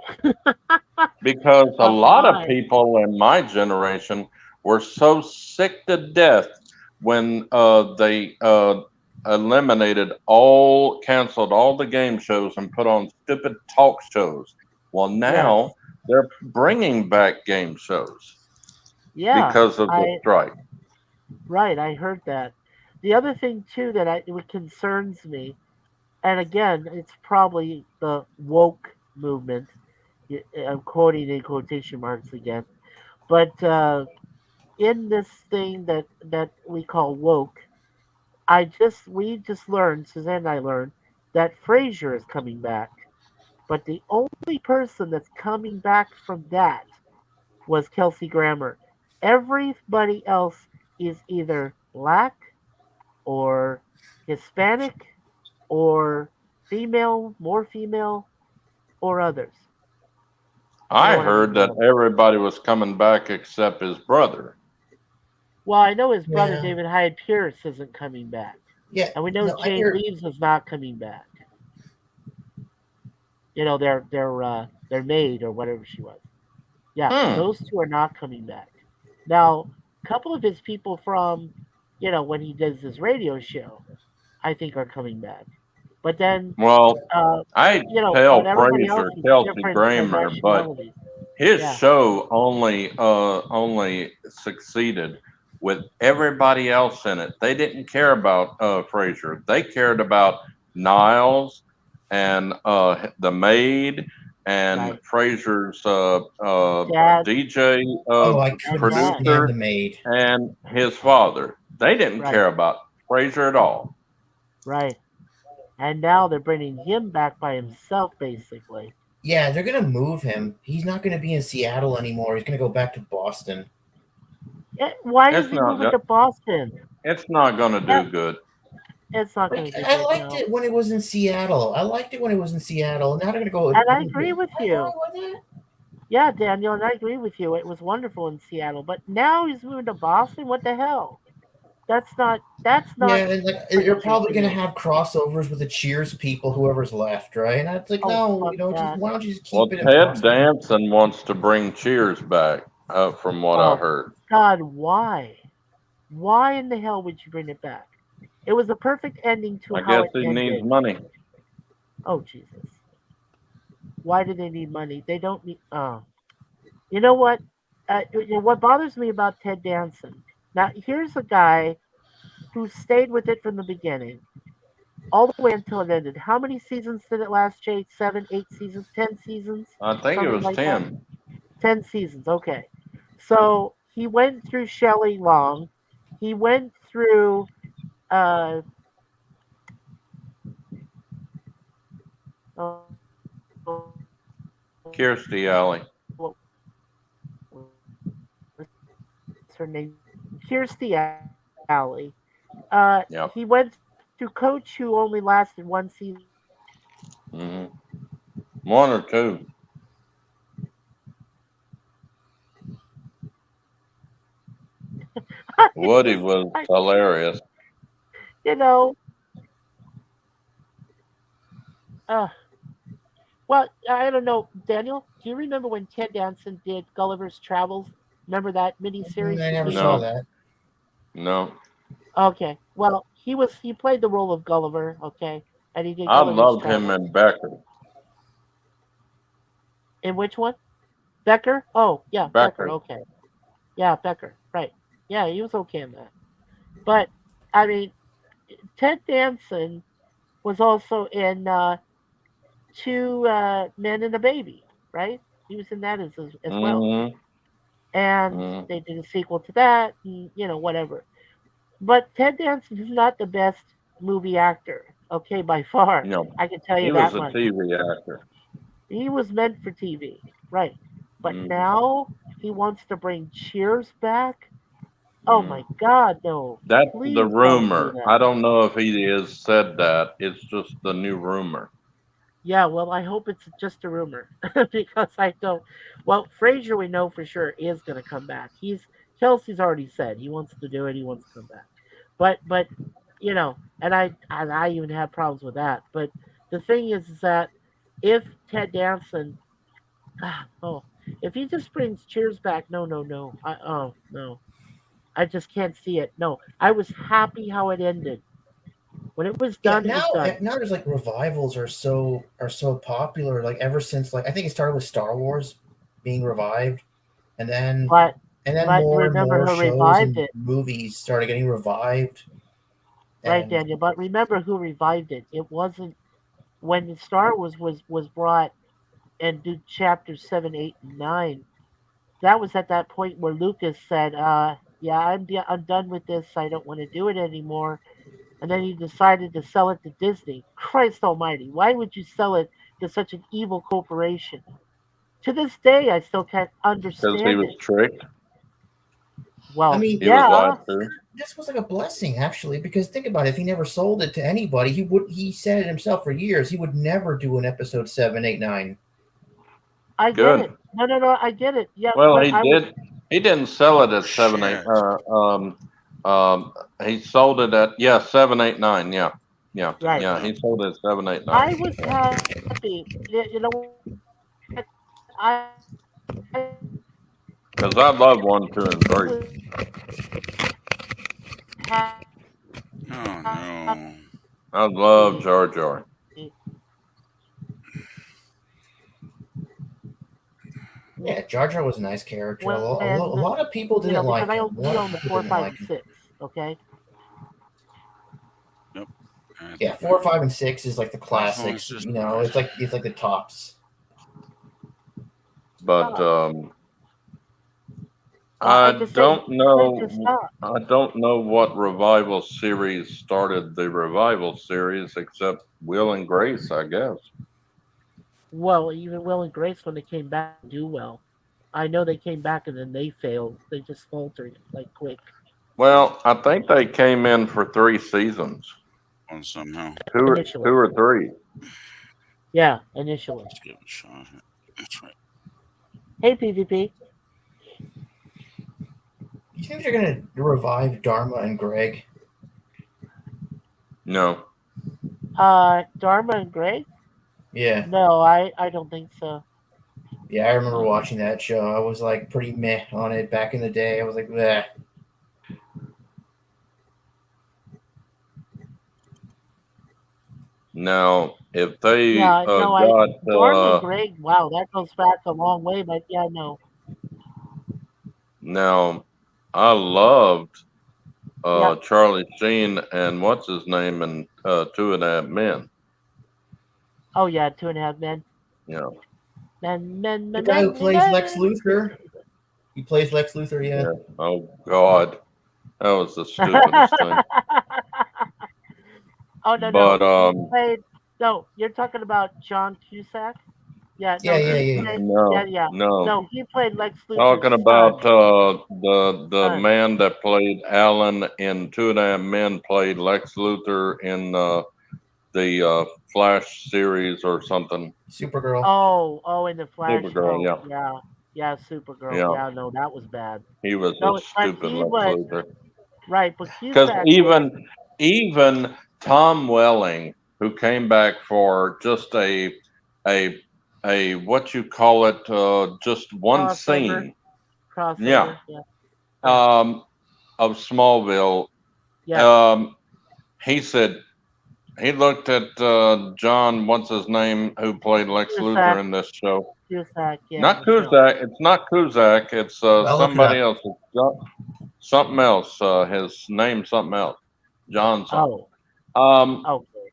Because a But lot of why? people in my generation were so sick to death when they canceled all the game shows and put on stupid talk shows. Well, Yes. now they're bringing back game shows Yeah. because of the strike. Right. I heard that. The other thing too what concerns me, and again, it's probably the woke movement. I'm quoting in quotation marks again, but in this thing that we call woke, we just learned, Suzanne and I learned that Frasier is coming back, but the only person that's coming back from that was Kelsey Grammer. Everybody else is either black or Hispanic or female, more female, or others. You know I what I mean? heard that everybody was coming back except his brother. Well, I know his brother Yeah. David Hyde Pierce isn't coming back, Yeah, and we know no, I Jane hear. Leaves is not coming back. Their maid or whatever she was. Yeah, Hmm. those two are not coming back. Now, a couple of his people from, when he does his radio show, I think are coming back. But then, Well, I tell but everybody else Fraser, is Kelsey different Grammer, but nationalities. his Yeah, show only succeeded with everybody else in it. They didn't care about Fraser. They cared about Niles and the maid and right. Fraser's Dad DJ Oh, I couldn't dad. stand producer the maid. and his father. They didn't Right, care about Fraser at all. right. And now they're bringing him back by himself, basically. Yeah, they're gonna move him. He's not gonna be in Seattle anymore. He's gonna go back to Boston. Why is It's he not. moving to Boston? It's not going to Yeah, do good. it's not going Like, to do I good liked now. it when it was in Seattle. I liked it when it was in Seattle. Now they're gonna go. And I agree with What's you. wrong with it? Yeah, Daniel, and I agree with you. It was wonderful in Seattle, but now he's moving to Boston. What the hell? That's not Yeah, and like you're friendship probably to gonna me. have crossovers with the Cheers people, whoever's left, right? And it's like, Oh no, fuck just that. why don't you just Well, keep it in Ted Boston? Danson wants to bring Cheers back, from what I Oh heard. God, why? Why in the hell would you bring it back? It was a perfect ending to I how guess it he needs ended. money. Oh Jesus. Why do they need money? They don't need you know what? What bothers me about Ted Danson. Now here's a guy who stayed with it from the beginning, all the way until it ended. How many seasons did it last, Jay? 7, 8 seasons, 10 seasons? I think it Something was like that? 10. 10 seasons, okay. So he went through Shelley Long. He went through uh oh, Kirstie Alley. what was her name? Kirstie Alley. Yep. He went to Coach, who only lasted one season. Hmm. One or two. Woody was hilarious. You know, uh, well, I don't know, Daniel. Do you remember when Ted Danson did Gulliver's Travels? Remember that miniseries I he never came saw out? No, that. no. Okay, well, he played the role of Gulliver. Okay, and he did I Gulliver's loved him Travels. in Becker. In which one? Becker? Oh, yeah, Becker. Becker. Okay, yeah, Becker. Right. Yeah, he was okay in that. But I mean, Ted Danson was also in Two Men and a Baby, right? He was in that as well. Hmm. And Hmm. they did a sequel to that, and, whatever. But Ted Danson is not the best movie actor, okay, by far. No, I can tell he you was that a much. TV actor. He was meant for TV, right? But Hmm. now he wants to bring Cheers back. Oh Hmm. my God, no! That's the Please don't do rumor. I that. don't know if he has said that. It's just the new rumor. Yeah, well, I hope it's just a rumor because I don't. Well, Frazier, we know for sure is going to come back. Kelsey's already said he wants to do it. He wants to come back, but and I even have problems with that. But the thing is that if Ted Danson, oh, if he just brings Cheers back, no, no, no, no, I just can't see it. No, I was happy how it ended. When it was Yeah, done, it was done. now there's like revivals are so popular. Like ever since, like I think it started with Star Wars being revived, and then But and then but more and remember more who shows revived and it. movies started getting revived. Right, And Daniel. But remember who revived it. It wasn't when Star Wars was brought and did chapters 7, 8, and 9. That was at that point where Lucas said, yeah, I'm done with this. I don't want to do it anymore." And then he decided to sell it to Disney. Christ Almighty, why would you sell it to such an evil corporation? To this day, I still can't Because he understand was it. tricked. I Well, mean, He was lied yeah, to. this was like a blessing actually, because think about it. If he never sold it to anybody, he said it himself for years. He would never do an episode 7, 8, 9. I get Good. it. No, no, no, I get it. Yeah, Well, but he I was did. He didn't sell it at 7, 8. Shit. He sold it at, yeah, 7, 8, 9. Yeah, yeah, There right. you yeah. go. He sold it at 7, 8, 9. I was happy. You know what? I Because I love 1, 2, and 3. was happy. Oh no. I love Jar Jar. Yeah, Jar Jar was a nice character. A When lot of people didn't because like I him. A only lot of own the people 4, didn't 5, like and him. 6. Okay. Yep. Yeah, 4, 5, and 6 is like the classics. just It's like the tops. But Oh, I I just say don't when to know. stop. I don't know what revival series started the revival series except Will and Grace, I guess. Well, even Will and Grace, when they came back, do well. I know they came back and then they failed. They just faltered like quick. Well, I think they came in for 3 seasons. on somehow. Initially. 2 or 3. Yeah, initially. Let's give it a shot. That's right. Hey, PvP. You think they're gonna revive Dharma and Greg? No. Dharma and Greg? Yeah, No, I don't think so. yeah. I remember watching that show. I was like pretty meh on it back in the day. I was like, bleh. Now, if they Yeah, no, got Dharma and Greg. Wow, that goes back a long way. But yeah, no. now, I loved Yeah. Charlie Sheen and what's his name in Two and a Half Men. Oh yeah, 2.5 Men. You know, Men. The guy who plays Lex Luthor. He plays Lex Luthor. Yeah. yeah. Oh God, that was the stupidest thing. Oh no, But no. He played. No, you're talking about John Cusack. Yeah, no, Yeah. he Yeah. played, no, yeah. no. No, he played Lex Luthor's Talking about son. the Son. man that played Alan in Two and a Half Men played Lex Luthor in the Flash series or something. Supergirl. Oh, in the Flash. Supergirl, Oh, yeah, Supergirl. Yeah. Yeah, no, that was bad. He was No, a but stupid he Lex was Luthor. right. But Because Cusack was, even Tom Welling, who came back for just a what you call it, just one Crossover. scene, crossover. Yeah. of Smallville, Yeah. he said he looked at John, what's his name, who played Lex Luthor Cusack. in this show. Cusack. Yeah. Not the show. Kuzak. It's not Kuzak. It's I'll look it somebody up. else. It's something else. His name's something else. John something. Oh. Okay.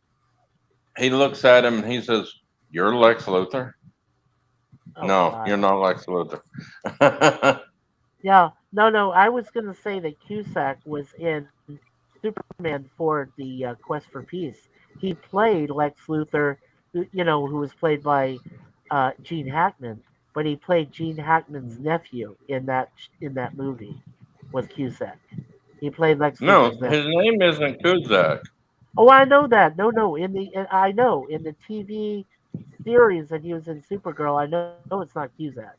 He looks at him and he says, "You're Lex Luthor." Oh, No, God. you're not Lex Luthor. Yeah. No. I was gonna say that Cusack was in Superman for the Quest for Peace. He played Lex Luthor, who was played by Gene Hackman, but he played Gene Hackman's nephew in that movie. Was Cusack? He played Lex No, Luthor's his nephew. name isn't Kuzak. Oh, I know that. No. I know in the TV series that he was in Supergirl. I know it's not Cusack,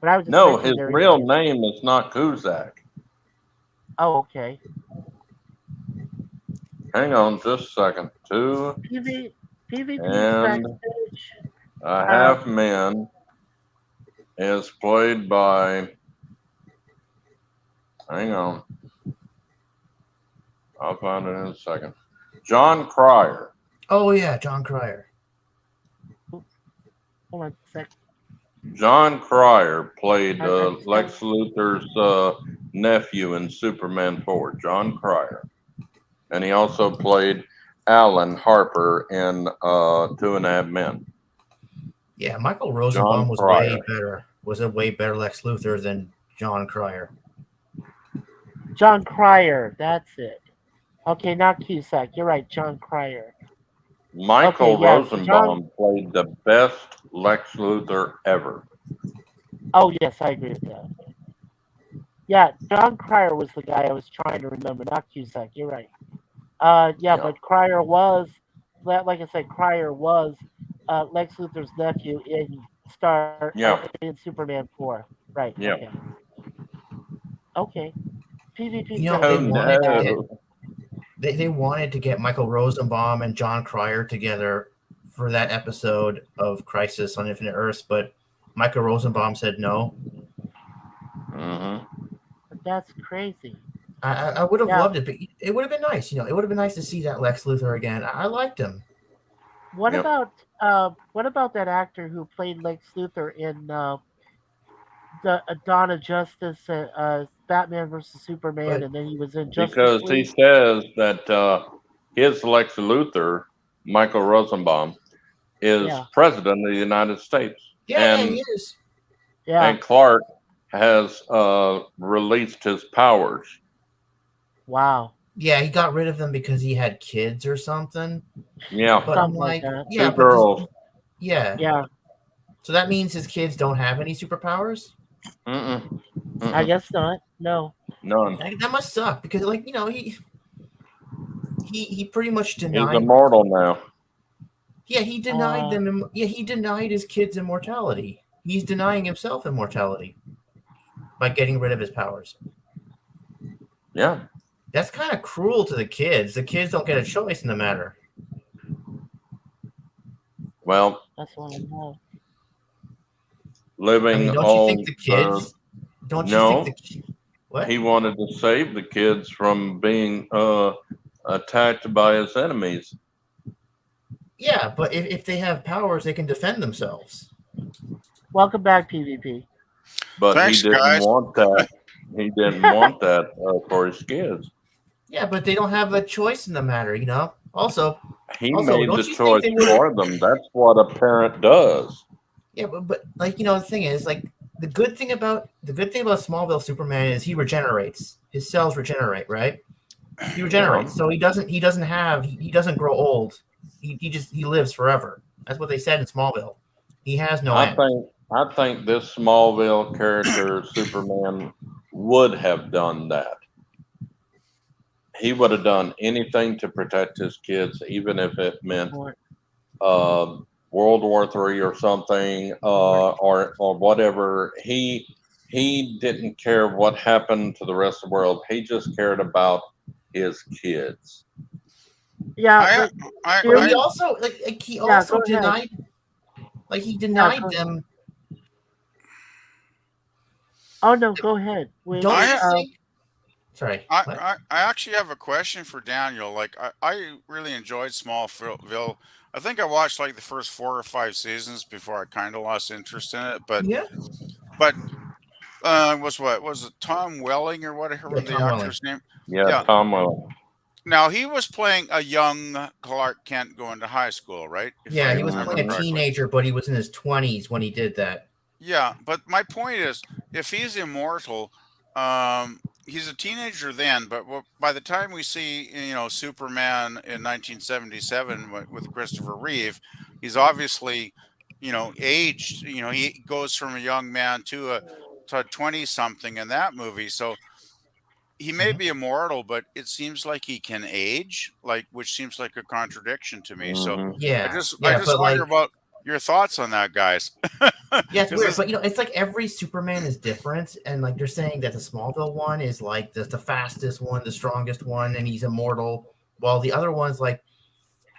but I was just No, mentioning his there. real name is not Kuzak. Oh, okay. Hang on just a second. PvP's And backstage. a Half Man is played by. Hang on. I'll find it in a second. John Cryer. Oh yeah, John Cryer. Hold on a sec. John Cryer played I'm Lex Luthor's nephew in Superman 4, John Cryer. And he also played Alan Harper in Two and a Half Men. Yeah, Michael Rosenbaum John was Cryer. way better. Was a way better Lex Luthor than John Cryer. John Cryer, that's it. Okay, not Cusack. You're right, John Cryer. Michael Okay, yes, Rosenbaum played the best Lex Luthor ever. Oh, yes, I agree with that. Yeah, John Cryer was the guy I was trying to remember, not Cusack. You're right. Yeah, but Cryer was, like I said, Cryer was Lex Luthor's nephew in in Superman 4. Right. Yeah. Okay. PvP. You know, they wanted to get Michael Rosenbaum and John Cryer together for that episode of Crisis on Infinite Earths, but Michael Rosenbaum said no. Mm-hmm. That's crazy. I would have loved it, but it would have been nice. It would have been nice to see that Lex Luthor again. I liked him. What about that actor who played Lex Luthor in the Dawn of Justice, Batman versus Superman, and then he was in Justice Because League? he says that his Lex Luthor, Michael Rosenbaum, is president of the United States. Yeah, he is. Yeah. And Clark has released his powers. Wow. Yeah, he got rid of them because he had kids or something. Yeah. But Something I'm like like, that. yeah, Two girls. Yeah. So that means his kids don't have any superpowers? Mm-mm. I guess not. No. None. That must suck because, he pretty much denied. He's immortal now. Yeah, he denied them. Yeah, he denied his kids immortality. he's denying himself immortality by getting rid of his powers. Yeah. That's kind of cruel to the kids. The kids don't get a choice in the matter. Well, That's what I know. living I mean, don't all you think the kids? Don't you no. think the what? He wanted to save the kids from being attacked by his enemies. Yeah, but if they have powers, they can defend themselves. Welcome back, PvP. But Thanks, he didn't guys. want that. He didn't want that for his kids. Yeah, but they don't have a choice in the matter, you know. Also, He Also, made don't the you think choice they would- for them. That's what a parent does. yeah, but like the thing is, like the good thing about Smallville Superman is he regenerates. His cells regenerate, right? He regenerates, so he doesn't grow old. He lives forever. That's what they said in Smallville. He has no end. I think this Smallville character, Superman, would have done that. He would have done anything to protect his kids, even if it meant World War III or something, or whatever. He didn't care what happened to the rest of the world. He just cared about his kids. Yeah, But he also he Yeah, also go ahead. denied go them. oh no, go ahead. Wait, Don't I- you think? Sorry. what? I actually have a question for Daniel. Like, I really enjoyed Smallville. I think I watched like the first 4 or 5 seasons before I kind of lost interest in it. But Yeah. was it Tom Welling or whatever Yeah, the Tom Welling. actor's name? Yeah, Yeah. Tom Welling. Now he was playing a young Clark Kent going to high school, right? If Yeah, I he was remember playing a correctly. teenager, but he was in his 20s when he did that. Yeah, but my point is, if he's immortal, he's a teenager then. But by the time we see, Superman in 1977 with Christopher Reeve, he's obviously, aged. He goes from a young man to a 20-something in that movie. So he may be immortal, but it seems like he can age, which seems like a contradiction to me. So Mhm. Yeah. I just but wonder like, about your thoughts on that, guys. yeah, it's 'Cause weird, this- but it's like every Superman is different, and like they're saying that the Smallville one is like the fastest one, the strongest one, and he's immortal. While the other ones, like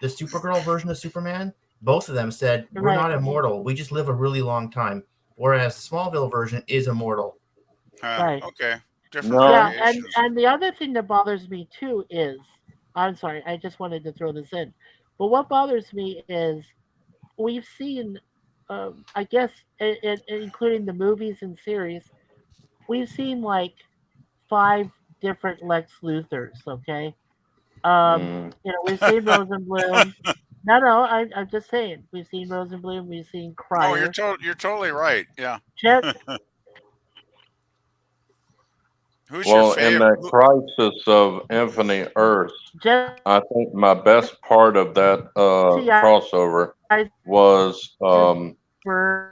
the Supergirl version of Superman, both of them said we're Right. not immortal. We just live a really long time. Whereas the Smallville version is immortal. Right. Okay. Different No. Yeah, variations. and the other thing that bothers me too is, I'm sorry, I just wanted to throw this in, but what bothers me is we've seen, I guess, including the movies and series, we've seen like 5 different Lex Luthers. Okay, Mm. we've seen Rosenblum. No, I'm just saying we've seen Rosenblum, we've seen Oh, Cryer. you're totally right. Yeah. Jet, Who's your Well, in favorite? that Crisis of Infinite Earths, Jet, I think my best part of that See, I- crossover was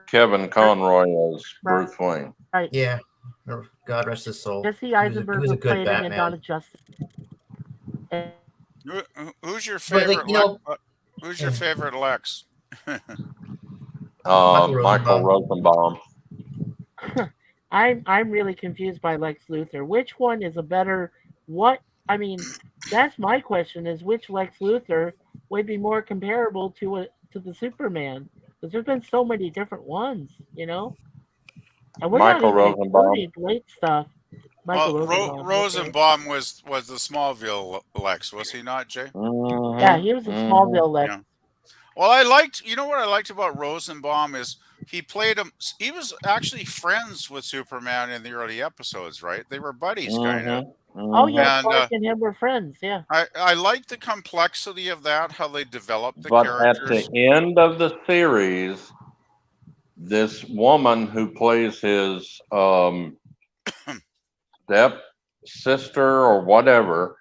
Kevin Conroy as Bruce Wayne. Yeah. God rest his soul. Jesse He Eisenberg was a was good playing him in Batman. Dawn of Justice. And Who's your But, favorite? like, you know- Who's your favorite Lex? Michael Rosenbaum. I'm really confused by Lex Luthor. Which one is a better? That's my question: is which Lex Luthor would be more comparable to the Superman? Because there's been so many different ones, And we're Michael not even Rosenbaum. including late stuff. Michael Rosenbaum. okay. Rosenbaum was the Smallville Lex, was he not, Jay? Mhm. Yeah, he was a Mhm. Smallville Lex. Yeah. Well, what I liked about Rosenbaum is he played him. He was actually friends with Superman in the early episodes, right? They were buddies, kind of. Mhm. Oh Mhm. yeah, And, Clark and him were friends. Yeah. I liked the complexity of that, how they developed the But at characters. the end of the series, this woman who plays his step sister or whatever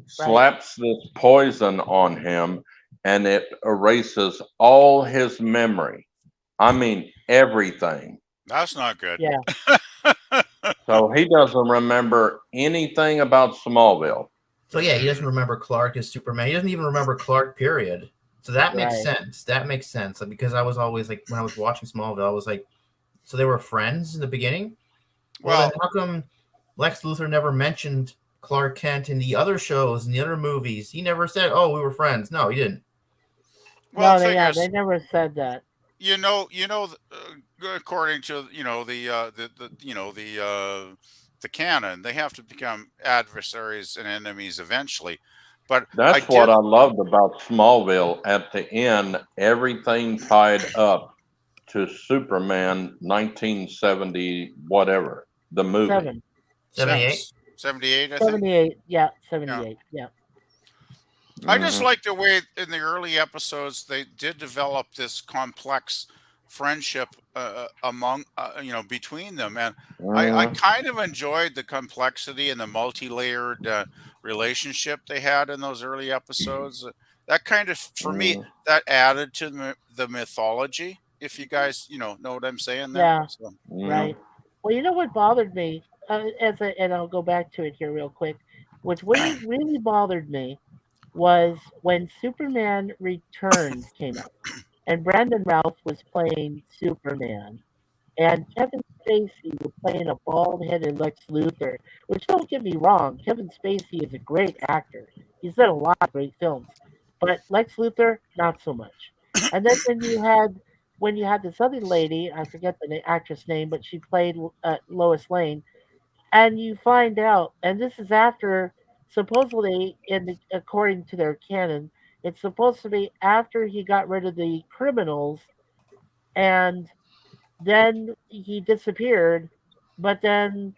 slaps this poison on him, and it erases all his memory. I mean, everything. That's not good. Yeah. So he doesn't remember anything about Smallville. So yeah, he doesn't remember Clark as Superman. He doesn't even remember Clark, period. So that makes Right. sense. That makes sense. Because I was always like, when I was watching Smallville, I was like, So they were friends in the beginning? Well, Well, then how come Lex Luthor never mentioned Clark Kent in the other shows, in the other movies? He never said, "Oh, we were friends." No, he didn't. well, No, the thing they is, never said that. according to the canon, they have to become adversaries and enemies eventually. But I That's what did, I loved about Smallville. At the end, everything tied up to Superman 1970, whatever, the movie. 7, 78. 78, I think. 78. Yeah, Yeah. 78. Yeah. I just Mhm. like the way in the early episodes they did develop this complex friendship among between them, and I Mhm. kind of enjoyed the complexity and the multi-layered relationship they had in those early episodes. That kind of, for me, Mhm. that added to the mythology. If you guys know what I'm saying there. Yeah. So, Right. Mhm. Well, you know what bothered me, and I'll go back to it here real quick. What really bothered me was when Superman Returns came out, and Brandon Routh was playing Superman, and Kevin Spacey was playing a bald-headed Lex Luthor. Which, don't get me wrong, Kevin Spacey is a great actor. He's done a lot of great films, but Lex Luthor, not so much. And then when you had this other lady, I forget the actress name, but she played Lois Lane, and you find out, and this is after supposedly, according to their canon, it's supposed to be after he got rid of the criminals, and then he disappeared, but then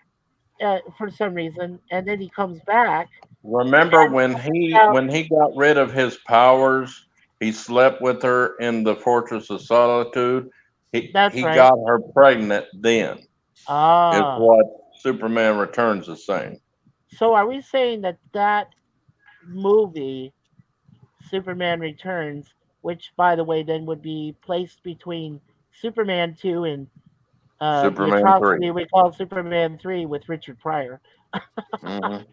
for some reason, and then he comes back. Remember Now, when he got rid of his powers, he slept with her in the Fortress of Solitude. that's He right. got her pregnant then, is Ah, what Superman Returns is saying. so are we saying that movie, Superman Returns, which by the way then would be placed between Superman 2 and the Superman 3. atrocity we call Superman 3 with Richard Pryor? Mhm.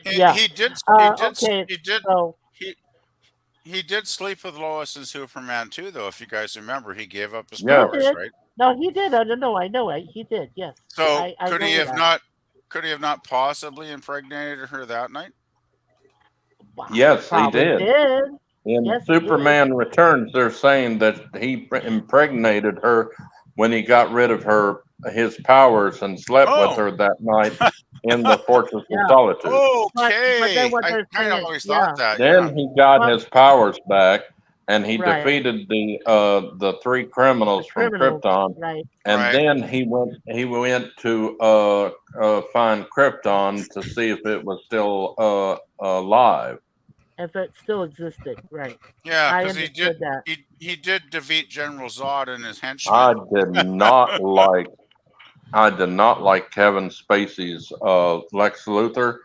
he, Yeah. he did he did Okay. he did So he he did sleep with Lois and Superman too, though. If you guys remember, he gave up his he Yes. powers, did. right? No, he did. I don't know. I know. He did. Yes, So I know that. could he have not possibly impregnated her that night? Wow, he Yes, he probably did. did. In Yes, he did. Superman Returns, they're saying that he impregnated her when he got rid of his powers and slept with Oh, her that night in the Fortress of Yeah, Solitude. but then okay. what I they're kind of saying, always thought yeah, that. Then Yeah. he got well, his powers back, and he right, defeated the three the criminals from criminals, Krypton. right, And Right. then he went to find Krypton to see if it was still alive. if it still existed, right. Yeah, I because understood that. he did defeat General Zod and his I henchmen. did not like I did not like Kevin Spacey's Lex Luthor.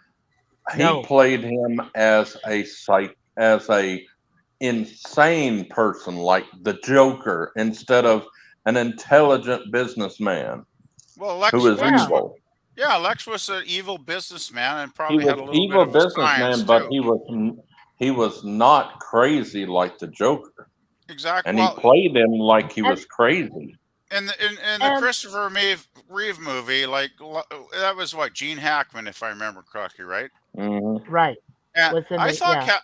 He No, played him as a insane person like the Joker instead of an intelligent businessman Well, who is yeah, evil. Lex was an evil businessman and He probably was had a little bit evil of a science businessman, but too. he was not crazy like the Joker, Exactly. and he Well, played him like he and was crazy. in the and Christopher Reeve movie, like that was what, Gene Hackman, if I remember correctly, right? Hmm. right And was in the yeah.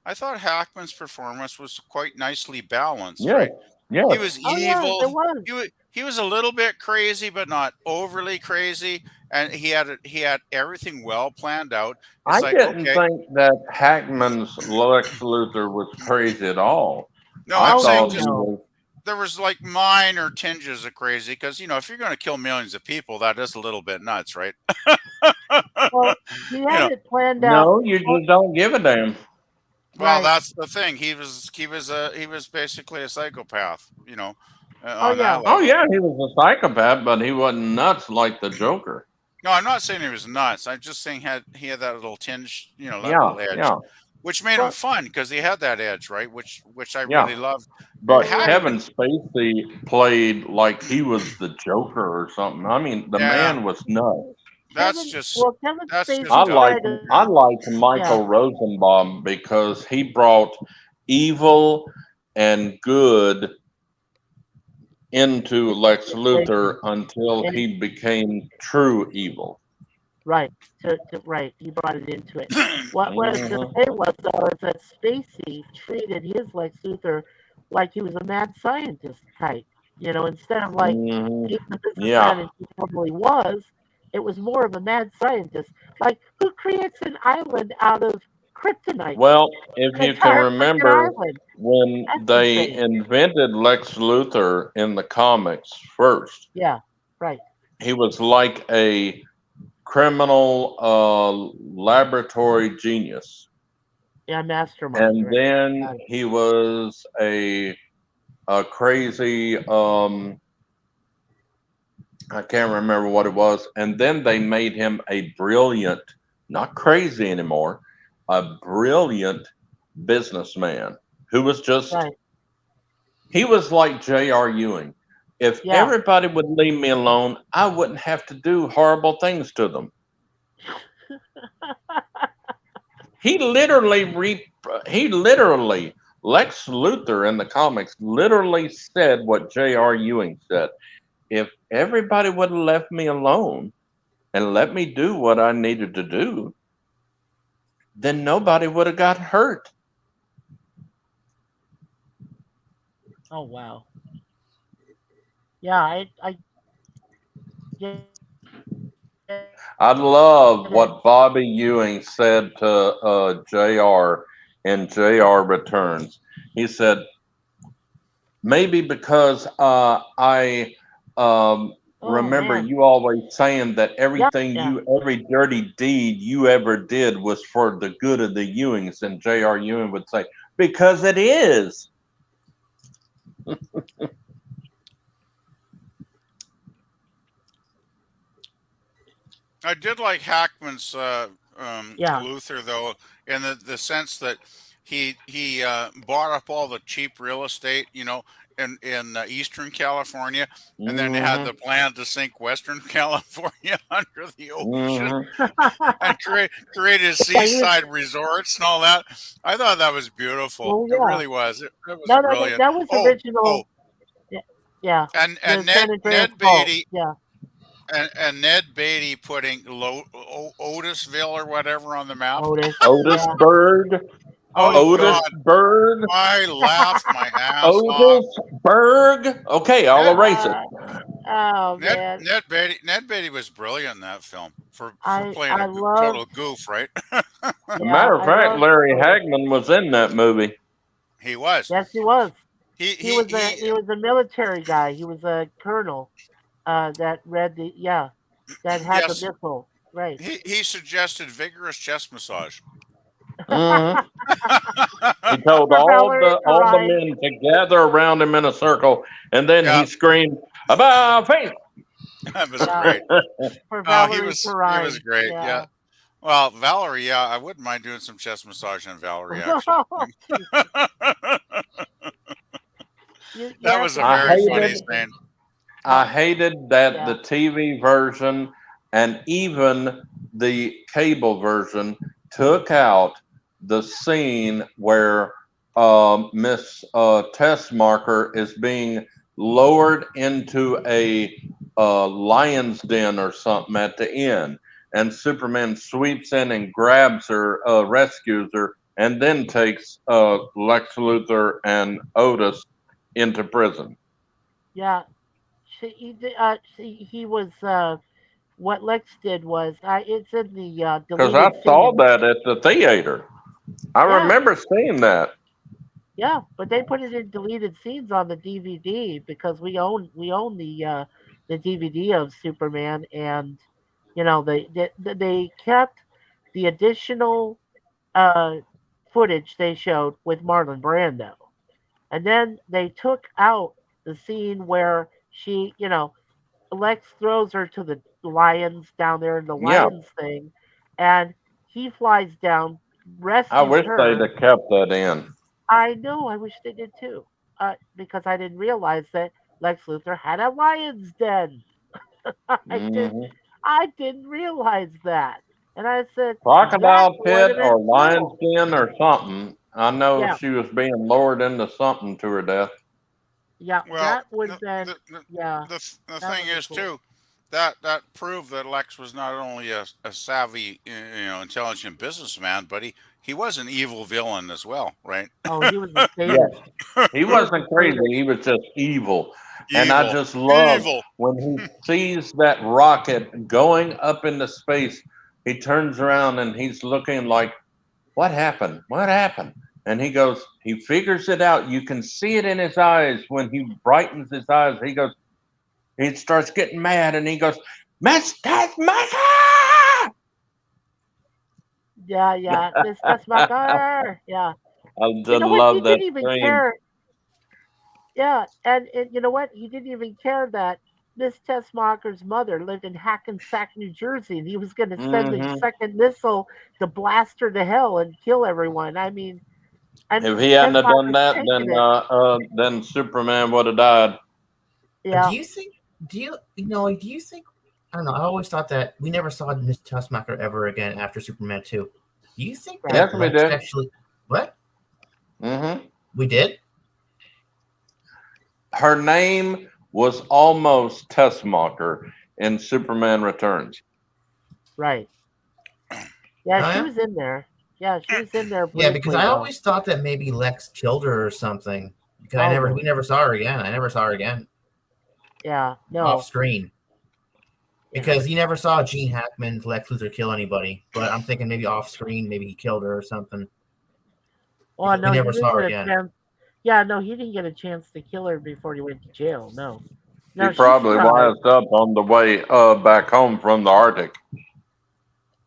I thought Hackman's performance was quite nicely balanced, Yes, right? He yes. was Oh yeah, evil. there was. He was a little bit crazy, but not overly crazy, and he had everything well planned out. It's I like, didn't okay, think that Hackman's Lex Luthor was crazy at all. no, I I'm Oh saying thought he just no, was. there was like minor tinges of crazy because if you're going to kill millions of people, that is a little bit nuts, right? well, he you had know, it planned out. No, you Well, just don't give a damn. well, right. that's the thing. He was basically a psychopath, Oh on that yeah, Oh level. yeah, he was a psychopath, but he wasn't nuts like the Joker. No, I'm not saying he was nuts. I'm just saying he had that little tinge, that Yeah, little edge, yeah, which made him well, fun because he had that edge, right? Which I yeah. really loved. But right. Kevin Hackman, Spacey played like he was the Joker or something. I mean, the yeah, man was nuts. Kevin that's Spacey I just dumb. like tried to, I liked yeah, Michael Rosenbaum because he brought evil and good into Lex Luthor until he became true evil. Right. Right. He brought it into it. What I was going to Mhm. say was, though, is that Spacey treated his Lex Luthor like he was a mad scientist type. Instead of like Mhm. being the Yeah. businessman he probably was, it was more of a mad scientist. Like, who creates an island out of kryptonite? Well, if An you can entire freaking remember island. when That's they insane. invented Lex Luthor in the comics first, Yeah. Right. he was like a criminal laboratory genius. Yeah. Mastermind. And Right. then Got it. he was a crazy I can't remember what it was. And then they made him a brilliant, not crazy anymore, a brilliant businessman who was just, Right. he was like J.R. Ewing. If Yeah. everybody would leave me alone, I wouldn't have to do horrible things to them. He literally, Lex Luthor in the comics literally said what J.R. Ewing said. If everybody would have left me alone and let me do what I needed to do, then nobody would have got hurt. Oh wow. Yeah. Yeah. I love what Bobby Ewing said to JR in JR Returns. He said, maybe because I Oh remember man. you always saying that Yeah. everything Yeah. every dirty deed you ever did was for the good of the Ewings. And J.R. Ewing would say, because it is. I did like Hackman's Yeah. Luther though, in the sense that he bought up all the cheap real estate, in Eastern California, and then had Hmm. the plan to sink Western California under the ocean Hmm. and created Yeah. He was. seaside resorts and all that. I thought that was beautiful. Well. It Yeah. really was. It was No. No. brilliant. That was Oh, oh, original. Yeah. Yeah. and The San Andreas Ned Fault. Beatty Yeah. and Ned Beatty putting Otisville or whatever on the map. Otis. Yeah. Otisburg. Oh Otisburg. God, Otisburg. I laughed my ass off. Otisburg. Okay, I'll Ned erase it. Oh Ned man. Ned Beatty was brilliant in that film for I playing I a love. total goof, right? A Yeah. matter of I fact, love Larry Otis. Hagman was in that movie. He was. Yes, he was. He He he was a he. he was a military guy. He was a colonel. That read the that had the Yes, missile. Right. he suggested vigorous chest massage. Hmm. He told For Valerie all the Perrine. men to gather around him in a circle, and then Yeah, he screamed, "About face!" that was Yeah. great. For He Valerie was Perrine. great. Yeah. Yeah. Well, Valerie, yeah, I wouldn't mind doing some chest massage on Valerie actually. You That have was to a I meet very him, funny hated, maybe. scene. I hated that Yeah. the TV version and even the cable version took out the scene where Miss Tessmarker is being lowered into a lion's den or something at the end, and Superman sweeps in and grabs her, rescues her, and then takes Lex Luthor and Otis into prison. Yeah. He was. What Lex did was. It's in the Because I deleted saw scenes. that at the theater. I Yeah. remember seeing that. Yeah. But they put it in deleted scenes on the DVD because we own the DVD of Superman, and they kept the additional uh footage they showed with Marlon Brando. And then they took out the scene where Lex throws her to the lions down there in the Yeah, lions thing, and he flies down, I rescues wish they'd her. have kept that in. I know, I wish they did too, because I didn't realize that Lex Luthor had a lion's den. I did, Hmm. I didn't realize that, and I said that Crocodile would pit have or been lion's cool. den or something. I know Yeah, she was being lowered into something to her death. Yeah, Well, that would the then. the, the, Yeah, the that thing would be is cool. too that proved that Lex was not only a savvy, intelligent businessman, but he was an evil villain as well, right? Oh, he was a Yeah, sadist. he He was a wasn't crazy. sadist. He was just evil. And I Evil, just love evil. when he sees that rocket going up into space. He turns around and he's looking like, what happened? What happened? And he goes, he figures it out. You can see it in his eyes when he brightens his eyes. He goes, he starts getting mad and he goes, Mr. Smacker! Yeah, Miss Tessmacher. Yeah. I You just know what? He love that didn't even scene. care. Yeah, and you know what? He didn't even care that Miss Tessmacher's mother lived in Hackensack, New Jersey, and he was going to send the Hmm. second missile to blast her to hell and kill everyone. I mean, and If he hadn't have done Tessmacher's that, taking it. then Superman would have died. Yeah, Do you think? Do you think? I don't know. I always thought that we never saw Miss Tussmacher ever again after Superman 2. Do you think Right. Yes, that we Lex did. actually? What Hmm. we did? Her name was almost Tessmacher in Superman Returns. right. Oh, Yeah, she yeah? was in there. Yeah, she was in there Yeah, because briefly I though. always thought that maybe Lex killed her or something. Because Oh, we no. never saw her again. I never saw her again Yeah, off no. screen. Yeah. Because you never saw Gene Hackman's Lex Luthor kill anybody. But I'm thinking maybe off screen, maybe he killed her or something. Oh Because no, we he never didn't saw her get a again. chance. Yeah, no, he didn't get a chance to kill her before he went to jail. No, no, He she probably survived. wised up on the way back home from the Arctic.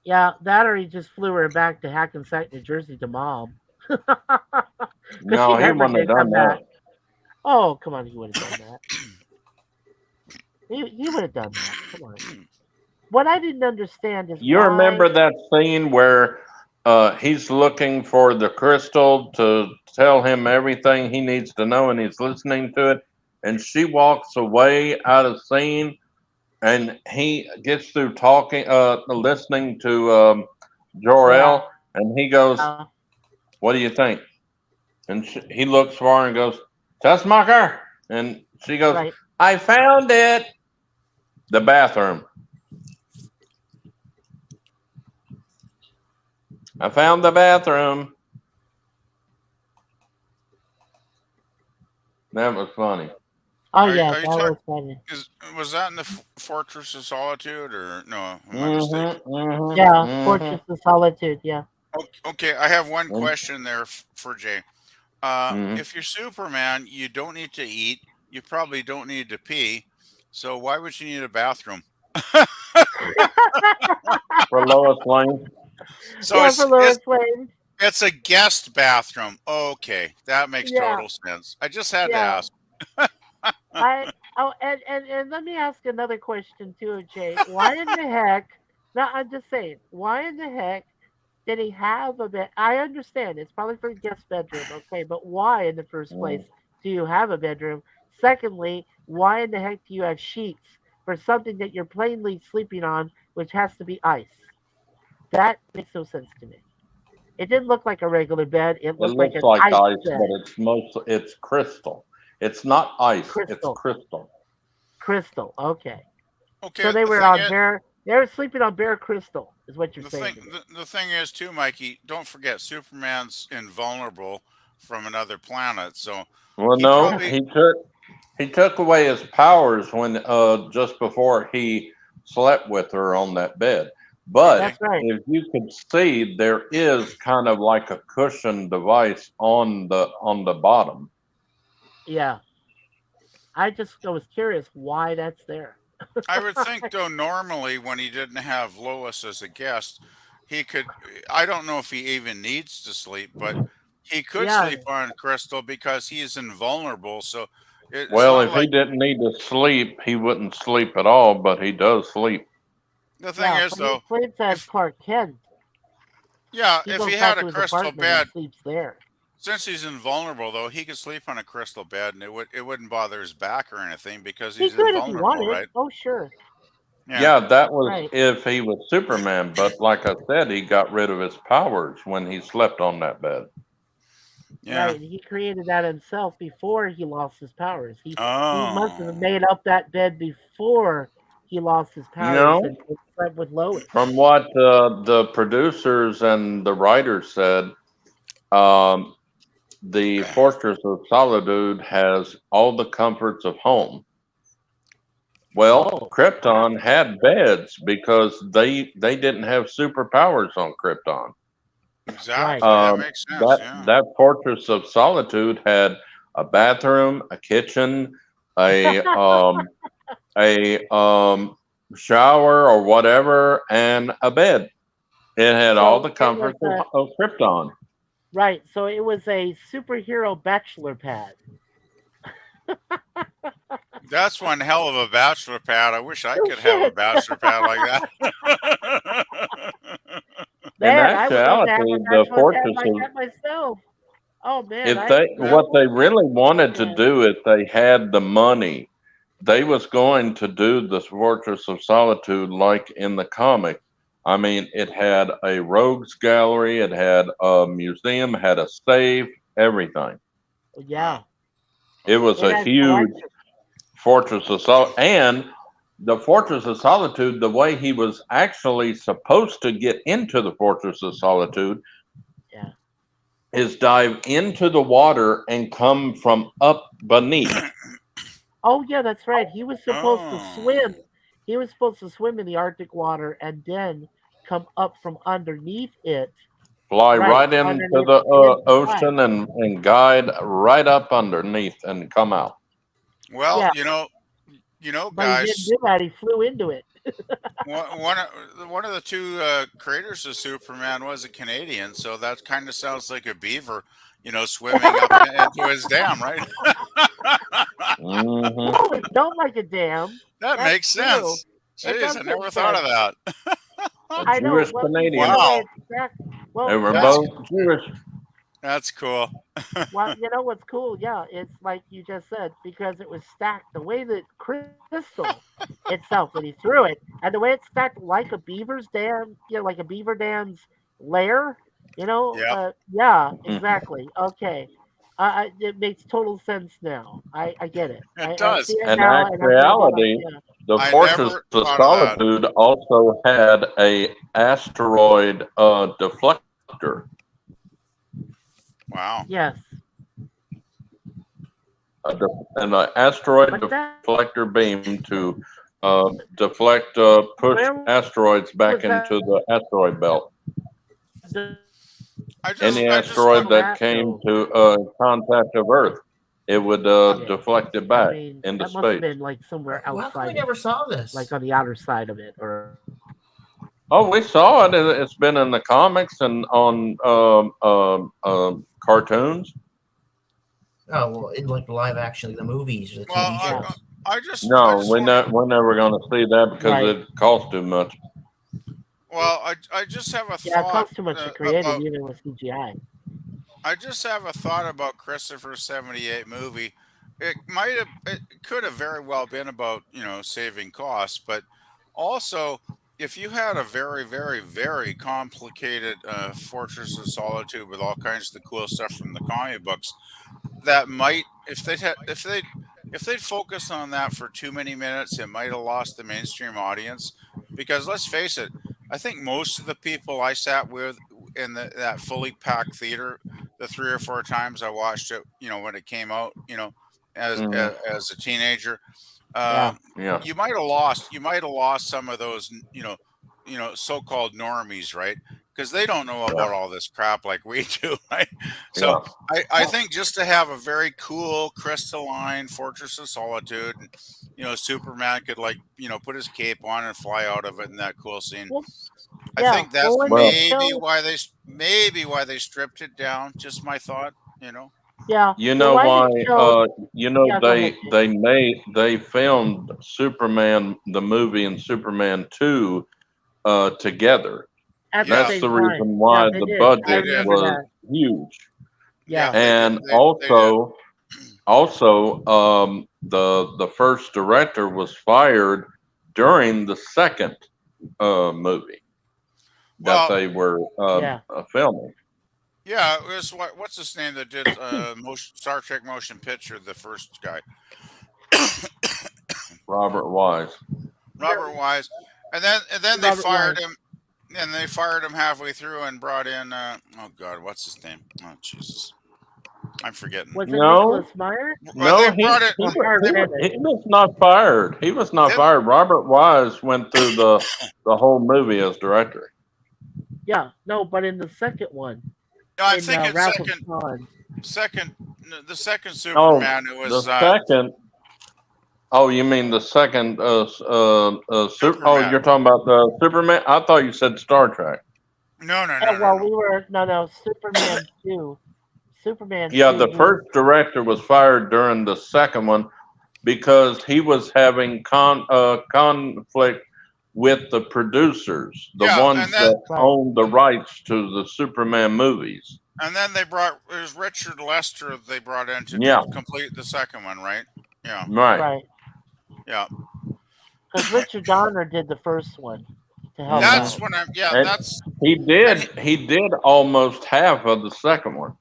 Yeah, that or he just flew her back to Hackensack, New Jersey to mom. Because she No, he never wouldn't have did come done back. that. Oh, come on, he would have done that. He would have done that. Come on. What I didn't understand is You why. remember that scene where he's looking for the crystal to tell him everything he needs to know, and he's listening to it, and she walks away out of scene, and he gets through talking, listening to Jor-El, and he goes, Yeah, "What do you think?" And he looks for her and goes, "Tessmacher," and she goes, right. "I found it." The bathroom. I found the bathroom. That was funny. Oh Are, yeah, are you that talking? was funny. Was that in the Fortress of Solitude, or no? Am I mistaken? Mm-hmm, Yeah, mm-hmm, Fortress of Solitude. Yeah. Okay, I have one mm-hmm. question there for Jay. Mm-hmm. If you're Superman, you don't need to eat. You probably don't need to pee. So why would you need a bathroom? For Lois Lane. So Yeah, it's for Lois Lane. it's a guest bathroom. Okay, that makes Yeah, total sense. I just had to yeah. ask. And let me ask another question too, Jay. Why in the heck? No, I'm just saying. Why in the heck did he have a bed? I understand it's probably for a guest bedroom, okay, but why in the first place do you have a bedroom? Secondly, why in the heck do you have sheets for something that you're plainly sleeping on, which has to be ice? That makes no sense to me. It didn't look like a regular bed. It It looked like looks an like ice ice, bed. but it's crystal. It's not ice, it's Crystal. crystal. Crystal. Okay. Okay, So they the were thing on is, bare. They were sleeping on bare crystal, is what you're the saying thing to me. the thing is too, Mikey. Don't forget, Superman's invulnerable from another planet, so Well, he no, probably he took away his powers when just before he slept with her on that bed. But okay. That's right. if you could see, there is kind of like a cushion device on the bottom. Yeah. I was curious why that's there. I would think though normally when he didn't have Lois as a guest, he could. I don't know if he even needs to sleep, but he could Yeah. sleep on Crystal because he is invulnerable. So it's Well, not if he like didn't need to sleep, he wouldn't sleep at all, but he does sleep. the thing Yeah. is But he though. sleeps as If Clark Kent. Yeah, He if he goes had back a to his crystal apartment and bed, sleeps there. since he's invulnerable though, he could sleep on a crystal bed and it wouldn't bother his back or anything because He he's could if he invulnerable, wanted. right? Oh, sure. Yeah. Yeah, that was Right. if he was Superman, but like I said, he got rid of his powers when he slept on that bed. Yeah. Right, he created that himself before he lost his powers. He must have Oh. made up that bed before he lost his You powers know, and slept with Lois. from what the producers and the writers said, um, the Fortress of Solitude has all the comforts of home. Well, Oh, Krypton had beds because they didn't have superpowers on Krypton. Exactly. right. That Um, makes sense. that Yeah. that Fortress of Solitude had a bathroom, a kitchen, a shower or whatever, and a bed. It had all So the it was comforts of Krypton. right. So it was a superhero bachelor pad. That's one hell of a bachelor pad. I wish I Oh could have a shit, bachelor pad like that. In man! I would love to have a actuality, the bachelor pad Fortress like of that myself. Oh man, if they Yeah. what they really wanted to man. do if they had the money, they was going to do the Fortress of Solitude like in the comic. I mean, it had a rogues gallery, it had a museum, had a safe, everything. Yeah, It was it a had huge collections. Fortress of Sol, and the Fortress of Solitude, the way he was actually supposed to get into the Fortress of Solitude Yeah. is dive into the water and come from up beneath. Oh yeah, that's right. He was supposed to Oh. swim. He was supposed to swim in the Arctic water and then come up from underneath it. Fly Right, right into underneath the inside. ocean and guide right up underneath and come out. Well, Yeah, but he didn't guys, do that. He flew into it. one of the two creators of Superman was a Canadian, so that kind of sounds like a beaver, swimming up into his dam, right? Hmm. No, it don't like a dam. That That's makes true. sense. It Jeez, does I make never thought sense. of that. A I know. Jewish Well, you see Canadian. the way Wow, it's stacked. They Well, were that's both Jewish. that's cool. well, you know what's cool? Yeah, it's like you just said because it was stacked the way that crystal itself when he threw it, and the way it's stacked like a beaver's dam, like a beaver dam's lair. Yep. Yeah, Mhm. exactly. Okay, it makes total sense now. I get it. It I see does. it In now, and I'm gonna be like, actuality, yeah, the I Fortress never of thought of that. Solitude also had a asteroid deflector. Wow. yes, An asteroid but that deflector beam to deflect, push where asteroids was back that? into the asteroid belt. Any I just asteroid wonder. that That came though. to contact of Earth, it would Yeah, deflect it I back mean into that must have space. been like somewhere Well, how come we outside of never it, saw like this? on the outer side of it, or Oh, we saw it. It's been in the comics and on cartoons. Oh well, in like the live action, the movies or the Well, TV yeah, shows. I No, just wonder. we're never going to see that because right. it costs too much. Well, I just have a Yeah, it thought costs too much to create it, about. even with CGI. I just have a thought about Christopher 78 movie. It could have very well been about, saving costs, but also if you had a very, very, very complicated Fortress of Solitude with all kinds of the cool stuff from the comic books, that might, if they'd focused on that for too many minutes, it might have lost the mainstream audience. Because let's face it, I think most of the people I sat with in that fully packed theater, the 3 or 4 times I watched it, when it came out, Hmm. as a teenager, Yeah, um, Yeah. you might have lost some of those, so-called normies, right? Because they don't know Yeah. about all this crap like we do, right? So Yeah. I think just to have a very cool crystalline Fortress of Solitude, and Superman could, like, put his cape on and fly out of it in that cool scene. well, I yeah. think Well, that's when they Well, show, maybe why they stripped it down. Just my thought, yeah, you well, know why they why? show, yeah. Go ahead. They filmed Superman the movie and Superman 2 together. At the That's Yeah, same the time, reason yeah, why they the did. I they budget did. remember was that. huge. Yeah, And They did. also the first director was fired during the second movie that Well, they were yeah, filming. Yeah, it was what's his name that did Star Trek motion picture, the first guy, Robert Wise. Robert Wise, and then they Robert fired Wise. him, and they fired him halfway through and brought in oh God, what's his name? Oh Jesus, I'm forgetting. Was it No, Nicholas Meyer? Well, no, they brought it. he was not fired. He was not Him- fired. Robert Wise went through the whole movie as director. Yeah, no, but in the second one, No, I'm in thinking Wrath of second, Khan. second, the second Oh, Superman. It was the second. Oh, you mean the second? Oh, Superman. you're talking about the Superman. I thought you said Star Trek. No, no, Oh, no, no, well, no. we were no Superman 2. Superman. Yeah, 2, the first director was fired during the second one because he was having conflict with the producers, the Yeah, ones and then that owned the rights to the Superman movies. they brought it was Richard Lester they brought in to Yeah. complete the second one, right? Yeah, Right. Right. yeah. Because Richard Donner did the first one to help That's out. when And that's he did almost half of the second one.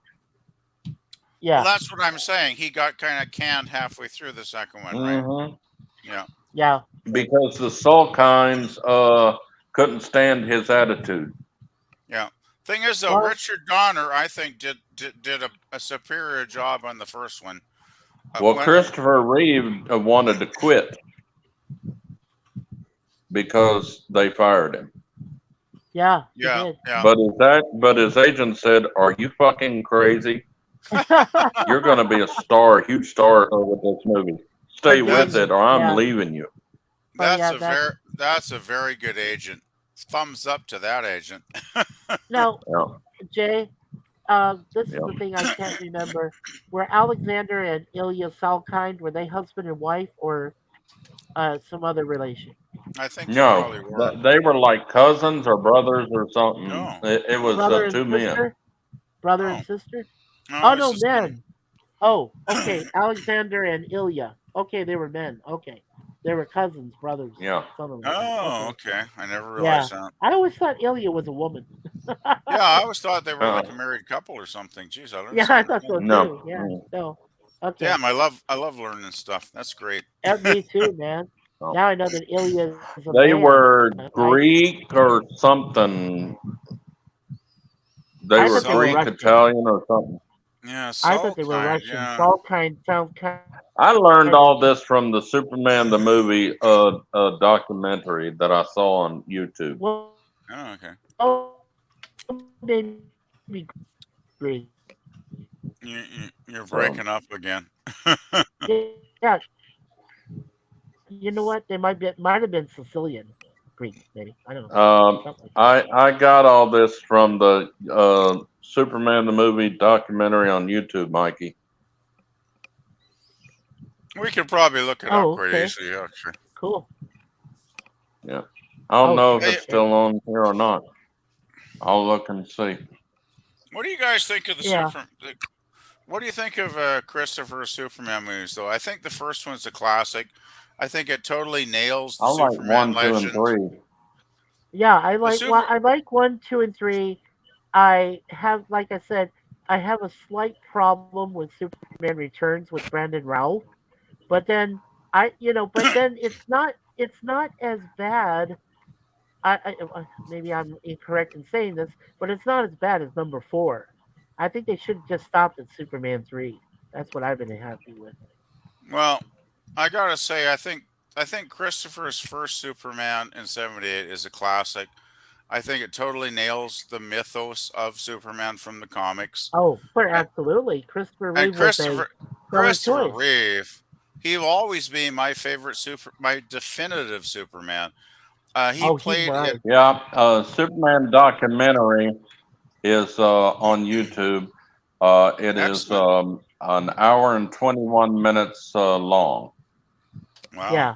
Yeah. well, that's what I'm saying. He got kind of canned halfway through the second one, right? Mhm. Yeah. Yeah. Because the Sulkines couldn't stand his attitude. Yeah. Thing is, though, Well- Richard Donner, I think, did a superior job on the first one. Well, when- Christopher Reeve wanted to quit because they fired him. Yeah. he yeah, did. yeah. But his agent said, "Are you fucking crazy? You're going to be a star, a huge star with this movie. Stay with it, or I'm Yeah. leaving you." That's yeah, that's a very good agent. Thumbs up to that agent. Now, Yeah. Jay, this is Yeah. the thing I can't remember. Were Alexander and Ilya Salkind, were they husband and wife or some other relation? I think they No, probably were. they were like cousins or brothers or something. No. It was Brother and two men. sister? Brother Oh. and sister? No, Oh, it's no, just- men. Oh, okay. Alexander and Ilya. Okay, they were men. Okay. They were cousins, brothers. Yeah. Something like that. Oh, Okay. okay. I never realized that. I always thought Ilya was a woman. Yeah, I always thought they were like a married couple or something. Jeez, I learned Yeah, I something thought so again. No. too. Yeah. No. Okay. Damn, I love learning stuff. That's great. Me too, man. Oh. Now I know that Ilya is a They man. were Right. Greek or something. They I were thought they were Greek, Russian. Italian, or something. Yeah, I thought they were Salkind, Russian. yeah. Salkind sounds kind. I learned all this from the Superman the movie documentary that I saw on YouTube. Well, Oh, okay. maybe Greek. You're breaking up again. Yeah. You know what? They might have been Sicilian Greek, maybe. I don't know. Something like that. I got all this from the Superman the movie documentary on YouTube, Mikey. We could probably look it Oh, up quite okay. easily. Yeah, sure. Cool. I don't Oh, know if hey. it's still on here or not. I'll look and see. What do you guys think of the Yeah. What do you think of Christopher Superman movies? Though I think the first one's a classic. I think it totally nails the I like Superman 1, 2, and legend. 3. Yeah, I like super- I like 1, 2, and 3. I have, like I said, I have a slight problem with Superman Returns with Brandon Routh, but then it's not as bad. Maybe I'm incorrect in saying this, but it's not as bad as number 4. I think they should have just stopped at Superman 3. That's what I've been happy with. Well, I gotta say, I think Christopher's first Superman in '78 is a classic. I think it totally nails the mythos of Superman from the comics. Oh, absolutely, Christopher And Reeve was a stellar Christopher choice. Reeve, he will always be my favorite my definitive Superman. He Oh, he's played right. it. Yeah, Superman documentary is on YouTube. It is Excellent. an hour and 21 minutes long. Wow, Yeah,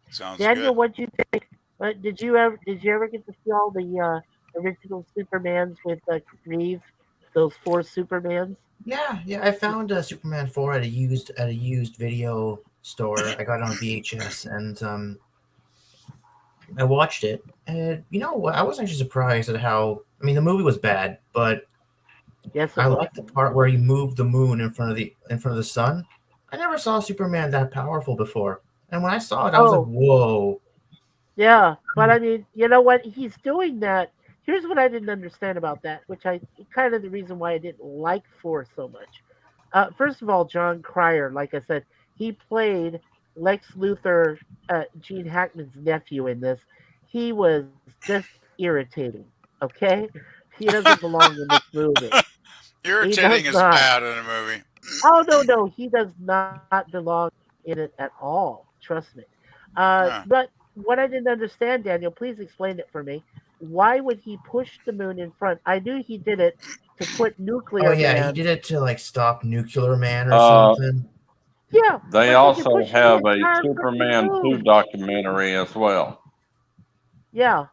sounds Daniel, good. what'd you think? Did you ever get to see all the original Supermans with Reeve? Those 4 Supermans? Yeah. I found Superman 4 at a used video store. I got it on VHS, and I watched it. And I was actually surprised at how I mean, the movie was bad, but Yes, I it was. like the part where he moved the moon in front of the sun. I never saw Superman that powerful before, and when I saw it, I was like, Oh, "Whoa!" yeah, but I mean, you know what? He's doing that. Here's what I didn't understand about that, which I kind of the reason why I didn't like Four so much. First of all, John Cryer, like I said, he played Lex Luthor, Gene Hackman's nephew in this. He was just irritating. Okay, he doesn't belong in this movie. He does Irritating is not. bad in a movie. Oh no, no, he does not belong in it at all. Trust me. Yeah. But what I didn't understand, Daniel, please explain it for me. Why would he push the moon in front? I knew he did it to put Oh Nuclear yeah, he Man. did it to like stop Nuclear Man or Uh, something. Yeah, they but then you're also pushing the have a entire freaking Superman 2 moon. documentary as well. Yeah,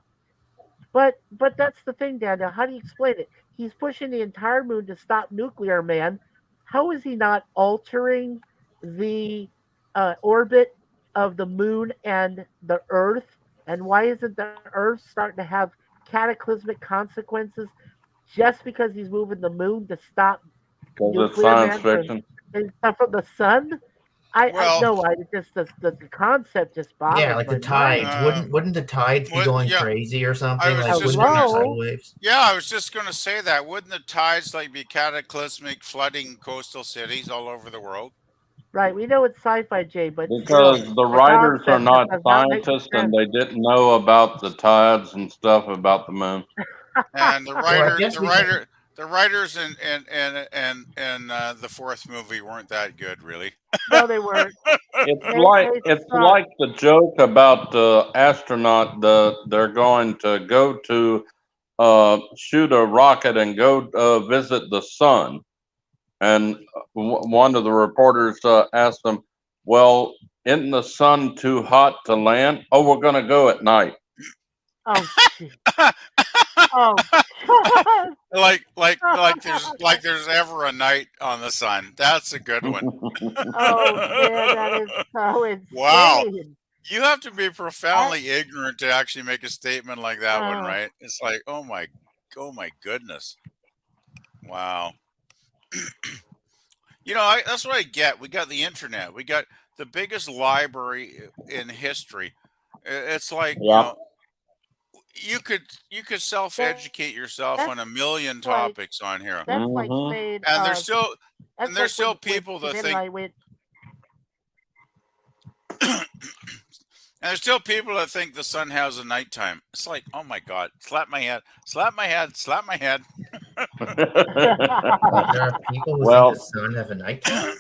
but that's the thing, Daniel. How do you explain it? He's pushing the entire moon to stop Nuclear Man. How is he not altering the orbit of the moon and the Earth? And why isn't the Earth starting to have cataclysmic consequences just because he's moving the moon to stop Because it's Nuclear science Man fiction. from the sun? I Well, know. I just the concept just Yeah, boggles like the my mind. tides. Wouldn't the tides be what? going Yeah, crazy or I something? was Like, just wouldn't there be gonna. tidal Hello. waves? Yeah, I was just gonna say that. Wouldn't the tides like be cataclysmic, flooding coastal cities all over the world? Right, we know it's sci-fi, Jay, but still, Because the the writers are concept just not does not make scientists and sense. they didn't know about the tides and stuff about the moon. And the Well, I writer, guess the we can. writer, the writers in the fourth movie weren't that good, really. No, they weren't. They It's suck. like the joke about the astronaut. They're going to go to shoot a rocket and go visit the sun. And one of the reporters asked them, "Well, isn't the sun too hot to land?" "Oh, we're going to go at night." Oh, gee. Oh, God. like there's ever a night on the sun. That's a good one. Oh, man, that is so Wow. insane. You have to be I, profoundly ignorant to actually make a statement like that one, uh, right? It's like, oh my goodness. Wow. That's what I get. We got the internet. We got the biggest library in history. It's like, Yeah. you could that, self-educate yourself that's on a million like topics on here. that's like Hmm. saying And there's still and that's there's like still when people that Shannon and think I went. And there's still people that think the sun has a nighttime. It's like, oh my god, slap my head, slap my head, slap my head. Wait, there are people who think the Well, sun has a nighttime.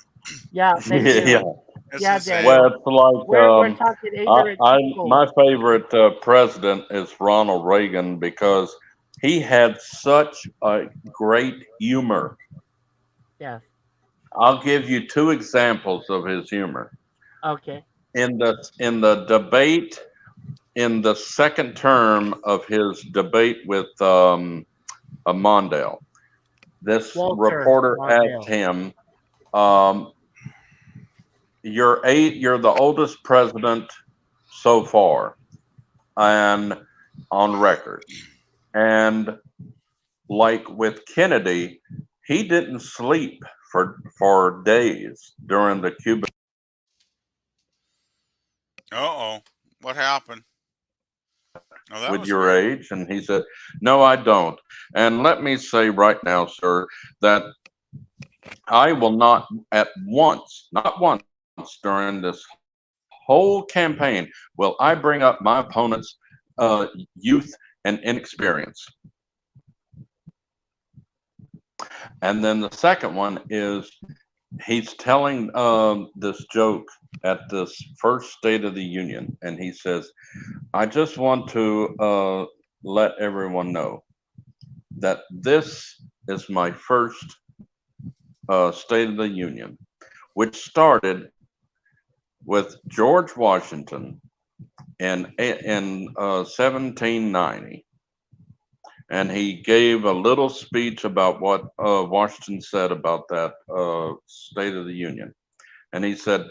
Yeah, they yeah. do. It's Yeah, insane. Well, Daniel. it's like We're talking ignorant people. my favorite president is Ronald Reagan because he had such a great humor. Yes. I'll give you two examples of his humor. Okay. In the debate in the second term of his debate with Mondale, this Walter reporter asked Mondale. him, um, you're the oldest president so far and on record. And like with Kennedy, he didn't sleep for days during the Cuban. Uh-oh. What happened? Oh, that With was your weird. age? And he said, "No, I don't." And let me say right now, sir, that I will not once during this whole campaign, will I bring up my opponent's youth and inexperience. And then the second one is he's telling this joke at this first State of the Union, and he says, "I just want to let everyone know that this is my first State of the Union, which started with George Washington in 1790." And he gave a little speech about what Washington said about that State of the Union. And he said,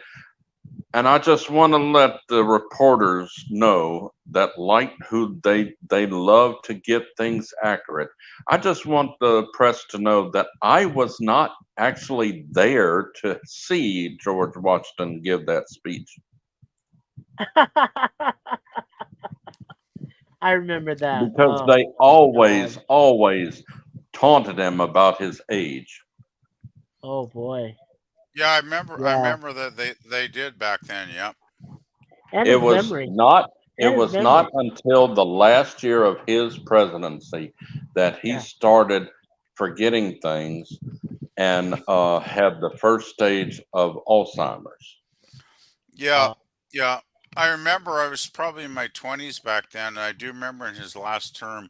And I just want to let the reporters know that like who they love to get things accurate. I just want the press to know that I was not actually there to see George Washington give that speech. I remember that. Because Oh, they always, God. always taunted him about his age. Oh boy. Yeah, I remember. I Yeah. remember that they did back then. Yep. And It his was memory. not it And his was not memory. until the last year of his presidency that he Yeah. started forgetting things and had the first stage of Alzheimer's. Yeah, Uh, yeah. I remember I was probably in my 20s back then. And I do remember in his last term,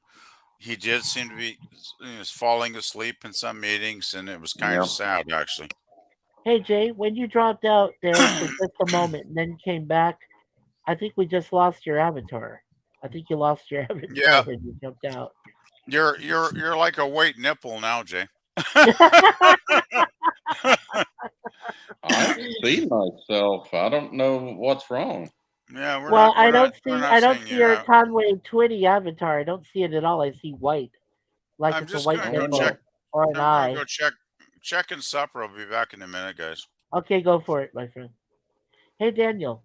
he did seem to be he was falling asleep in some meetings, and it was kind of Yeah. sad, actually. hey Jay, when you dropped out there for just a moment and then came back, I think we just lost your avatar. I think you lost your avatar Yeah, when you jumped out. you're like a white nipple now, Jay. I see myself. I don't know what's wrong. Yeah, Well, we're I not don't saying see you're your out. Conway Twitty avatar. I don't see it at all. I see white, like I'm it's a just white gonna I go don't check. nipple or an I'm gonna eye. go checking supper. I'll be back in a minute, guys. Okay, go for it, my friend. Hey Daniel,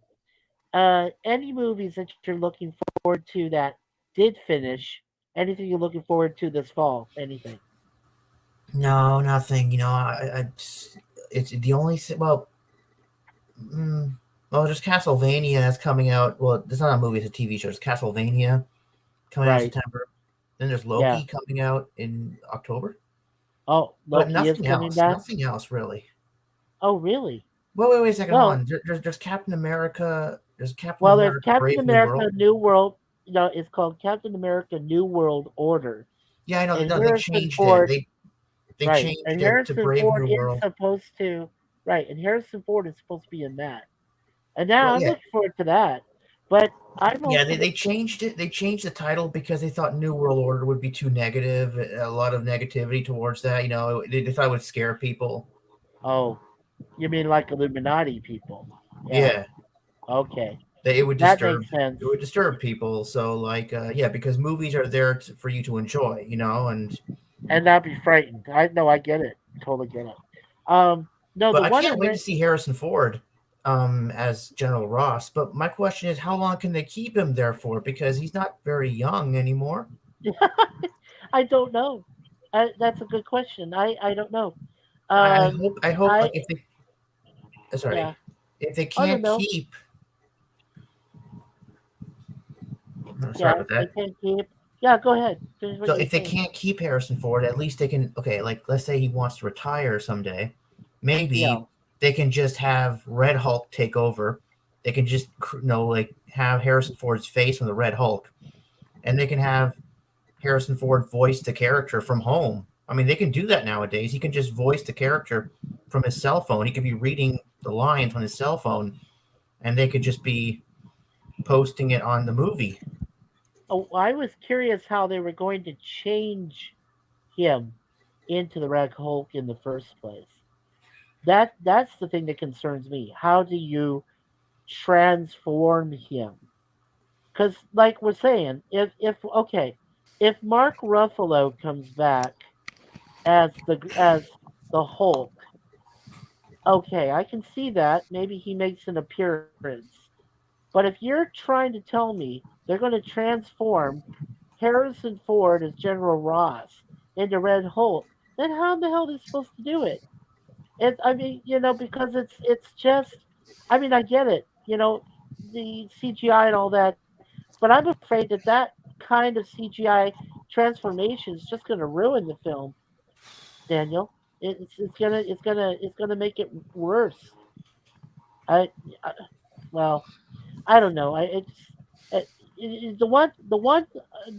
any movies that you're looking forward to that did finish? Anything you're looking forward to this fall? Anything? No, nothing. It's the only well, mm, well, there's Castlevania that's coming out. Well, it's not a movie; it's a TV show. It's Castlevania coming out in Right. September. Then there's Yeah. Loki coming out in October. Oh, But Loki is nothing coming else. back. Nothing else really. Oh, really? Wait a second. Hold Well, on. There's Captain America. There's Captain well, there's America: Captain Brave New America: World. New World. No, it's called Captain America: New World Order, Yeah, I know. and No, they Harrison changed it. Ford. They Right, changed and it to Harrison Brave Ford New is World. supposed to. Right, and Harrison Ford is supposed to be in that. And now Well, I'm yeah, looking forward to that. But I'm yeah. also They changed it. They changed the title because they thought New World Order would be too negative. A lot of negativity towards that. They thought it would scare people. oh, you mean like Illuminati people? Yeah. Yeah, Okay, it would that disturb. makes sense. It would disturb people. So, yeah, because movies are there for you to enjoy. And And not be frightened. I know. I get it. Totally get it. Um, no, but the I one can't I wait to meant. see Harrison Ford as General Ross. But my question is, how long can they keep him there for? Because he's not very young anymore. I don't know. That's a good question. I don't know. I Um, hope I hope I like if they yeah. sorry if they Oh no can't no. keep sorry Yeah, about they that. can't keep. Yeah, go ahead. Finish what So you were if they saying. can't keep Harrison Ford, at least they can like let's say he wants to retire someday, Yeah. maybe they can just have Red Hulk take over. They can just like have Harrison Ford's face on the Red Hulk, and they can have Harrison Ford voice the character from home. I mean, they can do that nowadays. He can just voice the character from his cell phone. He could be reading the lines on his cell phone, and they could just be posting it on the movie. Oh, I was curious how they were going to change him into the Red Hulk in the first place. That's the thing that concerns me. How do you transform him? Because, like we're saying, if okay, if Mark Ruffalo comes back as the Hulk, okay, I can see that. Maybe he makes an appearance. But if you're trying to tell me they're going to transform Harrison Ford as General Ross into Red Hulk, then how the hell are they supposed to do it? I mean, because it's just. I mean, I get it. The CGI and all that, but I'm afraid that kind of CGI transformation is just going to ruin the film, Daniel. It's gonna make it worse. I well, I don't know. The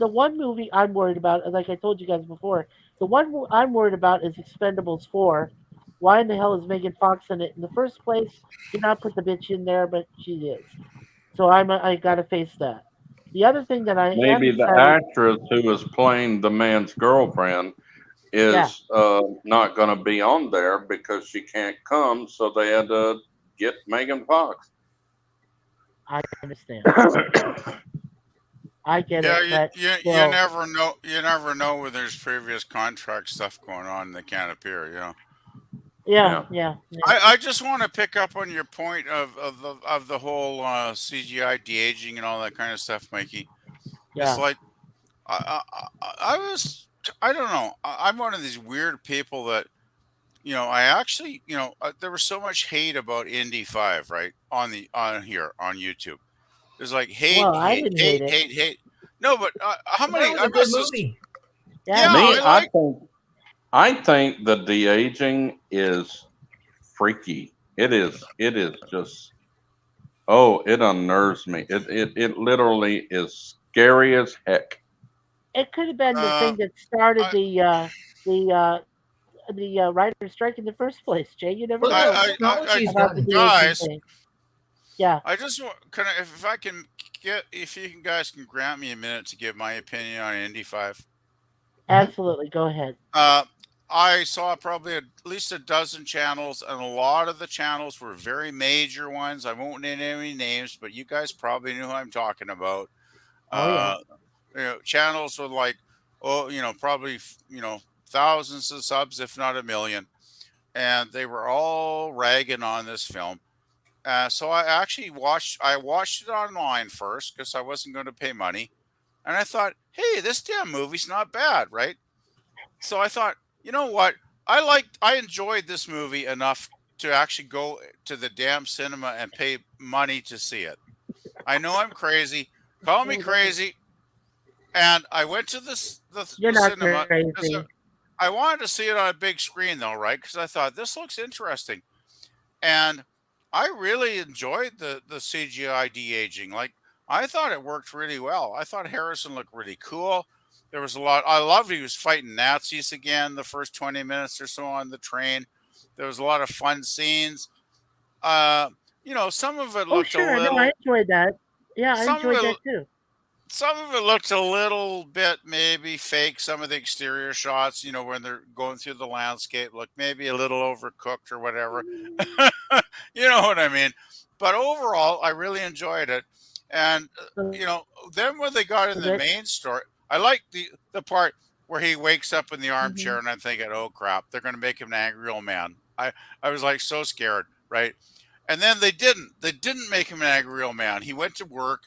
one movie I'm worried about, like I told you guys before, the one I'm worried about is Expendables 4. Why in the hell is Megan Fox in it in the first place? Did not put the bitch in there, but she is. So I gotta face that. The other thing that I am Maybe the excited, actress who was playing the man's girlfriend yeah. is not going to be on there because she can't come, so they had to get Megan Fox. I understand. I get Yeah, it, but you still, never know. You never know when there's previous contract stuff going on and they can't appear. yeah, Yeah. yeah, yeah, I just want to pick up on your point of the whole CGI de aging and all that kind of stuff, Mikey. It's yeah. like I was I don't know. I'm one of these weird people that I actually there was so much hate about Indy 5, right, on here on YouTube. There's like hate, Well, I hate, didn't hate hate, it. hate, hate. No, but how That many? was I a good must have. movie. Yeah, Yeah, Me, I like. I think the de aging is freaky. It is just, oh, it unnerves me. It literally is scary as heck. it could have been the Uh, thing that started I, the writer's strike in the first place. Jay, you never Well, know the I, technology's about the gotten. de-aging guys, thing. Yeah, I just want can I, if I can get if you guys can grant me a minute to give my opinion on Indy 5. absolutely. Go ahead. Uh, I saw probably at least a dozen channels, and a lot of the channels were very major ones. I won't name any names, but you guys probably knew who I'm talking about. Oh yeah. Uh, channels with like, oh, probably thousands of subs, if not a million, and they were all ragging on this film. So I actually watched it online first because I wasn't going to pay money, and I thought, hey, this damn movie's not bad, right? So I thought, you know what? I enjoyed this movie enough to actually go to the damn cinema and pay money to see it. I know I'm crazy. Call me crazy. And I went to You're the not cinema because crazy. I wanted to see it on a big screen, though, right? Because I thought this looks interesting, and I really enjoyed the CGI de aging. Like I thought it worked really well. I thought Harrison looked really cool. There was a lot. I loved he was fighting Nazis again the first 20 minutes or so on the train. There was a lot of fun scenes. Uh, some of it Oh looked a sure, no, I little. enjoyed that. Yeah, I Some of enjoyed that it too. some of it looked a little bit maybe fake. Some of the exterior shots, when they're going through the landscape, look maybe a little overcooked or whatever. You know what I mean? But overall, I really enjoyed it. And So then when they got in the that, main story, I like the part where he wakes up in the hmm armchair, and I'm thinking, oh crap, they're going to make him an angry old man. I was like so scared, right? And then they didn't. They didn't make him an angry old man. He went to work.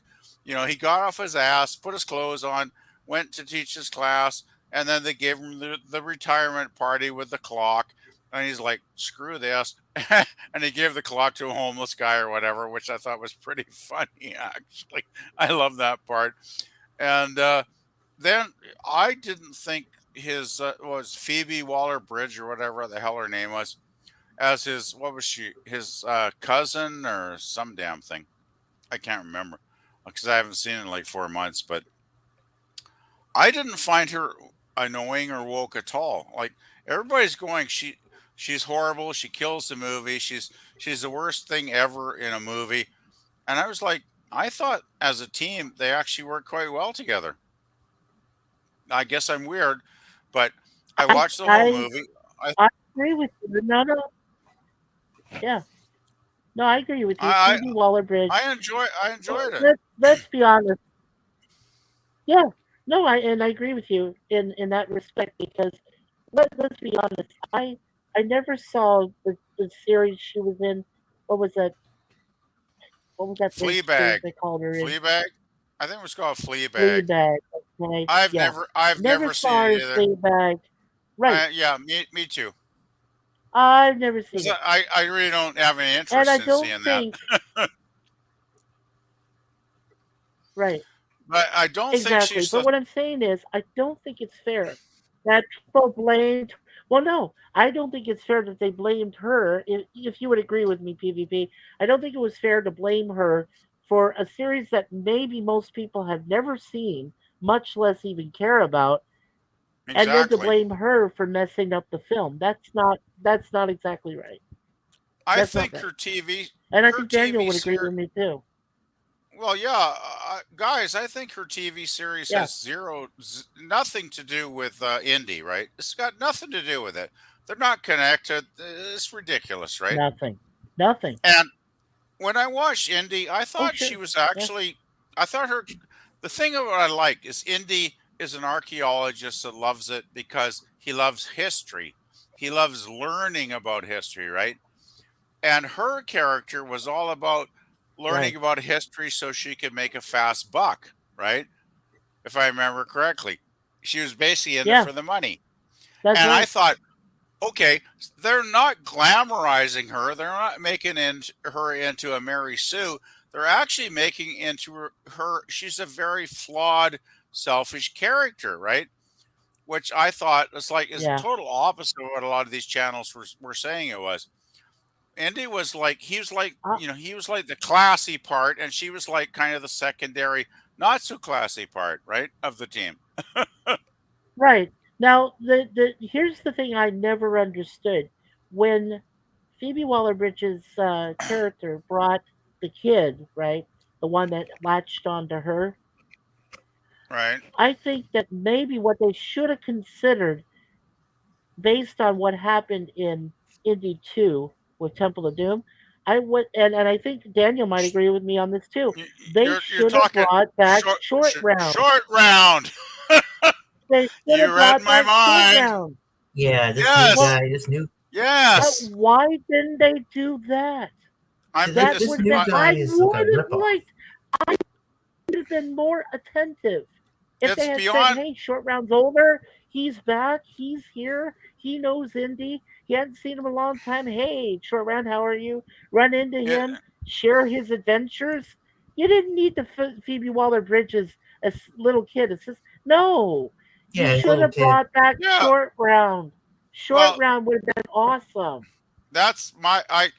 He got off his ass, put his clothes on, went to teach his class, and then they gave him the retirement party with the clock. And he's like, screw this. And he gave the clock to a homeless guy or whatever, which I thought was pretty funny, actually. I love that part. And then I didn't think his, was Phoebe Waller Bridge or whatever the hell her name was, as his, what was she, his cousin or some damn thing. I can't remember because I haven't seen it in like 4 months, but I didn't find her annoying or woke at all. Like everybody's going, she's horrible. She kills the movie. She's the worst thing ever in a movie. And I was like, I thought as a team they actually worked quite well together. I guess I'm weird, but I I watched the whole I movie. I I agree with you. No, no, yeah, no, I agree with you. I Phoebe Waller-Bridge. I enjoyed it. Let's be honest. Yeah, no, I agree with you in that respect because let's be honest. I never saw the series she was in. What was that? What was that big series Fleabag, they called her in? Fleabag. I think it was called Fleabag. Fleabag. Okay, yeah. I've Never never saw seen her it in either. Fleabag. Right. Yeah, me too. I've never 'Cause seen it, I really don't have any and I interest in don't seeing that. think right. But I don't think Exactly. she's But the what I'm saying is, I don't think it's fair that people blamed. Well, no, I don't think it's fair that they blamed her. If you would agree with me, PvP, I don't think it was fair to blame her for a series that maybe most people have never seen, much less even care about, and then to exactly. blame her for messing up the film. That's not exactly right. I That's not think right. her TV And I her think Daniel TV would agree series. with me too. Well, yeah, guys, I think her TV series Yeah, has nothing to do with indie, right? It's got nothing to do with it. They're not connected. It's ridiculous, right? nothing. Nothing. And when I watched Indy, I thought sure. she was actually. I thought her. The thing of what I like is Indy is an archaeologist that loves it because he loves history. He loves learning about history, right? And her character was all about Right. learning about history so she could make a fast buck, right? If I remember correctly, she was basically in it Yeah, for the money. that's And I right. thought, okay, they're not glamorizing her. They're not making her into a Mary Sue. They're actually making into her. She's a very flawed, selfish character, right? Which I thought was like is Yeah. total opposite of what a lot of these channels were saying it was. Andy was like he was like Uh, he was like the classy part, and she was like kind of the secondary, not so classy part, right, of the team. right. Now, the here's the thing I never understood. When Phoebe Waller-Bridge's character brought the kid, right, the one that latched onto her, Right. I think that maybe what they should have considered, based on what happened in Indy 2 with Temple of Doom, I would, and I think Daniel might agree with me on this too. They You're should have talking brought back Short Round. short round. They should You have read brought my back Short mind. Round. Yeah, this new Yes. Well, guy, this new Yes. why didn't they do that? I'm this, That this would new that guy I is like a would have ripoff. liked. I would have been more attentive if it's they had said, beyond "Hey, Short Round's older. He's back. He's here. He knows Indy. He hadn't seen him in a long time. Hey, Short Round, how are you?" Run into it, him, share his adventures. You didn't need the Phoebe Waller-Bridges as little kid. It's just no. You Yeah, his should little have kid. brought back yeah. Short Round. Short Well, Round would have been awesome. that's I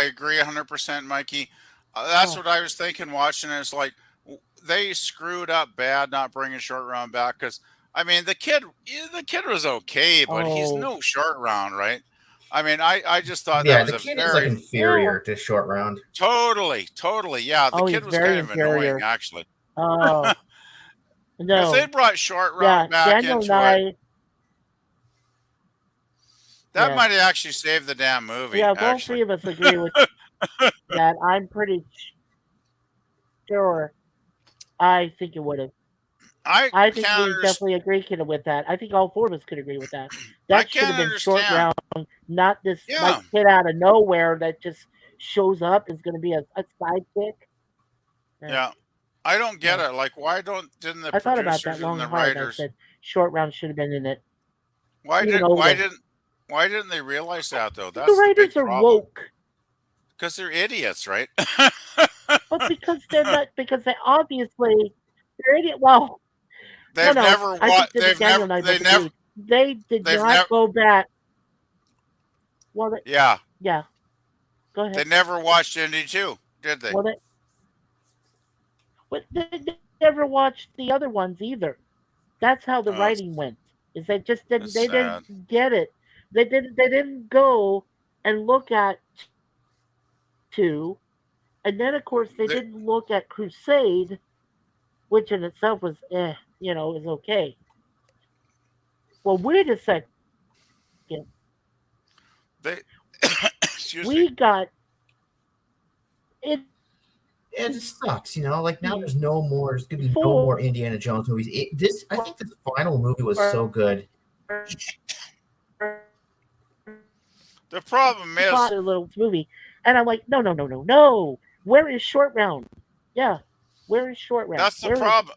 agree 100%, Mikey. That's Oh, what I was thinking watching it. It's like they screwed up bad not bringing Short Round back because I mean the kid was okay, but he's oh, no Short Round, right? I mean, I just thought that Yeah, was the a kid is like very yeah. inferior to Short Round. totally, yeah. The Oh, he's kid was very kind of annoying inferior. actually. Oh, If they no. brought Short Yeah, Round back Daniel and into it, I, that yeah. might have actually saved the damn movie. Yeah, if all Actually, three of us agree with that, I'm pretty sure I think it would have. I I think can't we definitely agree with that. I think all four of us could agree with that. I That should can't have been Short understand. Round, not this like Yeah, kid out of nowhere that just shows up is going to be a sidekick. Yeah, yeah. I don't get no. it. Like, why didn't the I thought about that producers and long the and hard. I writers said Short Round should have been in it, even why older. didn't they realize that though? The That's the big writers are problem. woke, Because they're idiots, right? but because they're not, because they obviously they're idiot. Well, no, they've no. never I what think that Daniel and I they both never agreed. They did they've not never go back. Well, yeah yeah. Go they ahead. never watched Indy 2, did they? Well, they never watched the other ones either. That's how the Oh, writing went. Is they just didn't. it's They sad. didn't get it. They didn't. They didn't go and look at two, and then of course they They, didn't look at Crusade, which in itself was, was okay. Well, wait a second. they excuse me. We got it It just sucks, Like now there's no more. There's gonna be no before more Indiana Jones movies. I think this final movie was so good. The problem is a little movie, and I'm like, no, no, no, no, no. Where is Short Round? Yeah, where is Short Round? that's the Where is it? problem.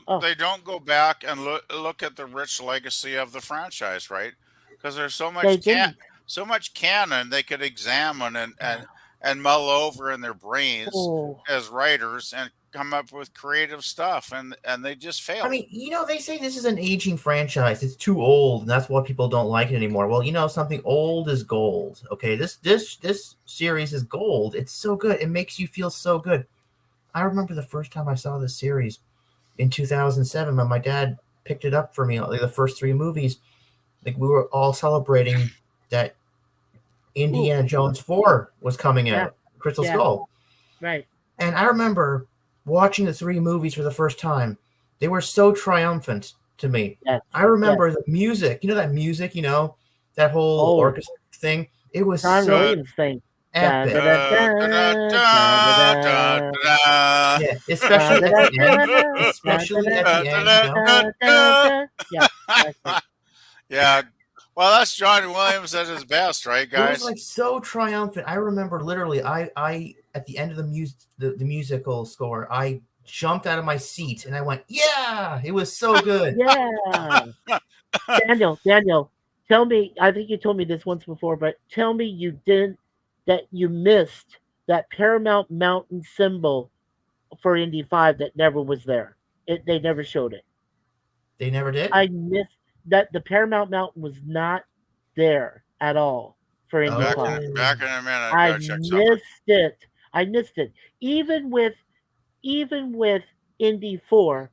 Oh, They don't go back and look at the rich legacy of the franchise, right? Because there's they didn't. so much canon they could examine and mull over in their brains Oh, as writers and come up with creative stuff, and they just I failed. mean, they say this is an aging franchise. It's too old, and that's why people don't like it anymore. Well, something old is gold. Okay, this series is gold. It's so good. It makes you feel so good. I remember the first time I saw this series in 2007 when my dad picked it up for me. Like the first three movies, like we were all celebrating that Indiana Jones 4 was coming yeah, out, Crystal yeah, Skull. right. And I remember watching the three movies for the first time. They were so triumphant to me. Yes, I yes. remember the music. That music, that whole Oh, orchestra thing. It was John so Williams thing. epic. Yeah, especially at the end. Especially at the end, you know. Yeah, exactly. Yeah. Well, that's John Williams at his best, right, It was guys? like so triumphant. I remember literally, I at the end of the musical score, I jumped out of my seat and I went, "Yeah!" It was so good. Yeah. Daniel, tell me, I think you told me this once before, but tell me that you missed that Paramount Mountain symbol for Indy 5 that never was there. They never showed it. They never did. I missed that the Paramount Mountain was not there at all for Indy Oh. 5. Back in a minute. I Gotta check something. missed it. I missed it. Even with Indy 4,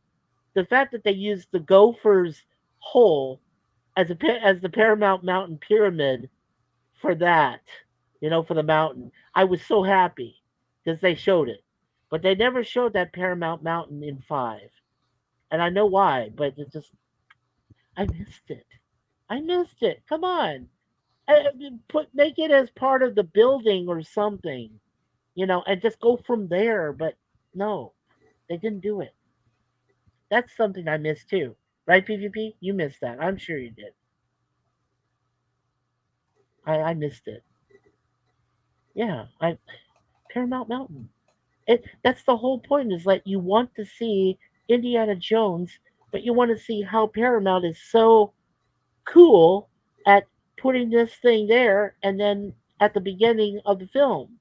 the fact that they used the Gophers hole as the Paramount Mountain pyramid for that, for the mountain, I was so happy because they showed it, but they never showed that Paramount Mountain in 5, and I know why, but I missed it. I missed it. Come on, make it as part of the building or something, and just go from there. But no, they didn't do it. That's something I missed too, right? PvP, you missed that. I'm sure you did. I missed it. Yeah, Paramount Mountain. That's the whole point. Is like you want to see Indiana Jones, but you want to see how Paramount is so cool at putting this thing there, and then at the beginning of the film,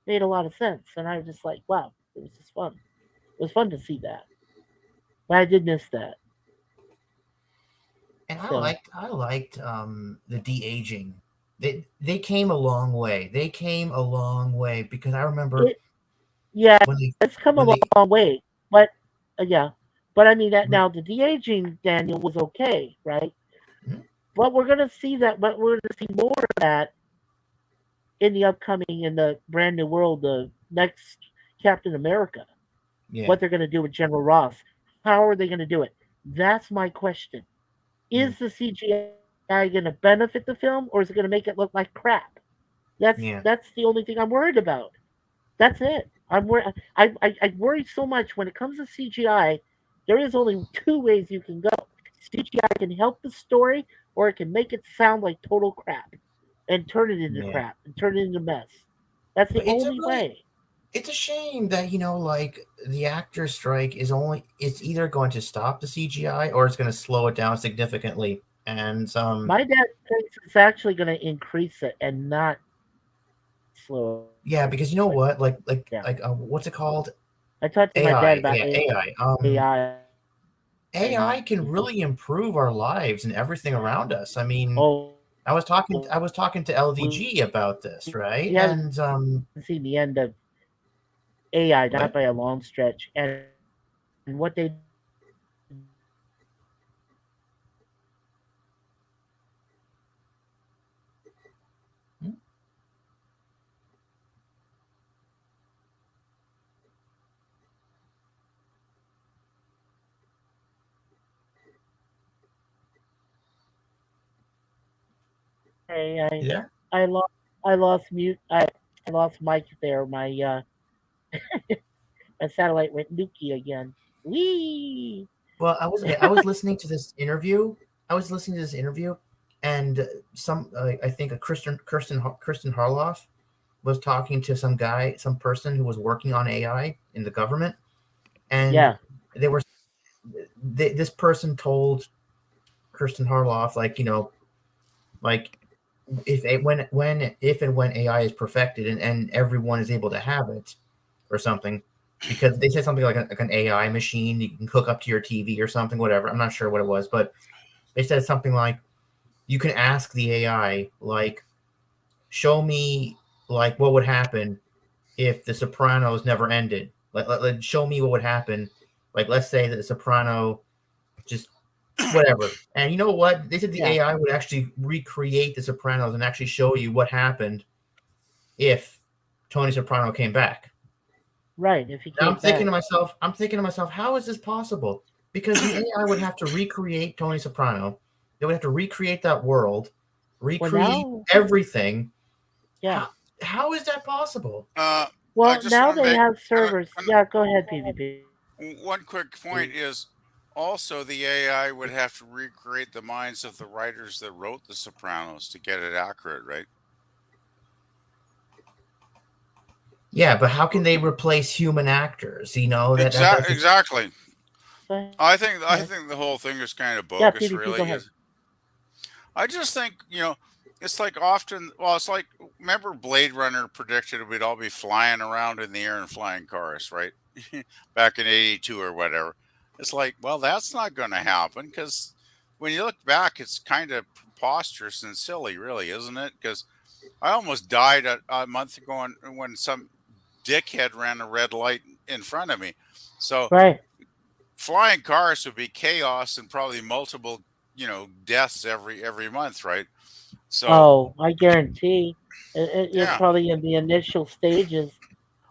made a lot of sense. And I was just like, wow, it was just fun. It was fun to see that, but I did miss that. And So- I liked the de-aging. They came a long way. They came a long way because I remember Yeah, when they it's come a when long way, but yeah, but I mean that Mhm. now the de-aging Daniel was okay, right? Mhm. But we're gonna see that, but we're gonna see more of that in the brand new world, the next Captain America. yeah. What they're gonna do with General Ross? How are they gonna do it? That's my question. Is the CGI gonna benefit the film, or is it gonna make it look like crap? Yeah. That's the only thing I'm worried about. That's it. I worry so much when it comes to CGI. There is only two ways you can go. CGI can help the story, or it can make it sound like total crap, and turn it into Yeah. crap, and turn it into mess. That's the But it's a only really- way. It's a shame that like the actor strike it's either going to stop the CGI or it's going to slow it down significantly. And My dad thinks it's actually going to increase it and not slow. yeah, because you know what, Yeah. what's it called? I talked to my dad about AI. AI. AI can really improve our lives and everything around us. I mean, Oh, I was talking to LVG about this, right? Yeah. And see the end of AI, not What? by a long stretch, and what they yeah, I lost mute. I lost mic there. My my satellite went nuki again. Wee. well, I was listening to this interview. And I think a Kirsten Harloff was talking to some person who was working on AI in the government, and Yeah. this person told Kirsten Harloff, if and when AI is perfected and everyone is able to have it or something, because they said something like an AI machine you can hook up to your TV or something, whatever. I'm not sure what it was, but they said something like you can ask the AI, show me what would happen if The Sopranos never ended. Show me what would happen. Let's say that The Soprano just whatever. And you know what? They said the AI would actually recreate The Sopranos and actually show you what happened if Tony Soprano came back. Right. If he Now came I'm thinking back. to myself, how is this possible? Because the AI would have to recreate Tony Soprano. They would have to recreate that world, recreate now- everything. Yeah. how is that possible? I Well, just now want to they make have servers. Yeah, go ahead, PvP. one quick point is also the AI would have to recreate the minds of the writers that wrote The Sopranos to get it accurate, right? Yeah, but how can they replace human actors? You know that doesn't. Exactly. Go ahead. I think Yeah. the whole thing is kind of Yeah, bogus, PvP, really. go ahead. I just think, it's like often, well, it's like, remember Blade Runner predicted we'd all be flying around in the air in flying cars, right? Back in 82 or whatever. It's like, well, that's not going to happen because when you look back, it's kind of preposterous and silly, really, isn't it? Because I almost died a month ago when some dickhead ran a red light in front of me. So Right. flying cars would be chaos and probably multiple, deaths every month, right? So Oh, I guarantee it's yeah, probably in the initial stages.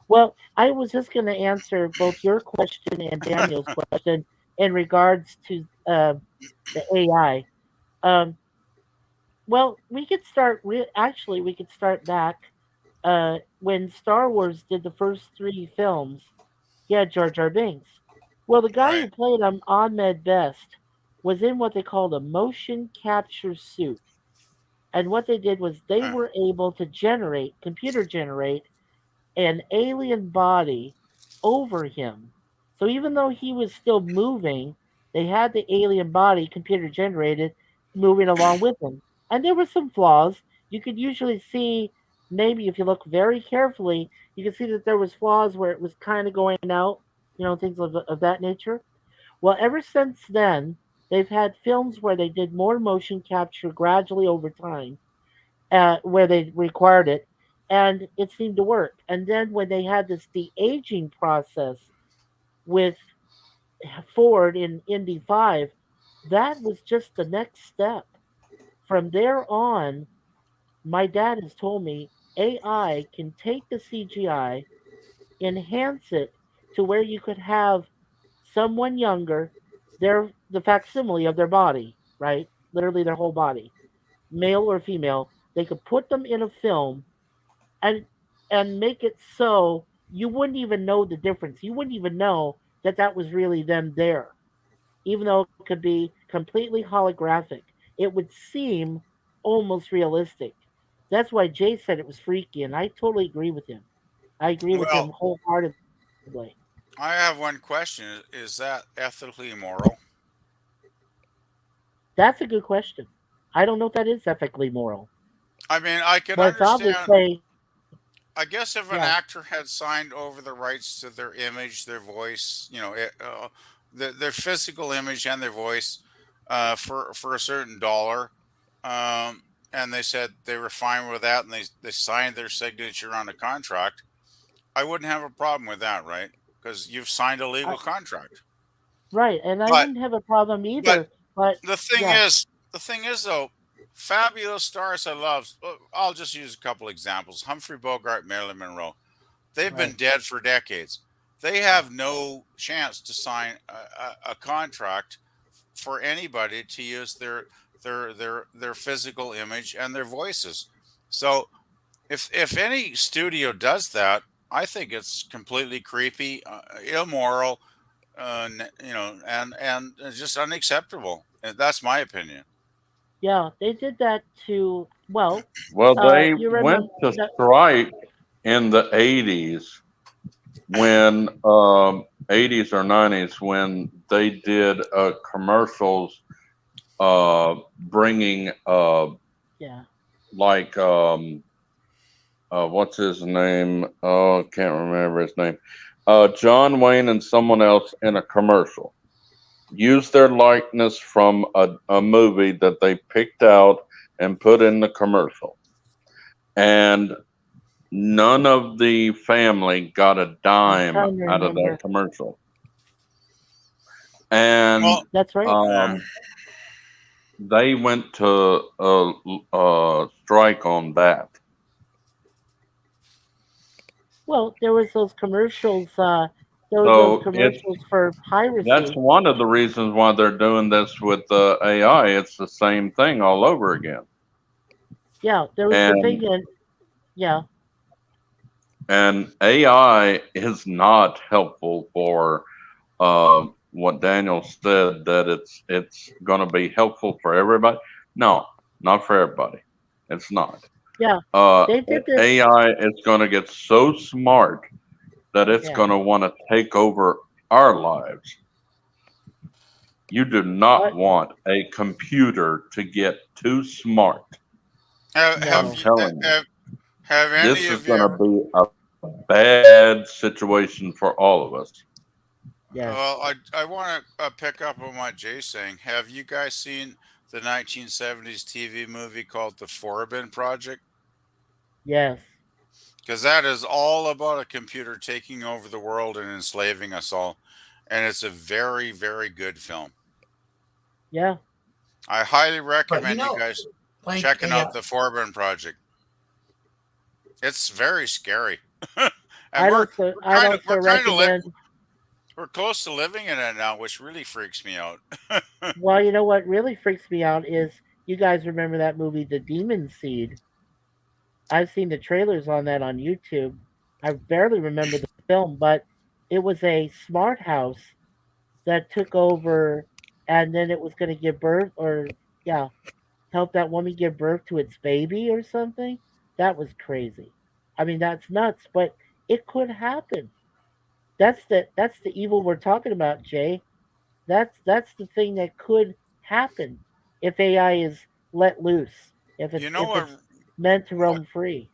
Well, I was just going to answer both your question and Daniel's question in regards to the AI. Um, well, we could start. Actually, we could start back when Star Wars did the first three films. Yeah, Jar Jar Binks. Well, the guy right. who played him, Ahmed Best, was in what they called a motion capture suit. And what they did was they Huh. were able to computer generate an alien body over him. So even though he was still moving, they had the alien body computer generated moving along with him. And there were some flaws. You could usually see, maybe if you look very carefully, you can see that there was flaws where it was kind of going out, things of that nature. Well, ever since then, they've had films where they did more motion capture gradually over time, where they required it, and it seemed to work. And then when they had this de aging process with Ford in Indy 5, that was just the next step. From there on, my dad has told me AI can take the CGI, enhance it to where you could have someone younger, the facsimile of their body, right? Literally their whole body, male or female. They could put them in a film and make it so you wouldn't even know the difference. You wouldn't even know that that was really them there, even though it could be completely holographic. It would seem almost realistic. That's why Jay said it was freaky, and I totally agree with him. I agree with him Well, wholeheartedly. I have one question: Is that ethically immoral? That's a good question. I don't know if that is ethically moral, I mean, I can but it's understand. obviously, I guess if an yeah, actor had signed over the rights to their image, their voice, their physical image and their voice, for a certain dollar, and they said they were fine with that, and they signed their signature on a contract, I wouldn't have a problem with that, right? Because you've signed a I, legal contract. right, and I But wouldn't have a problem but either. But the thing yeah, is, the thing is though, fabulous stars I love. I'll just use a couple examples: Humphrey Bogart, Marilyn Monroe. They've been right, dead for decades. They have no chance to sign a contract for anybody to use their physical image and their voices. So if any studio does that, I think it's completely creepy, immoral, and just unacceptable. And that's my opinion. yeah, they did that to. Well, Well, they you went remember to that? strike in the 80s when 80s or 90s when they did commercials bringing Yeah, like what's his name? Oh, can't remember his name. John Wayne and someone else in a commercial used their likeness from a movie that they picked out and put in the commercial. And none of the family got a I'm dime trying to out of that remember. commercial. And Well, That's right. yeah. um, they went to strike on that. Well, there was those commercials. There was those So commercials for that's piracy. one of the reasons why they're doing this with AI. It's the same thing all over again. Yeah, there was the thing And in. Yeah, And AI is not helpful for what Daniel said, that it's going to be helpful for everybody. No, not for everybody. It's not. Yeah, Uh, they did this. AI is going to get so smart that it's Yeah. going to want to take over our lives. You do not What? want a computer to get too smart. Have No. I'm have you telling you, have any this is of you going to ever? be a bad situation for all of us. Yes. Well, I want to pick up on what Jay's saying. Have you guys seen the 1970s TV movie called The Forbin Project? Yes. Because that is all about a computer taking over the world and enslaving us all, and it's a very, very good film. Yeah. I highly But recommend you guys like checking a out The Forbin Project. It's very scary, and I'd also we're I'd kind of also recommend. we're close to living in it now, which really freaks me out. Well, you know what really freaks me out is you guys remember that movie, The Demon Seed. I've seen the trailers on that on YouTube. I barely remember the film, but it was a smart house that took over, and then it was going to give birth, or yeah, help that woman give birth to its baby or something. That was crazy. I mean, that's nuts, but it could happen. That's the evil we're talking about, Jay. That's the thing that could happen if AI is let loose. If You it's know if it's meant to what roam free.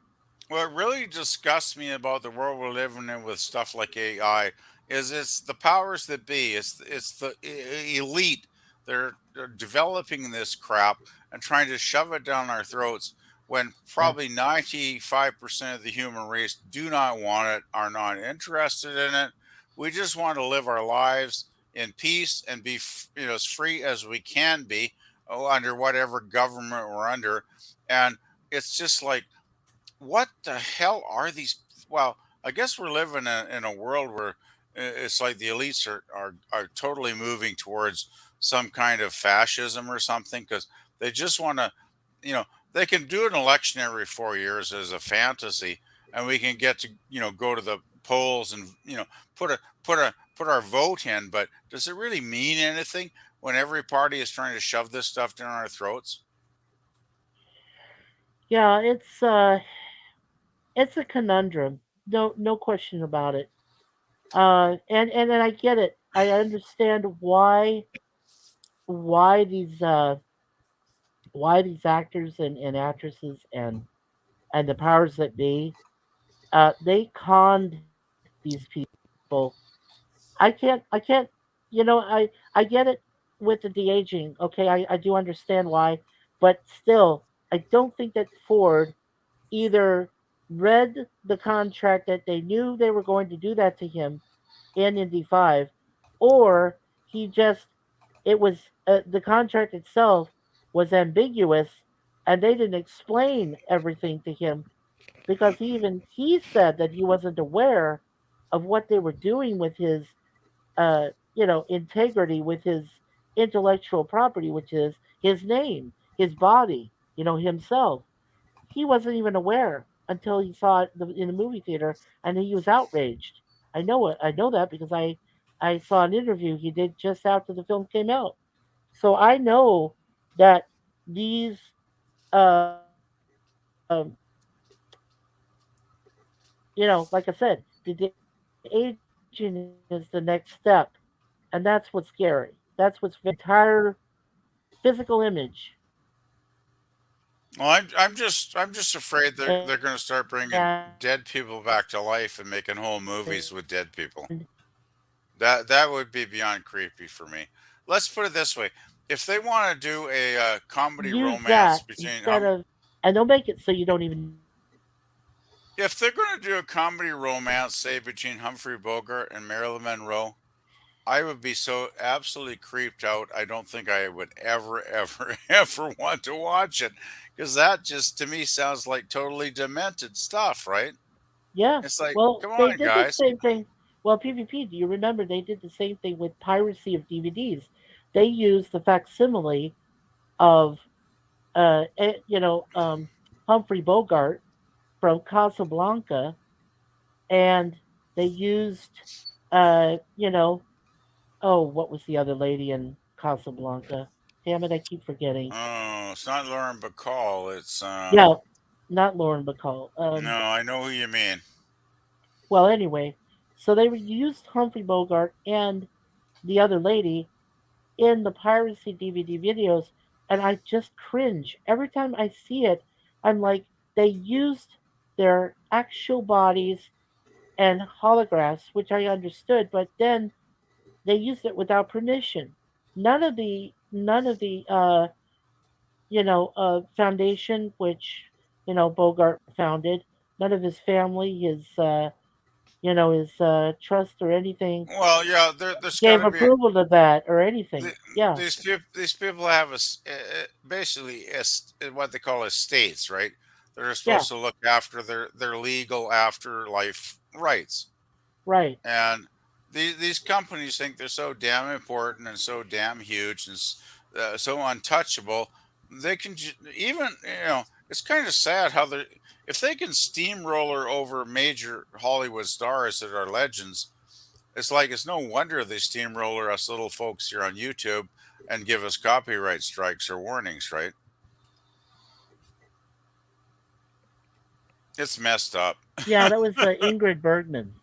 what really disgusts me about the world we're living in with stuff like AI is it's the powers that be. It's the elite. They're developing this crap and trying to shove it down our throats when Yeah. probably 95% of the human race do not want it, are not interested in it. We just want to live our lives in peace and be as free as we can be, under whatever government we're under. And it's just like, what the hell are these? Well, I guess we're living in a world where it's like the elites are totally moving towards some kind of fascism or something, because they just want to, you know, they can do an election every 4 years as a fantasy, and we can get to, go to the polls and, put our vote in. But does it really mean anything when every party is trying to shove this stuff down our throats? Yeah, it's a conundrum. No question about it. And then I get it. I understand why these uh why these actors and actresses and the powers that be, they conned these people. I can't I get it with the de-aging. Okay, I do understand why, but still I don't think that Ford either read the contract that they knew they were going to do that to him in Indy 5, or he just, it was, the contract itself was ambiguous and they didn't explain everything to him, because he said that he wasn't aware of what they were doing with his integrity, with his intellectual property, which is his name, his body, himself. He wasn't even aware until he saw it in the movie theater, and he was outraged. I know it. I know that because I saw an interview he did just after the film came out. So I know that these, um, like I said, the aging is the next step, and that's what's scary. That's what's entire physical image. Well, I'm just afraid they're going to start bringing And dead people back to life and making whole movies with dead people. That would be beyond creepy for me. Let's put it this way: if they want to do a comedy use romance that between, instead of, and they'll make it so you don't even know it's AI. if they're going to do a comedy romance, say between Humphrey Bogart and Marilyn Monroe, I would be so absolutely creeped out. I don't think I would ever, ever, ever want to watch it, because that just to me sounds like totally demented stuff, right? Yeah. It's like, Well, come they on, did the guys. same thing. Well, PvP, do you remember they did the same thing with piracy of DVDs? They used the facsimile of, Humphrey Bogart from Casablanca, and they used, you know, oh, what was the other lady in Casablanca? Damn it, I keep forgetting. Oh, it's not Lauren Bacall. It's Yeah, not Lauren Bacall. no, I know who you mean. Well, anyway, so they used Humphrey Bogart and the other lady in the piracy DVD videos, and I just cringe every time I see it. I'm like, they used their actual bodies and holographs, which I understood, but then they used it without permission. None of the foundation which Bogart founded, none of his family, his trust or anything Well, yeah, there's got gave to be approval to that or anything. the, Yeah, these people have basically what they call estates, right? They're yeah, supposed to look after their legal afterlife rights, right. and these companies think they're so damn important and so damn huge and so untouchable. They can even it's kind of sad how they if they can steamroller over major Hollywood stars that are legends. It's like it's no wonder they steamroller us little folks here on YouTube and give us copyright strikes or warnings, right? It's messed up. Yeah, that was Ingrid Bergman.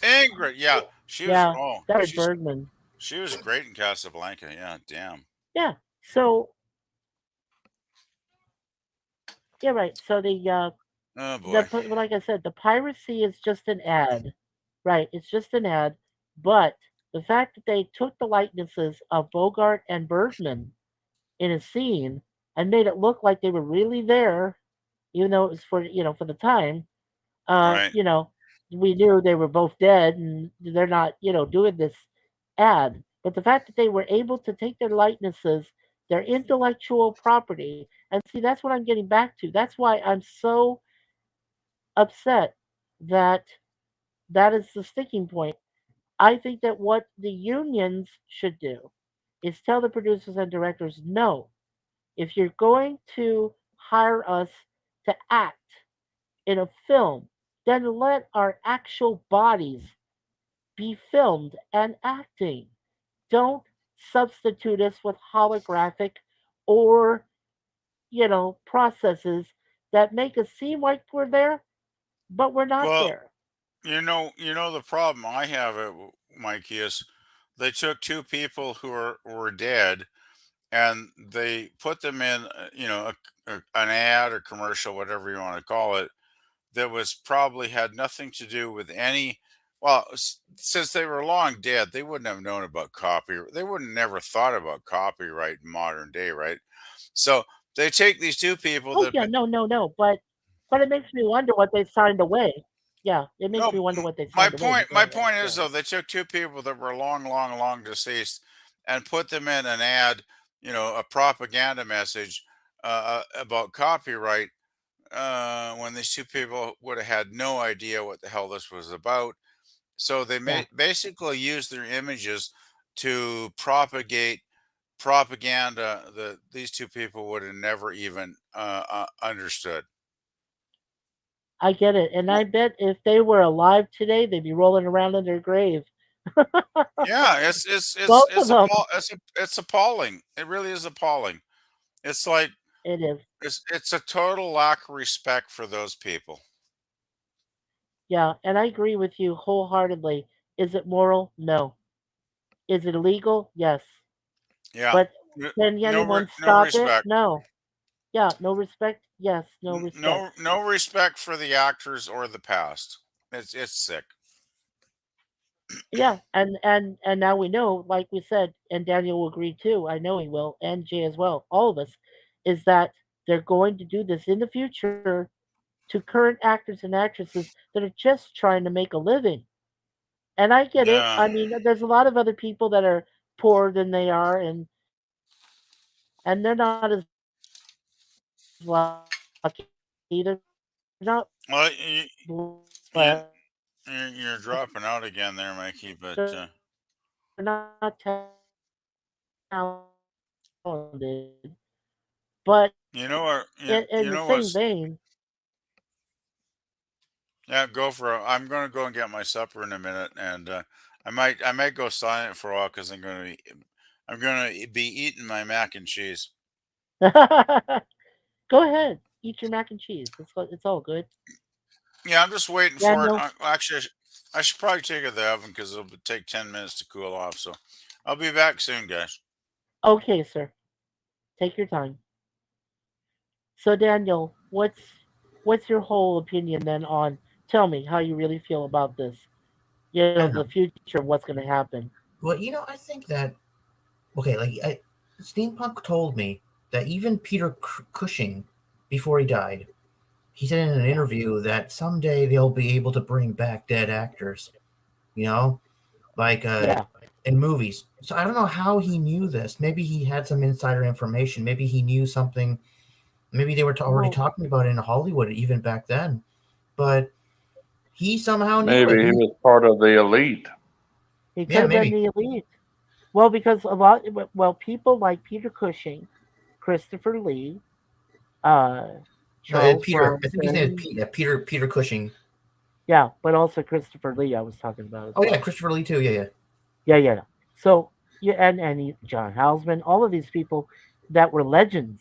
Ingrid, yeah, she was. Yeah, Oh, that was Bergman. she was great in Casablanca. Yeah, damn. Yeah. So yeah, right. So Oh boy. like I said, the piracy is just an ad, right? It's just an ad, but the fact that they took the likenesses of Bogart and Bergman in a scene and made it look like they were really there, even though it was for the time. Uh, Right. you know, we knew they were both dead and they're not doing this ad. But the fact that they were able to take their likenesses, their intellectual property, and see that's what I'm getting back to. That's why I'm so upset that that is the sticking point. I think that what the unions should do is tell the producers and directors no, if you're going to hire us to act in a film, then let our actual bodies be filmed and acting. Don't substitute us with holographic or, processes that make us seem like we're there, but we're not Well, there. the problem I have, Mikey, is they took two people who were dead and they put them in, an ad or commercial, whatever you want to call it, that was probably had nothing to do with any. Well, since they were long dead, they wouldn't have known about copyright. They wouldn't never thought about copyright in modern day, right? So they take these two people Oh that yeah, no, no, no. But it makes me wonder what they signed away. Yeah, it makes no. me wonder what they My signed away. point, But go my ahead. point Go is ahead. though they took two people that were long, long, long deceased and put them in an ad, a propaganda message about copyright when these two people would have had no idea what the hell this was about. So they Yeah, basically use their images to propagate propaganda that these two people would have never even understood. I get it, and Well, I bet if they were alive today, they'd be rolling around in their grave. yeah, it's Both of it's them. it's appalling. It really is appalling. It's like It is. it's a total lack of respect for those people. Yeah, and I agree with you wholeheartedly. Is it moral? No. Is it illegal? Yes. Yeah, But can anyone no stop it? respect. No. Yeah, no respect? Yes, no respect. No respect for the actors or the past. It's sick. Yeah, and now we know, like we said, and Daniel will agree too. I know he will, and Jay as well. All of us, is that they're going to do this in the future to current actors and actresses that are just trying to make a living. And I get it. Yeah. I mean, there's a lot of other people that are poorer than they are, and they're not as lucky. They're not Well, you, blessed. you're dropping out again there, Mikey. But They're not talented. But you know what? in the You know same what's vein, Yeah, go for it. I'm gonna go and get my supper in a minute, and I might go silent for a while because I'm gonna be eating my mac and cheese. Go ahead, eat your mac and cheese. It's all good. Yeah, I'm just waiting for it. Daniel, Actually, I should probably take it to the oven because it'll take 10 minutes to cool off. So I'll be back soon, guys. okay, sir. Take your time. So Daniel, what's your whole opinion then on? Tell me how you really feel about this. You know, I don't the know. future of what's going to happen. Well, I think that okay, Steampunk told me that even Peter Cushing, before he died, he said in an interview that someday they'll be able to bring back dead actors. You know, like Yeah. in movies. So I don't know how he knew this. Maybe he had some insider information. Maybe he knew something. Maybe they were already Well, talking about it in Hollywood even back then. But he somehow knew it. Maybe he was part of the elite. he could Yeah, have been maybe. the elite. Well, because people like Peter Cushing, Christopher Lee, uh, No, Charles Peter. I think his name is Bronson. Peter Cushing. Yeah, but also Christopher Lee. I was talking about as Oh yeah, well. Christopher Lee too. Yeah, yeah. Yeah, yeah. So yeah, John Houseman, all of these people that were legends,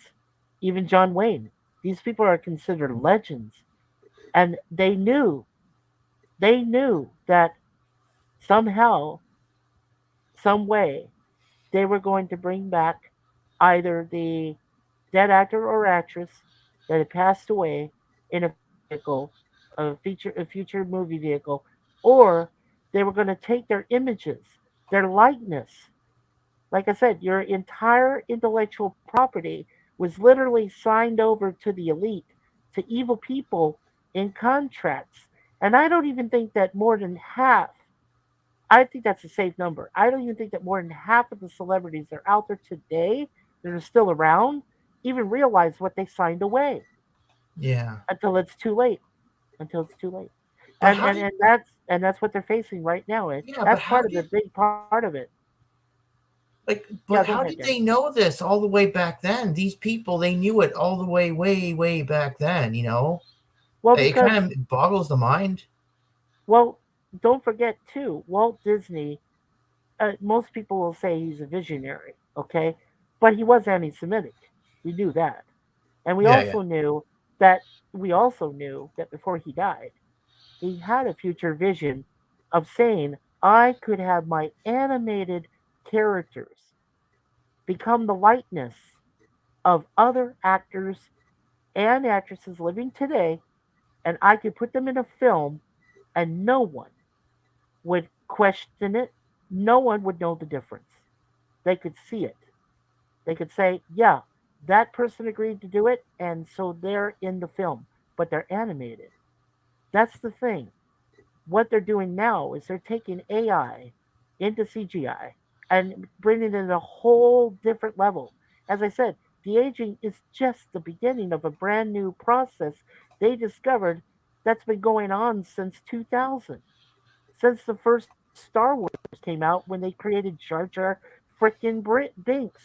even John Wayne. These people are considered legends, and they knew that somehow, some way, they were going to bring back either the dead actor or actress that had passed away in a vehicle, a future movie vehicle, or they were going to take their images, their likeness. Like I said, your entire intellectual property was literally signed over to the elite, to evil people in contracts. And I don't even think that more than half, I think that's a safe number. I don't even think that more than half of the celebrities that are out there today that are still around even realize what they signed away Yeah. until it's too late. Until it's too late. But And how and, did and that's what they're facing right now. And yeah, but that's how part of the did big part of it. Yeah, but go how ahead, did Dan. they know this all the way back then? These people they knew it all the way way back then. Well, It because kind of boggles the mind. well, don't forget too, Walt Disney. Most people will say he's a visionary, okay, but he was anti-Semitic. We knew that, and Yeah, yeah. that we also knew that before he died, he had a future vision of saying, "I could have my animated characters become the likeness of other actors and actresses living today, and I could put them in a film, and no one would question it. No one would know the difference. They could see it. They could say, yeah, that person agreed to do it, and so they're in the film, but they're animated." That's the thing. What they're doing now is they're taking AI into CGI and bringing it at a whole different level. As I said, de aging is just the beginning of a brand new process they discovered that's been going on since 2000, since the first Star Wars came out when they created Jar Jar frickin' Binks.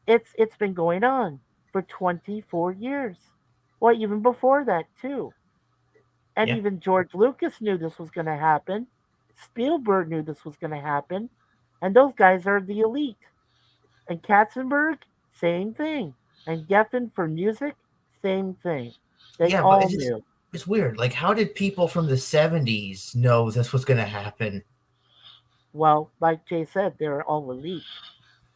It's been going on for 24 years. Well, even before that too. And Yeah. even George Lucas knew this was going to happen. Spielberg knew this was going to happen. And those guys are the elite. And Katzenberg, same thing. And Geffen for music, same thing. They Yeah, but all knew. it's weird. Like how did people from the 70s know this was going to happen? Well, like Jay said, they're all elite.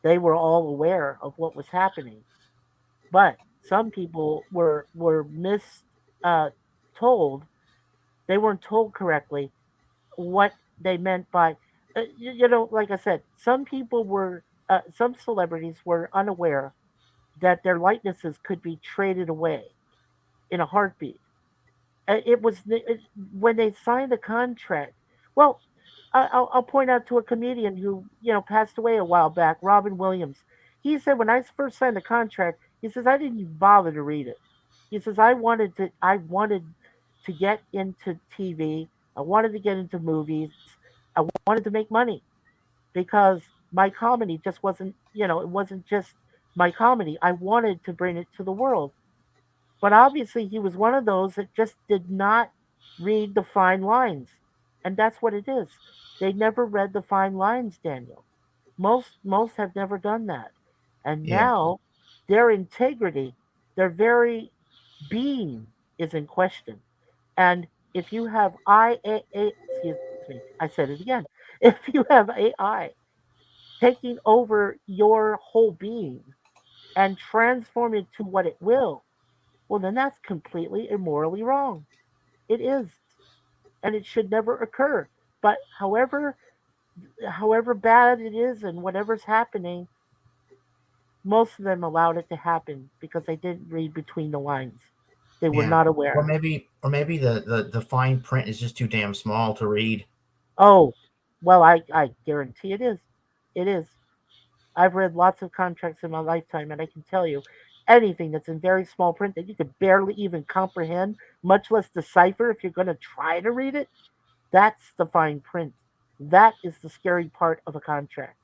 They were all aware of what was happening. But some people were uh, told. They weren't told correctly what they meant by like I said, some celebrities were unaware that their likenesses could be traded away in a heartbeat. When they signed the contract. Well, I'll point out to a comedian who passed away a while back, Robin Williams. He said when I first signed the contract, he says I didn't even bother to read it. He says I wanted to get into TV. I wanted to get into movies. I wanted to make money because my comedy just wasn't, it wasn't just my comedy. I wanted to bring it to the world. But obviously, he was one of those that just did not read the fine lines. And that's what it is. They never read the fine lines, Daniel. Most have never done that. And Yeah. now their integrity, their very being is in question. And if you have excuse me, I said it again. If you have AI taking over your whole being and transform it to what it will, well, then that's completely immorally wrong. It is, and it should never occur. But however bad it is and whatever's happening, most of them allowed it to happen because they didn't read between the lines. They were Yeah. not Or aware. maybe the fine print is just too damn small to read. Oh, well, I guarantee it is. It is. I've read lots of contracts in my lifetime, and I can tell you anything that's in very small print that you could barely even comprehend, much less decipher if you're going to try to read it, that's the fine print. That is the scary part of a contract.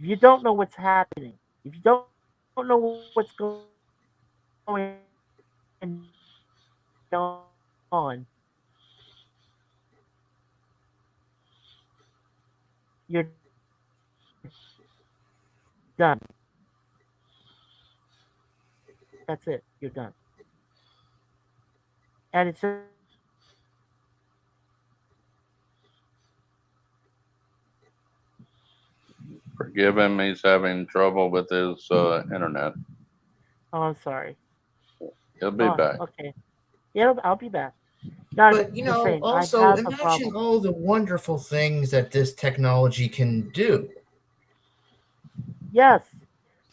If you don't know what's happening, if you don't know what's going on, you're done. That's it. You're done. And it's just Forgive him. He's having trouble with his internet. oh, I'm sorry. He'll be Oh, back. okay. Yeah, I'll be back. No, I'm But just saying, I also have a imagine problem. all the wonderful things that this technology can do. Yes,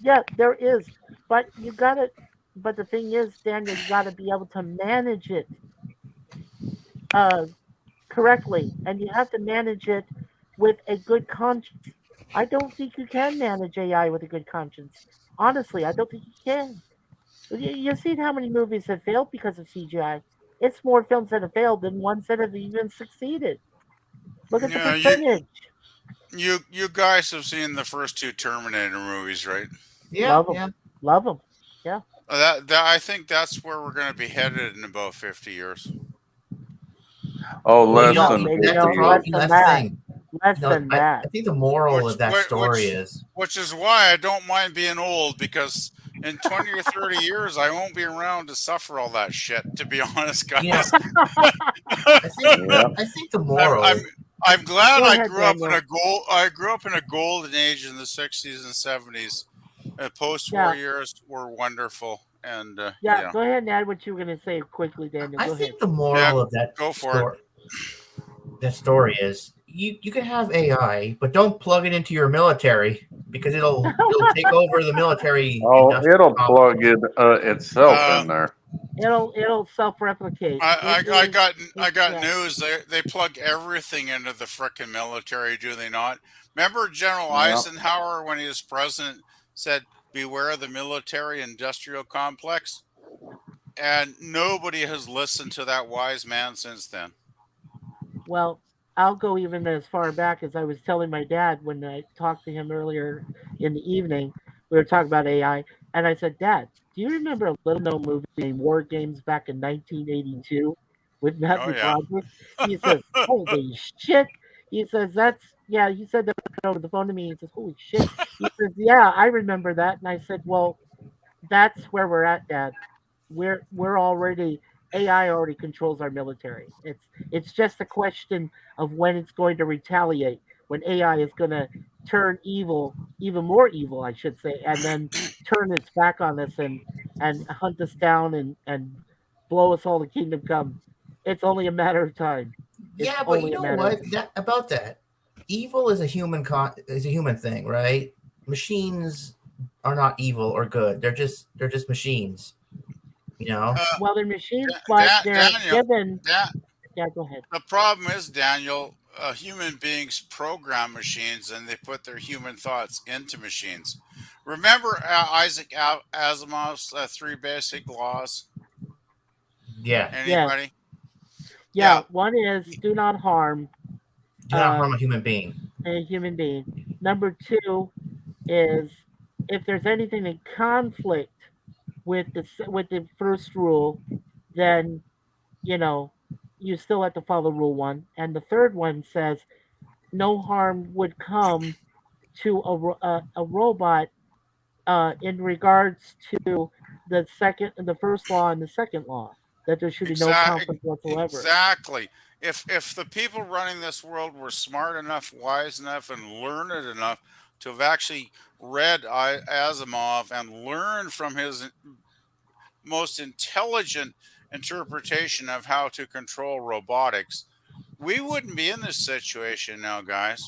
yeah, there is, but you gotta. But the thing is, Daniel, you gotta be able to manage it uh, correctly, and you have to manage it with a good conscience. I don't think you can manage AI with a good conscience. Honestly, I don't think you can. You've seen how many movies have failed because of CGI. It's more films that have failed than ones that have even succeeded. Look at the Yeah, percentage. you guys have seen the first two Terminator movies, right? Yeah, Love them, yeah. love them. Yeah, That I think that's where we're going to be headed in about 50 years. Oh, Well, less no, than maybe that's the 50 no, problem. less years. than That's the that. thing. Less than I that. think the moral Which of that story which is, which is why I don't mind being old, because in 20 or 30 years I won't be around to suffer all that shit, to be honest, you know, guys. I think Yeah. I think the I'm moral. I'm I'm glad Go ahead, Daniel. I grew up in a golden age in the 60s and 70s. Post-war Yeah, years were wonderful, and yeah. Go ahead and add what you were going to say quickly, Daniel. I Go ahead. think the yeah, moral of go for it. that story is you can have AI, but don't plug it into your military because it'll take over the military Oh, industrial it'll complex. plug it itself Uh, in there. It'll self-replicate. It is. I It, got yeah. news. They plug everything into the frickin' military, do they not? Remember General Yeah. Eisenhower when he was president said, "Beware of the military industrial complex," and nobody has listened to that wise man since then. Well, I'll go even as far back as I was telling my dad when I talked to him earlier in the evening. We were talking about AI, and I said, "Dad, do you remember a little-known movie named War Games back in 1982 with Oh Matthew yeah. Broderick?" He says, "Holy shit!" He says, "That's yeah." He said that over the phone to me. He says, "Holy shit!" He says, "Yeah, I remember that." And I said, "Well, that's where we're at, Dad. We're already AI already controls our military. It's just a question of when it's going to retaliate, when AI is going to turn evil, even more evil, I should say, and then turn its back on us and hunt us down and blow us all to kingdom come. It's only a matter of time. It's Yeah, but you only a know matter of what? time. That evil is a is a human thing, right? Machines are not evil or good. They're just machines. You know. Uh, Well, they're machines, but they're Daniel, given. Dan, Yeah, go ahead. the problem is, Daniel, human beings program machines and they put their human thoughts into machines. Remember Isaac Asimov's three basic laws? Yeah. Yes, Anybody? yeah. Yeah. One is do not harm Do not uh, harm a human being. a human being. Number two is if there's anything in conflict with the first rule, then you know you still have to follow rule one. And the third one says no harm would come to a robot in regards to the first law and the second law, that there should be no Exactly. conflict whatsoever. Exactly. If the people running this world were smart enough, wise enough, and learned enough to have actually read Asimov and learned from his most intelligent interpretation of how to control robotics, we wouldn't be in this situation now, guys.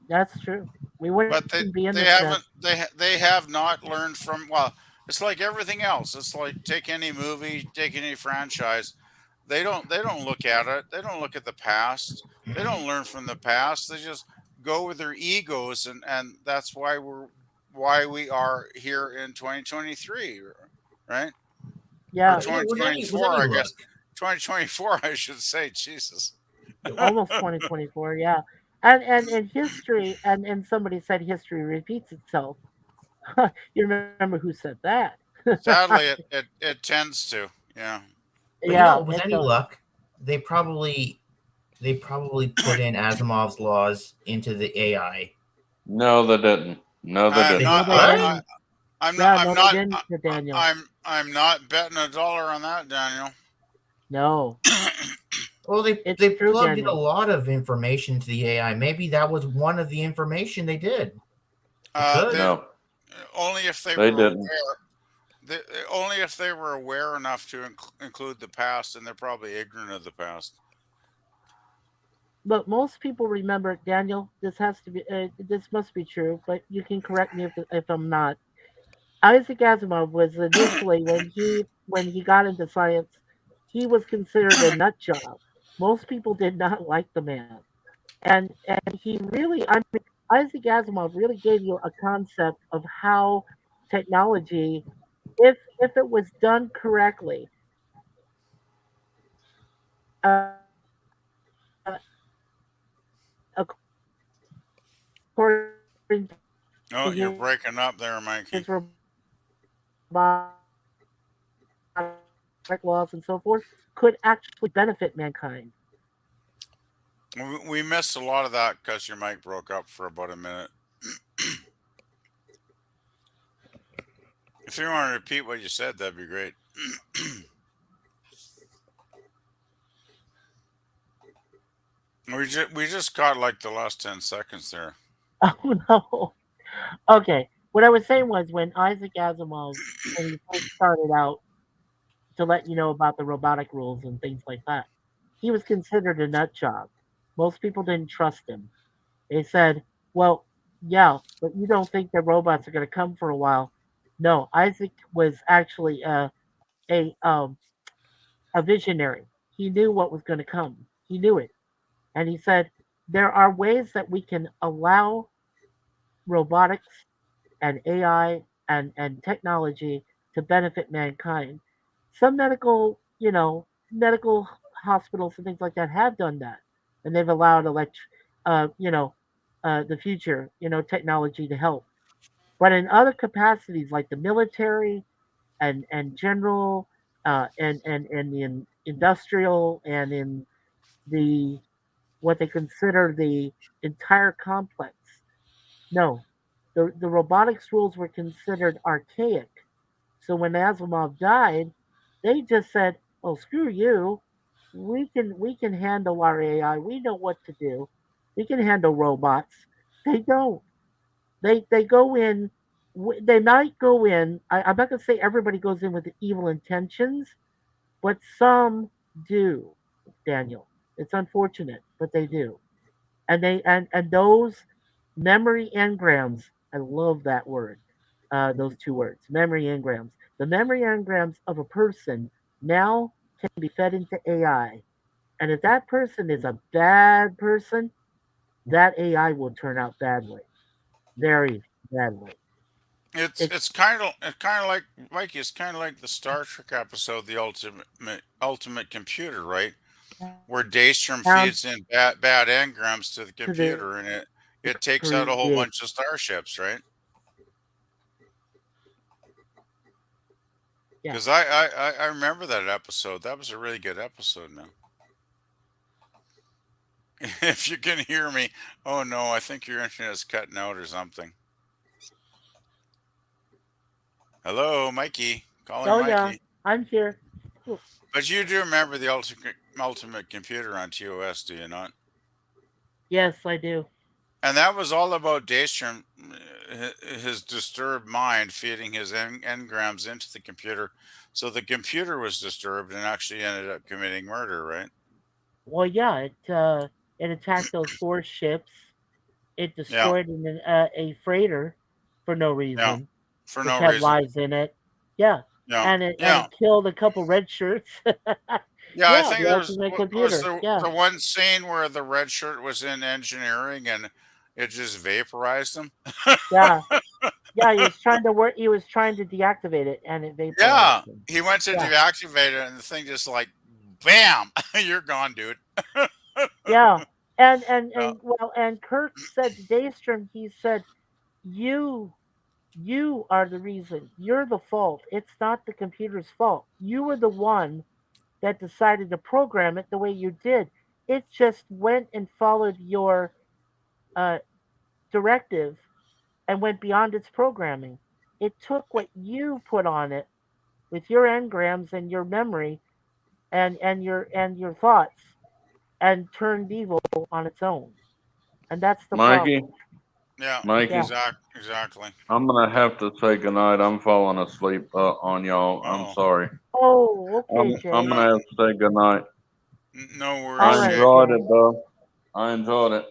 That's true. We wouldn't But they be in they this mess. haven't they have not learned from, well, it's like everything else. It's like take any movie, take any franchise. They don't look at it. They don't look at the past. They don't learn from the past. They just go with their egos, and that's why we are here in 2023, right? Or Yeah, With any 2024, I luck, guess. 2024, I should say. Jesus. almost 2024. Yeah, and in history, and somebody said history repeats itself. You remember who said that? Sadly, it tends to. Yeah. but Yeah, with it any does. luck, they probably put in Asimov's laws into the AI. No, they didn't. No, they I'm They didn't. not. No, they what? didn't. I'm not. Yeah, I'm no, they not. didn't, Daniel. I'm not betting a dollar on that, Daniel. No, Well, it's they true, plugged in a Daniel. lot of information to the AI. Maybe that was one of the information they did. It could. They No, only if they they were didn't. aware. They, only if they were aware enough to include the past, and they're probably ignorant of the past. But most people remember, Daniel. This has to be. This must be true, but you can correct me if I'm not. Isaac Asimov was initially when he got into science, he was considered a nut job. Most people did not like the man, and he really, I mean, Isaac Asimov really gave you a concept of how technology, if it was done correctly, according to Oh, you're breaking up there, Mikey. his robotic laws and so forth, could actually benefit mankind. We missed a lot of that because your mic broke up for about a minute. If you want to repeat what you said, that'd be great. We just got like the last 10 seconds there. Oh no. Okay. What I was saying was when Isaac Asimov, when he first started out, to let you know about the robotic rules and things like that, he was considered a nut job. Most people didn't trust him. They said, "Well, yeah, but you don't think that robots are going to come for a while?" No, Isaac was actually a um, a visionary. He knew what was going to come. He knew it, and he said, "There are ways that we can allow robotics and AI and technology to benefit mankind." Some medical hospitals and things like that have done that, and they've allowed the future, technology to help. But in other capacities, like the military and general, and in industrial and in the what they consider the entire complex, no, the robotics rules were considered archaic. So when Asimov died, they just said, "Oh, screw you. We can handle our AI. We know what to do. We can handle robots." They don't. They go in. They might go in. I'm not going to say everybody goes in with evil intentions, but some do. Daniel, it's unfortunate, but they do. And those memory engrams. I love that word. Those two words, memory engrams. The memory engrams of a person now can be fed into AI. And if that person is a bad person, that AI will turn out badly, very badly. It, It's kind of like Mikey. It's kind of like the Star Trek episode, the ultimate computer, right? Where Daystrom down feeds in bad engrams to the to the computer, and it takes out a whole create. bunch of starships, right? Yeah. Because I remember that episode. That was a really good episode, man. If you can hear me. Oh no, I think your internet is cutting out or something. Hello, Mikey. Calling Oh yeah, Mikey. I'm here. But you do remember the ultimate computer on TOS, do you not? Yes, I do. And that was all about Daystrom, his disturbed mind feeding his engrams into the computer. So the computer was disturbed and actually ended up committing murder, right? Well, yeah, it attacked those 4 ships. It Yeah, destroyed a freighter for no yeah, reason, for which no had reason. lives in it. Yeah, Yeah, and yeah, it killed a couple red shirts. yeah. I Yeah, think the there was ultimate was computer. the Yeah, one scene where the red shirt was in engineering and it just vaporized him. yeah, yeah. He was trying to work. He was trying to deactivate it, and it vaporized Yeah, him. he went to Yeah, deactivate it, and the thing just like, bam, you're gone, dude. yeah. Yeah, And Kirk said to Daystrom, he said, "You you are the reason. You're the fault. It's not the computer's fault. You were the one that decided to program it the way you did. It just went and followed your uh, directive and went beyond its programming. It took what you put on it with your engrams and your memory and your thoughts and turned evil on its own. And that's the problem. Mikey, yeah, Yeah. Mikey, exactly. I'm gonna have to say goodnight. I'm falling asleep on y'all. I'm Oh, sorry. Oh, okay, I'm Jay. no, gonna have to say goodnight. no All I worries, right, Jay. enjoyed it Jay. though. I enjoyed it.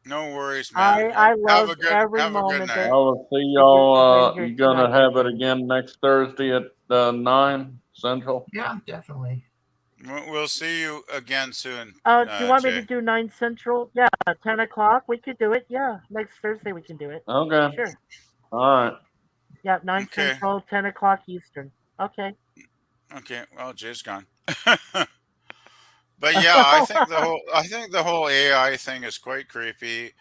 No worries, man. I Have a loved good every have a good moment I night. will see that you've been y'all. here You gonna tonight have with it me. again next Thursday at 9 Central. Yeah, definitely. We'll see you again soon, Do you want me to Jay. do 9 Central? Yeah, 10 o'clock. We could do it. Yeah, next Thursday we can do it. Okay. Sure. All right. Yeah, nine Okay, Central, 10 o'clock Eastern. Okay. okay. Well, Jay's gone. But yeah, I think the whole AI thing is quite creepy.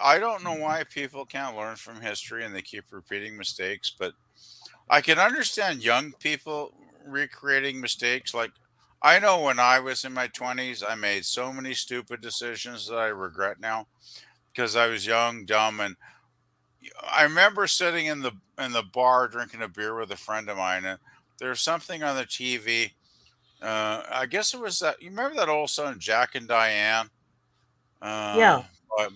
I don't know why people can't learn from history and they keep repeating mistakes, but I can understand young people recreating mistakes. Like, I know when I was in my 20s, I made so many stupid decisions that I regret now because I was young, dumb, and I remember sitting in the bar drinking a beer with a friend of mine, and there's something on the TV. I guess it was that. You remember that old song, Jack and Diane, Yeah,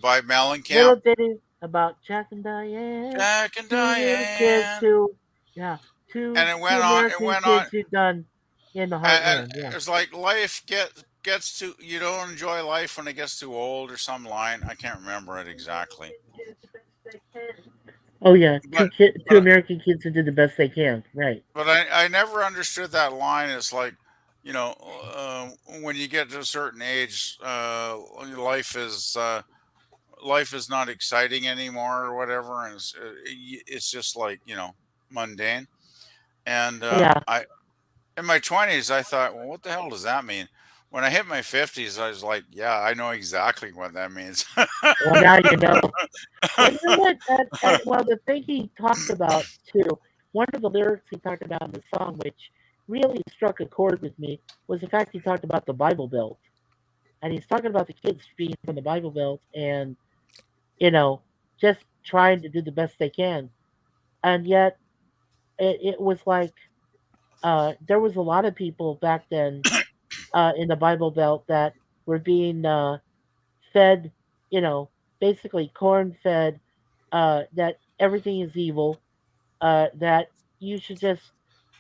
by Mellencamp? little ditty about Jack and Diane, Jack and two little kids Diane, who, yeah, and two it American went on. kids who done in the And heartland. Yeah. it's like life gets to you don't enjoy life when it gets too old or some line. I can't remember it exactly, Oh yeah, but two but American kids who did the best they can. Right. I never understood that line. It's like, you know, when you get to a certain age, life is life is not exciting anymore or whatever, and it's just like, mundane. And Yeah. I in my 20s, I thought, well, what the hell does that mean? When I hit my 50s, I was like, yeah, I know exactly what that means. Well, now you know. Well, you know what? Well, the thing he talked about too, one of the lyrics he talked about in the song, which really struck a chord with me, was the fact he talked about the Bible Belt, and he's talking about the kids being from the Bible Belt, and you know, just trying to do the best they can, and yet it was like there was a lot of people back then in the Bible Belt that were being fed, you know, basically corn fed, that everything is evil, that you should just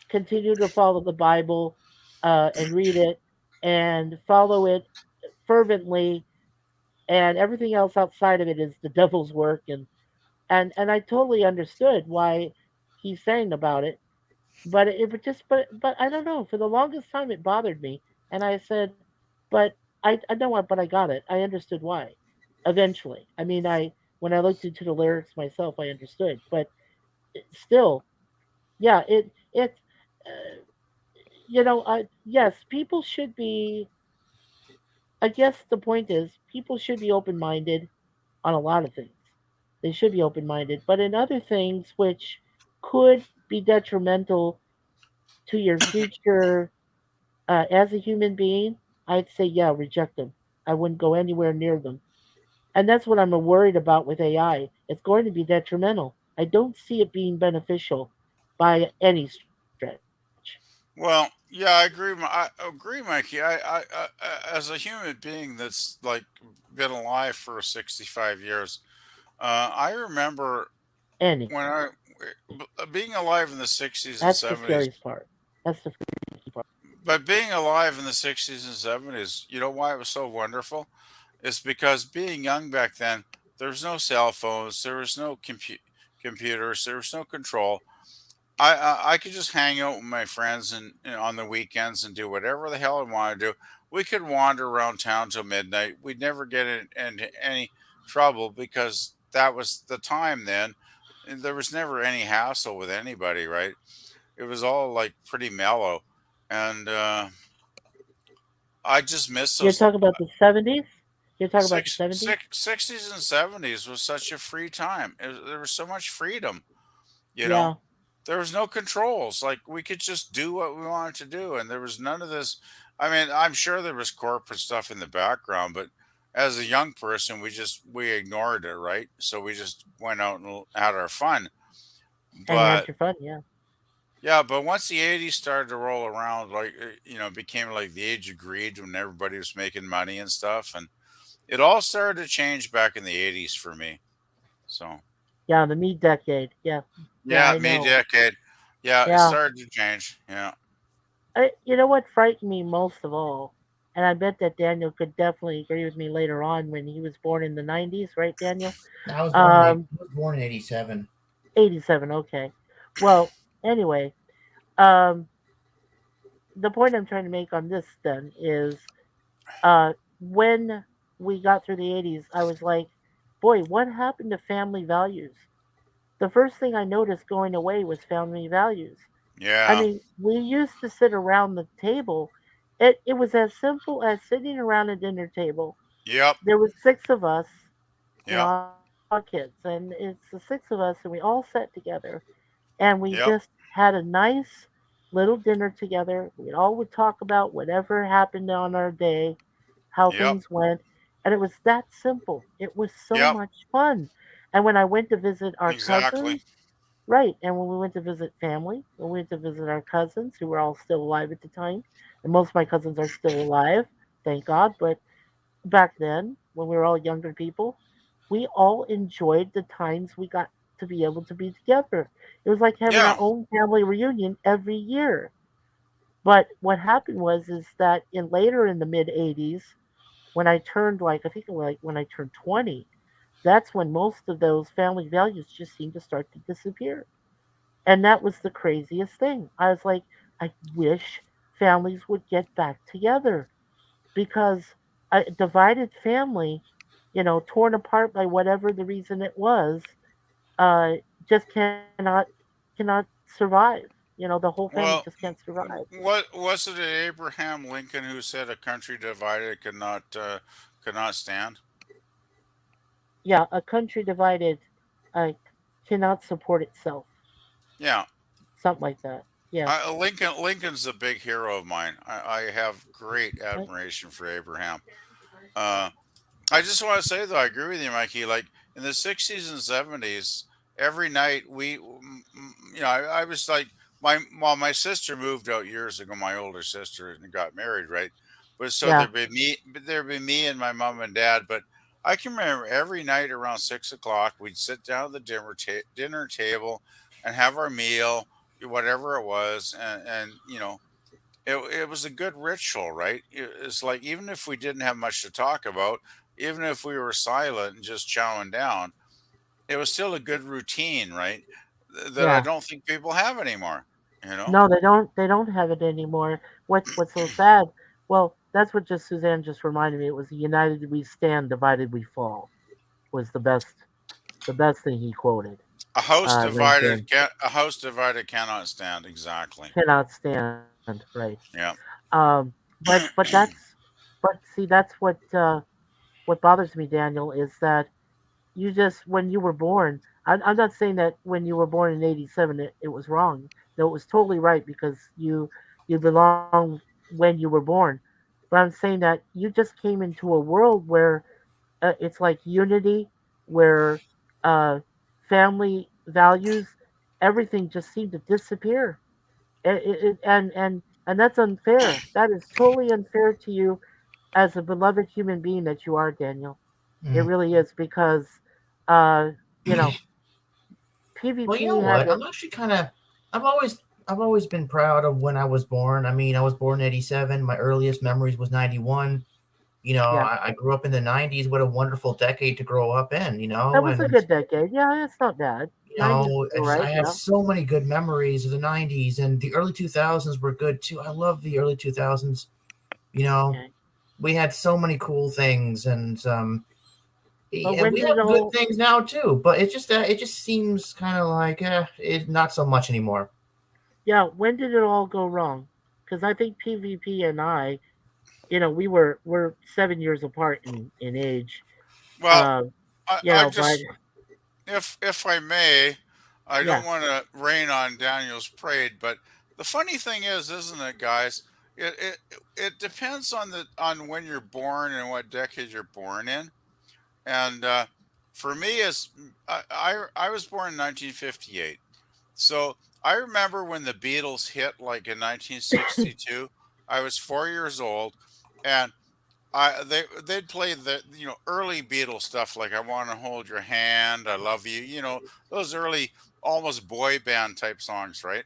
continue to follow the Bible and read it and follow it fervently, and everything else outside of it is the devil's work. And I totally understood why he's saying about it, but it just but I don't know. For the longest time, it bothered me, and I said, but I know what, but I got it. I understood why. Eventually, I mean, I when I looked into the lyrics myself, I understood. But still, yeah, it yes, people should be. I guess the point is, people should be open minded on a lot of things. They should be open minded, but in other things which could be detrimental to your future as a human being, I'd say, yeah, reject them. I wouldn't go anywhere near them. And that's what I'm worried about with AI. It's going to be detrimental. I don't see it being beneficial by any stretch. Well, yeah, I agree, Mikey. As a human being that's like been alive for 65 years, I remember Any. when being alive in the 60s and That's the 70s. scariest part. That's the freaky part. But being alive in the 60s and 70s, you know why it was so wonderful? It's because being young back then, there was no cell phones, there was no computers, there was no control. I could just hang out with my friends and on the weekends and do whatever the hell I want to do. We could wander around town till midnight. We'd never get into any trouble because that was the time then. And there was never any hassle with anybody, right? It was all like pretty mellow, and I just miss You're those talking about the 70s? You're talking about the 70s? 60s and 70s was such a free time. There was so much freedom, you know. Yeah. There was no controls. Like we could just do what we wanted to do, and there was none of this. I mean, I'm sure there was corporate stuff in the background, but as a young person, we ignored it, right? So we just went out and had our fun. And had But your fun, yeah. yeah, but once the 80s started to roll around, like it became like the age of greed when everybody was making money and stuff, and it all started to change back in the 80s for me. So Yeah, the me decade. Yeah. Yeah, yeah, I me know. decade. Yeah, it Yeah. started to change. Yeah. You know what frightened me most of all? And I bet that Daniel could definitely agree with me later on when he was born in the 90s, right, Daniel? I was born in 87. 87, okay. Well, anyway, um, the point I'm trying to make on this then is when we got through the 80s, I was like, boy, what happened to family values? The first thing I noticed going away was family values. I Yeah. mean, we used to sit around the table. It was as simple as sitting around a dinner table. Yep. There was six of us, Yep. all kids, and it's the six of us, and we all sat together, and we Yep. just had a nice little dinner together. We all would talk about whatever happened on our day, how Yep. things went, and it was that simple. It was so Yep. much fun. And when I went to visit our Exactly. cousins, right, and when we went to visit family, when we went to visit our cousins who were all still alive at the time, and most of my cousins are still alive, thank God. But back then, when we were all younger people, we all enjoyed the times we got to be able to be together. It was like having our Yeah. own family reunion every year. But what happened was is that in later in the mid 80s, when I turned like I think like when I turned 20, that's when most of those family values just seemed to start to disappear. And that was the craziest thing. I was like, I wish families would get back together because a divided family, torn apart by whatever the reason it was, uh, just cannot survive. The whole family Well, just can't survive. what was it Abraham Lincoln who said a country divided could not stand? Yeah, a country divided uh, cannot support itself. Yeah. Something like that. Yeah. Lincoln's a big hero of mine. I have great Right? admiration for Abraham. Uh, I just want to say though, I agree with you, Mikey. Like in the 60s and 70s, every night I was like my sister moved out years ago. My older sister and got married, right? But so Yeah. there'd be me and my mom and dad. But I can remember every night around 6 o'clock, we'd sit down at the dinner table and have our meal, whatever it was, and it was a good ritual, right? It's like even if we didn't have much to talk about, even if we were silent and just chowing down, it was still a good routine, right? That I Yeah. don't think people have anymore. You know? No, they don't. They don't have it anymore. What's so sad? Well, that's what just Suzanne just reminded me. It was "United we stand, divided we fall" was the best thing he quoted Lincoln. A house divided cannot stand. Exactly. Cannot stand, right? Yeah. But see, that's what bothers me, Daniel, is that you just when you were born. I'm not saying that when you were born in '87 it was wrong. No, it was totally right because you belong when you were born. but I'm saying that you just came into a world where it's like unity, where uh, family values, everything just seemed to disappear. And that's unfair. That is totally unfair to you as a beloved human being that you are, Daniel. It Mm. really is because, uh, you know, Well, you know PvP had what? I'm actually kind of. I've always I've always been proud of when I was born. I mean, I was born in '87. My earliest memories was '91. You know, yeah, I grew up in the '90s. What a wonderful decade to grow up in. that was a And good decade. Yeah, it's not bad. '90s was all I right. have Yeah, so many good memories of the '90s, and the early 2000s were good too. I love the early 2000s. You know, okay. we had so many cool things, and But yeah, when we did it have good all? things now too. But it just seems kind of like not so much anymore. Yeah, when did it all go wrong? Because I think PvP and I, we're 7 years apart in age. Well, Uh, I but just, if I may, I yeah, don't want to rain on Daniel's parade, but the funny thing is, isn't it, guys? It depends on the on when you're born and what decade you're born in. And for me, I was born in 1958, so I remember when the Beatles hit, like in 1962. I was 4 years old, and they'd play the early Beatles stuff like "I Want to Hold Your Hand," "I Love You," those early almost boy band type songs, right?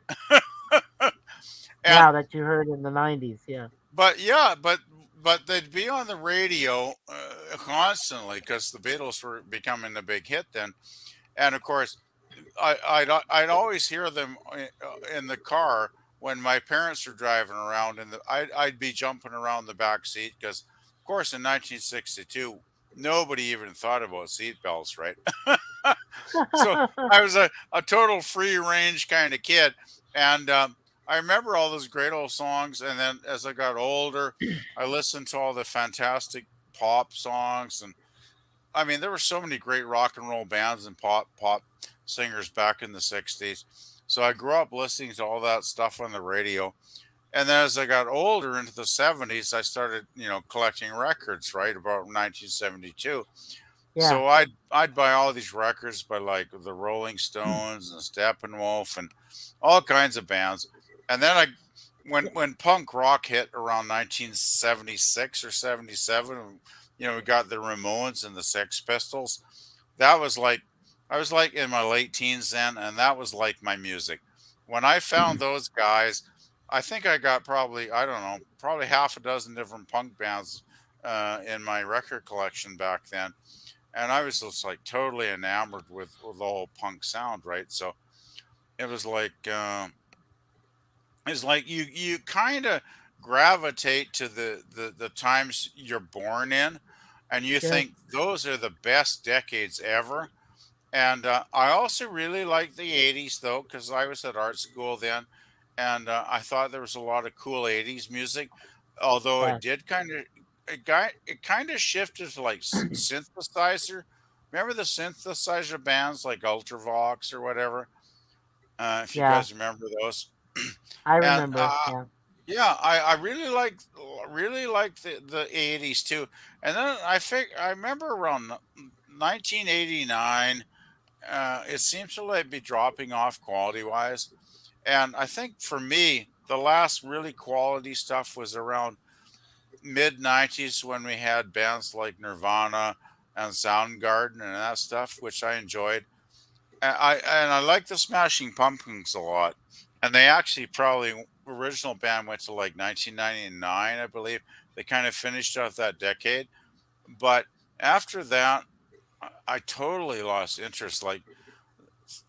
And yeah, that you heard in the '90s. Yeah, but yeah, but they'd be on the radio constantly because the Beatles were becoming a big hit then, and of course I'd always hear them in the car when my parents were driving around, and I'd be jumping around the back seat because, of course, in 1962 nobody even thought about seat belts, right? So I was a total free range kind of kid, and I remember all those great old songs. And then as I got older, I listened to all the fantastic pop songs, and I mean, there were so many great rock and roll bands and pop singers back in the '60s. So I grew up listening to all that stuff on the radio. And then as I got older into the '70s, I started, collecting records, right, about 1972. yeah, So I'd buy all these records by like the Rolling Stones and Steppenwolf and all kinds of bands. And then when punk rock hit around 1976 or 77, we got the Ramones and the Sex Pistols. That was like I was like in my late teens then, and that was like my music. When I found those guys, I think I got probably, I don't know, probably half a dozen different punk bands in my record collection back then, and I was just like totally enamored with the whole punk sound, right? So it was like you kind of gravitate to the times you're born in, and you sure, think those are the best decades ever. And I also really like the '80s though, because I was at art school then, and I thought there was a lot of cool '80s music, although yeah, it did it kind of shifted to like synthesizer. Remember the synthesizer bands like Ultravox or whatever? If you yeah. guys remember those. I And remember. Yeah, yeah, I really like the '80s too. And then I remember around 1989, it seems to like be dropping off quality wise. And I think for me, the last really quality stuff was around mid '90s when we had bands like Nirvana and Soundgarden and that stuff, which I enjoyed. And I like the Smashing Pumpkins a lot. And they actually probably original band went to like 1999, I believe. They kind of finished off that decade. But after that, I totally lost interest. Like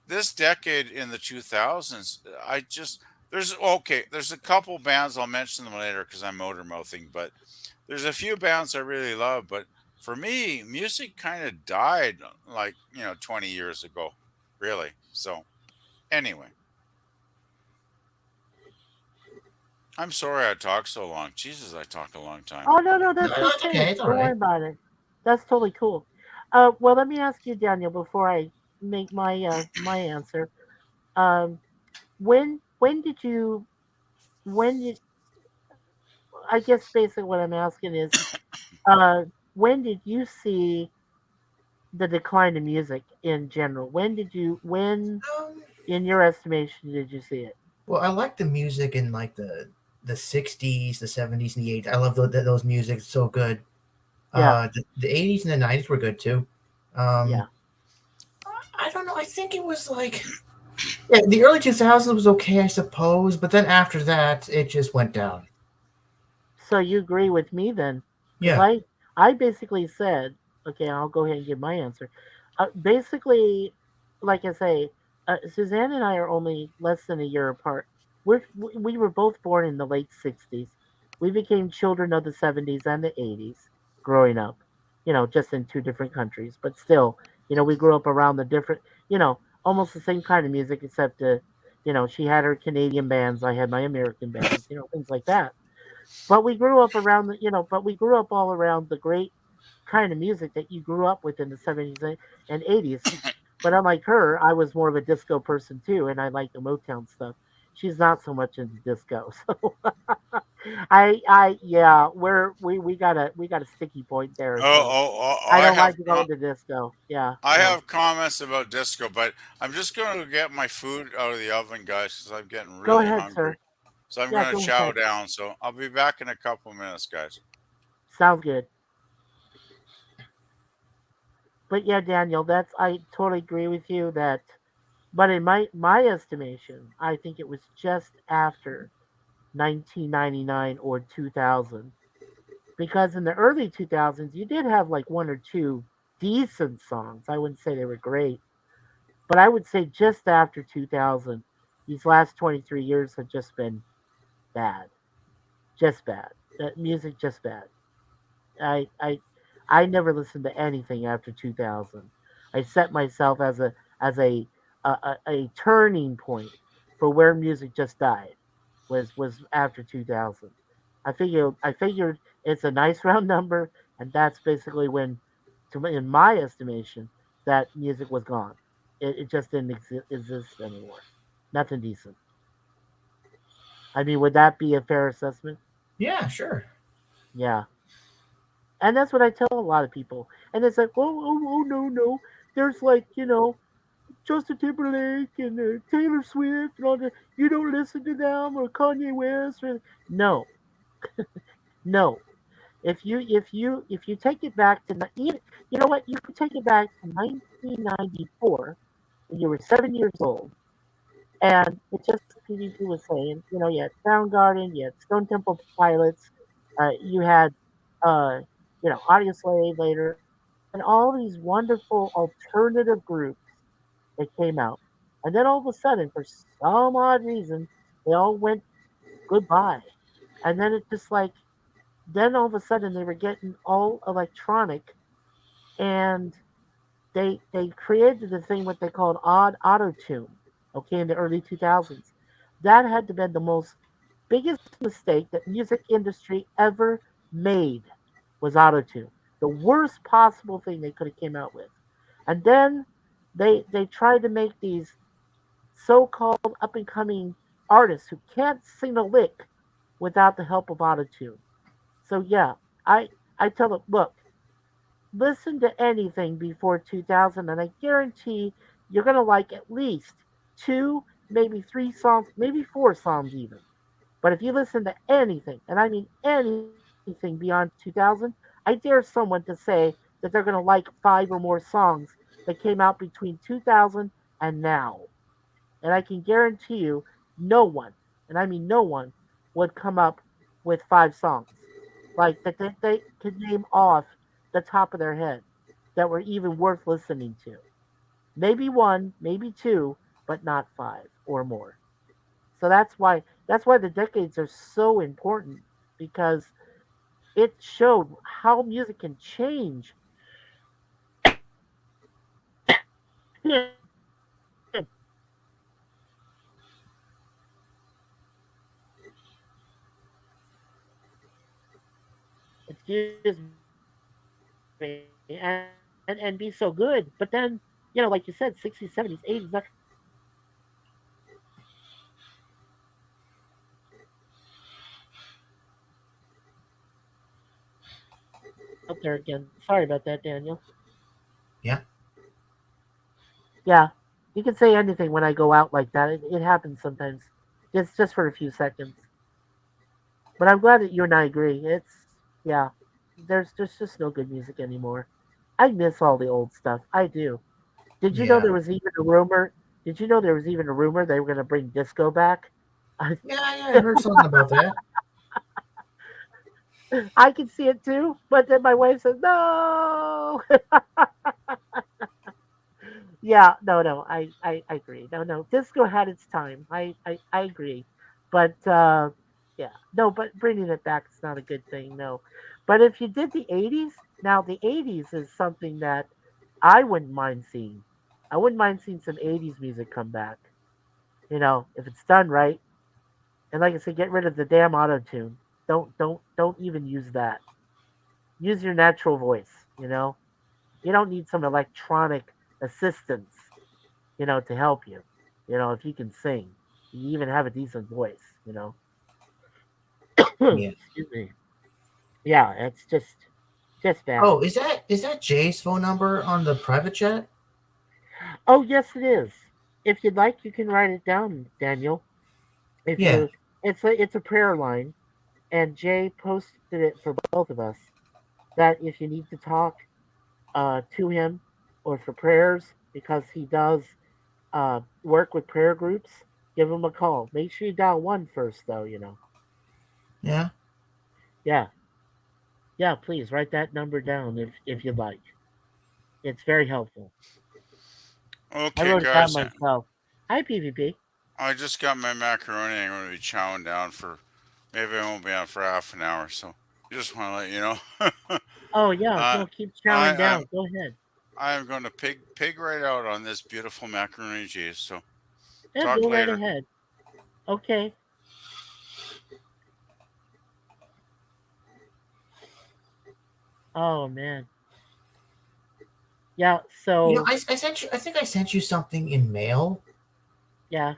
this decade in the 2000s, I just there's a couple bands, I'll mention them later because I'm motor mouthing, but there's a few bands I really love. But for me, music kind of died like 20 years ago, really. So anyway, I'm sorry I talked so long. Jesus, I talked a long time. oh no, No, that's it's okay. okay. It's all Don't worry right. about it. That's totally cool. Well, let me ask you, Daniel, before I make my answer. Um, when did you when did I guess basically what I'm asking is, uh, when did you see the decline in music in general? When, Um, in your estimation, did you see it? well, I like the music in like the '60s, the '70s, and the '80s. I love those music; it's so good. Yeah, The '80s and the '90s were good too. Um, yeah. I don't know. I think it was like yeah, the early 2000s was okay, I suppose, but then after that, it just went down. So you agree with me then? Because Yeah. I basically said, okay, I'll go ahead and give my answer. Basically, like I say, Suzanne and I are only less than a year apart. We were both born in the late '60s. We became children of the '70s and the '80s growing up. Just in two different countries, but still, we grew up around the different, almost the same kind of music, except she had her Canadian bands, I had my American bands, things like that. But we grew up around but we grew up all around the great kind of music that you grew up with in the '70s and '80s. But unlike her, I was more of a disco person too, and I like the Motown stuff. She's not so much into disco, so yeah, we got a sticky point there. So I don't like to go into disco. Yeah, I no, have comments about disco, but I'm just going to get my food out of the oven, guys, because I'm getting go really ahead, hungry. sir. So I'm Yeah, going to go chow ahead. down. So I'll be back in a couple minutes, guys. Sounds good. But yeah, Daniel, I totally agree with you that. But in my estimation, I think it was just after 1999 or 2000, because in the early 2000s you did have like one or two decent songs. I wouldn't say they were great, but I would say just after 2000, these last 23 years have just been bad, just bad. Music just bad. I I I never listened to anything after 2000. I set myself as a turning point for where music just died was after 2000. I figured it's a nice round number, and that's basically when, in my estimation, that music was gone. It just didn't exist anymore. Nothing decent. I mean, would that be a fair assessment? Yeah, sure. Yeah. And that's what I tell a lot of people. And it's like, oh, no, no. There's like, Justin Timberlake and Taylor Swift and all that. You don't listen to them or Kanye West or no, no. If you take it back to you know what, you could take it back to 1994 when you were 7 years old, and it's just like PvP was saying. You had Soundgarden, you had Stone Temple Pilots, you had Audio Slave later, and all these wonderful alternative groups that came out. And then all of a sudden, for some odd reason, they all went goodbye. And then it just like, then all of a sudden they were getting all electronic, and they created the thing what they called odd auto tune. Okay, in the early 2000s, that had to be the most biggest mistake that music industry ever made was auto tune. The worst possible thing they could have came out with. And then they tried to make these so-called up-and-coming artists who can't sing a lick without the help of autotune. So yeah, I I tell them, look, listen to anything before 2000, and I guarantee you're gonna like at least two, maybe three songs, maybe four songs even. But if you listen to anything, and I mean anything beyond 2000, I dare someone to say that they're gonna like five or more songs that came out between 2000 and now. And I can guarantee you, no one, and I mean no one, would come up with five songs like that they could name off the top of their head that were even worth listening to. Maybe one, maybe two, but not five or more. So that's why the decades are so important, because it showed how music can change. Excuse me, and be so good. But then, like you said, '60s, '70s, '80s, that out there again. Sorry about that, Daniel. Yeah. Yeah, you can say anything when I go out like that. It happens sometimes. It's just for a few seconds. But I'm glad that you and I agree. Yeah, there's just no good music anymore. I miss all the old stuff. I do. Did you know Yeah. there was even a rumor? Did you know there was even a rumor they were going to bring disco back? I, Yeah, I heard something about that. I can see it too, but then my wife says no. Yeah, no, I agree. No, disco had its time. I agree, but yeah, no, but bringing it back is not a good thing. No, but if you did the '80s, now the '80s is something that I wouldn't mind seeing. I wouldn't mind seeing some '80s music come back. If it's done right, and like I said, get rid of the damn auto tune. Don't even use that. Use your natural voice. You don't need some electronic assistance to help you. If you can sing, you even have a decent voice. Yeah. Excuse me. Yeah, it's just bad. Oh, is that Jay's phone number on the private chat? Oh, yes, it is. If you'd like, you can write it down, Daniel. If Yeah. you, it's a prayer line, and Jay posted it for both of us. That if you need to talk to him or for prayers, because he does work with prayer groups, give him a call. Make sure you dial one first, though. Yeah. Yeah, yeah. Please write that number down if you'd like. It's very helpful. I Okay, wrote it down guys, myself. Hi, PvP. I just got my macaroni. I'm going to be chowing down for maybe I won't be on for half an hour. So just want to let you know. Oh yeah, uh, no, keep I chowing I'm down. Go ahead. I'm going to pig right out on this beautiful macaroni cheese. So Yeah, talk go right later. ahead. Okay. Oh man. Yeah. So I sent you. I think I sent you something in mail. yeah,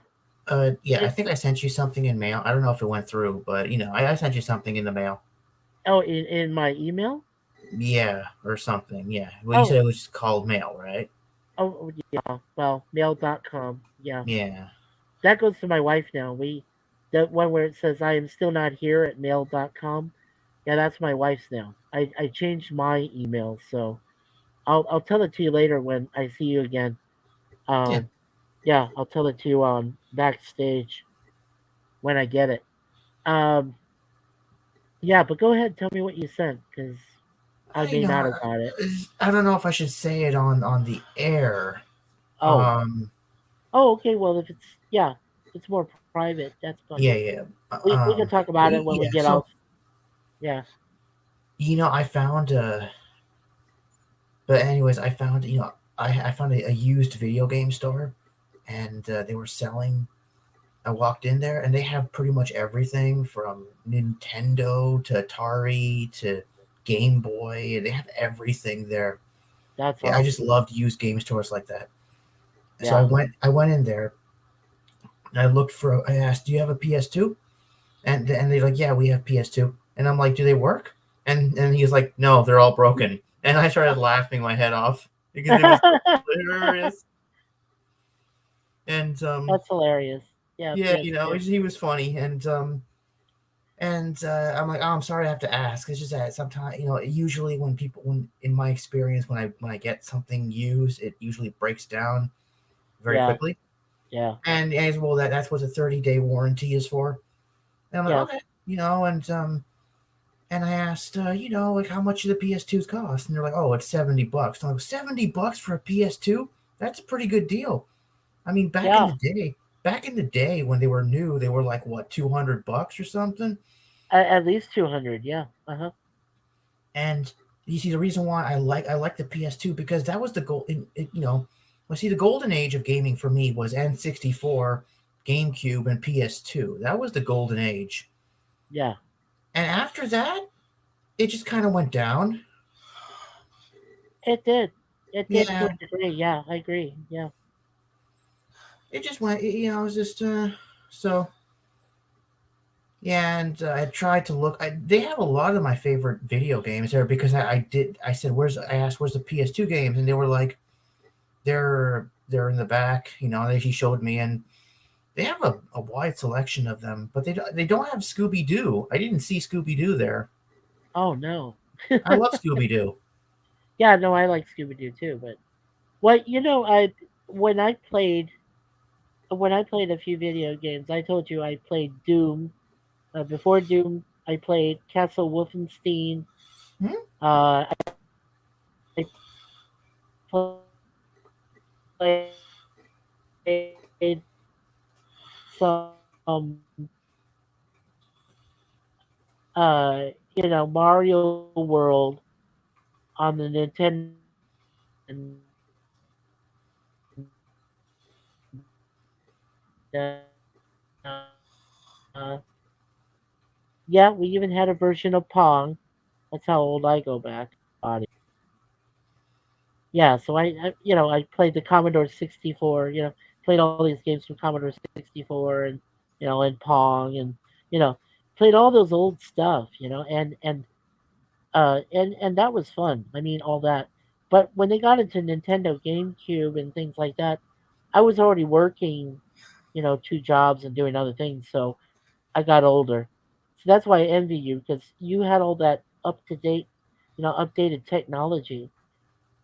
Yeah, I it's think I sent you something in mail. I don't know if it went through, but I sent you something in the mail. in my email. Yeah, or something. Yeah. Well, you said Oh it was called mail, right? yeah. Well, mail.com. Yeah, Yeah. that goes to my wife now. The one where it says I am still not here at mail.com. Yeah, that's my wife's now. I changed my email, so I'll tell it to you later when I see you again. Yeah. Um, yeah, I'll tell it to you on backstage when I get it. Um, yeah, but go ahead, tell me what you sent because I I may know. not have got it. I don't know if I should say it on the air. Oh, Um. okay. Well, if it's more private. That's fine. Yeah. Yeah. We can talk about it when we Yeah. get off. So Yeah. I found. But anyways, I found. I found a used video game store, and they were selling. I walked in there, and they have pretty much everything from Nintendo to Atari to Game Boy. They have everything there. That's Yeah, I just awesome. loved used game stores like that. So I Yeah. went. I went in there, and I looked for. I asked, "Do you have a PS2?" And they're like, "Yeah, we have PS2." And I'm like, "Do they work?" And he's like, "No, they're all broken." And I started laughing my head off because it was hilarious. And That's hilarious. Yeah, yeah, PS2. he was funny. And I'm like, "Oh, I'm sorry, I have to ask." It's just that sometimes, usually when in my experience, when I get something used, it usually breaks down very Yeah, quickly. yeah, And as well, that's what the 30-day warranty is for. And I'm like, yes. okay, and I asked, like how much do the PS2s cost? And they're like, oh, it's $70. And I'm like, $70 for a PS2? That's a pretty good deal. I mean, Yeah, back in the day when they were new, they were like what, $200 or something. at least 200. Yeah. Uh huh. And you see the reason why I like the PS2 because that was the goal. Well, see, the golden age of gaming for me was N64, GameCube, and PS2. That was the golden age. Yeah. And after that, it just kind of went down. It did. It did to Yeah, a degree. Yeah, I agree. Yeah. it just went. It was just so. Yeah, and I tried to look. They have a lot of my favorite video games there because I said, "Where's?" I asked, "Where's the PS2 games?" And they were like, "They're in the back." He showed me, and they have a wide selection of them, but they don't have Scooby Doo. I didn't see Scooby Doo there. Oh no. I love Scooby Doo. Yeah, no, I like Scooby Doo too. But what I when I played when I played a few video games, I told you I played Doom. Before Doom, I played Castle Wolfenstein. Hmm? I played some Mario World on the Nintendo. And, uh, yeah, we even had a version of Pong. That's how old I go back. Yeah, so I played the Commodore 64. Played all these games from Commodore 64 and Pong and you know, played all those old stuff. And that was fun. I mean, all that. But when they got into Nintendo GameCube and things like that, I was already working, two jobs and doing other things. So I got older. So that's why I envy you because you had all that up to date, updated technology.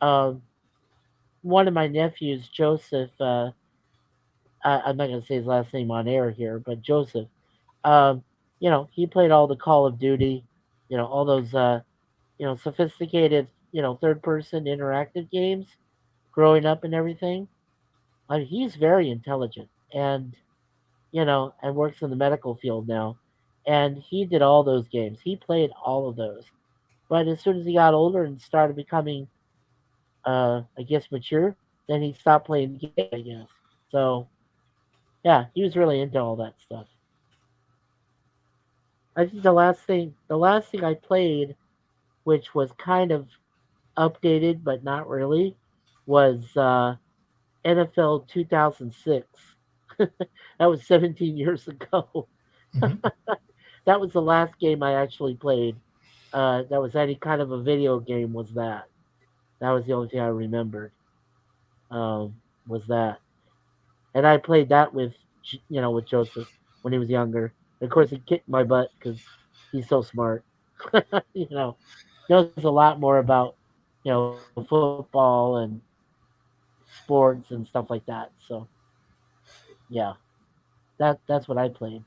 Um, One of my nephews, Joseph, I'm not going to say his last name on air here, but Joseph, um, he played all the Call of Duty, all those, sophisticated, third person interactive games growing up and everything. I mean, he's very intelligent and works in the medical field now. And he did all those games. He played all of those. But as soon as he got older and started becoming, I guess, mature, then he stopped playing games, I guess. So, yeah, he was really into all that stuff. I think the last thing I played, which was kind of updated but not really, was NFL 2006. That was 17 years ago. Hmm. That was the last game I actually played. That was any kind of a video game. Was that? That was the only thing I remembered. Was that? And I played that with Joseph when he was younger. Of course, he kicked my butt because he's so smart. you know, knows a lot more about football and sports and stuff like that. So yeah, that's what I played.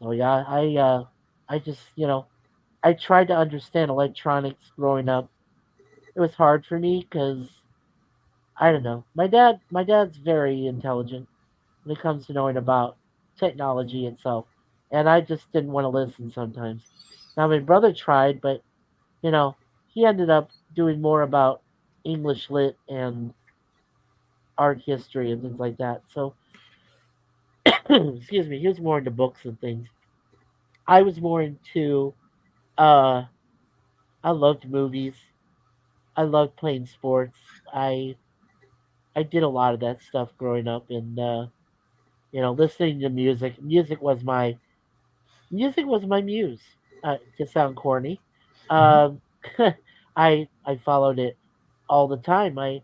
So yeah, I just I tried to understand electronics growing up. It was hard for me because I don't know. My dad's very intelligent when it comes to knowing about technology itself, and I just didn't want to listen sometimes. Now my brother tried, but you know he ended up doing more about English lit and art history and things like that. So excuse me, he was more into books and things. I was more into uh I loved movies. I loved playing sports. I I did a lot of that stuff growing up and listening to music. Music was my muse. To sound corny. Hmm. Um I followed it all the time. I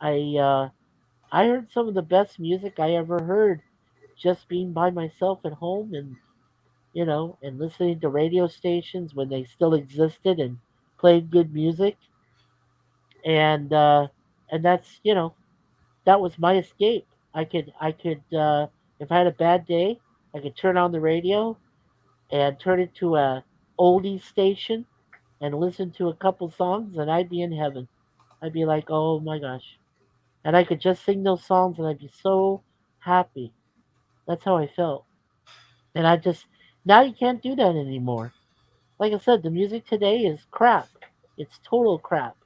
I heard some of the best music I ever heard just being by myself at home and listening to radio stations when they still existed and played good music and that was my escape. I could if I had a bad day, I could turn on the radio and turn it to a oldie station and listen to a couple songs and I'd be in heaven. I'd be like, "Oh my gosh." And I could just sing those songs and I'd be so happy. That's how I felt. And I just now you can't do that anymore. Like I said, the music today is crap. It's total crap.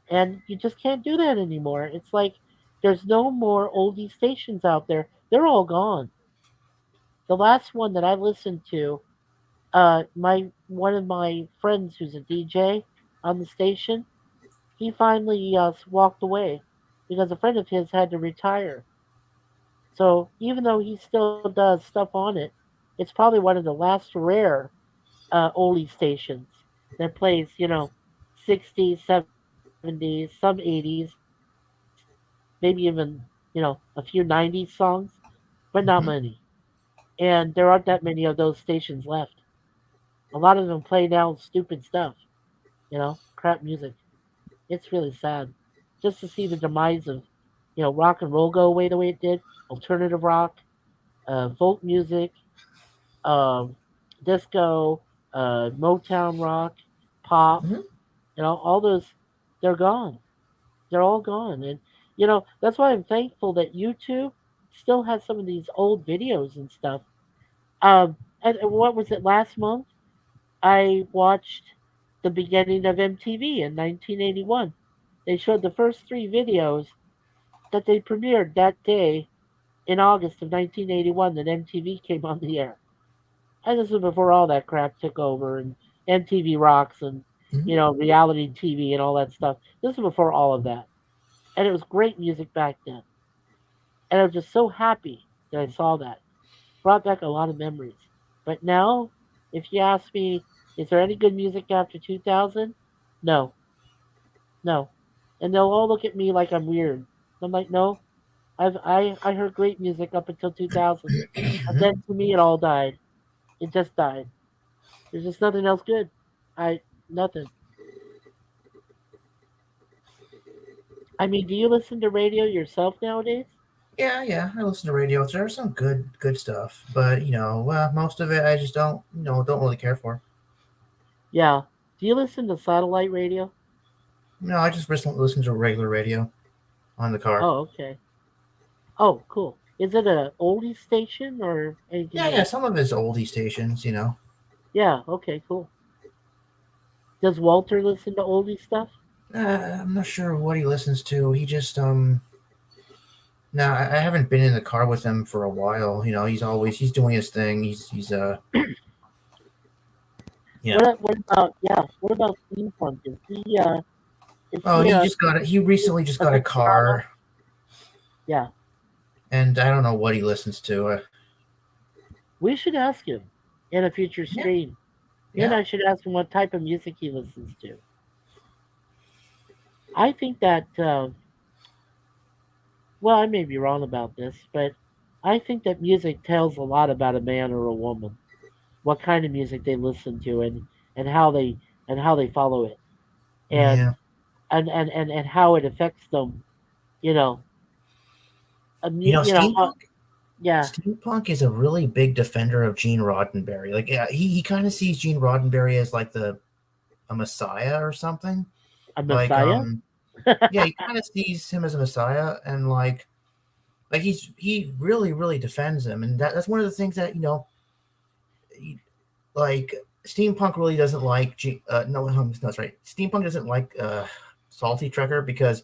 And you just can't do that anymore. It's like there's no more oldie stations out there. They're all gone. The last one that I listened to, my one of my friends who's a DJ on the station, he finally walked away because a friend of his had to retire. So even though he still does stuff on it, it's probably one of the last rare oldie stations that plays, 60s, 70s, some 80s, maybe even, a few 90s songs, but not many. Mhm. And there aren't that many of those stations left. A lot of them play now stupid stuff, crap music. It's really sad just to see the demise of, rock and roll go away the way it did, alternative rock, folk music, um, disco, Motown rock, pop, Mhm. all those, they're gone. They're all gone. And, that's why I'm thankful that YouTube still has some of these old videos and stuff. And what was it last month? I watched the beginning of MTV in 1981. They showed the first three videos that they premiered that day in August of 1981 that MTV came on the air. And this was before all that crap took over and MTV Rocks and, Mhm. reality TV and all that stuff. This was before all of that. And it was great music back then. And I was just so happy that I saw that. Brought back a lot of memories. But now, if you ask me, is there any good music after 2000? No, no. And they'll all look at me like I'm weird. I'm like, no, I heard great music up until 2000. And then to me, it all died. It just died. There's just nothing else good. Nothing. I mean, do you listen to radio yourself nowadays? Yeah, I listen to radio. There's some good stuff, but most of it I just don't really care for. Yeah. Do you listen to satellite radio? No, I just listen to regular radio on the car. Oh, okay. Oh, cool. Is it a oldie station or anything Yeah, else? some of it's oldie stations. Yeah, okay, cool. Does Walter listen to oldie stuff? I'm not sure what he listens to. He just no, I haven't been in the car with him for a while. He's doing his thing. He's yeah. What about Steampunk? Is Oh, he he recently just a got a big Madonna? car, Yeah. and I don't know what he listens to. We should ask him in a future Yeah, stream. You and yeah. I should ask him what type of music he listens to. I think that well, I may be wrong about this, but I think that music tells a lot about a man or a woman. What kind of music they listen to and how they follow it. And Yeah. and how it affects them, you know. Steampunk. Yeah, Steampunk is a really big defender of Gene Roddenberry. Like, yeah, he kind of sees Gene Roddenberry as like a messiah or something. a Like, messiah. yeah, he kind of sees him as a messiah, and like he really defends him, and that's one of the things that like Steampunk really doesn't like. No, that's right. Steampunk doesn't like Salty Trekker because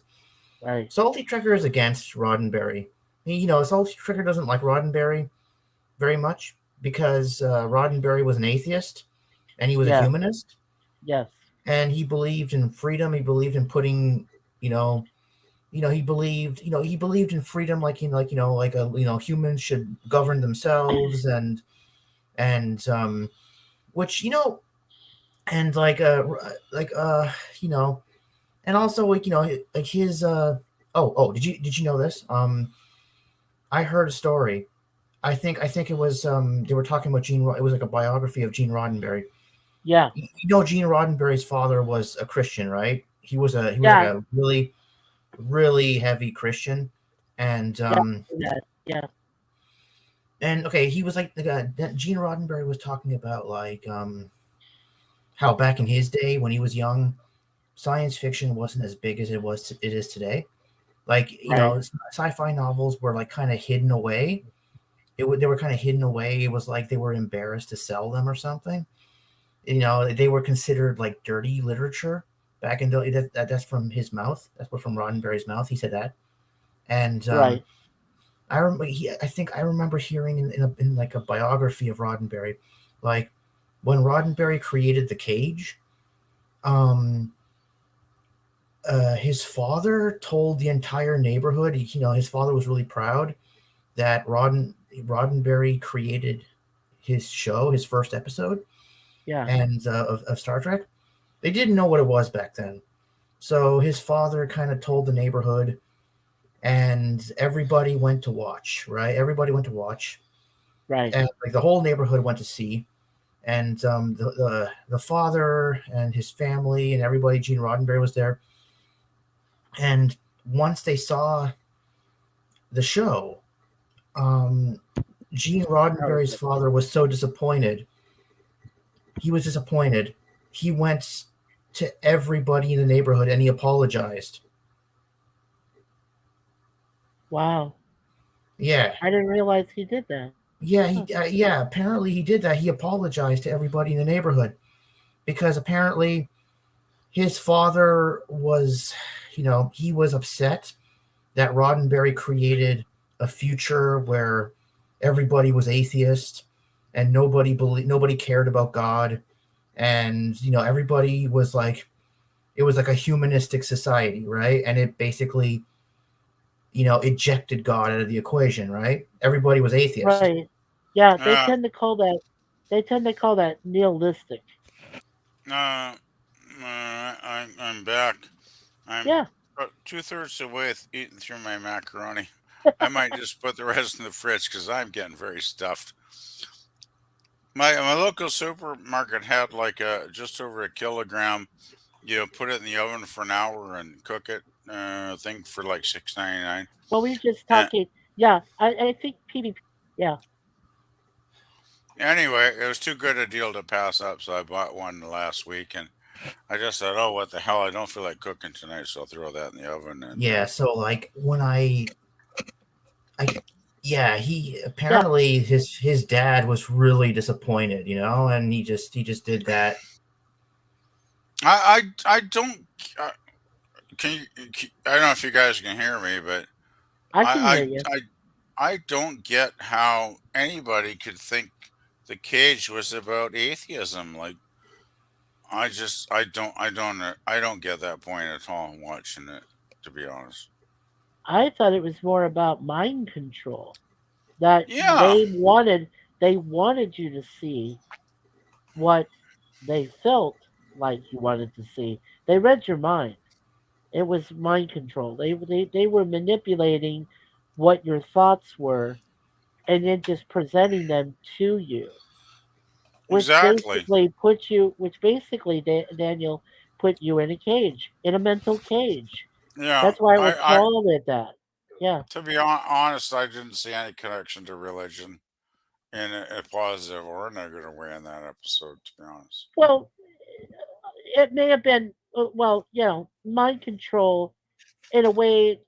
Right. Salty Trekker is against Roddenberry. Salty Trekker doesn't like Roddenberry very much because Roddenberry was an atheist and he was a Yeah. humanist Yes. and he believed in freedom. He believed in putting, he believed in freedom, humans should govern themselves and which and like you know and also like his did you know this I heard a story. I think it was they were talking about it was like a biography of Gene Roddenberry. Yeah. Gene Roddenberry's father was a Christian, right? He was like Yeah. a really really heavy Christian, and Yeah. Yeah. Yeah. okay, he was like Gene Roddenberry was talking about like how back in his day when he was young, science fiction wasn't as big as it is today. Like Right. sci-fi novels were like kind of hidden away. They were kind of hidden away. It was like they were embarrassed to sell them or something. They were considered like dirty literature back in that's from his mouth. That's what from Roddenberry's mouth. He said that, and Right. I think I remember hearing in like a biography of Roddenberry, like when Roddenberry created The Cage, um, his father told the entire neighborhood. His father was really proud that Roddenberry created his show, his first episode, Yeah. and of Star Trek. They didn't know what it was back then. So his father kind of told the neighborhood, and everybody went to watch, right? Everybody went to watch, Right. and like the whole neighborhood went to see. And the father and his family and everybody, Gene Roddenberry was there. And once they saw the show, Gene Roddenberry's father was so disappointed. He was disappointed. He went to everybody in the neighborhood and he apologized. Wow. Yeah. I didn't realize he did that. Yeah, apparently he did that. He apologized to everybody in the neighborhood because apparently his father was, he was upset that Roddenberry created a future where everybody was atheist and nobody cared about God, and everybody was like, it was like a humanistic society, right? And it basically ejected God out of the equation, right? Everybody was atheist. Right. Yeah, they Uh, tend to call that nihilistic. I'm back. I'm Yeah. about 2/3 the way eating through my macaroni. I might just put the rest in the fridge because I'm getting very stuffed. My local supermarket had like just over a kilogram. Put it in the oven for an hour and cook it. I think for like $6.99. Well, we were just And talking. Yeah, I think PvP. Yeah. anyway, it was too good a deal to pass up, so I bought one last week, and I just said, "Oh, what the hell? I don't feel like cooking tonight, so I'll throw that in the oven." And Yeah, so like when he Yeah. apparently his dad was really disappointed, and he just did that. I don't. I don't know if you guys can hear me, but I can hear I you. I I don't get how anybody could think the cage was about atheism. Like I don't get that point at all watching it, to be honest. I thought it was more about mind control. That Yeah, they wanted you to see what they felt like you wanted to see. They read your mind. It was mind control. They were manipulating what your thoughts were and then just presenting them to you, exactly. which basically, Daniel, put you in a cage, in a mental cage. Yeah, That's why it was I called it that. Yeah. to be honest, I didn't see any connection to religion in a positive or a negative way in that episode. To be honest. Well, it may have been, mind control in a way,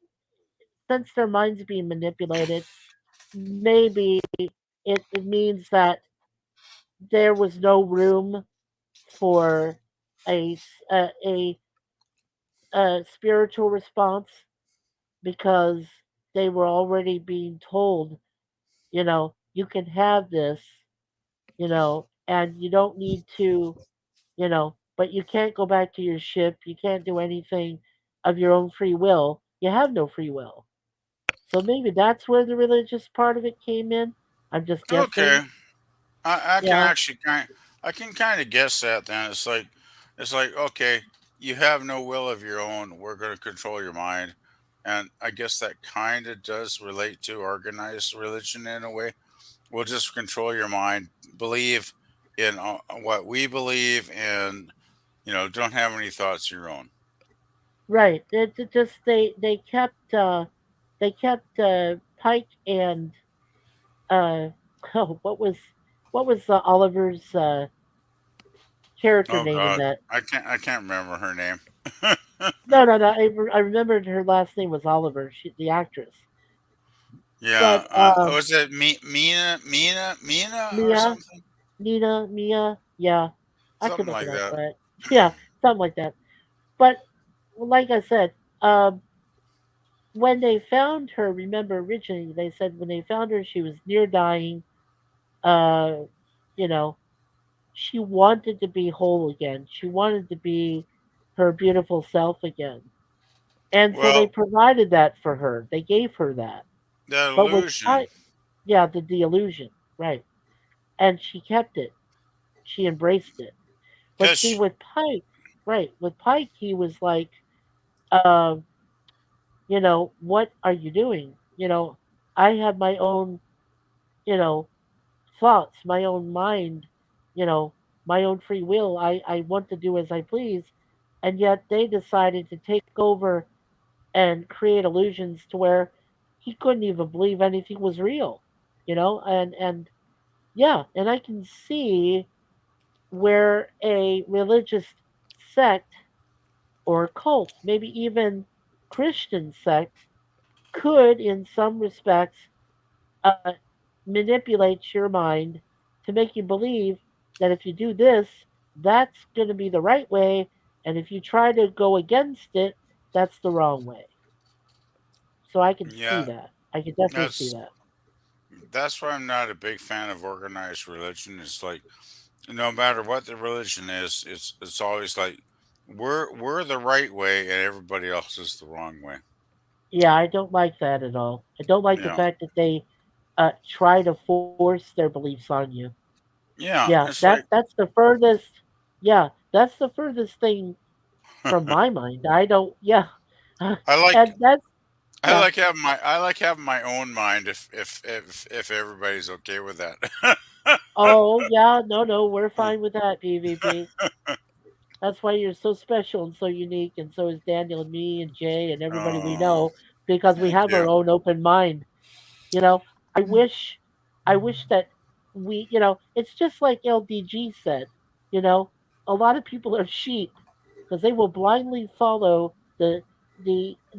since their minds being manipulated, maybe it means that there was no room for a, a spiritual response because they were already being told, you can have this, and you don't need to, but you can't go back to your ship. You can't do anything of your own free will. You have no free will. So maybe that's where the religious part of it came in. I'm just Okay, guessing. I can Yeah, actually I can kind of guess that. Then it's like okay, you have no will of your own. We're going to control your mind, and I guess that kind of does relate to organized religion in a way. We'll just control your mind, believe in what we believe, and don't have any thoughts of your own. right. It just they kept Pike and uh oh, what was Oliver's character Oh name in God, that? I can't remember her name. No. I remembered her last name was Oliver. The actress. Yeah, But was it Mina or Mia, something? Mia, yeah, I could Something look like it up, that. but yeah, something like that. But like I said, when they found her, remember originally they said when they found her, she was near dying. Uh, you know, she wanted to be whole again. She wanted to be her beautiful self again, and so they Well, provided that for her. They gave her that. that But with illusion. Yeah, the illusion, right? And she kept it. She embraced it. But see, Cause with Pike, right? With Pike, he was like, um, what are you doing? I have my own, you know, thoughts, my own mind, you know, my own free will. I want to do as I please. And yet they decided to take over and create illusions to where he couldn't even believe anything was real, and yeah, and I can see where a religious sect or cult, maybe even Christian sect, could, in some respects, uh, manipulate your mind to make you believe that if you do this, that's going to be the right way, and if you try to go against it, that's the wrong way. So I can see yeah, that. I can definitely see that's that. that's why I'm not a big fan of organized religion. It's like no matter what the religion is, it's always like we're the right way and everybody else is the wrong way. Yeah, I don't like that at all. I don't like the Yeah, fact that they try to force their beliefs on you. yeah. Yeah, It's that like that's the furthest. Yeah, that's the furthest thing from my mind. I don't. Yeah, I like and that's I yeah. like having my own mind if everybody's okay with that. Oh yeah, no, we're fine with that, PvP. That's why you're so special and so unique, and so is Daniel and me and Jay and everybody we Oh, know because we thank have our you. own open mind. You know, I wish, I wish that it's just like LDG said. You know, a lot of people are sheep because they will blindly follow the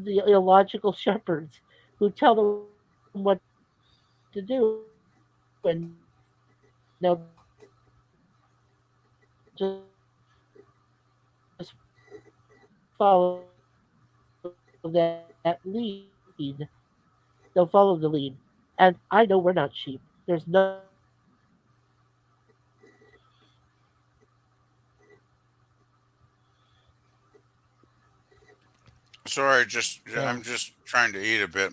illogical shepherds who tell them what to do, and they'll just follow that lead. They'll follow the lead. And I know we're not sheep. There's no way we're sheep. Sorry, just I'm So just trying to eat a bit.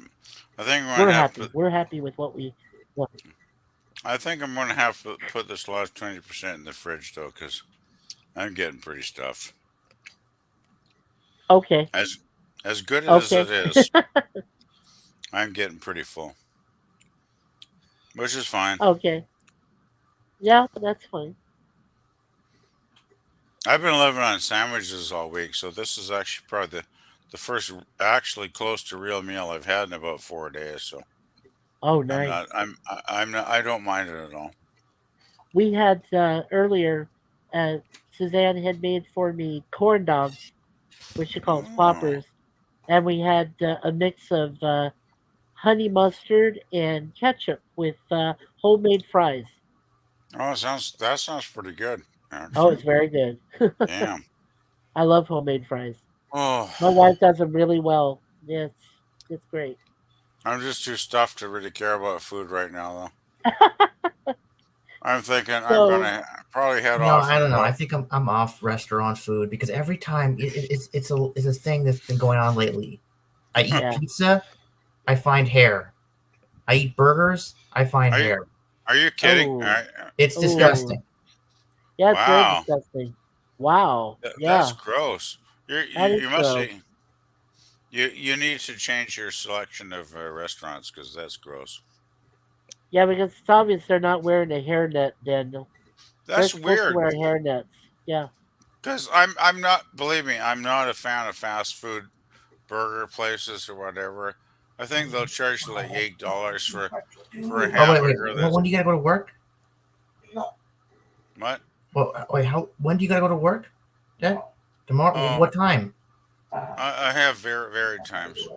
I think I'm gonna we're have happy. to. We're happy with what we want. I think I'm gonna have to put this last 20% in the fridge though, because I'm getting pretty stuffed. Okay. As as good as Okay. it is, I'm getting pretty full, which is fine. Okay. Yeah, that's fine. I've been living on sandwiches all week, so this is actually probably the first actually close to real meal I've had in about 4 days. So Oh, nice. I'm not I don't mind it at all. We had earlier, uh, Suzanne had made for me corn dogs, which she calls Oh, poppers, and we had a mix of honey mustard and ketchup with homemade fries. oh, that sounds pretty good Oh, actually. it's very good. Damn. I love homemade fries. Oh, My wife does them really well. Yeah, it's great. I'm just too stuffed to really care about food right now, though. I'm thinking I'm So gonna probably head No, off I in don't know. I about. think I'm off restaurant food because every time it's a thing that's been going on lately. I eat yeah. pizza, I find hair. I eat burgers, I find Are you hair. are you kidding? Oh, It's You're oh, disgusting. yeah, it's very wow. disgusting. Wow. That's Yeah, gross. that is You must gross. be. You need to change your selection of restaurants because that's gross. Yeah, because it's obvious they're not wearing a hairnet, Daniel. They're That's supposed to weird wear hairnets. Yeah. because I'm not. Believe me, I'm not a fan of fast food burger places or whatever. I think they'll charge you like $8 for a Oh wait. hamburger. When do you gotta go to work? What? Well, wait. How? When do you gotta go to work? Yeah. Tomorrow. Oh, What time? I have varied times.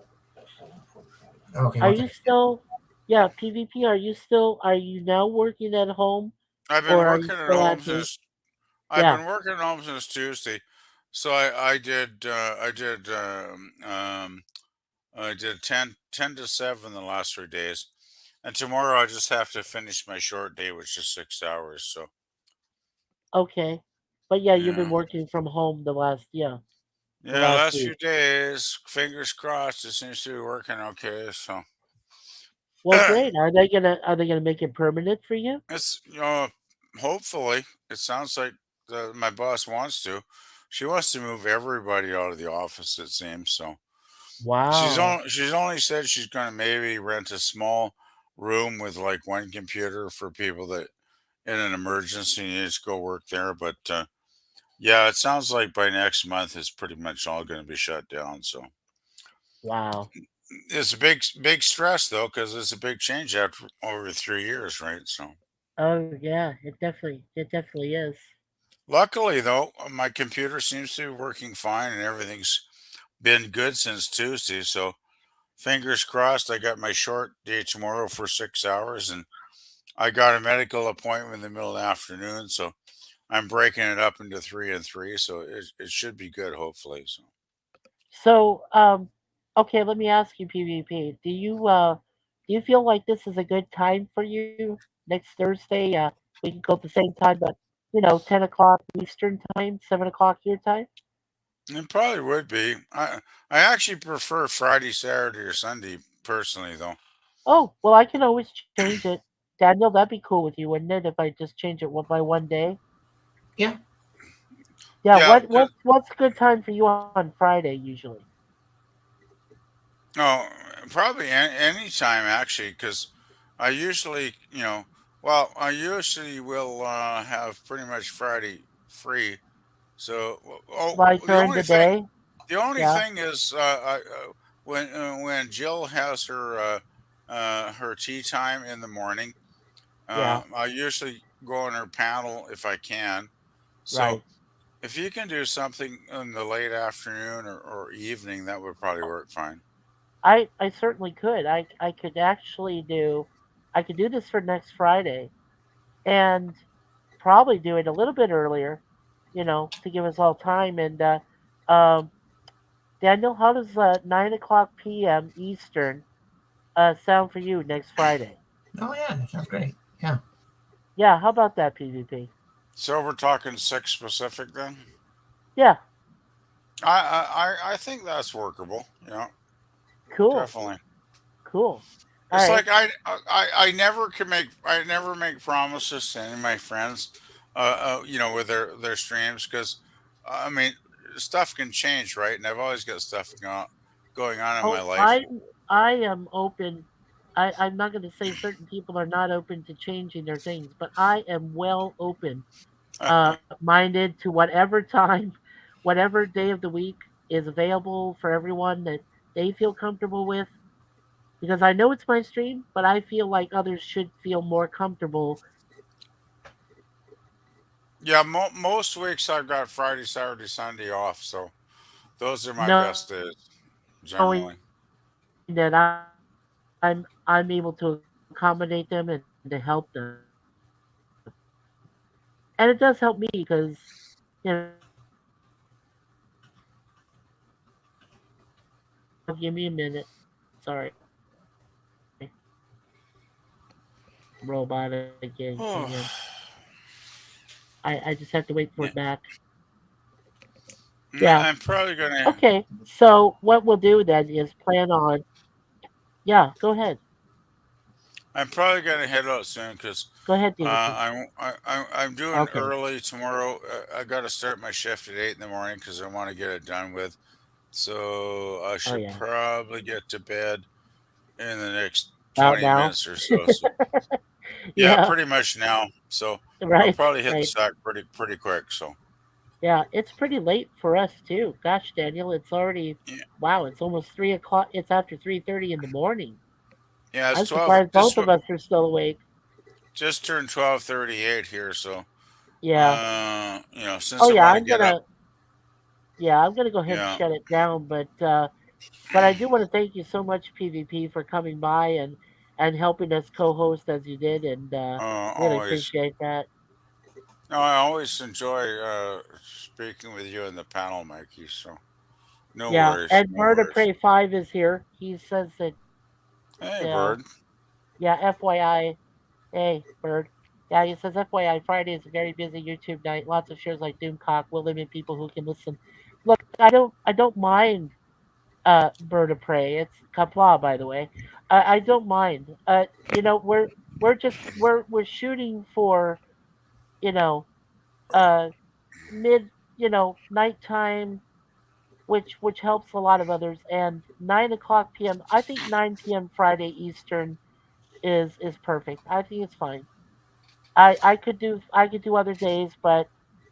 Okay. Are One you second. still? Yeah, PvP. Are you still? Are you now working at home, I've been or are you working at still home at the? since I've Yeah. been working at home since Tuesday. So I did 10 to 7 the last 3 days. And tomorrow I just have to finish my short day, which is 6 hours. So Okay. But yeah, you've been yeah. working from home the Yeah, last last few week. days, fingers crossed, it seems to be working okay. So Well, great. Are they gonna make it permanent for you? It's hopefully it sounds like my boss wants to. She wants to move everybody out of the office. It seems so. Wow. She's only said she's going to maybe rent a small room with like one computer for people that in an emergency needs to go work there. But yeah, it sounds like by next month it's pretty much all going to be shut down. So Wow. it's a big stress though because it's a big change after over 3 years, right? So. Oh yeah, it definitely is. Luckily, though, my computer seems to be working fine and everything's been good since Tuesday. So, fingers crossed, I got my short day tomorrow for 6 hours and I got a medical appointment in the middle of the afternoon. So, I'm breaking it up into three and three. So, it should be good, hopefully. So, So, okay, let me ask you, PvP. Do you feel like this is a good time for you next Thursday? We can go at the same time, but 10 o'clock Eastern time, 7 o'clock your time. it probably would be. I actually prefer Friday, Saturday, or Sunday personally, though. Oh, well, I can always change it. Daniel, that'd be cool with you, wouldn't it? If I just change it one by one day. Yeah. Yeah. Yeah, What's a good time for you on Friday usually? no, probably any time actually, because I usually, well, I usually will have pretty much Friday free. So, Like during the day? the only Yeah. thing is, when Jill has her tea time in the morning, Yeah. I usually go on her panel if I can. So, Right. if you can do something in the late afternoon or evening, that would probably work fine. I certainly could. I could actually do. I could do this for next Friday, and probably do it a little bit earlier, to give us all time. And um, Daniel, how does 9 o'clock p.m. Eastern sound for you next Friday? Oh yeah, that sounds great. Yeah. Yeah, how about that, PvP? So we're talking 6 Pacific then. Yeah, I think that's workable. Yeah, cool, definitely. cool. All It's right. like I never make promises to any of my friends, with their streams because I mean stuff can change, right? And I've always got stuff going on in my Oh, life. I am open. I'm not going to say certain people are not open to changing their things, but I am well open minded to whatever time, whatever day of the week is available for everyone that they feel comfortable with. Because I know it's my stream, but I feel like others should feel more comfortable Yeah, most weeks I've got Friday, Saturday, Sunday off, so those are my knowing best days that generally. I'm able to accommodate them and to help them, and it does help me because give me a minute. Sorry, robot again. I just have to wait for it Yeah, back. Yeah. I'm probably gonna Okay. So what we'll do then is plan on. Yeah. Go ahead. I'm probably gonna head out soon because Go ahead, DVP. I'm doing Okay. early tomorrow. I got to start my shift at 8 in the morning because I want to get it done with. So I Oh should yeah. probably get to bed in the next About 20 now. minutes or so. So yeah, Yeah. pretty much now. So I'll Right. probably hit the Right. sack pretty quick. So Yeah. It's pretty late for us too. Gosh, Daniel, it's already. yeah, Wow. It's almost 3 o'clock. It's after 3:30 in the morning. yeah, it's I'm 12. surprised both of us are still awake. Just turned 12:38 here. So Yeah. Oh since I yeah. want to get up, I'm gonna go ahead and yeah, shut it down. But I do want to thank you so much, PvP, for coming by and helping us co-host as you did, and really always. appreciate that. No, I always enjoy speaking with you in the panel, Mikey. So no Yeah, worries, and no Bird of worries. Prey 5 is here. He says that, Hey, uh, Bird. yeah, FYI, hey, Bird. Yeah, he says FYI, Friday is a very busy YouTube night. Lots of shows like Doomcock will limit people who can listen. Look, I don't mind Bird of Prey. It's Kapla, by the way. I don't mind. We're shooting for you know mid nighttime, which helps a lot of others. And 9 o'clock p.m. I think 9 p.m. Friday Eastern is perfect. I think it's fine. I could do other days, but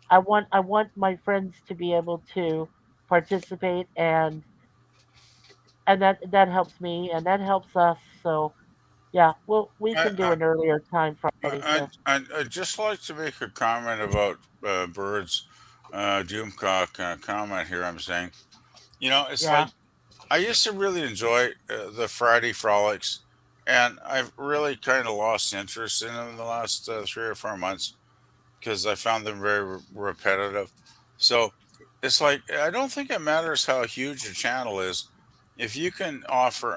I want my friends to be able to participate, and that helps me and that helps us. So yeah, we I, can do I, an earlier time Friday. I, So I'd just like to make a comment about birds. Doomcock comment here. I'm saying, it's yeah, like I used to really enjoy the Friday frolics, and I've really kind of lost interest in them in the last 3 or 4 months because I found them very repetitive. So it's like I don't think it matters how huge your channel is. If you can offer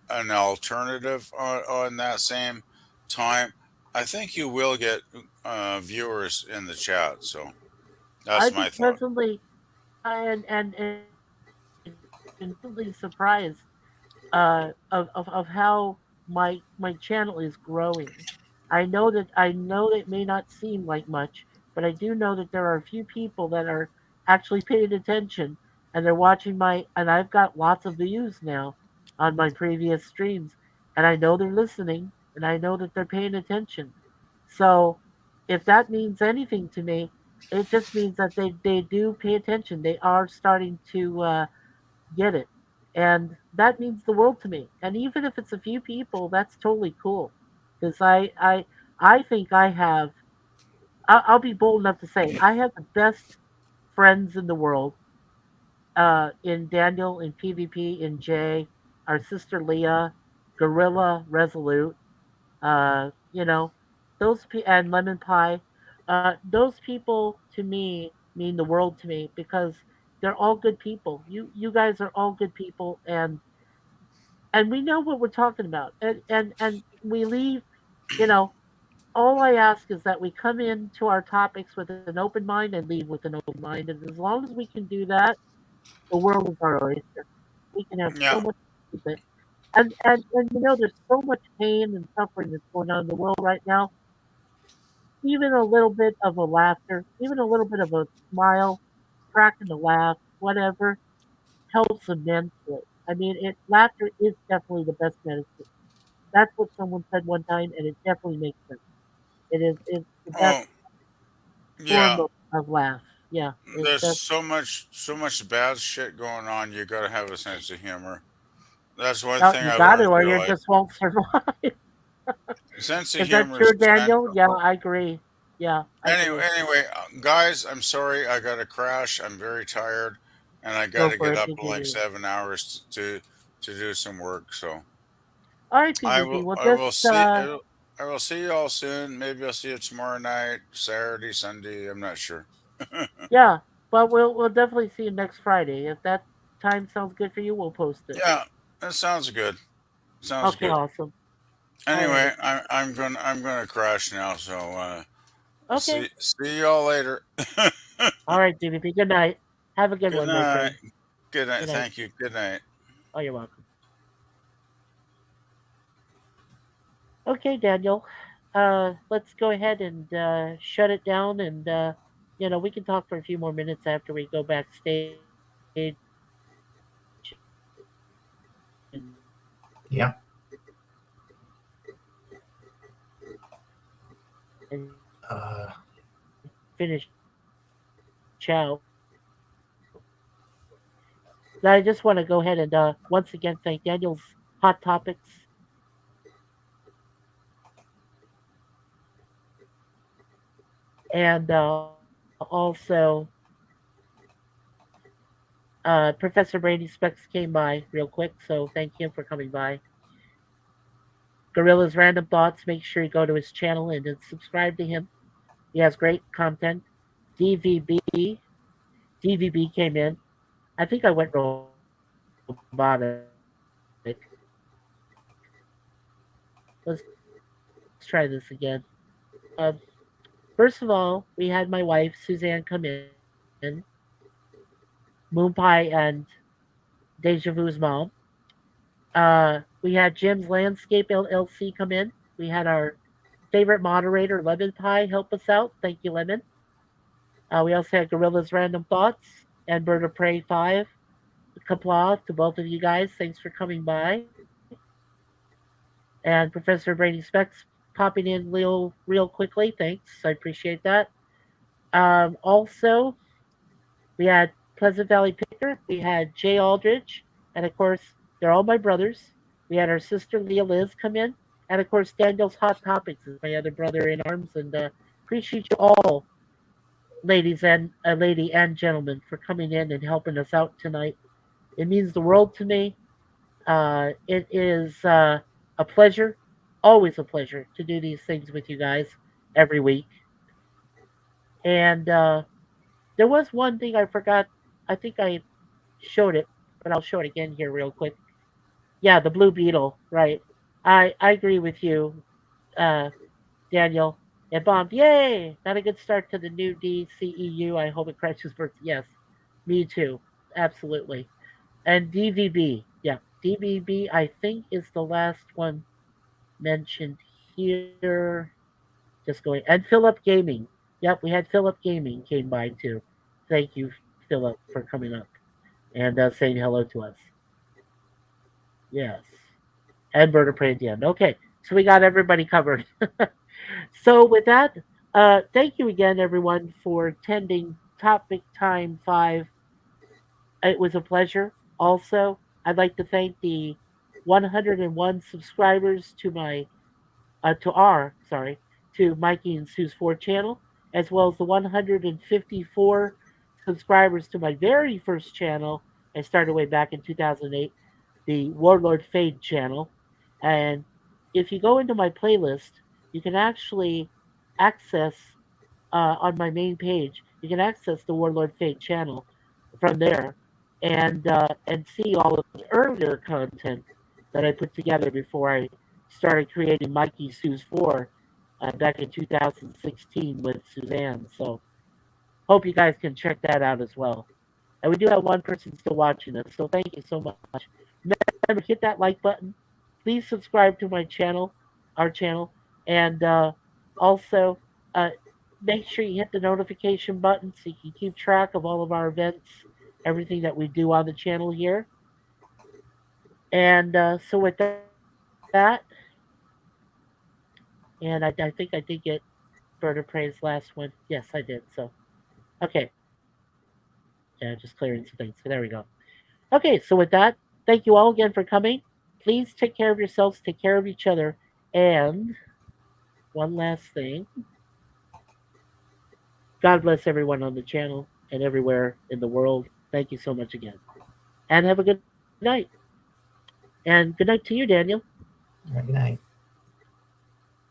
an alternative on that same time, I think you will get viewers in the chat. So that's I've my been thought. pleasantly and been pleasantly surprised of how my channel is growing. I know that it may not seem like much, but I do know that there are a few people that are actually paying attention, and they're watching and I've got lots of views now on my previous streams, and I know they're listening, and I know that they're paying attention. So if that means anything to me, it just means that they do pay attention. They are starting to get it. And that means the world to me. And even if it's a few people, that's totally cool. Because I think I'll be bold enough to say, I have the best friends in the world, in Daniel, in PvP, in Jay, our sister Leah, Gorilla, Resolute, you know, and Lemon Pie. Those people to me mean the world to me because they're all good people. You guys are all good people, and we know what we're talking about, and we leave. You know, all I ask is that we come into our topics with an open mind and leave with an open mind, and as long as we can do that, the world is our oyster. We can have so Yeah. much with it. And there's so much pain and suffering that's going on in the world right now. Even a little bit of a laughter, even a little bit of a smile, cracking a laugh, whatever, helps immensely. I mean, laughter is definitely the best medicine. That's what someone said one time, and it definitely makes sense. It's the best Oh, form yeah. of laugh. Yeah, it's There's just so much bad shit going on. You got to have a sense of humor. That's one no, thing you I got to, learned or through you life. just won't survive. Sense of Is that humor is true, Daniel? essential. Yeah, I agree. Yeah, I Anyway, agree. anyway, guys, I'm sorry I got to crash. I'm very tired, and I got Go to for get it, up in like PPP. 7 hours to do some work. So All right, I PPP. will Well, I will just see I will see you all soon. Maybe I'll see you tomorrow night, Saturday, Sunday. I'm not sure. yeah, but we'll definitely see you next Friday. If that time sounds good for you, we'll post it. Yeah, that sounds good. Sounds Okay, good. awesome. All Anyway, righty. I'm gonna crash now. So Okay. see y'all later. All right, PPP. Good night. Have a good Good one, my night. friend. Good night. Good night. Thank you. Good night. Oh, you're welcome. Okay, Daniel. Let's go ahead and shut it down, and we can talk for a few more minutes after we go backstage and Yeah. Uh, finish out. Now, I just want to go ahead and once again thank Daniel's Hot Topics, and also Professor Brady Specs came by real quick, so thank him for coming by. Gorilla's Random Thoughts, make sure you go to his channel and then subscribe to him. He has great content. DVB, DVB came in. I think I went robotic. Let's try this again. Um, First of all, we had my wife Suzanne come in, Moonpie and Deja Vu's mom. We had Jim's Landscape LLC come in. We had our favorite moderator, Lemon Pie, help us out. Thank you, Lemon. We also had Gorilla's Random Thoughts and Bird of Prey 5. Kapla to both of you guys. Thanks for coming by. And Professor Brady Specs popping in real quickly. Thanks. I appreciate that. Also, we had Pleasant Valley Picker. We had Jay Aldridge. And of course, they're all my brothers. We had our sister Leah Liz come in. And of course, Daniel's Hot Topics is my other brother in arms. And appreciate you all, lady and gentlemen, for coming in and helping us out tonight. It means the world to me. It is a pleasure, always a pleasure to do these things with you guys every week. And there was one thing I forgot. I think I showed it, but I'll show it again here real quick. Yeah, the Blue Beetle, right. I agree with you, Daniel. It bombed. Yay! Not a good start to the new DCEU. I hope it crashes first. Yes, me too. Absolutely. And DVB. Yeah, DVB, I think, is the last one mentioned here. Just going. And Philip Gaming. Yep, we had Philip Gaming came by too. Thank you, Philip, for coming up and saying hello to us. Yes. And Bird of Prey at the end. Okay, so we got everybody covered. So with that, thank you again, everyone, for attending Topic Time 5. It was a pleasure. Also, I'd like to thank the 101 subscribers to to Mikey and Sue's 4 channel, as well as the 154 subscribers to my very first channel. I started way back in 2008, the Warlord Fade channel. And if you go into my playlist, you can actually access on my main page. You can access the Warlord Fade channel from there, and see all of the earlier content that I put together before I started creating Mikey Sue's 4 back in 2016 with Suzanne. So hope you guys can check that out as well. And we do have one person still watching us, so thank you so much. Remember, hit that like button. Please subscribe to my channel, our channel, and also make sure you hit the notification button so you can keep track of all of our events, everything that we do on the channel here. And so with that, and I think I did get Bird of Prey's last one. Yes, I did. So, okay. Yeah, just clearing some things. So there we go. Okay, so with that, thank you all again for coming. Please take care of yourselves, take care of each other, and one last thing. God bless everyone on the channel and everywhere in the world. Thank you so much again. And have a good night. And good night to you, Daniel. Good night.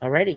Alrighty.